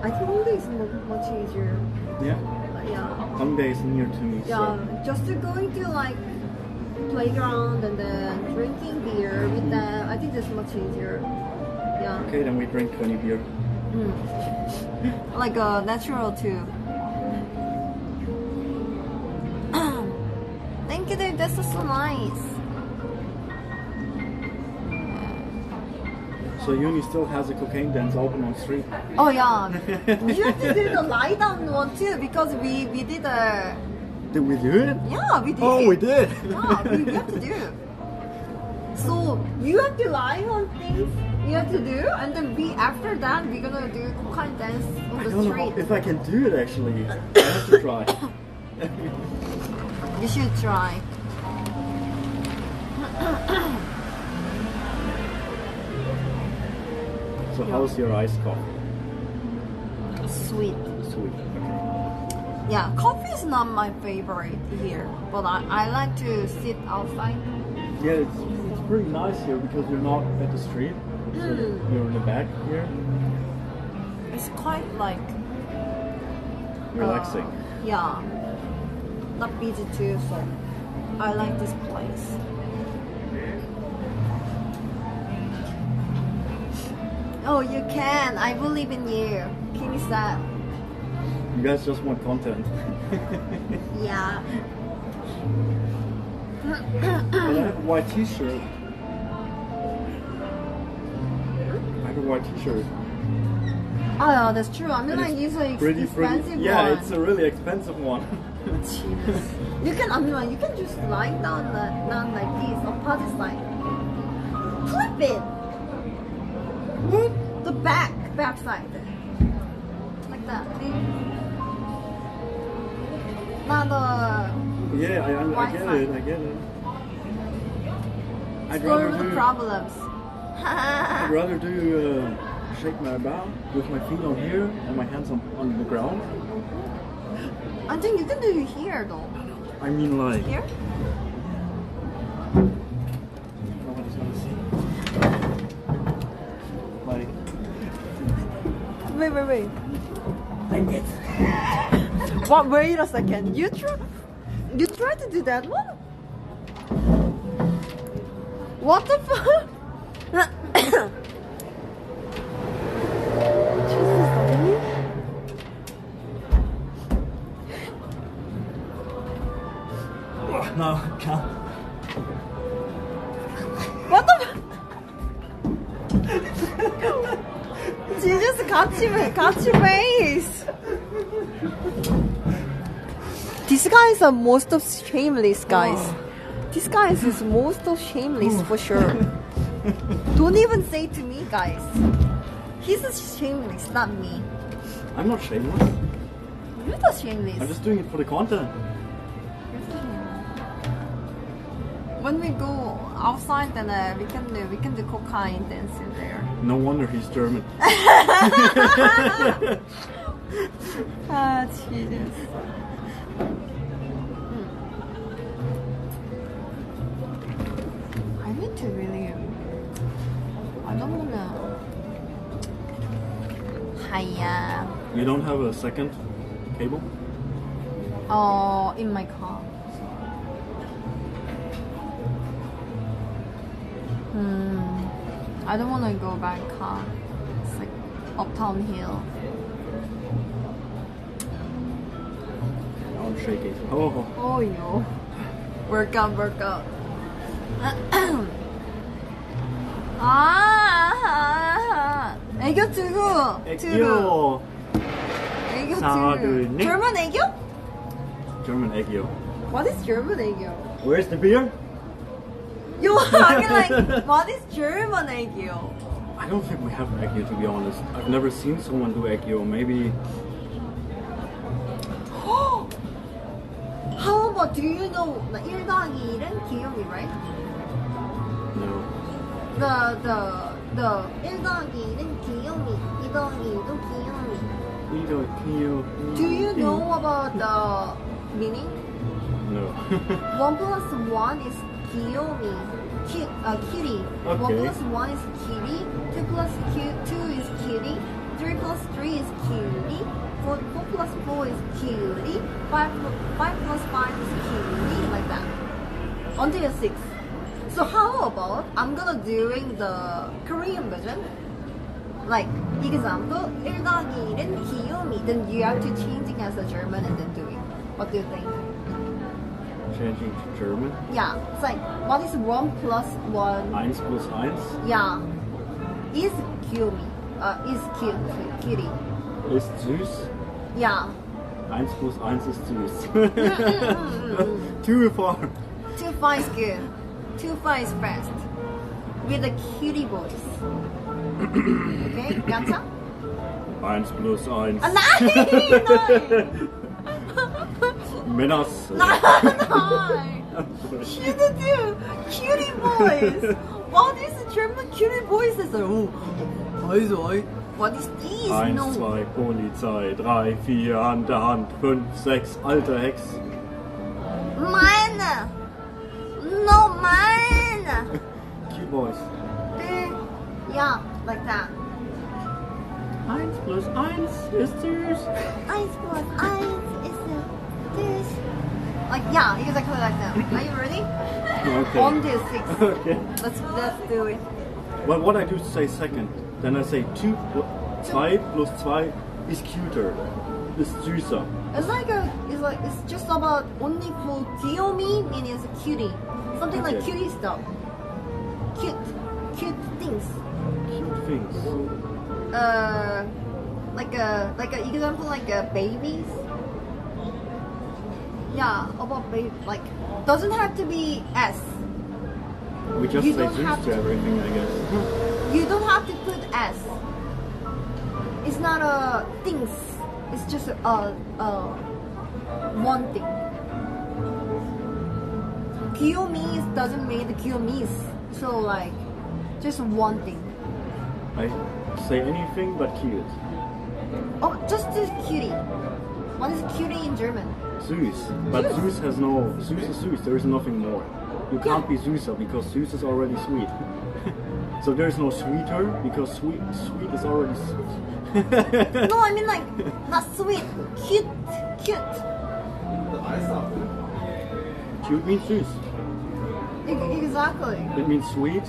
I think Hongdae is much easier. Yeah. Yeah. Hongdae is near to me. Yeah. So. Just to going to like playground and then drinking beer with them. I think that's much easier. Yeah. Okay, then we drink 20 beer. Like natural too. Thank you, dude. This is so nice. So uni still has a cocaine dance open on street. Oh yeah. You have to do the lie down one too because we did a. Did we do it? Yeah, we did. Oh, we did. Yeah, we have to do. So you have to lie on things you have to do, and then after that we're gonna do cocaine dance on the I don't street. know if I can do it actually. I have to try. You should try. So how's your iced coffee? Sweet. Sweet. Okay. Yeah, coffee is not my favorite here, but I like to sit outside. Yeah, it's pretty nice here because you're not at the street. So you're in the back here. It's quite like relaxing. Yeah, not busy too, so I like this place. Oh, you can. I believe in you. King said. You guys just want content. Yeah. But I have a white t-shirt. I have a white t-shirt. Oh, yeah, that's true. I mean, like, it's like expensive yeah, one. it's a really expensive one. You can, I mean, like, you can just lie down like this, opposite side. Flip it. Move the back side. Like that. Not the. Yeah, I get side. it. I get it. Solve the problems. I'd rather do shake my bow with my feet on here and my hands on the ground. I think you can do it here though. I mean like... Here? Nobody's gonna see. Like... Wait. Like this. What? Wait a second. You try to do that one? What the fuck? No, can't. What the Jesus, 같이 face. This guy is the most of shameless guys. This guy is most of shameless for sure. Don't even say to me, guys. He's a shameless, not me. I'm not shameless. You're the shameless. I'm just doing it for the content. When we go outside, then we can do cocaine dance in there. No wonder he's German. Ah, Jesus. I need to really. I don't wanna. Hiya. You don't have a second cable? Oh, in my car. I don't want to go by car. It's like uptown hill. I'm shaking. Oh. Oh, yo. Work out. 애교 투구. 애교. 애교 하나, 투구. 둘, 넷. German 애교? German 애교. What is German 애교? Where's the beer? Yo, I mean like, what is German 애교? I don't think we have 애교, to be honest. I've never seen someone do 애교. Maybe. How about, do you know 1 더하기 1은 귀요미, right? No. The 1 더하기 1은 귀요미, 2 더하기 2도 귀요미. Do you know about the meaning? No. 1 plus 1 is 귀요미, kitty. 1 Okay. plus 1 is kitty, 2 plus 2 is kitty, 3 plus 3 is cutie, 4 plus 4 is cutie, 5 plus 5 is cutie, like that. Until 6. So how about I'm gonna doing the Korean version? Like, example, 1 더하기 1은 귀요미. Then you have to change it as a German and then do it. What do you think? Changing to German? Yeah, it's like, what is 1 plus 1? 1 plus 1? Yeah. Is 귀요미. Is kitty. Ist süß? Yeah. 1 plus 1 ist süß. Too far. 2 far is good. 2 far is fast. With the cutie voice. Okay, ganza? 1 plus 1. Nein! Männers. Nein! You do cutie voice. What is the German cutie voice? What is this? 1, No. 2, Polizei, 3, 4, Hand der Hand, 5, 6, alter Hex. Mine! No, mine! Cute voice. Yeah, like that. 1 plus 1 ist süß. 1 plus 1 is this. Like, yeah, exactly like that. Are you ready? Okay. 1 to 6. Okay. Let's do it. Well, what I do is say second. Then I say 2 plus 2 is cuter. Is süßer. It's just about only for 귀요미 meaning it's a cutie. Something like Okay. cutie stuff. Cute things. Cute things. Like a example like babies. Yeah, about baby, like doesn't have to be S. We just You say don't süß have to everything, I guess. You don't have to put S. It's not a things. It's just one thing. 귀요미 doesn't mean the 귀요미's. So like just one thing. I say anything but cute. Oh, just the cutie. What is cutie in German? Süß. But süß has no... Süß is süß, there is nothing more. You can't be süßer because süß is already sweet. So there is no sweeter because sweet is already sweet. No, I mean like, not sweet, cute. Cute means süß. Exactly. It means sweet.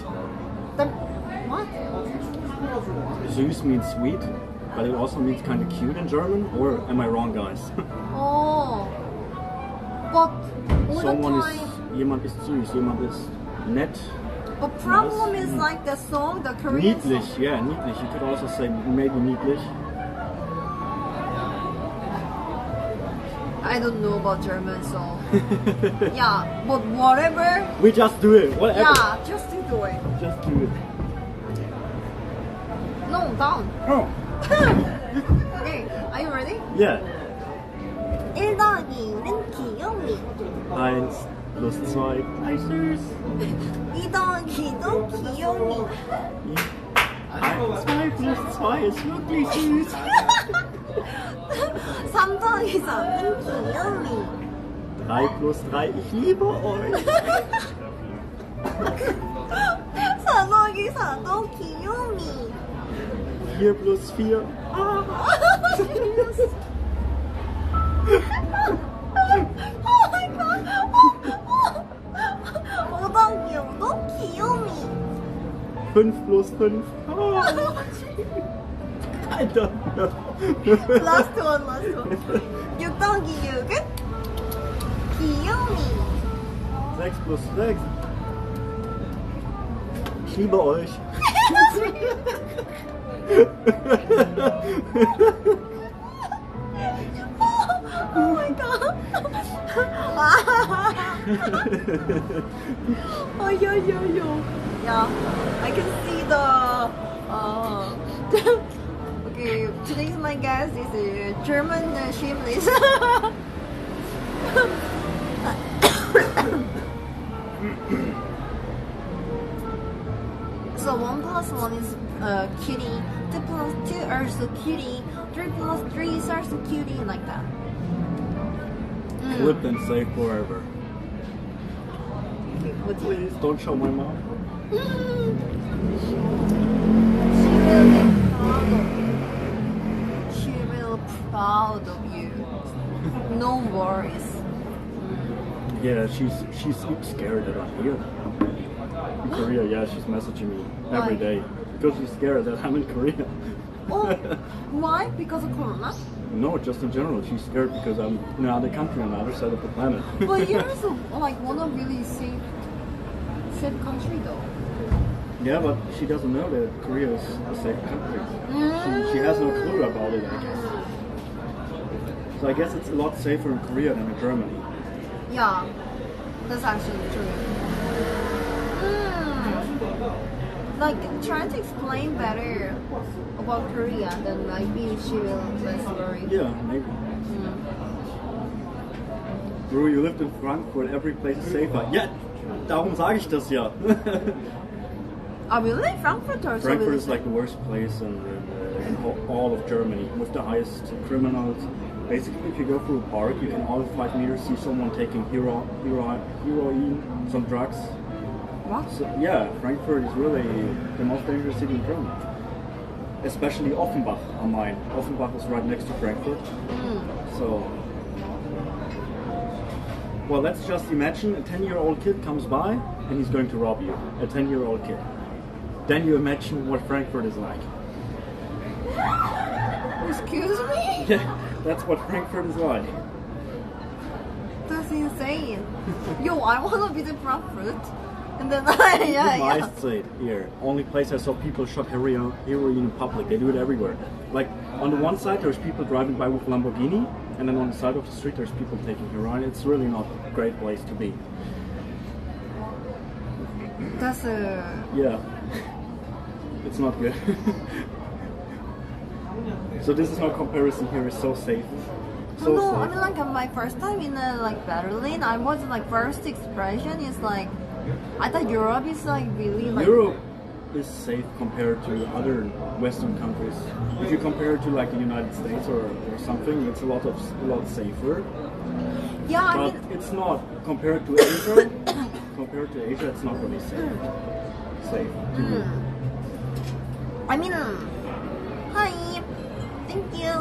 Then, what? Süß means sweet, but it also means kind of cute in German. Or am I wrong, guys? Oh. But all Someone the time... is... Jemand ist süß, jemand ist nett. But problem is like the song, the Korean Niedlich, song. yeah, niedlich. You could also say maybe niedlich. I don't know about German, so... yeah, but whatever... We just do it, whatever. Yeah, just do it. Just do it. No, down. Oh. Okay, are you ready? Yeah. 1 더하기는 귀요미. 1 plus 2 gleich süß. 2 더하기도 귀요미. 2 plus 2 ist wirklich süß. 3 더하기 3은 귀요미. 3 plus 3, ich liebe euch. 4 더하기 4도 귀요미. 4 plus 4. Ah. Oh my god. 5 더하기 5도 귀요미. 5 plus 5. Ah. I don't know. Last one. 6 더하기 6은 귀요미. 6 plus 6. Ich liebe euch. Oh my god. Oh, yo. Yeah, I can see the... okay, today's my guest is a German shameless. So 1 plus 1 is cutie, 2 plus 2 are also cutie, 3 plus 3 is also cutie, like that. Clip and save forever. What do you Please don't show my mom. She will be proud of you. No worries. Yeah, she's scared that I'm here. In Korea, yeah, she's messaging me every Why? day because she's scared that I'm in Korea. Oh, why? Because of Corona? No, just in general, she's scared because I'm in another country on the other side of the planet. But you're also like one of really safe country though. Yeah, but she doesn't know that Korea is a safe country. She has no clue about it, I guess. So I guess it's a lot safer in Korea than in Germany. Yeah, that's actually true. Like trying to explain better about Korea, then maybe she will less worry. Yeah, maybe. Bro, you lived in Frankfurt, every place is safer. Yeah, darum sage ich das ja. Oh really? Frankfurt or Frankfurt is like the worst place in all of Germany, with the highest criminals. Basically, if you go through a park, you can all 5 meters see someone taking heroin, some drugs. What? So, yeah, Frankfurt is really the most dangerous city in Germany. Especially Offenbach on mine. Offenbach is right next to Frankfurt. So, well, let's just imagine a 10-year-old kid comes by and he's going to rob you. A 10-year-old kid. Then you imagine what Frankfurt is like. Excuse me? Yeah, that's what Frankfurt is like. That's insane. Yo, I wanna visit Frankfurt. And then yeah. Nice state here. Only place I saw people shop heroin in public. They do it everywhere. Like on the one side there's people driving by with Lamborghini, and then on the side of the street there's people taking heroin. It's really not a great place to be. That's yeah. It's not good. So this is no comparison here. It's so safe. So no, safe. I mean like my first time in like Berlin, I was like first expression is like I thought Europe is like really like Europe is safe compared to other Western countries. If you compare it to like the United States or something, it's a lot safer. Yeah, I But mean, it's not compared to Asia. Compared to Asia, it's not really safe. Safe. to do. I mean, hi, thank you.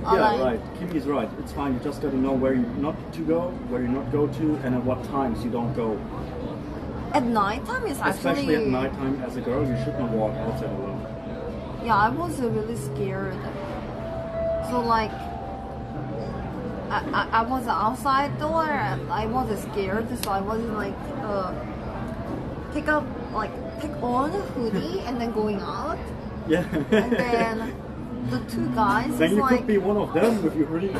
Or Yeah, like, right. Kimmy's right. It's fine. You just gotta know where you not to go, where you not go to, and at what times you don't go. At night time is Especially actually. at nighttime, as a girl, you should not walk outside alone. Yeah, I was really scared. So like, I was outside door and I was scared. So I was like, take on the hoodie and then going out. Yeah. And then the two guys Then is you like, could be one of them if you really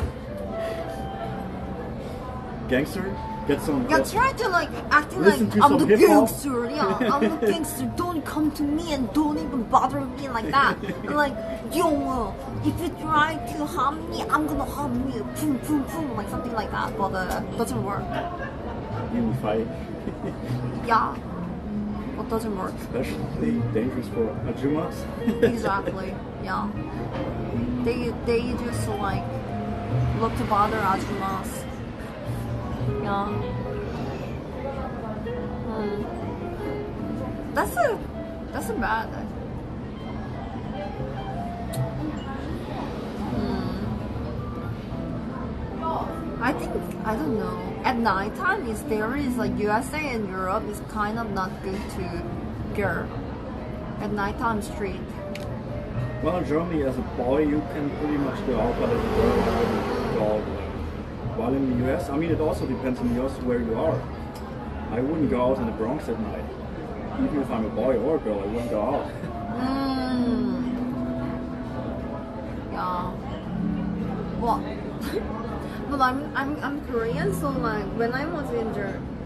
gangster. Get some. yeah, try to like acting Listen like to I'm some the hip-hop. gangster. Yeah, I'm the gangster. Don't come to me and don't even bother me like that. And like, yo, if you try to harm me, I'm gonna harm you. Boom, boom, boom, like something like that. But doesn't work. Unify. Yeah, but doesn't work. Especially dangerous for Ajumas. Exactly. Yeah. They just like look to bother Ajumas. Yeah. That's a bad. I think I don't know. At nighttime, is there is like USA and Europe is kind of not good to girl. At nighttime street. Well, in Germany, as a boy, you can pretty much go out, but as a girl, you wouldn't go out. While in the US, I mean, it also depends on the US where you are. I wouldn't go out in the Bronx at night. Even if I'm a boy or a girl, I wouldn't go out. Yeah. Well, but I'm Korean, so like when I was in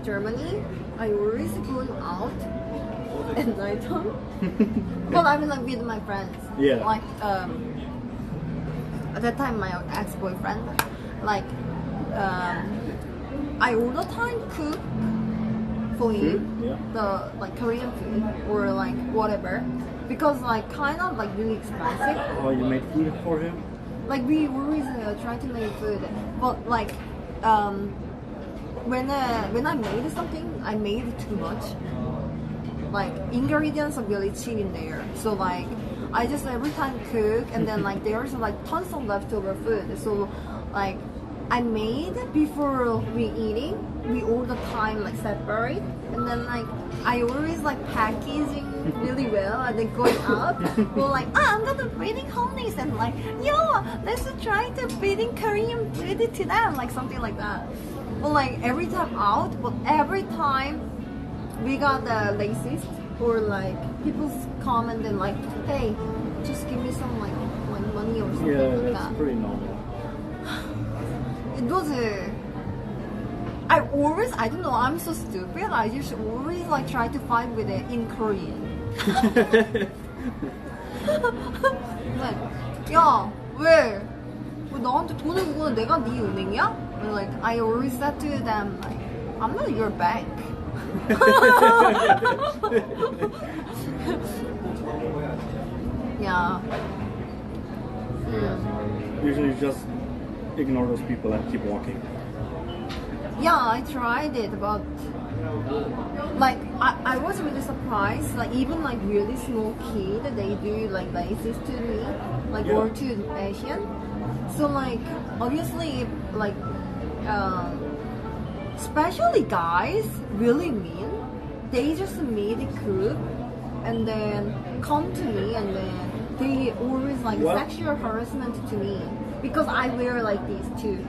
Germany, I always going out at nighttime. But I mean like with my friends. Yeah. Like at that time my ex-boyfriend, like I all the time cook for him, Yeah. the like Korean food or like whatever, because like kind of like really expensive. Oh, you made food for him? Like we always try to make food, but like when I made something, I made too much. Like ingredients are really cheap in there, so like I just every time cook, and then like there's like tons of leftover food. So like I made before we eating, we all the time like separate, and then like I always like packaging really well, and then going out, we're like, I'm gonna feeding homeless, and like, yo, let's try to feeding Korean food to them, like something like that. But like every time out, but every time we got the racist or like people comment and like, hey, just give me some like money or something Yeah, like that's that. pretty normal. It was I don't know, I'm so stupid. I just always like try to fight with it in Korean. like, 야, 왜? 왜 나한테 돈을 구는 내가 네 은행이야? And like, I always said to them, like, I'm not your bank. Yeah. Usually you just ignore those people and keep walking. Yeah, I tried it, but like I was really surprised. Like even like really small kid, they do like racist to me, like or to Asian. So like obviously like especially guys really mean. They just made a group and then come to me, and then they always like sexual harassment to me because I wear like this too.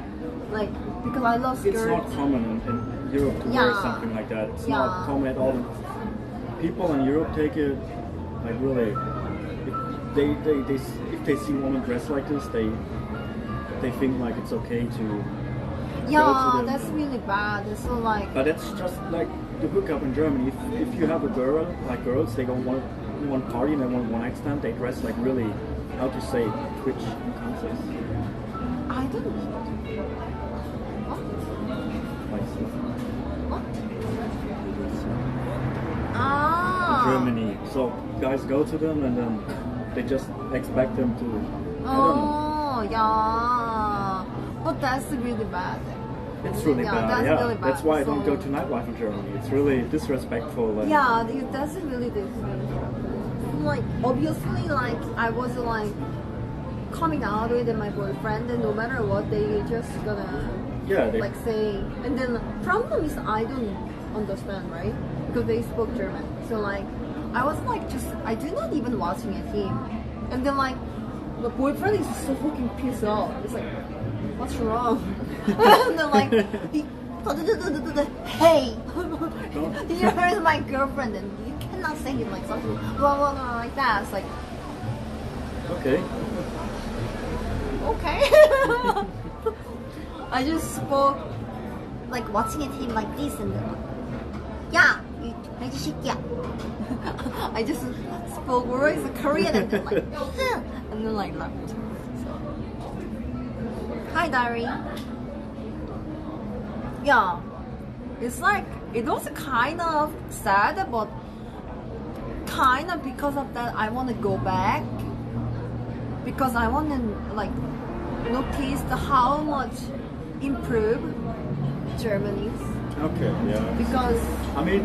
Like, because I love skirts. It's not common in Europe to wear something like that. It's not common at all. People in Europe take it like really. If they see a woman dressed like this, they think like it's okay to. Yeah, that's really bad. So like. But that's just like the hookup in Germany. If you have a girl, like girls, they don't want one party and they want one night stand. They dress like really, how to say, Twitch concepts. I don't know. Germany. So guys go to them and then they just expect them to. I don't know. Yeah, but that's really bad. It's really Yeah, bad. that's Yeah, really bad. that's why I don't So- go to nightlife in Germany. It's really disrespectful. And Yeah, that's really different. Like obviously, like I was like coming out with my boyfriend, and no matter what, they just gonna Yeah, they- like say. And then problem is I don't understand, right? Because they spoke German, so like I was like just I do not even watching at him, and then like the boyfriend is so fucking pissed off. It's like, what's wrong? And then like he. Hey, here's my girlfriend, and you cannot say it like something blah blah blah like that. It's like, okay. okay. I just spoke like watching at him like this, and then yeah, I just I just spoke words in Korean, and then like and then like left. So. Hi, diary. Yeah, it's like it was kind of sad, but kind of because of that I want to go back because I want to like notice how much improve Germany is. Okay, yeah. Because I mean,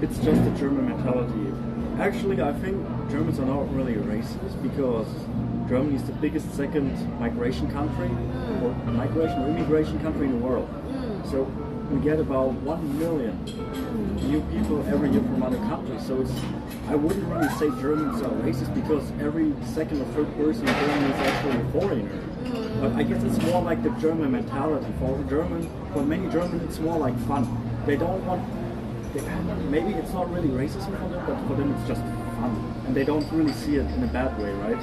it's just a German mentality. Actually, I think Germans are not really racist because Germany is the biggest second migration country, or immigration country in the world. So we get about 1 million new people every year from other countries. So I wouldn't really say Germans are racist because every second or third person in Germany is actually a foreigner. But I guess it's more like the German mentality. For many Germans, it's more like fun. They don't want. Maybe it's not really racism for them, but for them it's just fun, and they don't really see it in a bad way, right?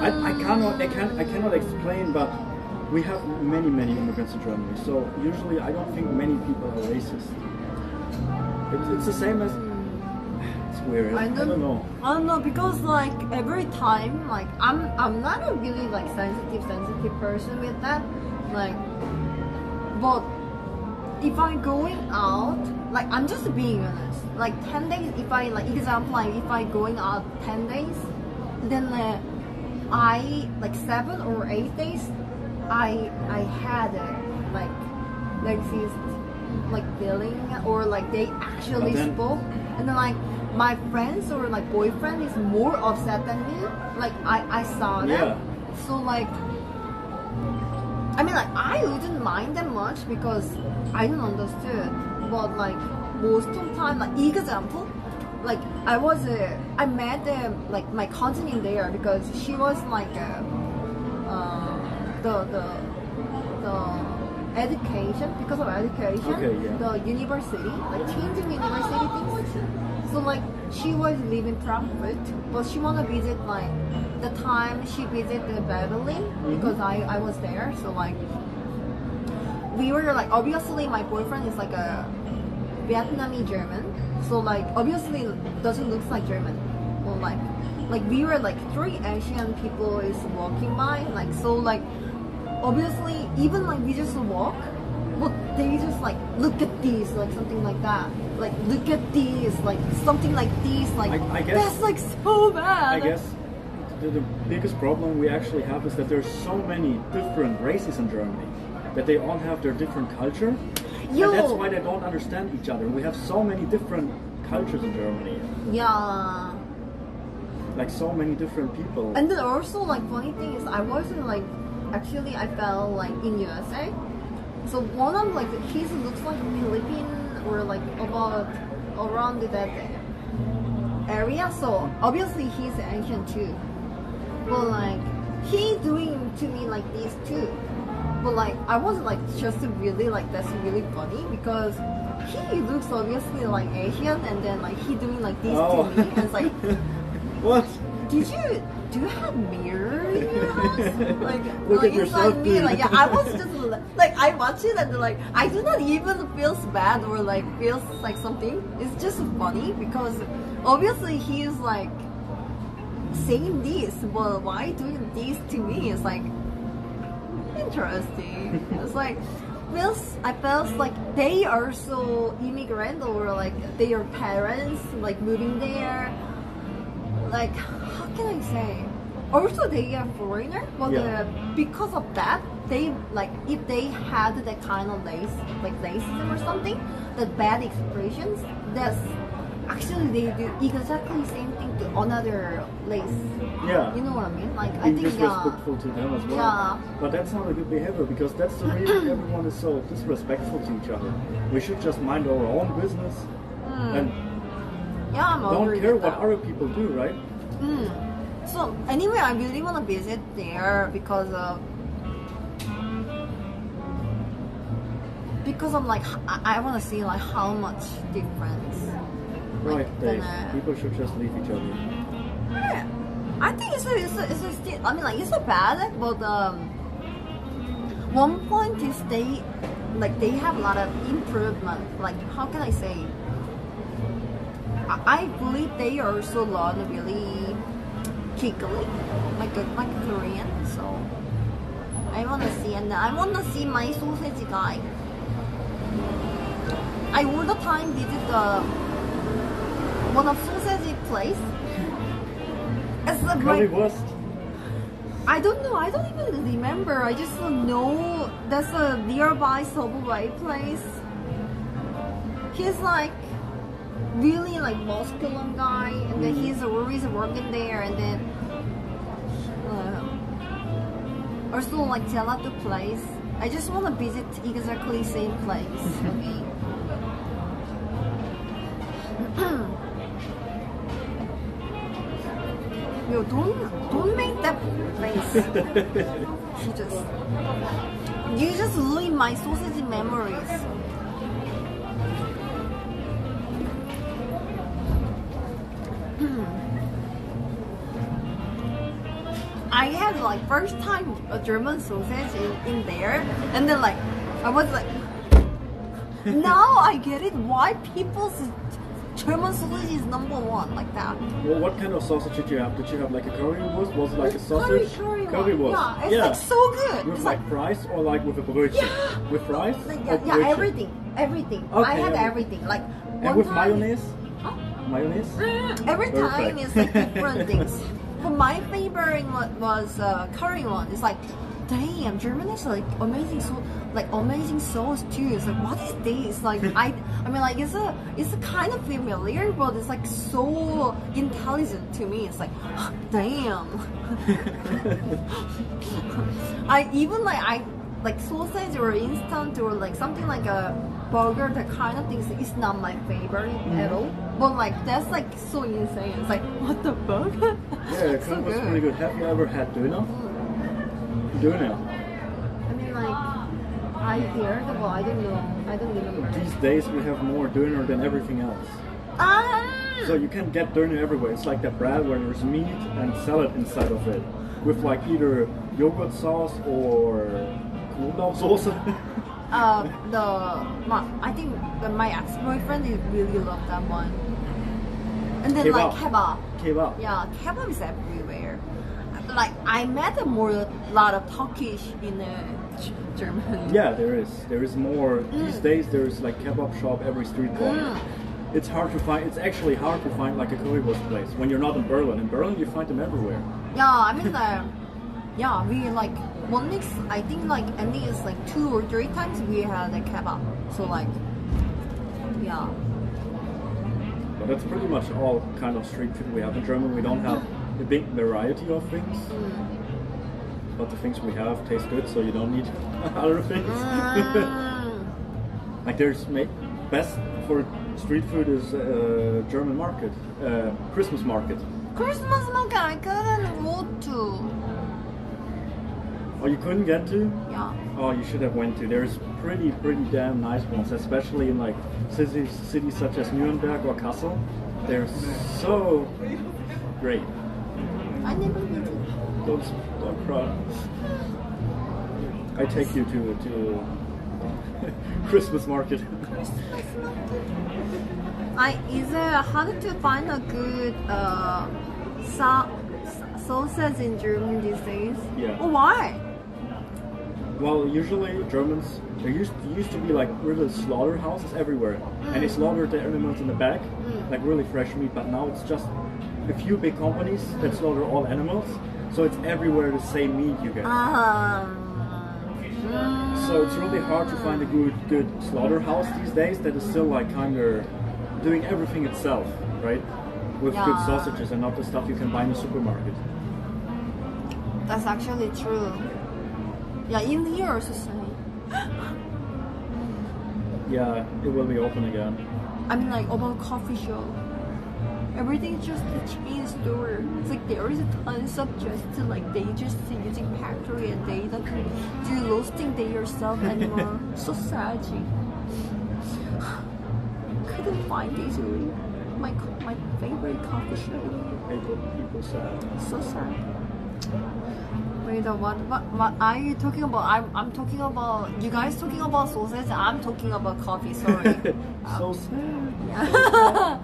I cannot explain, but we have many immigrants in Germany, so usually I don't think many people are racist. It's the same as it's weird. I don't know. I don't know because like every time like I'm not a really like sensitive person with that, like, but if I'm going out, like I'm just being honest, like 10 days, if I like example, like if I going out 10 days, then I like 7 or 8 days I had like this like feeling, or like they actually spoke, and then like my friends or like boyfriend is more upset than me, like I saw them. Yeah. So like I mean like I wouldn't mind them much because I don't understood, but like most of the time, like example, like I met like my cousin in there because she was like the education, because of education, Okay, yeah. the university, like changing university things. So like she was living in Frankfurt, but she wanna visit like the time she visited Berlin because I was there. So like we were like, obviously my boyfriend is like a Vietnamese German, so like obviously doesn't look like German. Well, like we were like 3 Asian people is walking by, like so like obviously even like we just walk, but they just like look at these, like something like that, like look at these, like something like these, like I guess, that's like so bad. I guess the biggest problem we actually have is that there's so many different races in Germany, that they all have their different culture. Yo. And that's why they don't understand each other. We have so many different cultures in Germany. Yeah. Like so many different people. And then also like funny thing is I wasn't like, actually I felt like in USA. So one of like he looks like Philippine or like about around that area. So obviously he's Asian too. But like he doing to me like this too. But like I was like just really like that's really funny because he looks obviously like Asian, and then like he doing like this to me, and it's like what? Do you have mirror in your house? Like, Look like at yourself, inside me, dude. like yeah, I was just like I watch it and like I do not even feels bad or like feels like something. It's just funny because obviously he is like saying this, but why doing this to me? It's like interesting. It's like I felt like they are so immigrant or like their parents like moving there. Like how can I say? also they are foreigner, but Yeah. because of that, they like if they had that kind of racism or something, the bad expressions. That's actually they do exactly same thing to another race. Yeah. You know what I mean? Like I Being think disrespectful to them as well. Yeah. But that's not a good behavior because that's the reason everyone is so disrespectful to each other. We should just mind our own business and yeah, I'm don't agree care with what that. other people do, right? So anyway, I really want to visit there because I'm like I want to see like how much difference. Right. Then, People should just leave each other. Yeah, I think it's still. I mean, like it's not bad, but one point is they have a lot of improvement. Like how can I say? I believe they also learn really quickly, like a Korean. So I wanna see, and I wanna see my sausage guy. I all the time visit the one of sausage place. It's a great. West. I don't know. I don't even remember. I just know that's a nearby subway place. He's like really like masculine guy, and then he's always working there, and then also like gelato place. I just want to visit exactly same place. Okay. Yo, don't make that face. You just ruin my sausage memories. I had like first time a German sausage in there, and then like I was like, now I get it why people's German sausage is #1 like that. Well, what kind of sausage did you have? Did you have like a currywurst? Was it like a sausage? Currywurst. Yeah, it's like so good. With It's like fries or like with a brötchen? Yeah. With fries? Like, or yeah, brötchen? everything. Okay, I have yeah. everything. Like And one with time, mayonnaise? Mayonnaise? every time Perfect. it's like different things. But my favorite was curry one. It's like, damn, German is like amazing, so like amazing sauce too. It's like, what is this? Like I mean, like it's a kind of familiar, but it's like so intelligent to me. It's like, damn. I even like sausage or instant or like something like a burger, that kind of things is not my favorite at all. But like that's like so insane. It's like, what the fuck? Yeah, it so was good. pretty good. Have you ever had döner? Döner. I mean, like I heard, but I don't know. I don't remember. These days we have more döner than everything else. Ah! So you can get döner everywhere. It's like that bread where there's meat and salad inside of it, with like either yogurt sauce or Knoblauch sauce. I think my ex-boyfriend really loved that one. And then Kebab. like kebab. Kebab. Yeah, kebab is everywhere. Like I met a lot of Turkish in Germany. Yeah, there is. There is more. These days there is like kebab shop every street corner. It's hard to find. It's actually hard to find like a currywurst place when you're not in Berlin. In Berlin you find them everywhere. Yeah, I mean yeah, we like 1 week. I think like ending is like 2 or 3 times we had a kebab. So like, yeah. But that's pretty much all kind of street food we have in Germany. We don't have a big variety of things. But the things we have taste good, so you don't need other things. Like there's best for street food is German market, Christmas market. Christmas market I couldn't go to. Oh, you couldn't get to? Yeah. Oh, you should have went to. There's pretty damn nice ones, especially in like cities such as Nuremberg or Kassel. They're so great. I never been to. Don't cry. I take you to Christmas market. Is it hard to find a good sausage in Germany these days? Yeah. Oh, why? Well, usually Germans, there used to be like really slaughterhouses everywhere, and they slaughtered the animals in the back, like really fresh meat. But now it's just a few big companies that slaughter all animals, So it's everywhere the same meat you get. So it's really hard to find a good slaughterhouse these days that is still like kind of doing everything itself, right? With good sausages and not the stuff you can buy in the supermarket. That's actually true. Yeah, in here also same. Yeah, it will be open again. I mean, like about coffee shop. Everything is just a chain store. It's like there is a tons of just like they just using factory and they don't do roasting they yourself anymore. So sad. Couldn't find this really. My favorite coffee shop. People sad. So sad. Wait, what are you talking about? I'm talking about you guys talking about sausage. I'm talking about coffee. Sorry. So sad.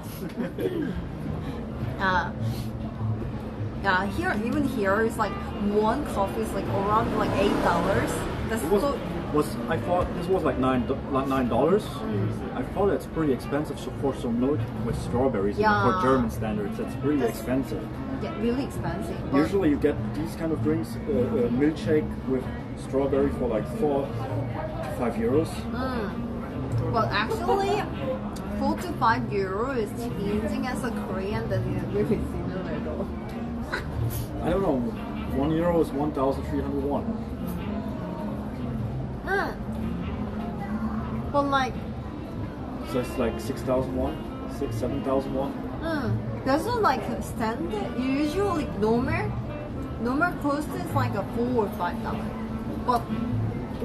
Yeah, even here is like one coffee is like around like $8. That's I thought this was like $9. I thought it's pretty expensive for some milk with strawberries. For German standards, it's pretty expensive. Yeah, really expensive. Usually you get these kind of drinks, a milkshake with strawberry for like €4 to €5. Well, actually, 4 to 5 euro is changing as a Korean that is really similar though. I don't know. €1 is 1,301. But like, so it's like 6,001, 7,001. That's not like standard. Usually normal cost is like a $4 or $5. But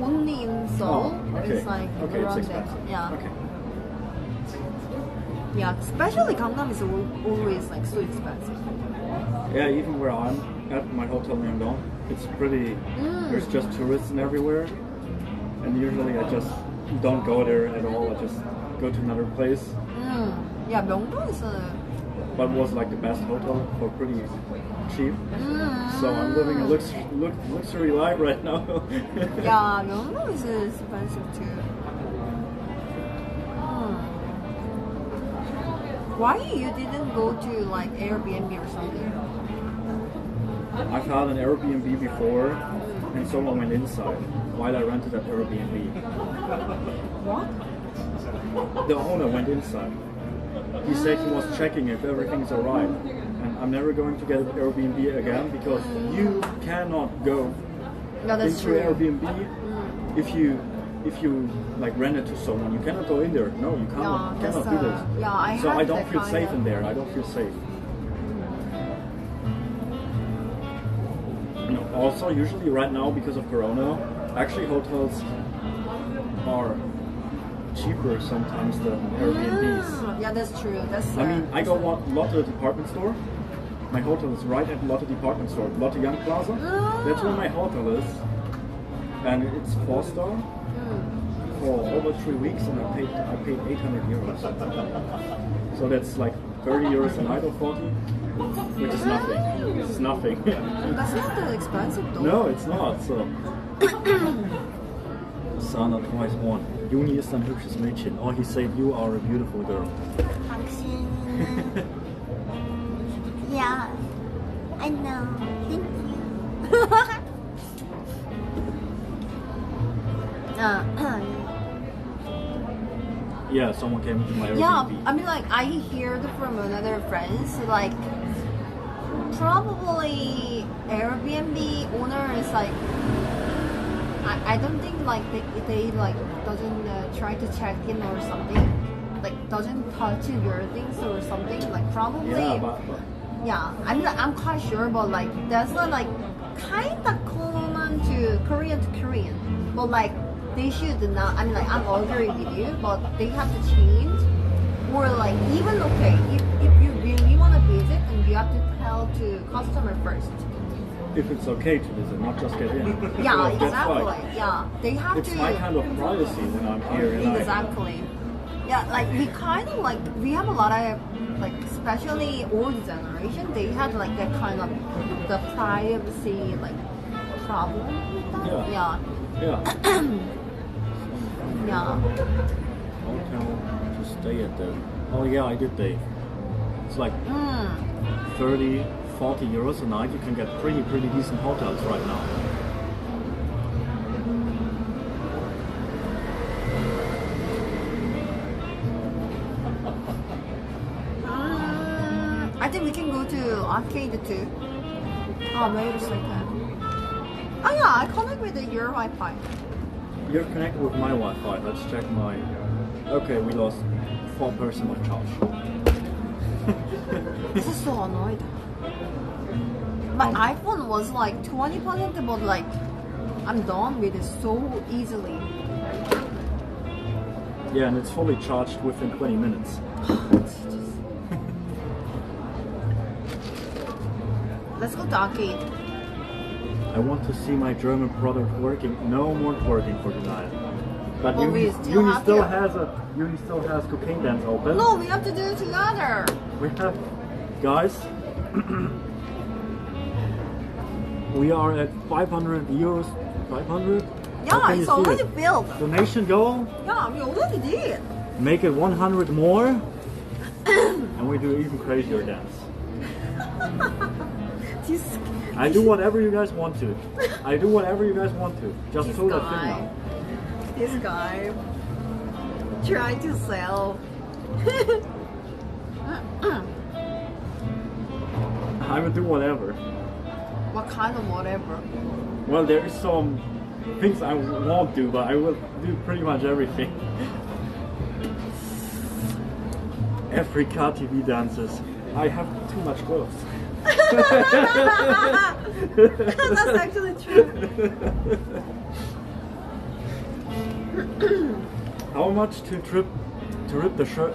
only in Seoul it's like around that. Yeah. Okay. Yeah, especially Gangnam is always like so expensive. Yeah, even where I'm at my hotel in Myeongdong, it's pretty. There's just tourists and everywhere, and usually I just don't go there at all. I just go to another place. Yeah, Myeongdong is but it was like the best hotel for pretty cheap. So I'm living a luxury life right now. Yeah, Myeongdong is expensive too. Why you didn't go to like Airbnb or something? I've had an Airbnb before, and someone went inside while I rented that Airbnb. What? The owner went inside. He said he was checking if everything's alright. And I'm never going to get an Airbnb again because you cannot go into Airbnb if you like rent it to someone. You cannot go in there. No, you cannot do this. Yeah, so I don't feel safe in there. I don't feel safe. Also, usually right now because of Corona, actually hotels are cheaper sometimes than Airbnbs. Yeah, that's true. I mean, I go Lotte department store. My hotel is right at Lotte department store, Lotte Young Plaza. That's where my hotel is, and it's 4-star for over 3 weeks, and I paid €800. So that's like €30 a night or 40, which is nothing. It's nothing. That's not that expensive though. No, it's not. So. Sana twice one. Juni ist ein hübsches Mädchen. Oh, he said you are a beautiful girl. Function. Yeah, I know. Thank you. Yeah, someone came to my Airbnb. Yeah, I mean like I heard from another friends like probably Airbnb owner is like I don't think like they like doesn't try to check in or something, like doesn't touch your things or something, like probably I'm quite sure, but like that's not like kind of common to Korean, but like they should not. I mean like I'm agree with you, but they have to change, or like even okay if you really want to visit and you have to tell to customer first. If it's okay to visit, not just get in. Yeah, exactly. Yeah, they have it's to. It's my kind of privacy when I'm here. Exactly. Yeah, like we kind of like we have a lot of like, especially old generation. They had like that kind of the privacy like problem. Yeah. Hotel to stay at the. Oh yeah, I did. It's like 30, 40 euros a night, you can get pretty decent hotels right now. I think we can go to arcade too. Oh, maybe it's like that. Oh yeah, I connect with your Wi-Fi. You're connected with my Wi-Fi. Let's check my... Okay, we lost 4% of charge. This is so annoyed. My iPhone was like 20%, but like I'm done with it so easily. Yeah, and it's fully charged within 20 minutes. Let's go to arcade. I want to see my German product working. No more twerking for tonight. But Well, we still Uni have still to- has cocaine dance open. No, we have to do it together. We have, guys. We are at 500 euros. 500? Yeah, it's already filled. Donation goal. Yeah, we already did. Make it 100 more, and we do even crazier dance. This, I do whatever you guys want to. I do whatever you guys want to. Just This throw that guy. thing out. this guy trying to sell. I would do whatever. What kind of whatever? Well, there is some things I won't do, but I will do pretty much everything. Africa TV dances. I have too much clothes. That's actually true. How much to rip the shirt?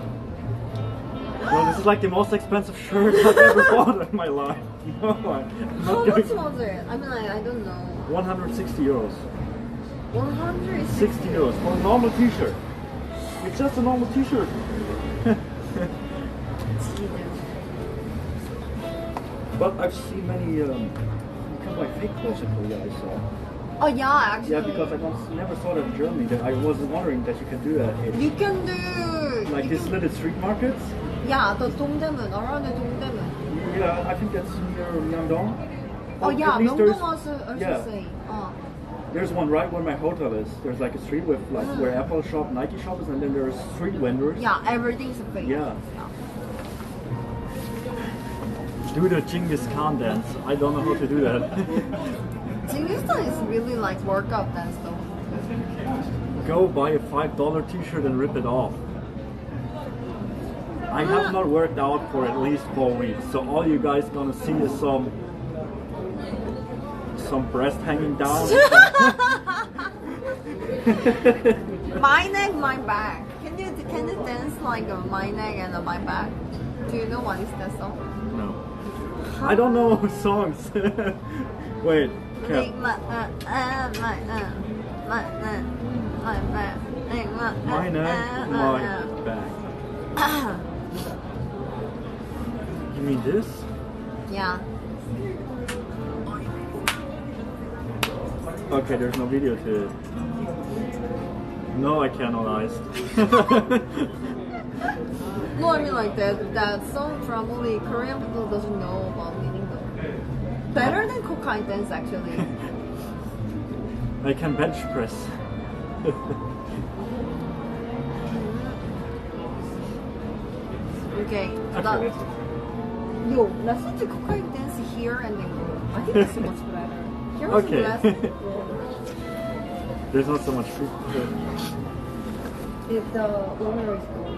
Well, this is like the most expensive shirt I've ever bought in my life. No, I'm not How going- much was it? I mean, I don't know. 160 euros. 160 60 euros for a normal t-shirt. It's just a normal t-shirt. But I've seen many, you can buy fake clothes in Korea, I saw. Oh yeah, actually. Yeah, because I never saw that in Germany. That I was wondering that you can do that here. You can do. Like you these can- little street markets. Yeah, the Dongdaemun, around the Dongdaemun. Yeah, I think that's near Myeongdong. Oh At yeah, least there's- Myeongdong also yeah. say. There's one right where my hotel is. There's like a street with like where Apple shop, Nike shop is, and then there's street vendors. Yeah, everything's fake. Yeah. Do the Genghis Khan dance. I don't know how to do that. Genghis Khan is really like workout dance though. Go buy a $5 t-shirt and rip it off. I have not worked out for at least 4 weeks, so all you guys gonna see is some breast hanging down. My neck, my back. Can you dance like my neck and my back? Do you know what is that song? No. I don't know songs. Wait, Cap. My back. My neck, my back. You mean this? Yeah. Okay, there's no video to it. No, I cannot eyes. No, I mean like that song probably Korean people doesn't know about meaning though. Better than cocaine dance actually. I can bench press. Okay. Okay. Yo, let's do cocaine dance here and then go. I think this is much better. Here is Okay. less. There's not so much food. If the owner is going.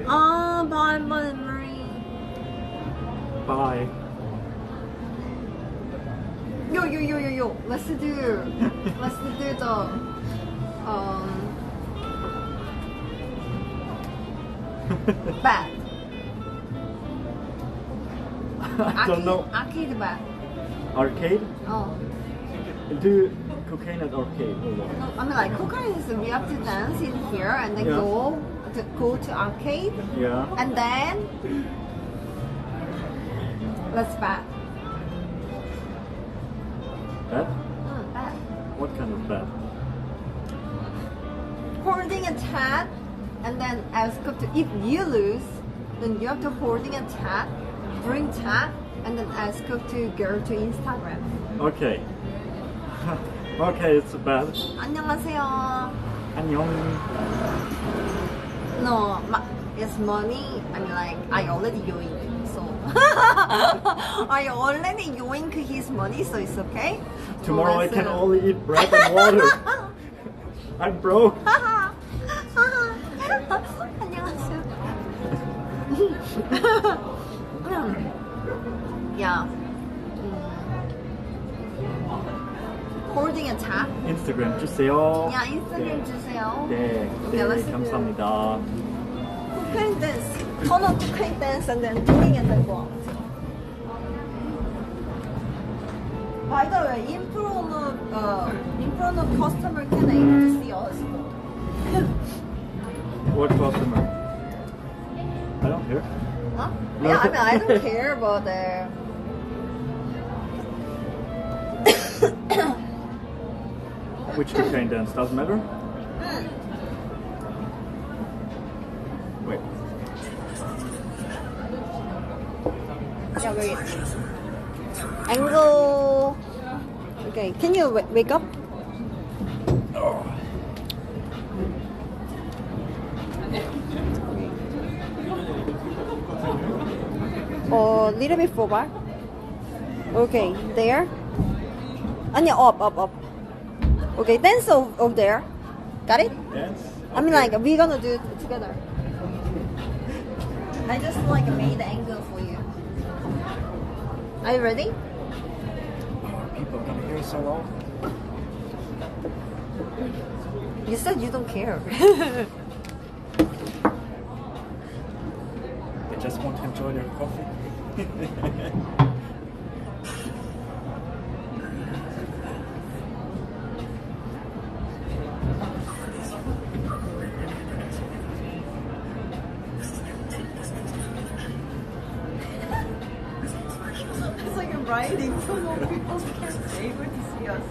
Oh, bye, Marie. Bye. Yo. Let's do the bat. I don't know. Arcade bat. Arcade? Oh. Do cocaine at arcade. Hold on. No, I mean like cocaine is we have to dance in here and then Yeah. go to arcade. Yeah. And then let's bat. Bet? Bet. What kind of bet? holding a chat and then ask to, if you lose, then you have to holding a chat, bring chat, and then ask to go to Instagram. Okay. Okay, it's bad. 안녕하세요. 안녕. No, it's money. I mean, like, I already yoink, so. I already yoink his money, so it's okay. Tomorrow I can only eat bread and water. I'm broke. 안녕하세요. Yeah. Holding a chat. 인스타그램 주세요. Yeah, Instagram 주세요. 네, Okay, let's do 감사합니다. cooking dance. Turn on cooking dance and then doing it and go out. By the way, in front of customer can able to see us. What customer? I don't care. Huh? Yeah, I mean I don't care, but Which cocaine dance doesn't matter? Wait. yeah, wait. Angle. Okay, can you wake up? A little bit forward. Okay, there. 아니야, up. Okay, dance over there. Got it? Dance? I mean, like, we're gonna do it together. I just like made the angle for you. Are you ready? People are gonna hear so long. You said you don't care. They just want to enjoy their coffee. It's like a writing, so no people can't be able to see us.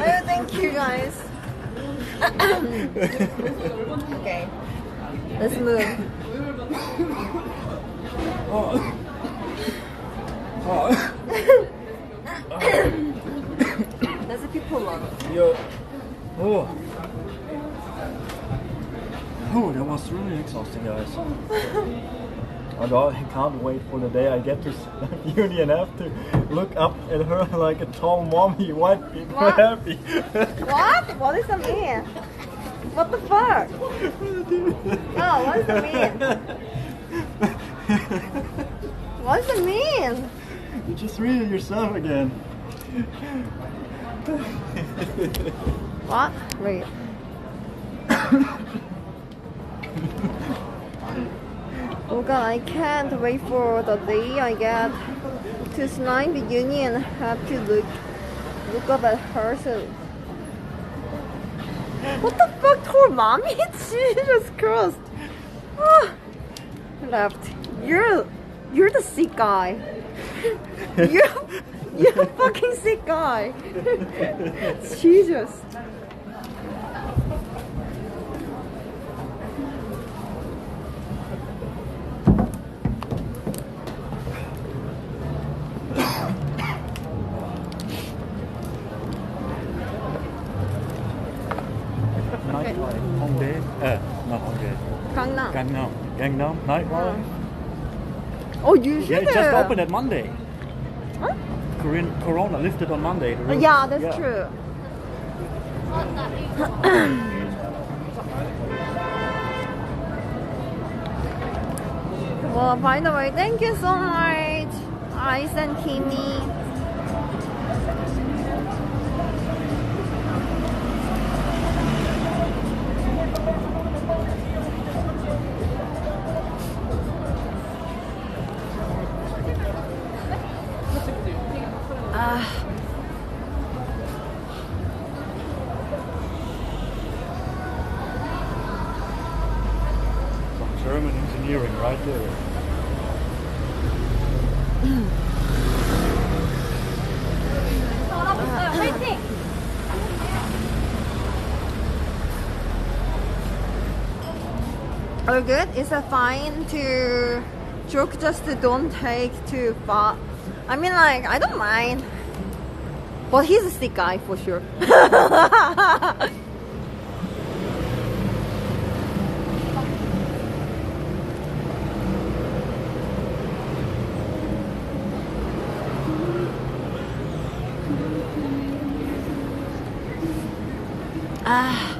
I thank you guys. Okay, let's move. That's the people love. Yo. Oh, that was really exhausting, guys. I can't wait for the day I get to uni and have to look up at her like a tall mommy white people happy. What? What does that mean? What the fuck? Oh, what does that mean? What does it mean? You just read it yourself again. What? Wait. Oh god, I can't wait for the day I get to slime the uni and have to look up at her. So, what the fuck, tall mommy? Jesus Christ! Left. You're the sick guy. You're a fucking sick guy. Jesus. Nightlife, Hongdae, not Hongdae. Gangnam, nightlife. Oh, you Yeah, should. it just opened at Monday. Huh? Korean Corona lifted on Monday. the rules. Yeah, that's true. Well, by the way, thank you so much, Ice and Kimi. Some German engineering right there. All good? Is it fine to joke? Just don't take too far. I mean, like, I don't mind. But he's a sick guy for sure. Ah.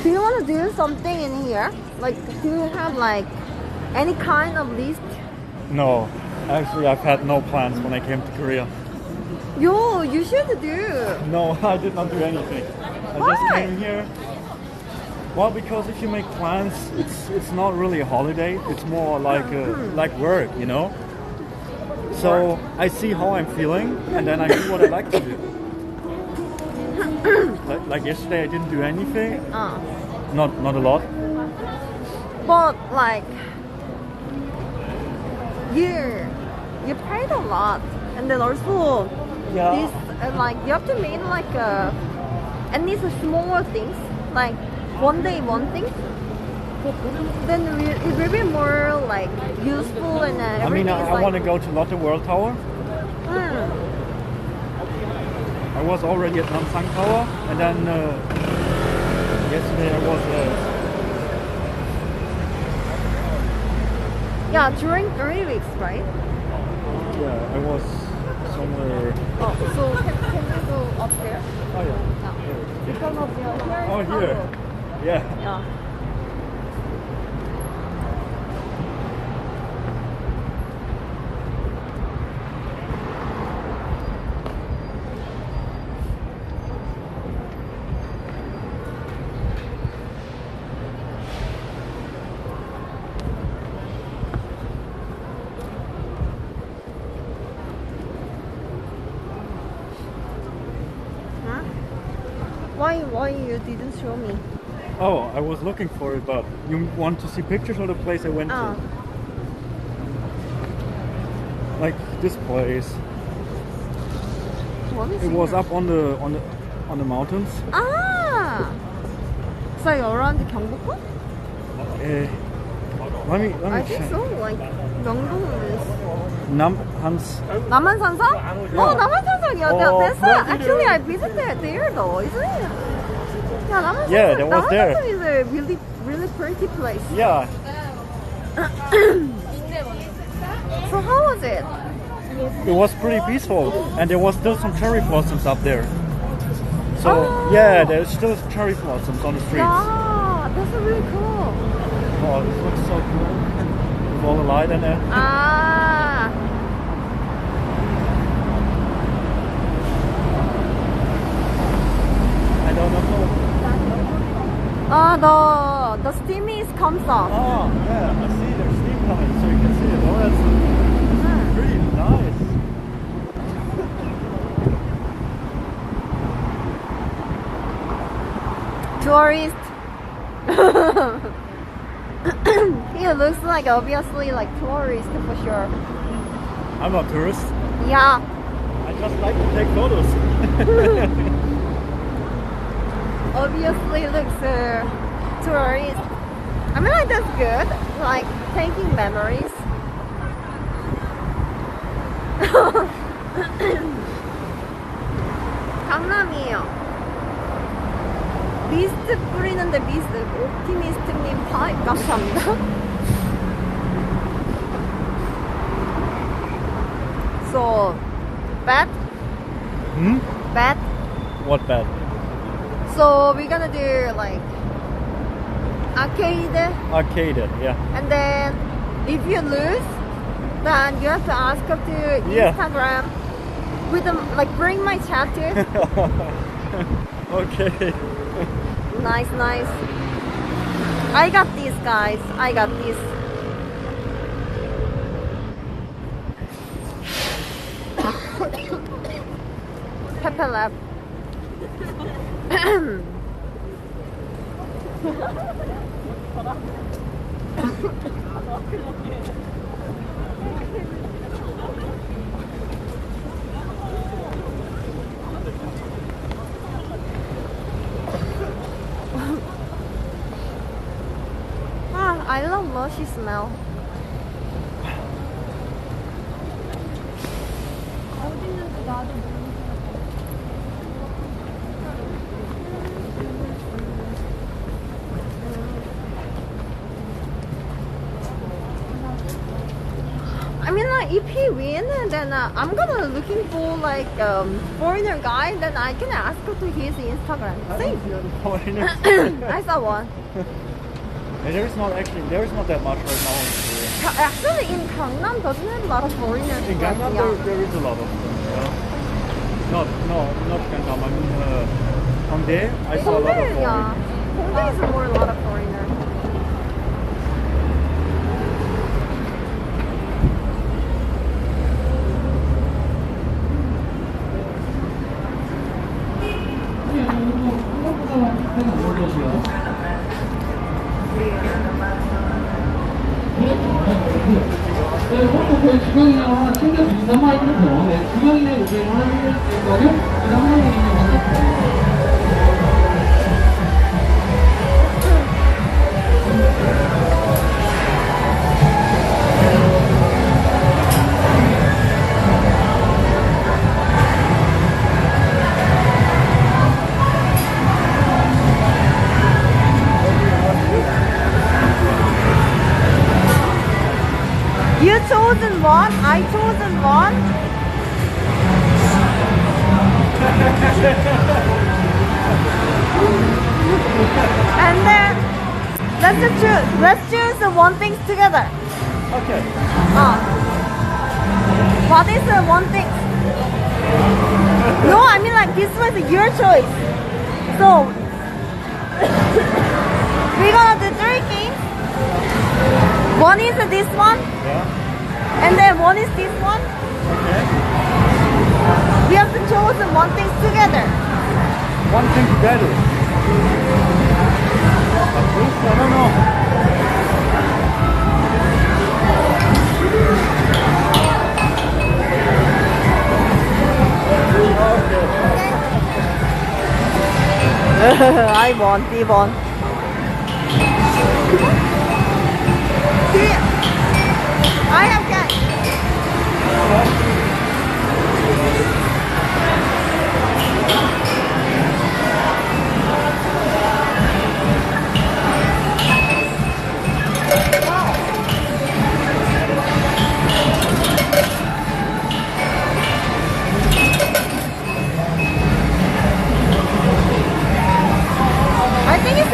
Do you want to do something in here? Like, do you have like any kind of list? No, actually I've had no plans when I came to Korea. Yo, you should do. No, I did not do anything. I Why? just came here. Well, because if you make plans, it's not really a holiday. It's more like work, you know. So I see how I'm feeling, and then I do what I like to do. like yesterday, I didn't do anything. Not a lot. But like, you paid a lot, and then also this like you have to make like at least small things, like one day one thing. Then it will be more like useful and I mean, I want to go to Lotte World Tower. I was already at Namsang Tower, and then yesterday I was yeah, during 3 weeks, right? I was somewhere. Oh, so can you go up there? Oh yeah. Because of the Oh here. Yeah. Yeah. Why you didn't show me? Oh, I was looking for it, but you want to see pictures of the place I went to? Like this place. What is it was up on the mountains. Ah, so you're around the 경복궁? Let me I think check. so. Like 명동 is 남한산성? Yeah. Oh, 남한산성이요. Oh, That's right actually I visited there though, isn't it? Yeah, 남한산성. Yeah, that was there. 남한산성 is a really pretty place. Yeah. So how was it? It was pretty peaceful, and there was still some cherry blossoms up there. So yeah, there's still cherry blossoms on the streets. Yeah, that's really cool. Oh, this looks so cool with all the light in it. Ah. I don't know. The steam is comes off. Oh yeah, I see there's steam coming, so you can see it. Oh, that's pretty nice. Tourist. He looks like obviously like tourist for sure. I'm a tourist. Yeah. I just like to take photos. Obviously looks tourist. I mean like that's good. Like taking memories. 강남이에요. 미스트 뿌리는데 미스트 옵티미스트님 파이 감사합니다. So bad? Hmm? Bad? What bad? So we're gonna do like arcade Arcade, yeah. and then if you lose then you have to ask up to Yeah. Instagram with them like bring my chat too. Okay. Nice, nice. I got these guys. I got these. Pepper lab. I love mushy smell. I mean like if he win then I'm gonna looking for like foreigner guy then I can ask to his Instagram. See? I saw one. There is not that much right now in Korea. Actually, in Gangnam doesn't have a lot of foreigners. In Gangnam, there is a lot of them. Yeah. Not Gangnam. I mean, Hongdae. I saw a lot of foreigners. Yeah, Hongdae is more a lot of foreigners. 주경이랑 챙겨 주신단 말이죠. 네, 주경이네 고객을 하는 거는 그 한국인이 You chosen one, I chosen one. And then let's choose the one thing together. Okay. What is the one thing? No, I mean like this was your choice. So we're gonna do 3 games. One is this one. Yeah. And then one is this one. Okay. We have to choose one thing together. One thing together. At least, I don't know. I won, he won. I have got. I think it's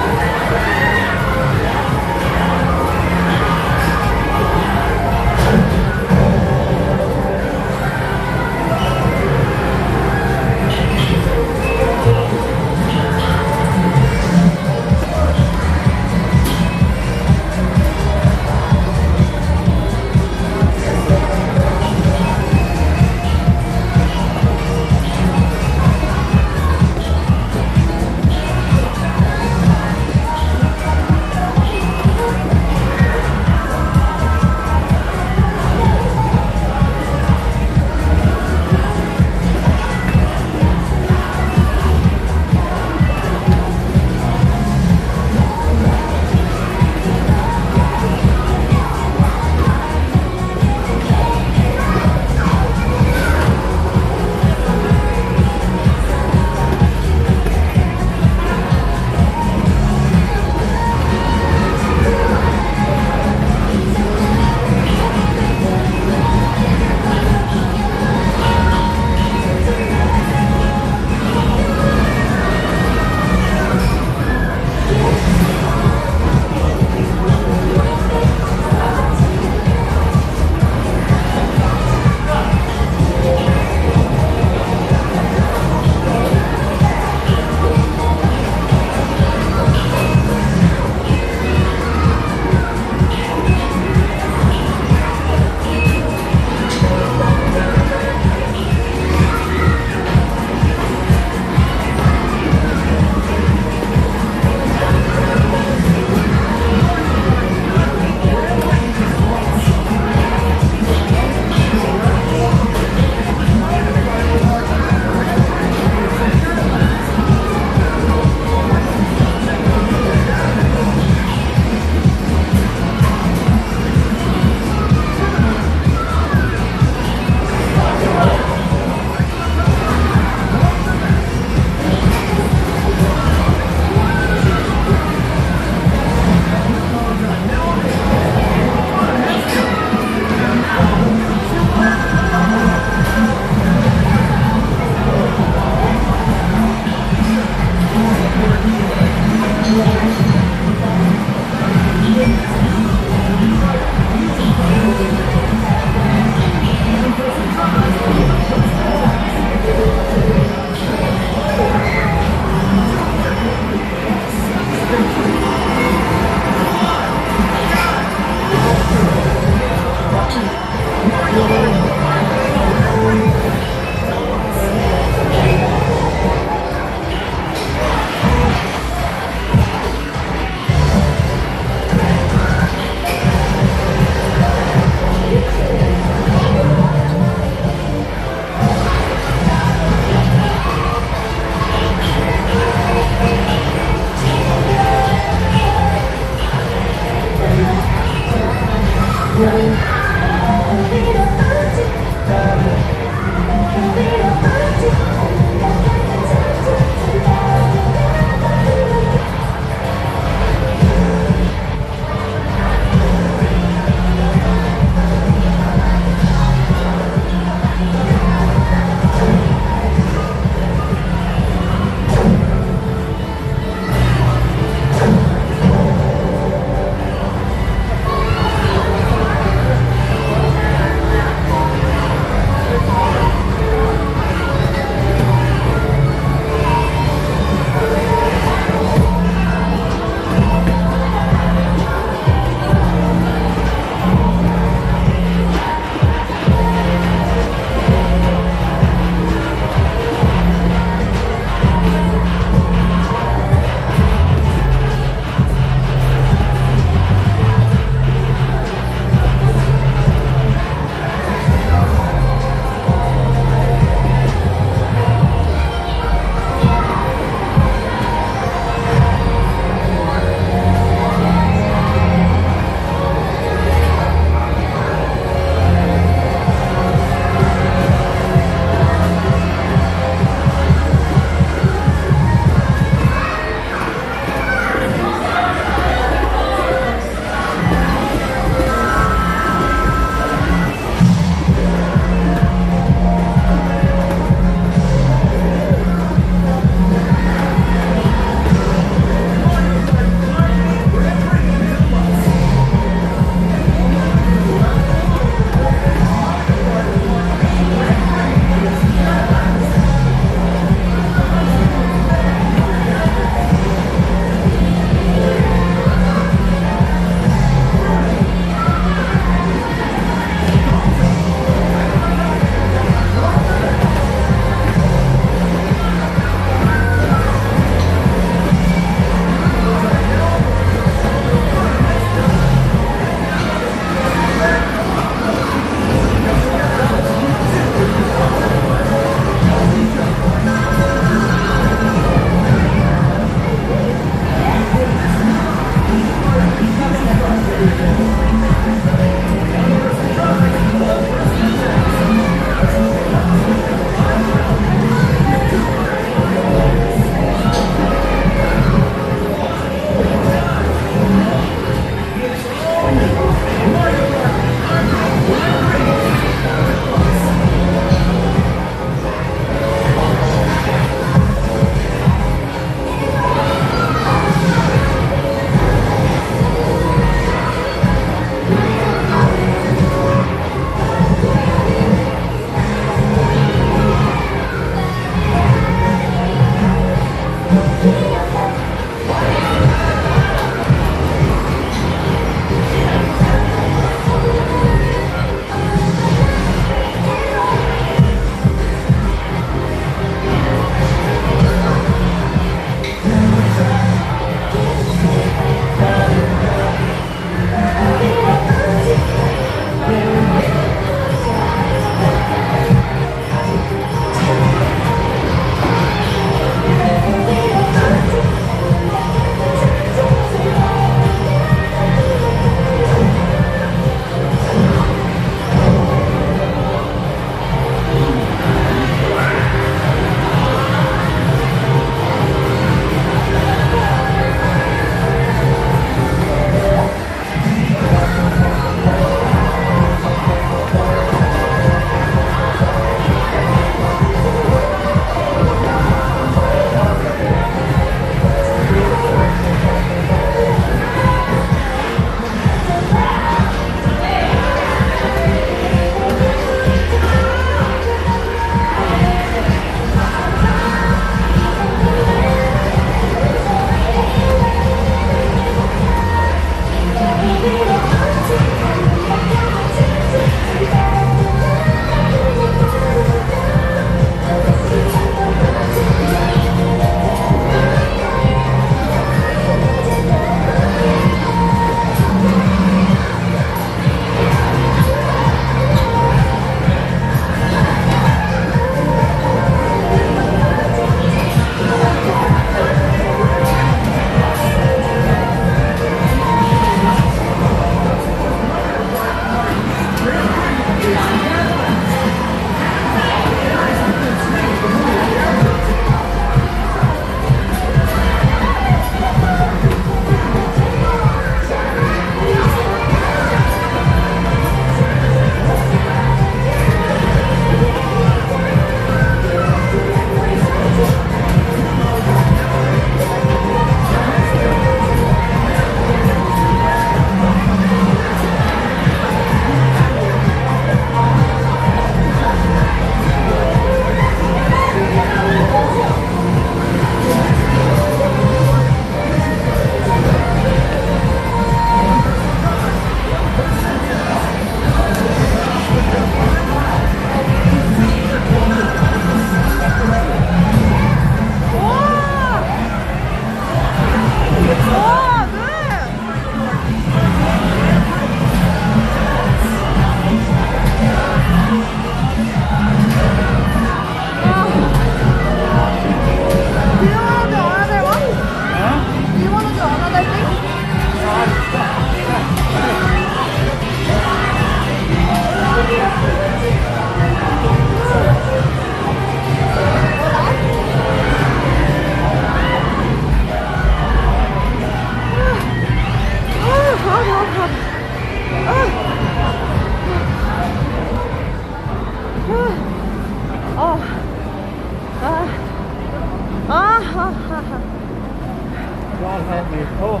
God help me. Oh.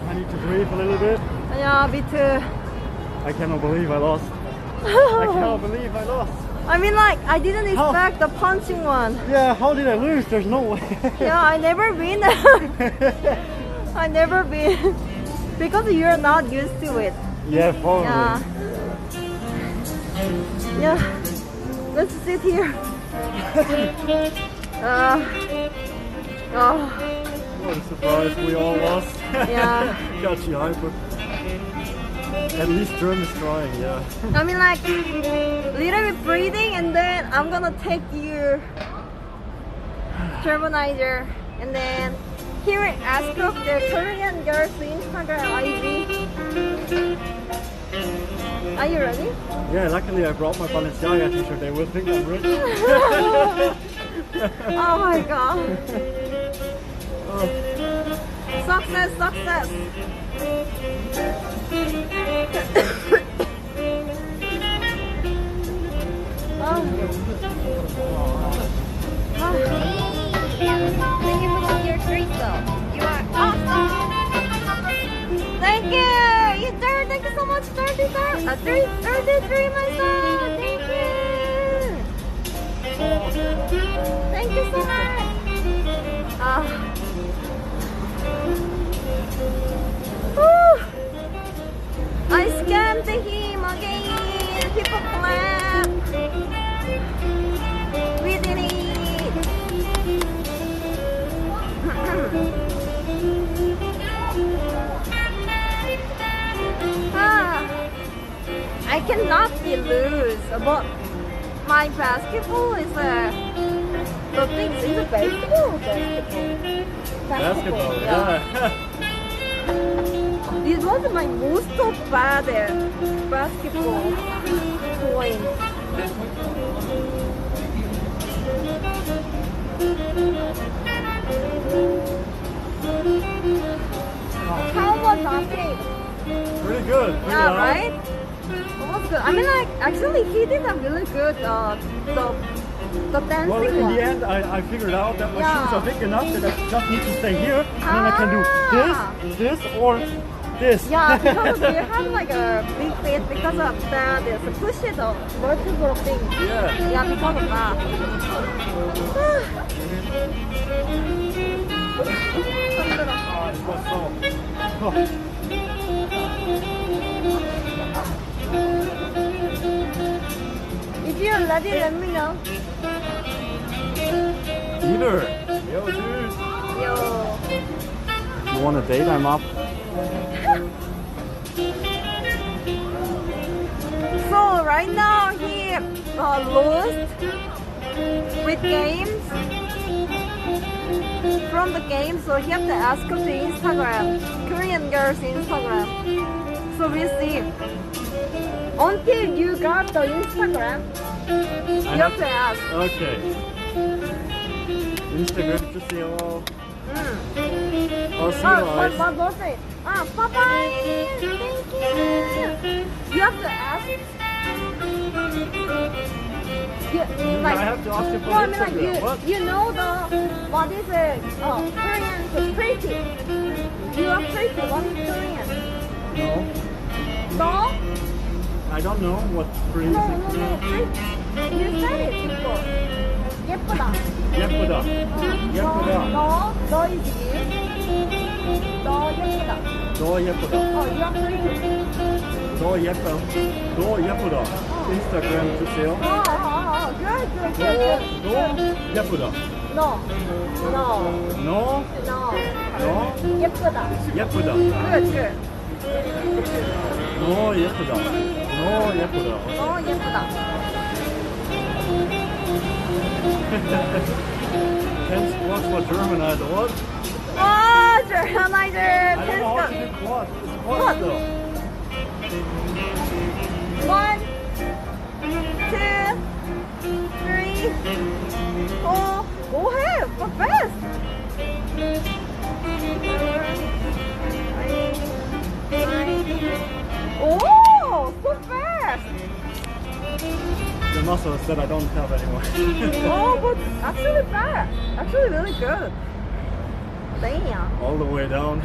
I need to breathe a little bit. Yeah, me too. I cannot believe I lost. I cannot believe I lost. I mean, like, I didn't expect the punching one. Yeah, how did I lose? There's no way. Yeah, I never win. I never win. Because you're not used to it. Yeah, probably. Yeah. Yeah. Let's sit here. What a surprise, we all lost. Yeah. Got you hyper. At least Germ is trying, yeah. I mean, like, little bit breathing, and then I'm gonna take your Germanizer, and then here ask of the Korean girls Instagram ID. Are you ready? Yeah, luckily I brought my Balenciaga t-shirt, they will think I'm rich. Oh my god. Success, success. Thank you for your treat though. You are awesome. Thank you. Thank you so much. 33, my son. Thank you. Thank you so much. I scammed him again. People clap. We did it. I cannot be loose, but my basketball is the thing is a baseball or basketball? Basketball, yeah. This was my most bad basketball point. How was that? Pretty good. Yeah, right? It was good. I mean, like, actually, he did a really good the dancing Well, in one. the end, I figured out that my Yeah. shoes are big enough that I just need to stay here, and then I can do this, or this. Yeah, because you have like a big feet because of that. There's a push it or vertical thing. Yeah. Yeah, because of that. It was so. If you're ready, let me know. Either. Yo, dude. Yo. You want a date? I'm up. So right now he lost with games from the game, so he have to ask of the Instagram, Korean girls Instagram. So we'll see. Until you got the Instagram, you have to ask. Okay. Instagram 주세요. I'll see you guys. What was it? Bye bye. Thank you. You have to ask. I have to ask you for well, I mean, Instagram. like, What? you know what is it? Korean is pretty. You are pretty. What is Korean? No. No? I don't know what pretty is. No, pretty. You said it before. 예쁘다. 예쁘다. 예쁘다. 너 is you. 너 예쁘다. 너 예쁘다. Oh, you are pretty. 너 예뻐. 너 예쁘다. Instagram 주세요. Good. 너 예쁘다. No. 너 예쁘다. 예쁘다. Good. 너 예쁘다. 너 예쁘다. 너 예쁘다. Ten squats for Germanizer. What? Germanizer. I don't know how to do quads. Squats though. 1, 2, 3, 4. Go ahead. Go fast. so it's that I don't have anymore. Oh, but actually bad. Actually really good. Damn. All the way down.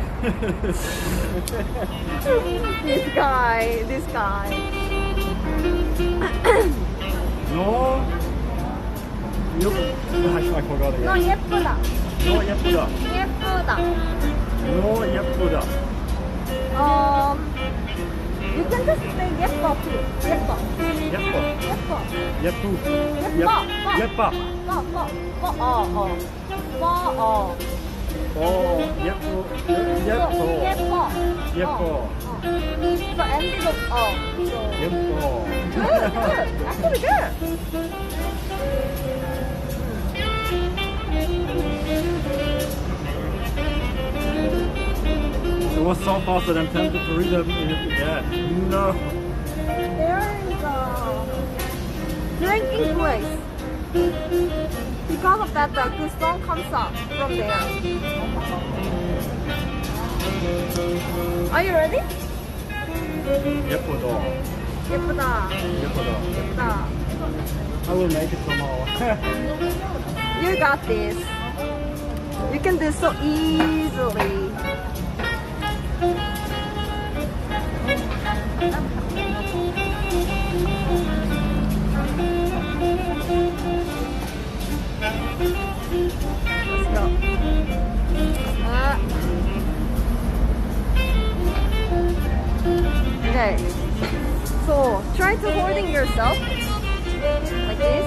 This guy. No. I forgot again. 너 예쁘다. No 예쁘다. 예쁘다. No 예쁘다. You can just say 예뻐 too. 예뻐. 예뻐. 예뻐. 예쁘. 예뻐. 예뻐. 예쁘. 예뻐. 예뻐. So ending of 예뻐. Good. Actually good. It was so fast that I'm tempted to read them again. No. There is a drinking place. Because of that, the song comes up from there. Are you ready? 예쁘다. 예쁘다. 예쁘다. 예쁘다. I will make it somehow. You got this. You can do so easily. Let's go. Okay. So try to holding yourself like this.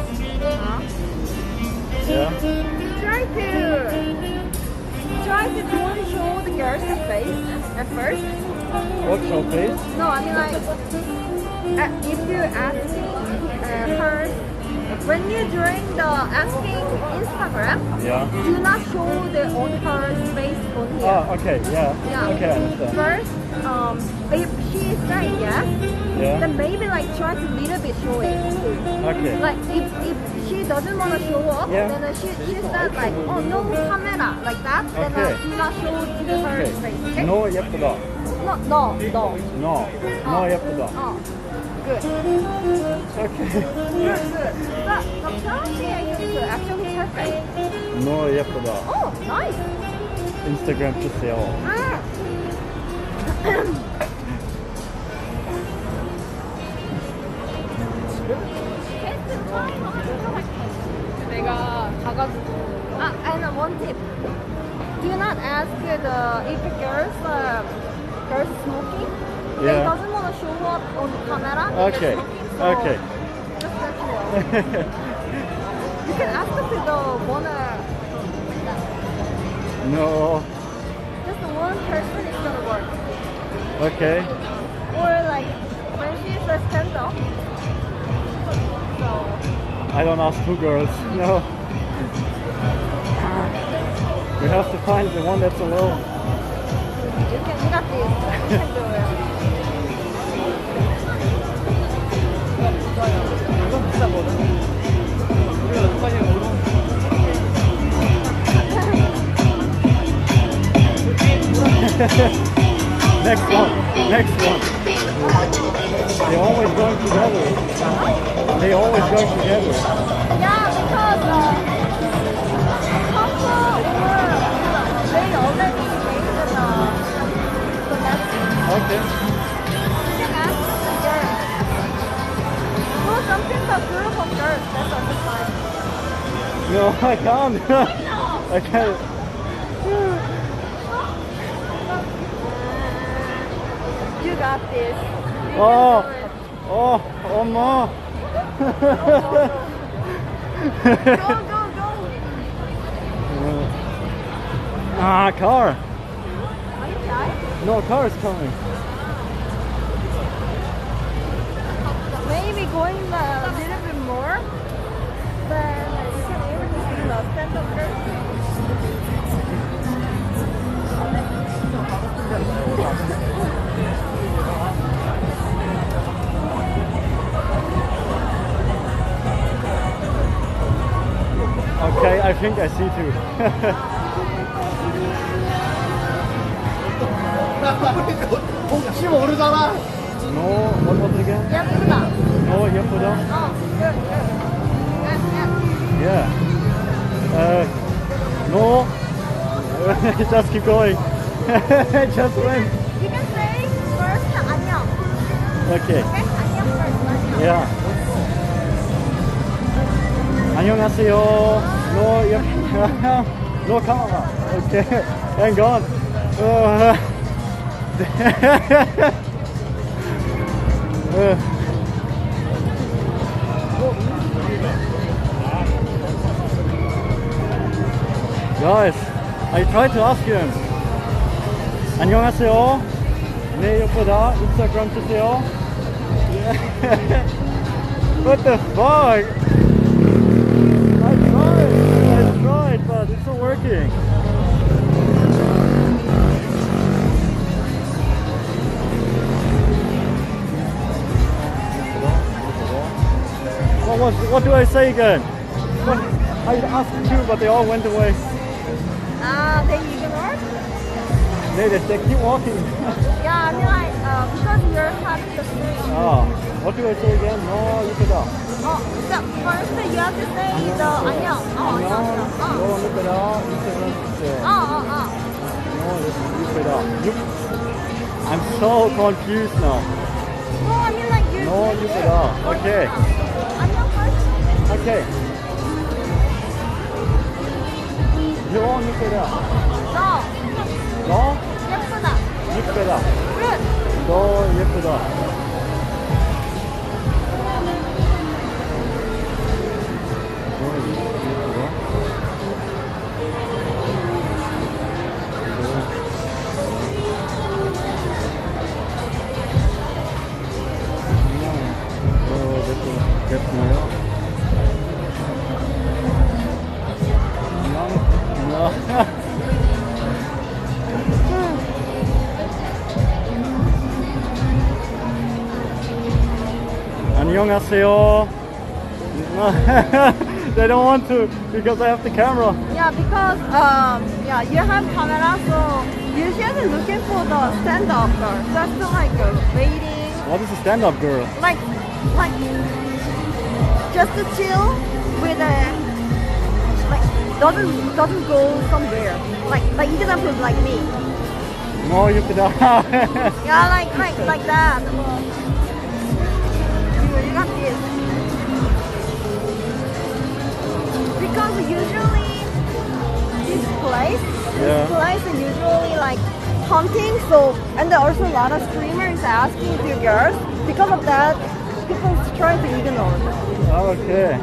Yeah. Try to don't show the girl's face at first. What show face? No, I mean like if you ask her when you're doing the asking Instagram, Yeah. do not show the on her face on here. Oh, okay, yeah. Yeah. Okay, I understand. First, if she is saying yes, Yeah. then maybe like try to little bit show it. Okay. Like if she doesn't want to show up, Yeah. then she said like, oh no camera, like that. Then Okay. do not show to her Okay. face. Okay? No 예쁘다. No. No. No 예쁘다. Oh, good. Okay. Good. The pronunciation is actually perfect. No 예쁘다. Oh, nice. 인스타그램 주세요. 내가 가가지고 and one tip, do not ask if the girls smoking. They Yeah. doesn't want to show up on the camera. Okay. Okay. Just let you know. You can ask if they wanna. No. Just one person is gonna work. Okay. Or like when she's a stand up. So. I don't ask two girls. No. We have to find the one that's alone. You got this. You can do it. 이건 비싸거든. 우리가 얼마냐 모르고. Next one. They always going together. They always going together. Yeah, because they already made the Okay. You can ask the girls. Do something for group of girls. That's also fine. No, I can't. I can't. You got this. Oh no. Go. Car. Are you shy? No, car is coming. Maybe going a little bit more, then you can even see the stand-up girls. Okay, I think I see two. 혹시 모르잖아. No, what was it again? 예쁘다. No, 예쁘다. good. Yeah. No. Just keep going. Just win. You can say first 안녕. Okay. Okay? 안녕 first. 안녕. Yeah. 안녕하세요. No, yeah. No camera. Okay. Hang on. Guys, I tried to ask him. 안녕하세요. 네, 예쁘다. 인스타그램 주세요. What the fuck? I tried, but it's not working. What do I say again? I asked two, but they all went away. Ah, they ignored? They keep walking. Yeah, I mean like, because you're having the stream. Ah, what do I say again? No, 예쁘다. Oh, so first you have to say the 안녕. 안녕. No, 예쁘다. 인스타그램 주세요. No, 예쁘다. I'm so confused now. No, I mean like you. No, 예쁘다. Okay. 안녕 first. Okay. No, 예쁘다. No. No? 예쁘다. 예쁘다. Good. 너 예쁘다. 안녕하세요. They don't want to because I have the camera. Yeah, because yeah, you have camera, so usually looking for the stand-up girl, just like waiting. What is a stand-up girl? Like just to chill with a like doesn't go somewhere. Like example like me. No, you could. Yeah, like that. You got this. Because usually this place is usually like hunting, so and also a lot of streamers asking to girls. Because of that, people try to ignore. Okay.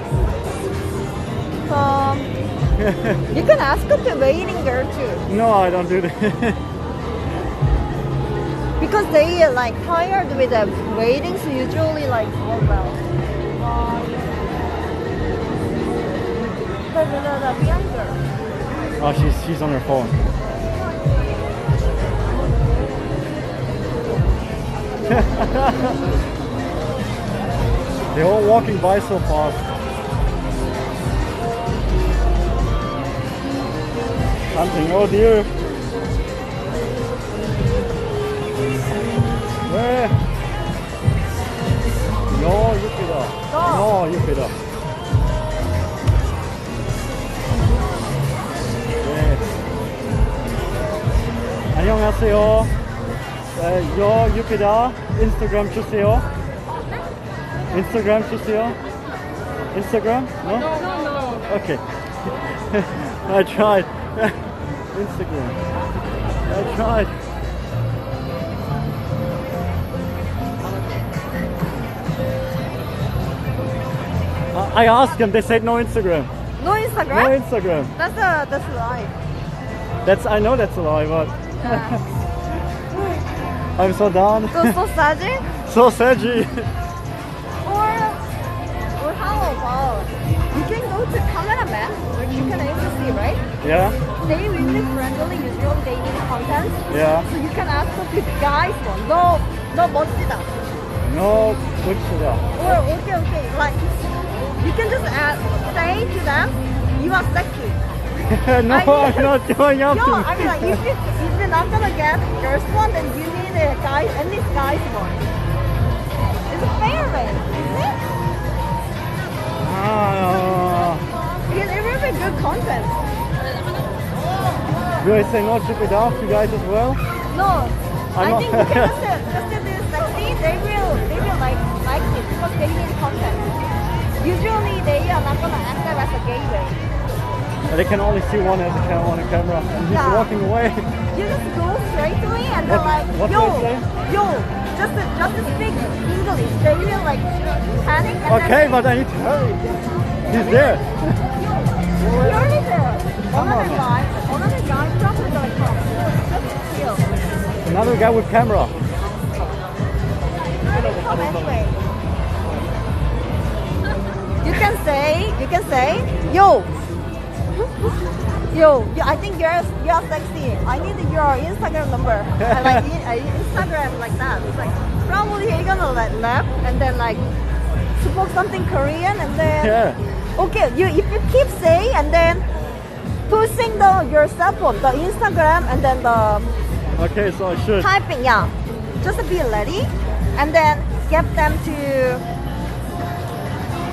You can ask to waiting girl too. No, I don't do that. Because they like tired with the waiting, so usually like oh well. The young girl. Oh, she's on her phone. They're all walking by so fast. Something, oh dear. Where? No, 예쁘다. No, 예쁘다. 네. 안녕하세요. 요 예쁘다. 인스타그램 주세요. 인스타그램 주세요. Instagram? No? No. Okay. I tried. Instagram. I tried. I asked them, they said no Instagram. No Instagram? No Instagram. That's a lie. I know that's a lie, but I'm so down. So sadgy? So sadgy. Or how about you can go to cameraman, which you can able to see, right? Yeah. They really friendly, usually they need content. Yeah. So you can ask the guys one. No 멋지다. No 멋지다. Or okay, like you can just say to them, you are sexy. No, I'm not going up No, to. I mean like if you're not gonna get girls one, then you need a guy, at least guys one. It's a fair way, isn't it? It's really good content. Do I say no chip it off to you guys as well? No, I'm I not- think because this sexy, they will like it because they need content. Usually they are not gonna accept as a gateway. They can only see one as a on a camera, and he's Yeah. walking away. You just go straight to me and they're like, what yo, do I say? yo, just speak English. They will like panic and Okay, then but I need to hurry. He's there. you're already there. Another guy probably gonna come. Just chill. Another guy with camera. Come anyway. You can say, yo, I think you're sexy. I need your Instagram number. And like Instagram like that. It's like probably you're gonna like laugh and then like spoke something Korean and then okay, if you keep saying and then pushing your cell phone, the Instagram and then the Okay, so I should. typing, yeah. Just be ready and then get them to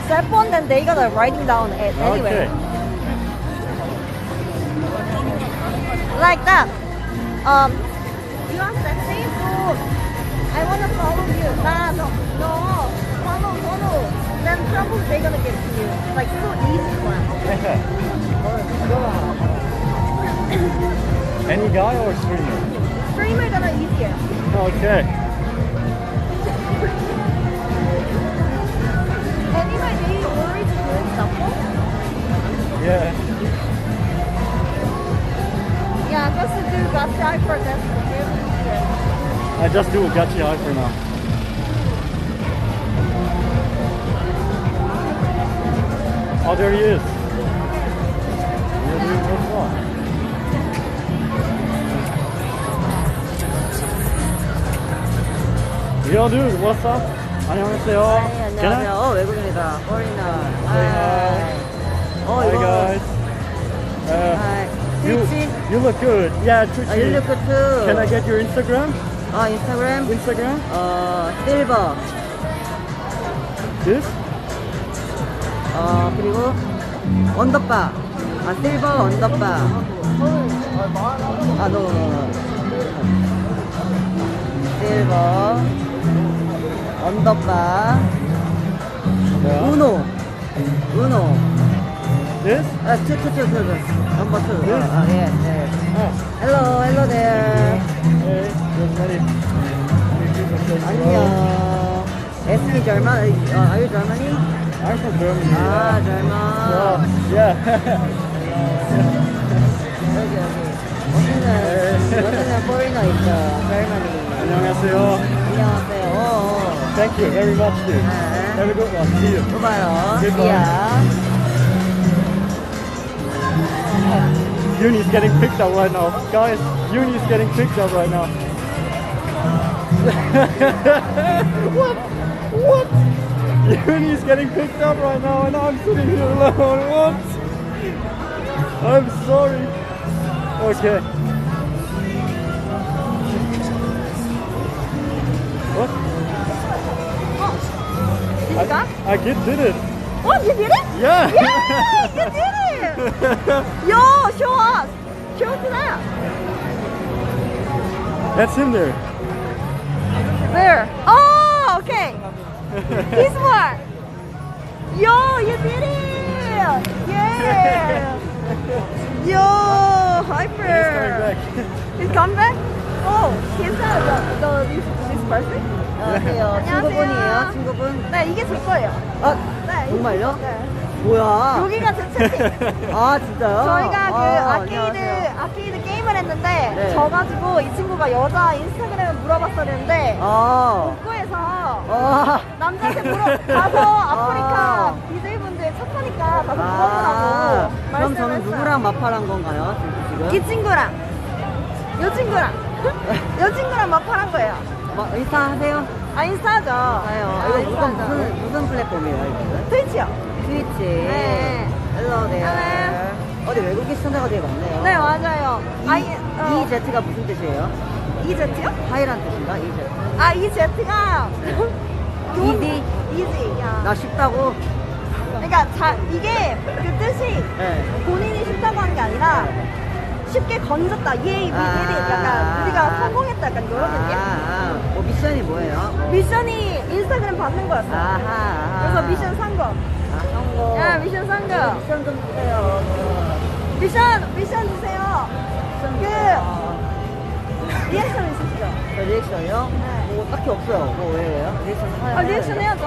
cell phone, then they gonna writing down it anyway. Okay. Like that. You are sexy, so I wanna follow you. No, follow. Then probably they gonna get to you. Like so easy one. Any guy or streamer? Streamer gonna easier. Okay. Anyway, they always doing something. Yeah. Yeah, just to do gotcha for them. I just do a gachi eye for now. Oh, there he is. Yeah, dude, what's up? Yo, dude, what's up? 안녕하세요. Can I? 안녕하세요. 외국인이다. foreigner. Say hi. Hi, guys. You look good. Yeah, Chuchi. You look good too. Can I get your Instagram? Instagram? Instagram? silver. This? 그리고 언더바. silver 언더바. no. silver 언더바. Uno. This? Two. Number 2. This? Yes. Hello there. Hey, there's many people. 안녕. SK German? Are you Germany? I'm from Germany. German. Yeah. 여기는 foreigner 있죠. Germany. 안녕하세요. 안녕하세요. Thank you very much, dude. Have a good one. See you. 또 봐요. Goodbye. Yeah. Uni's getting picked up right now. Guys, Uni's getting picked up right now. What? Uni's getting picked up right now and I'm sitting here alone. What? I'm sorry. Okay. What? Did you got? I did it. Oh, you did it? Yeah. Yeah, you did it. Yo, show us. Show to them. That's him there. Where? Oh, okay. This one. Yo, you did it. Yeah. Yo, hyper. He's coming back? Oh, he's this person? 안녕하세요. 친구분이에요? 친구분? 네, 이게 제 거예요. 네, 정말요? 네. 뭐야? 여기가 제 채팅. 진짜요? 저희가 아케이드 게임을 했는데 네. 져가지고 이 친구가 여자 인스타그램을 물어봤었는데 복구해서 남자한테 가서 아프리카 BJ분들 착하니까 가서 물어보라고 그럼 저는 누구랑 마팔한 건가요? 지금? 이 친구랑 이 친구랑 마팔한 거예요. 인스타 하세요? 인스타죠. 이거 무슨 플랫폼이에요? 이거는? 트위치요. 트위치. 네. 헬로 네. 어디 외국인 시청자가 되게 많네요. 네, 맞아요. EZ가 무슨 뜻이에요? EZ요? 하이란 뜻인가? EZ. EZ가 이지? 이지. 나 쉽다고? 그러니까 이게 그 뜻이 본인이 싫다고 하는 게 아니라 쉽게 건졌다. 예, 약간 우리가 성공했다. 약간 이런 느낌. 뭐 미션이 뭐예요? 미션이 인스타그램 받는 거였어. 그래서 미션 산 거. 성공. 야, 미션 산 거. 미션 좀 주세요. 미션 주세요. 리액션 있으시죠? 리액션이요? 뭐 딱히 없어요. 뭐 왜요? 리액션 해요? 리액션 해야죠.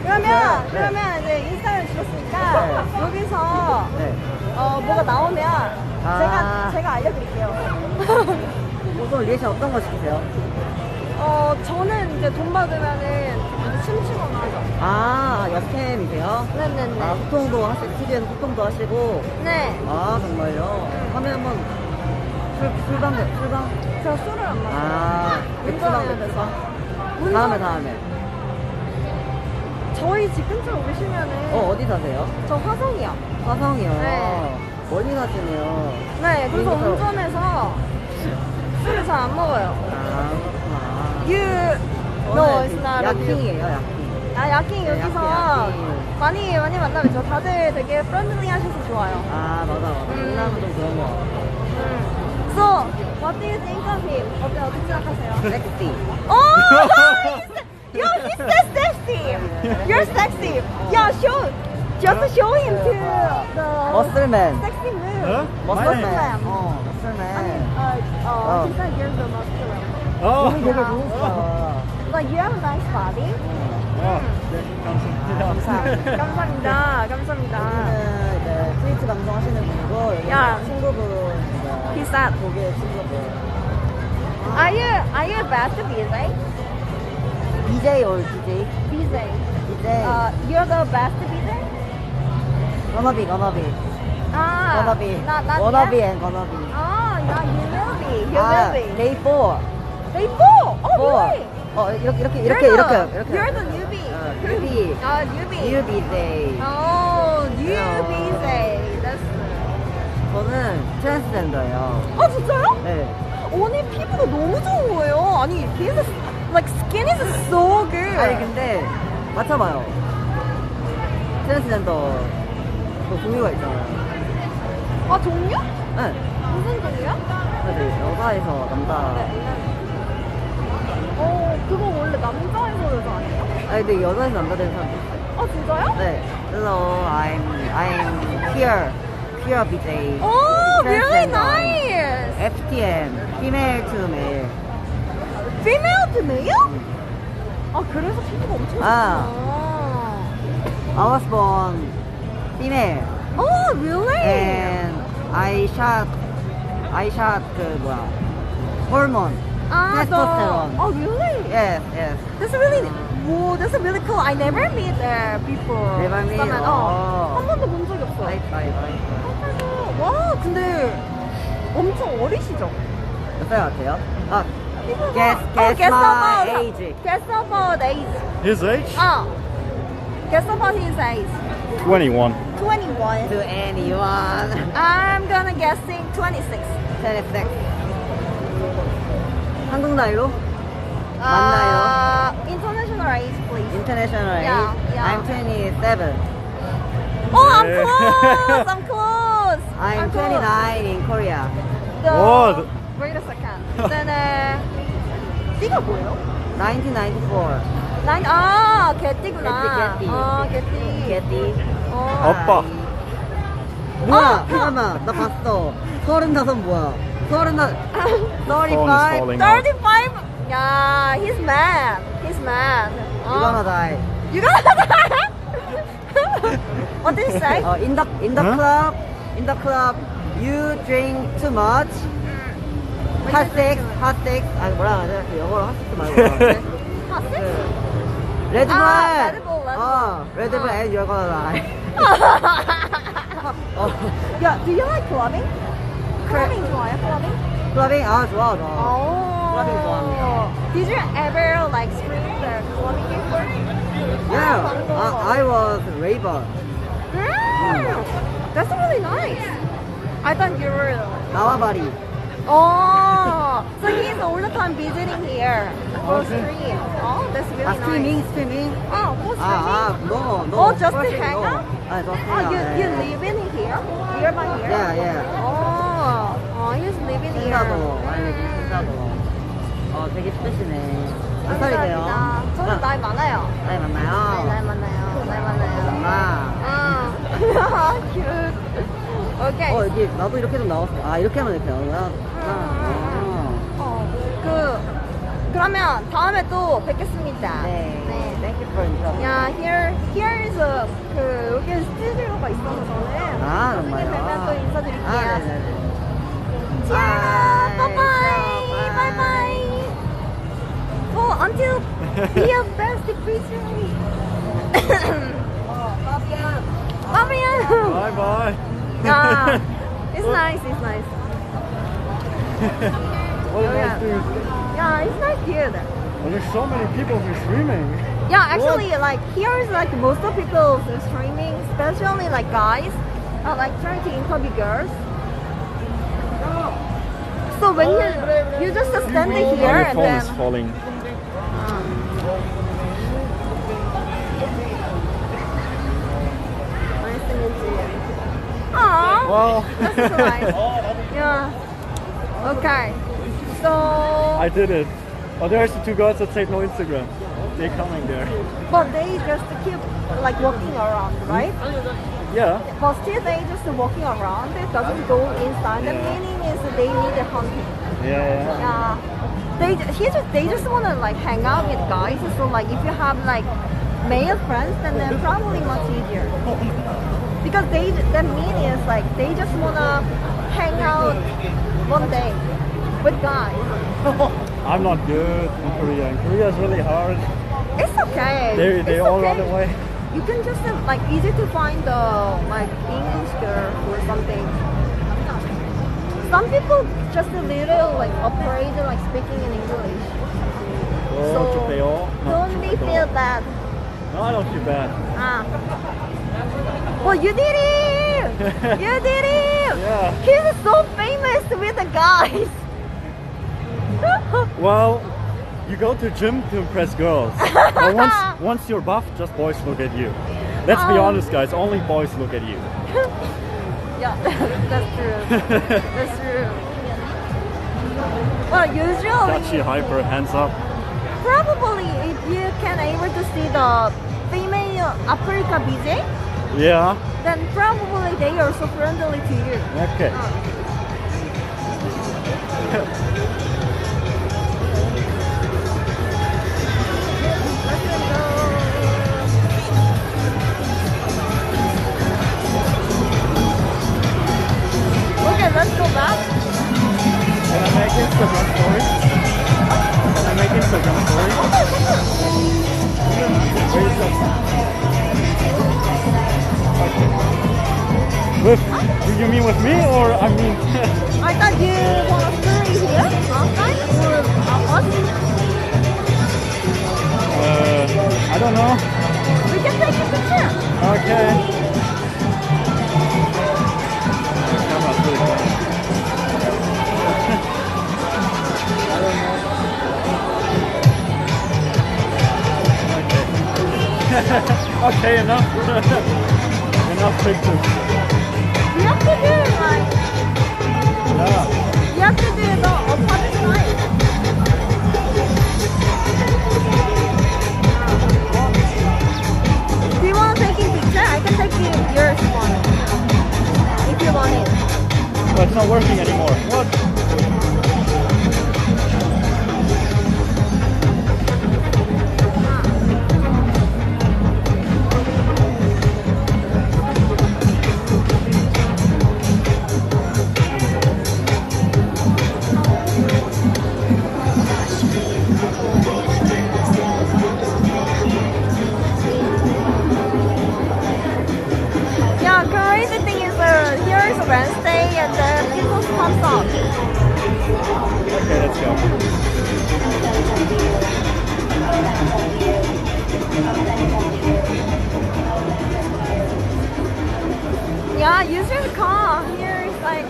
그러면 이제 인스타그램 주셨으니까 여기서 뭐가 나오면 제가 알려드릴게요. 보통 리액션 어떤 거 시키세요? 저는 이제 돈 받으면은 이제 춤추거나 하죠. 여캠이세요? 네네네. 소통도 하시고, TV에서 소통도 하시고. 네. 정말요? 하면 한번 술방? 저 술을 안 마셔요. 운전해야 돼서. 다음에. 저희 집 근처로 오시면은. 어디 사세요? 저 화성이요. 화성이요? 네. 멀리 사시네요. 네, 그래서 운전해서 술을 잘 안 먹어요. 그렇구나. 야킹이에요, 야킹. 야킹 여기서 야킹. 많이 만나면 저 다들 되게 프렌들리 하셔서 좋아요. 맞아. 끝나면 좀 그런 거. So, what do you think of him? 어떻게 생각하세요? 섹시. Yo, he says sexy. You're sexy. Yeah, just show him to the 머슬맨. sexy move. 머슬맨. He said you're the muscular. 몸이 되게 좋으시다. Like you have a nice body. 감사합니다. 여기는 이제 트위치 방송 하시는 분이고, 여기는 친구분. He's sad. 거기에 친구분. Are you a best DJ? DJ or DJ? DJ. DJ. You're the best DJ? Gonna be. Not Wanna be yet? and gonna be. Yeah, you will be. Day 4. Day 4? Oh, really? 이렇게. You're the newbie. newbie. Newbie. Newbie day. Newbie day. That's 저는 트랜스젠더예요. 진짜요? 네. 언니 피부가 너무 좋은 거예요. 아니, like skin is so good. 아니 근데 맞춰봐요. 트랜스젠더 그 종류가 있잖아요. 종류? 네. 무슨 종류야? 여자에서 남자. 그거 원래 남자에서 여자 아니에요? 근데 여자에서 남자 되는 사람도 있어요. 진짜요? 네. 그래서 I'm queer BJ. Really nice. FTM, female to male. Female to male? 그래서 피부가 엄청 좋구나. I was born female. Really? And I shot hormone. Testosterone. Really? Yes. That's really cool. I never meet people. Never meet? 한 번도 본 적이 없어. 와, 근데 엄청 어리시죠? 몇 살 같아요? guess my age. Guess about age. His age? Guess about his age. 21. 21. To anyone. I'm gonna guessing 26. 26. 한국 나이로? 맞나요? International age, please. International age? Yeah. I'm 27. I'm close. I'm 29 in Korea. Wait a second. then 띠가 뭐예요? 1994. 개띠구나. 개띠. 오빠. 뭐야? 잠깐만, 나 봤어. 35 뭐야? 35. 35. Yeah, he's mad. You're gonna die. You gonna die? What did you say? In the club, you drink too much. Hot sex. 뭐라 하냐? 영어로 핫섹스 말고. Hot sex? 레드불. 레드불. and you're gonna die. Yeah, do you like clubbing? Clubbing 좋아요? 클러빙? 좋아. Oh. 클러빙 좋아합니다. Did you ever like scream the clubbing before? Yeah, I was a raver. That's really nice. I thought you were. 나와바리. Oh, so he's all the time visiting here for stream. Oh, that's really nice. 스트리밍? Oh, for 아, streaming? no. Oh, just to Watching, hang no. out? 아, just Oh, you live in here? Nearby here? Yeah. Oh, he's living here. 신사도, 신사도. 되게 예쁘시네. 몇 살이세요? 감사합니다. 저는 나이 많아요. 나이 많나요? 나이 많아요. Cute. Okay. 여기 나도 이렇게 좀 나왔어. 아, 이렇게 하면 이렇게 나오는구나. 그러면 다음에 또 뵙겠습니다. 네. Thank you for inviting. 야, here is 여기 스튜디오가 있어서 저는 나중에 정말요? 뵈면 또 인사드릴게요. 네네네. Ciao. Bye-bye. Oh, until be a best picture. Fabian. Bye bye. It's nice. What a nice dude. Yeah, it's nice here. And there's so many people who are streaming. Yeah, actually, like here is like most of people streaming, especially like guys, like trying to interview girls. So when you just stand here Your and phone then is falling. Nice to meet you. Aww, Well, that's so nice. Yeah. Okay. So. I did it. Oh, there's the two guys that said no Instagram. They're coming there. But they just keep like walking around, right? Yeah. But still they just walking around. It doesn't go inside. The meaning is they need a hunting. Yeah. They just wanna like hang out with guys. So like if you have like male friends, then they're probably much easier. Because the meaning is like they just wanna hang out one day with guys. I'm not good in Korea. In Korea is really hard. It's okay. They It's all okay. run away. You can just like easy to find like English girl or something. Some people just a little like afraid like speaking in English. Oh, Don't be feel bad. No, I don't feel bad. Well, you did it! You did it! Yeah. He's so famous with the guys. Well, you go to gym to impress girls. But once you're buff, just boys look at you. Let's be honest, guys. Only boys look at you. Yeah, that's true. That's true. Well, usually. Dachi hyper, hands up. Probably, if you can able to see the female Africa BJ, Yeah. then probably they are so friendly to you. Okay. Okay, let's go back. Can I make Instagram story? Can I make Instagram story? Do you mean with me or I mean? I thought you want to stay here last time or us? I don't know. We can take a picture. Okay. Camera's really quiet. I don't know. Okay, enough. Enough pictures. You have to do like. Yeah. You have to do the opposite side. Do you want to take a picture? I can take you yours one. If you want it. Oh, it's not working anymore. What? Yeah, crazy thing is here is Wednesday and then people comes out. Okay, let's go. Yeah, use your car. Here is like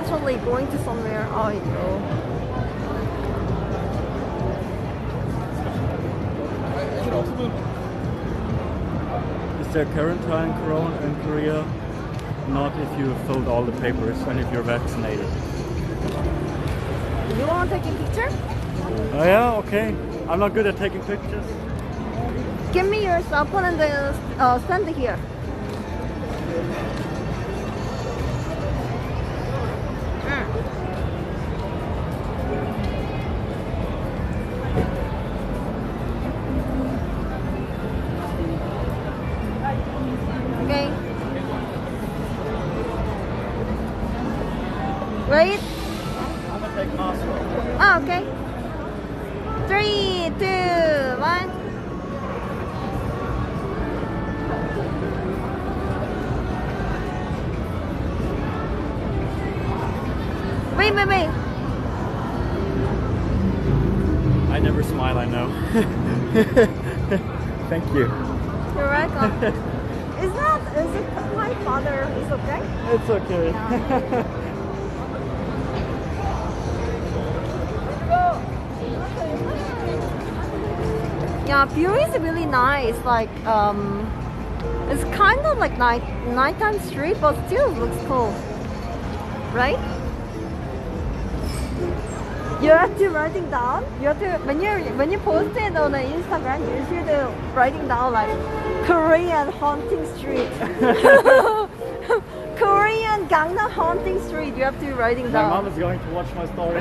actually going to somewhere. Oh, yo. Is there quarantine corona in Korea? Not if you filled all the papers and if you're vaccinated. You want to take a picture? Oh yeah, okay. I'm not good at taking pictures. Give me your cell phone and then stand it here. Okay. Wait. I'm gonna take mask off. Ah, okay. 3, 2, 1. Wait. I never smile, I know. Thank you. You're welcome. Is it my father? Is okay? It's okay. Yeah, view is really nice. Like, it's kind of like nighttime street, but still looks cool, right? You have to writing down. You have to when you post it on the Instagram, you should writing down like Korean haunting street, Korean Gangnam haunting street. You have to writing My down. mom is going to watch my story.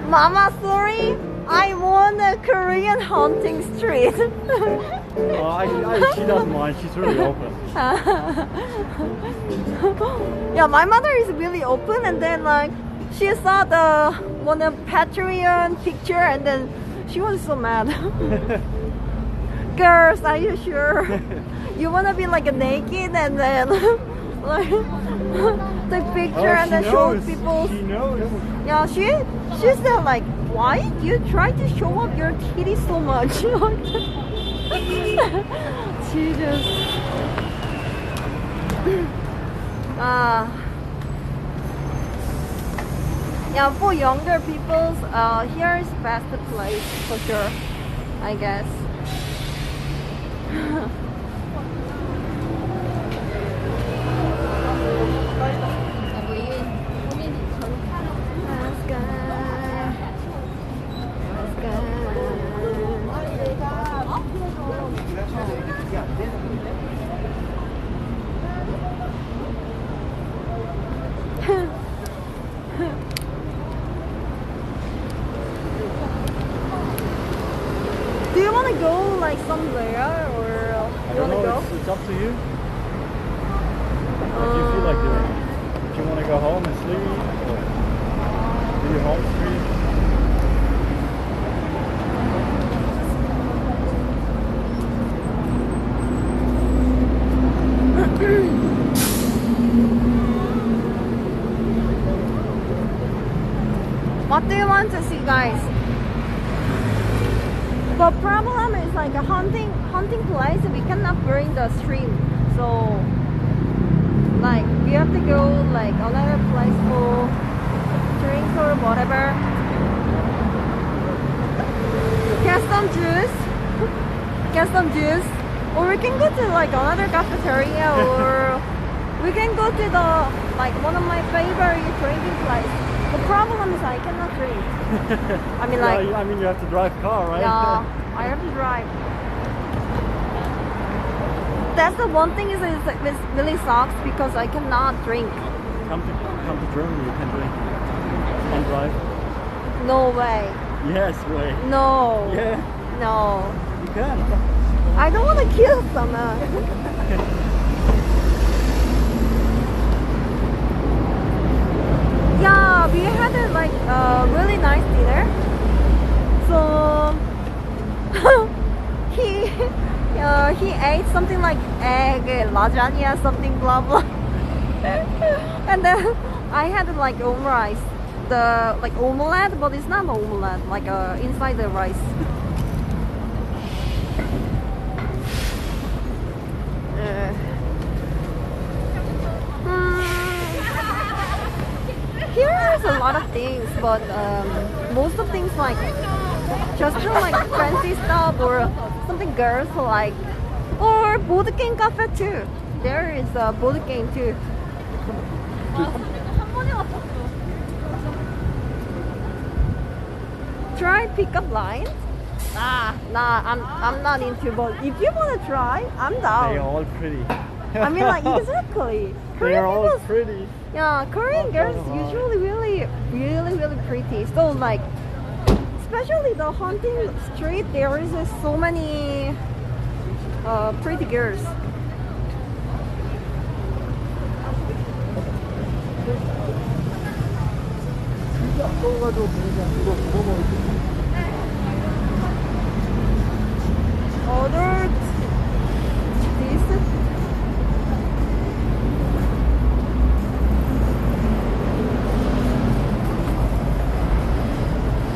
Mama, sorry, I want a Korean haunting street. She doesn't mind. She's really open. Yeah, my mother is really open, and then like she saw the one of Patreon picture, and then she was so mad. Girls, are you sure you wanna be like naked and then like take picture and then show people? She knows. Yeah, she said like, why do you try to show off your titties so much? She just yeah, for younger people, here is best place for sure, I guess. Do you want to go like somewhere, or you want to go? It's up to you. What do you feel like doing? Do you want to go home and sleep, or do your home street? What do you want to see, guys? The problem is like a hunting place. We cannot bring the stream, so like we have to go like another place for drinks or whatever. Get some juice, or we can go to like another cafeteria, or we can go to the like one of my favorite drinking place. The problem is I cannot drink. I mean, like, yeah, I mean, you have to drive car, right? Yeah, I have to drive. That's the one thing is it really sucks because I cannot drink. Come to Germany, you can drink and drive. No way. Yes, way. No. Yeah. No. You can. I don't want to kill someone. Yeah, we had a like really nice dinner. So he ate something like egg, lasagna, something blah blah. And then I had like omurice, the like omelette, but it's not an omelette, like inside the rice. there's a lot of things, but most of things like just like fancy stuff or something girls like, or board game cafe too. There is a board game too. Try pickup lines. Nah, I'm not into. But if you wanna try, I'm down. They're all pretty. I mean, like exactly. They're all people's- pretty. Yeah, Korean girls usually really pretty. So like, especially the hunting street, there is so many pretty girls. Other decent.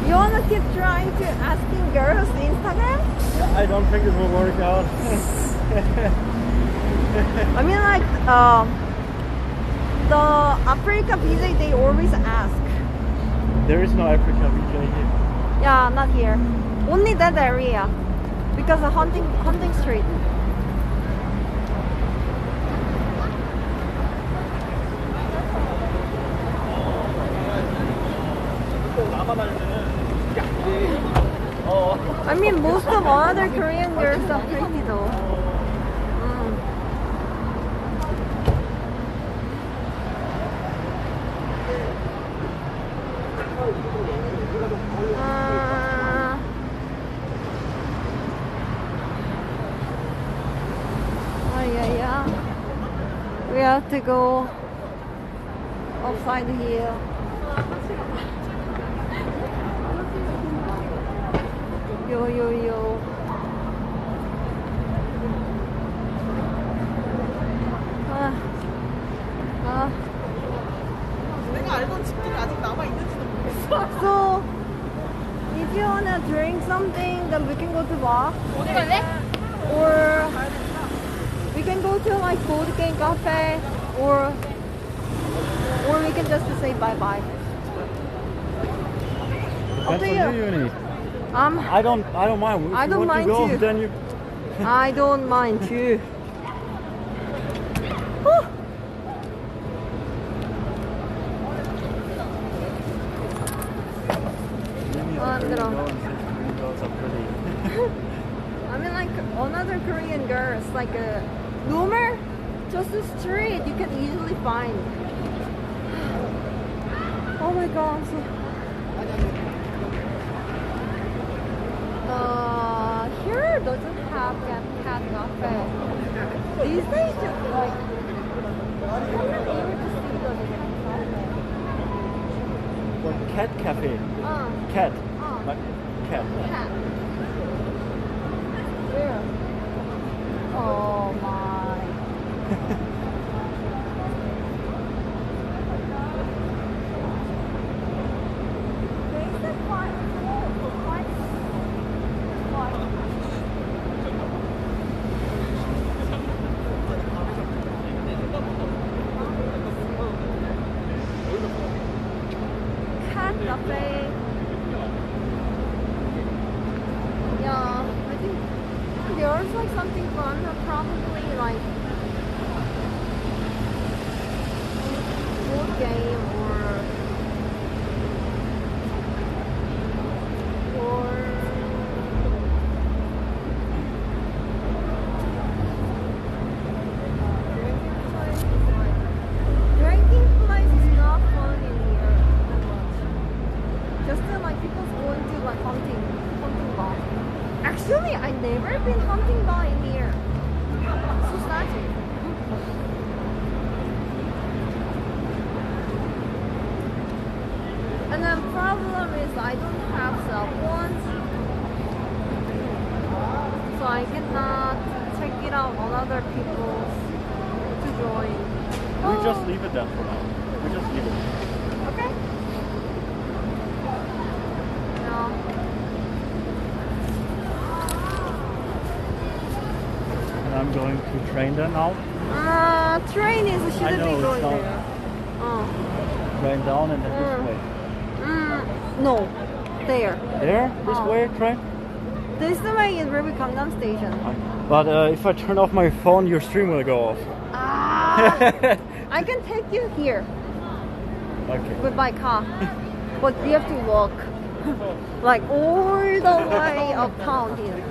You wanna keep trying to asking girls Instagram? I don't think it will work out. I mean, like the Africa visa, they always ask. There is no Africa VJ here. Yeah, not here. Only that area, because of hunting street. I mean, most of other Korean girls are pretty though. Yeah. We have to go upside here. Yo. 내가 알던 집들이 아직 남아 있는지도 모르겠어. So, if you wanna drink something, then we can go to bar. Or we can go to like board game cafe, or we can just say bye bye. Up to you. Uni. I don't mind. If I you don't want mind to go, too. then you. I don't mind too. I mean, like another Korean girls, like a Loomer, just the street you can easily find. Oh my god. Here doesn't have cat cafe. These days, just like What, cat cafe? Cat. Like cat. Cat. Where? Oh my. Cat cafe. Yeah, I think there's like something fun, probably like board game or drinking place is not fun in here. Just like people going to like hunting bar. Actually, I never been hunting bar in here. So static. And the problem is I don't have cell phones, so I cannot check it out on other people's to join. We just leave it there for now. We just leave it. Okay. No. And I'm going to train there now. Train is shouldn't I know, be it's going not- there. train down and then this way. No, there. There? This way, train? This way is where we come down station. But if I turn off my phone, your stream will go off. I can take you here Okay. with my car, but you have to walk like all the way uptown here.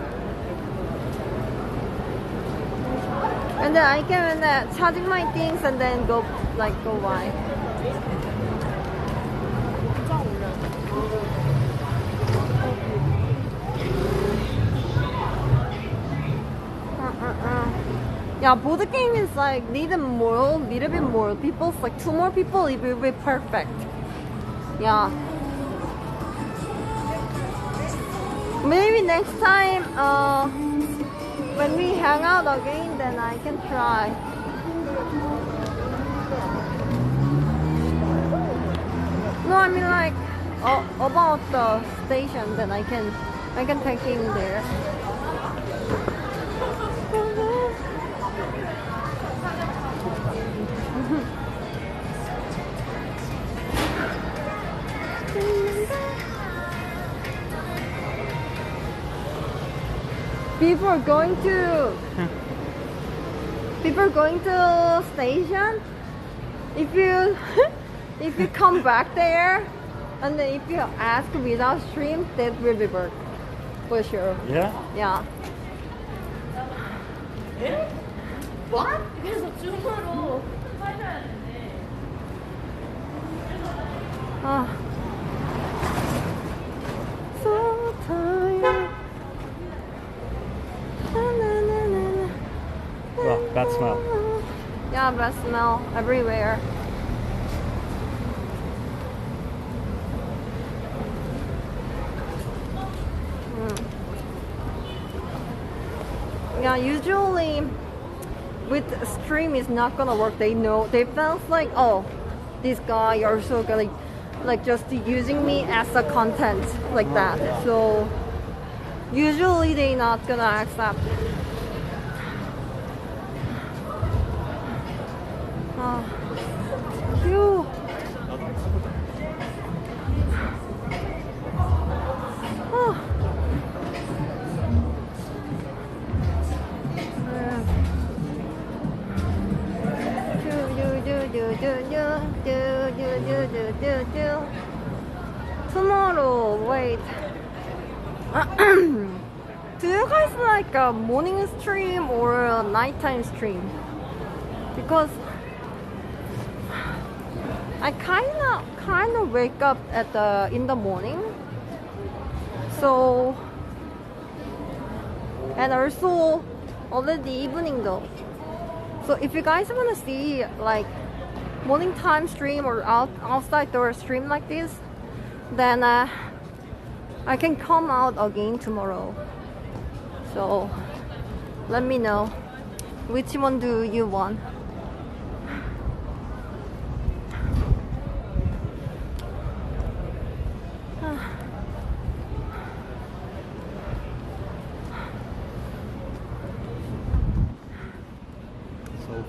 And then I can charging my things and then go by. Yeah, board game is like little bit more people. Like 2 more people, it will be perfect. Yeah. Maybe next time, when we hang out again, then I can try. No, I mean like about the station, then I can take him there. Before going to station, if you if you come back there and then if you ask without stream, that will be work for sure. Yeah? Yeah. What? 그래서 줌으로 하셔야 되네. So tired. Well, bad smell. Yeah, bad smell everywhere. Yeah, usually with stream is not gonna work. They know, they felt like, oh, this guy also gonna like just using me as a content like that. So usually they not gonna accept. Phew. Tomorrow, wait. Do you guys like a morning stream or a nighttime stream? Because I kind of wake up in the morning. So, and also already evening though. So if you guys want to see like morning time stream or outside door stream like this, then I can come out again tomorrow. So let me know which one do you want.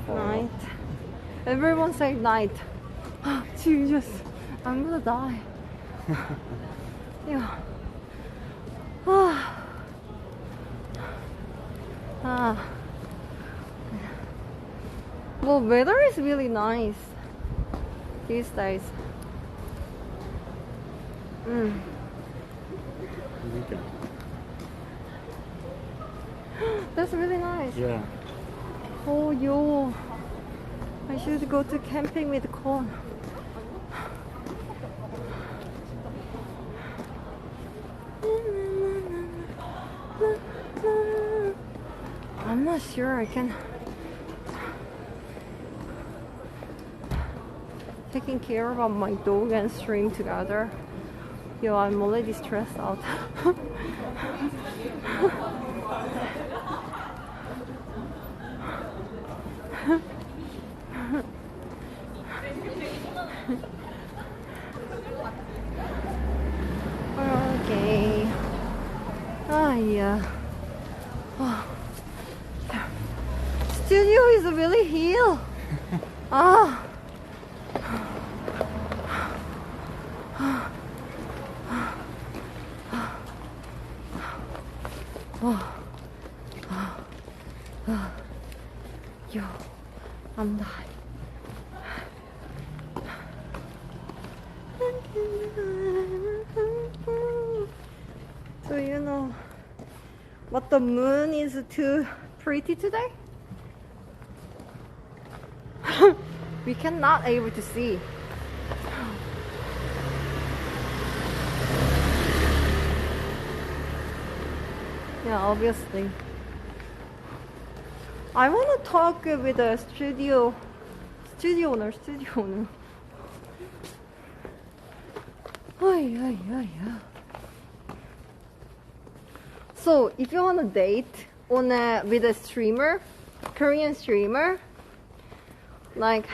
Night. Everyone say night. Jesus, I'm gonna die. Yeah. Well, weather is really nice these days. That's really nice. Yeah. Oh, yo. I should go to camping with corn. I'm not sure I can. Taking care of my dog and stream together. Yo, I'm already stressed out. Okay. Yeah. Oh. Studio is really here. I'm dying. So you know what the moon is too pretty today? We cannot able to see. Yeah, obviously. I want to talk with the studio owner. So, if you want to date with a streamer, Korean streamer, like,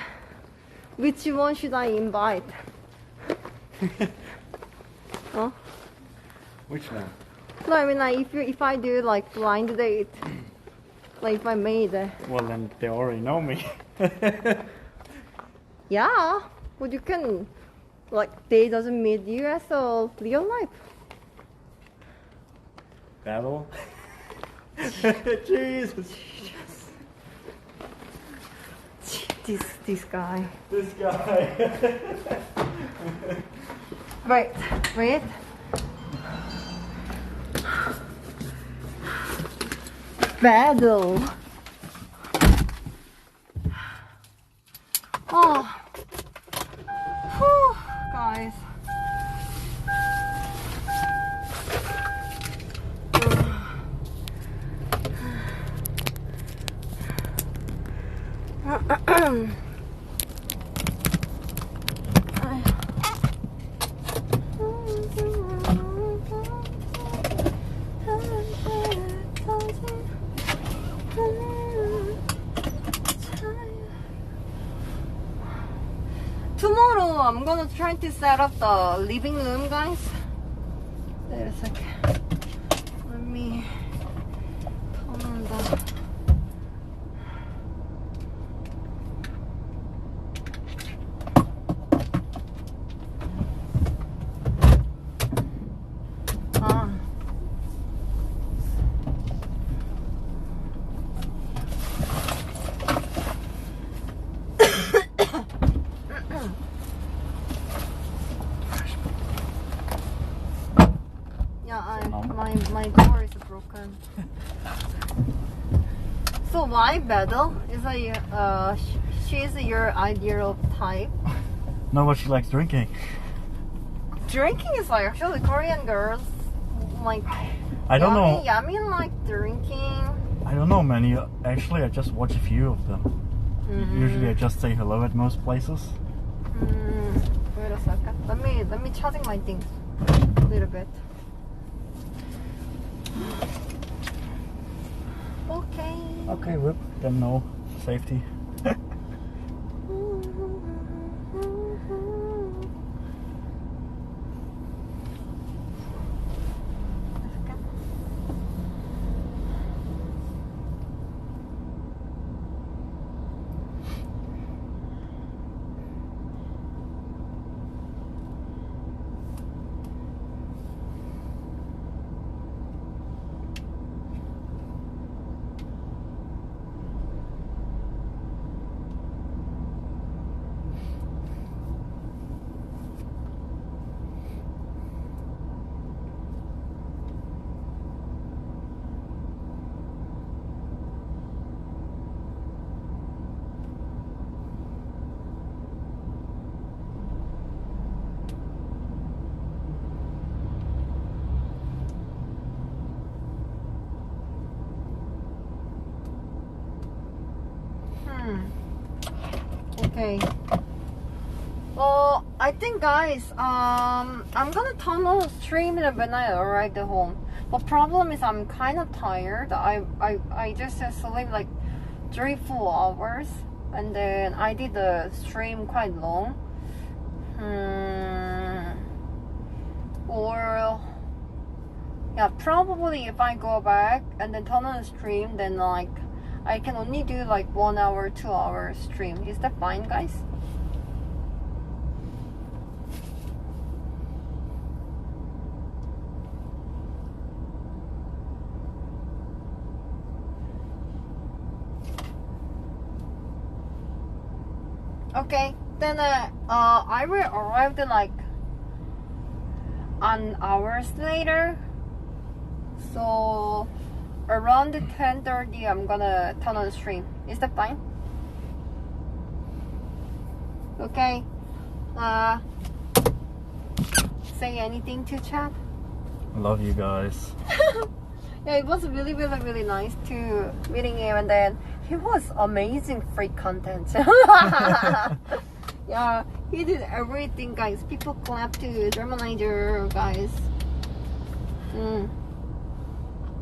which one should I invite? Huh? Which one? No, I mean, like, if I do like blind date, like if I made it. Well, then they already know me. Yeah, but you can, like, they doesn't meet you as a real life. Battle? Jesus. This guy. This guy. Wait. Battle. Oh. Whew, guys. Tomorrow I'm gonna try to set up the living room, guys. Wait a second. Let me turn on the... My door is broken. So why battle? Is she's your ideal type? No, but she likes drinking. Drinking is like actually Korean girls like. I don't know. Yummy like drinking. I don't know many. Actually, I just watch a few of them. Usually, I just say hello at most places. Wait a second. Let me charging my things a little bit. Okay. Okay, whip. Then no safety. Okay. Well, I think, guys, I'm gonna turn on the stream when I arrive at home. The problem is I'm kind of tired. I just sleep like 3-4 hours, and then I did the stream quite long. Or yeah, probably if I go back and then turn on the stream, then like I can only do like 1 hour, 2 hour stream. Is that fine, guys? Okay, then I will arrive like an hours later. So around 10:30, I'm gonna turn on stream. Is that fine? Okay. Say anything to chat. I love you guys. Yeah, it was really, really, really nice to meeting him, and then he was amazing free content. Yeah, he did everything, guys. People clap to Germanizer, guys.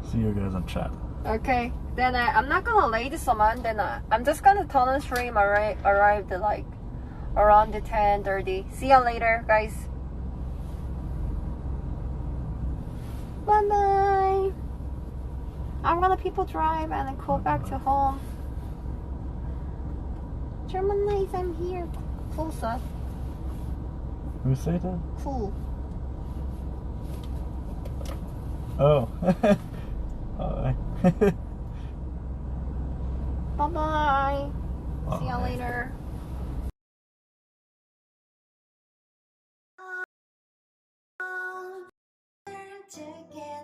See you guys on chat. Okay, then I'm not gonna lay this on. Then I'm just gonna turn on stream. Arrived like around 10:30. See ya later, guys. Bye bye. I'm gonna people drive and then go back to home. Germanize, I'm here. Cool stuff. Who said that? Cool. Oh. Alright. Bye bye. See ya later.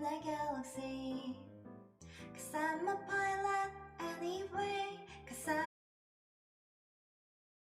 in a galaxy, 'cause I'm a pilot anyway.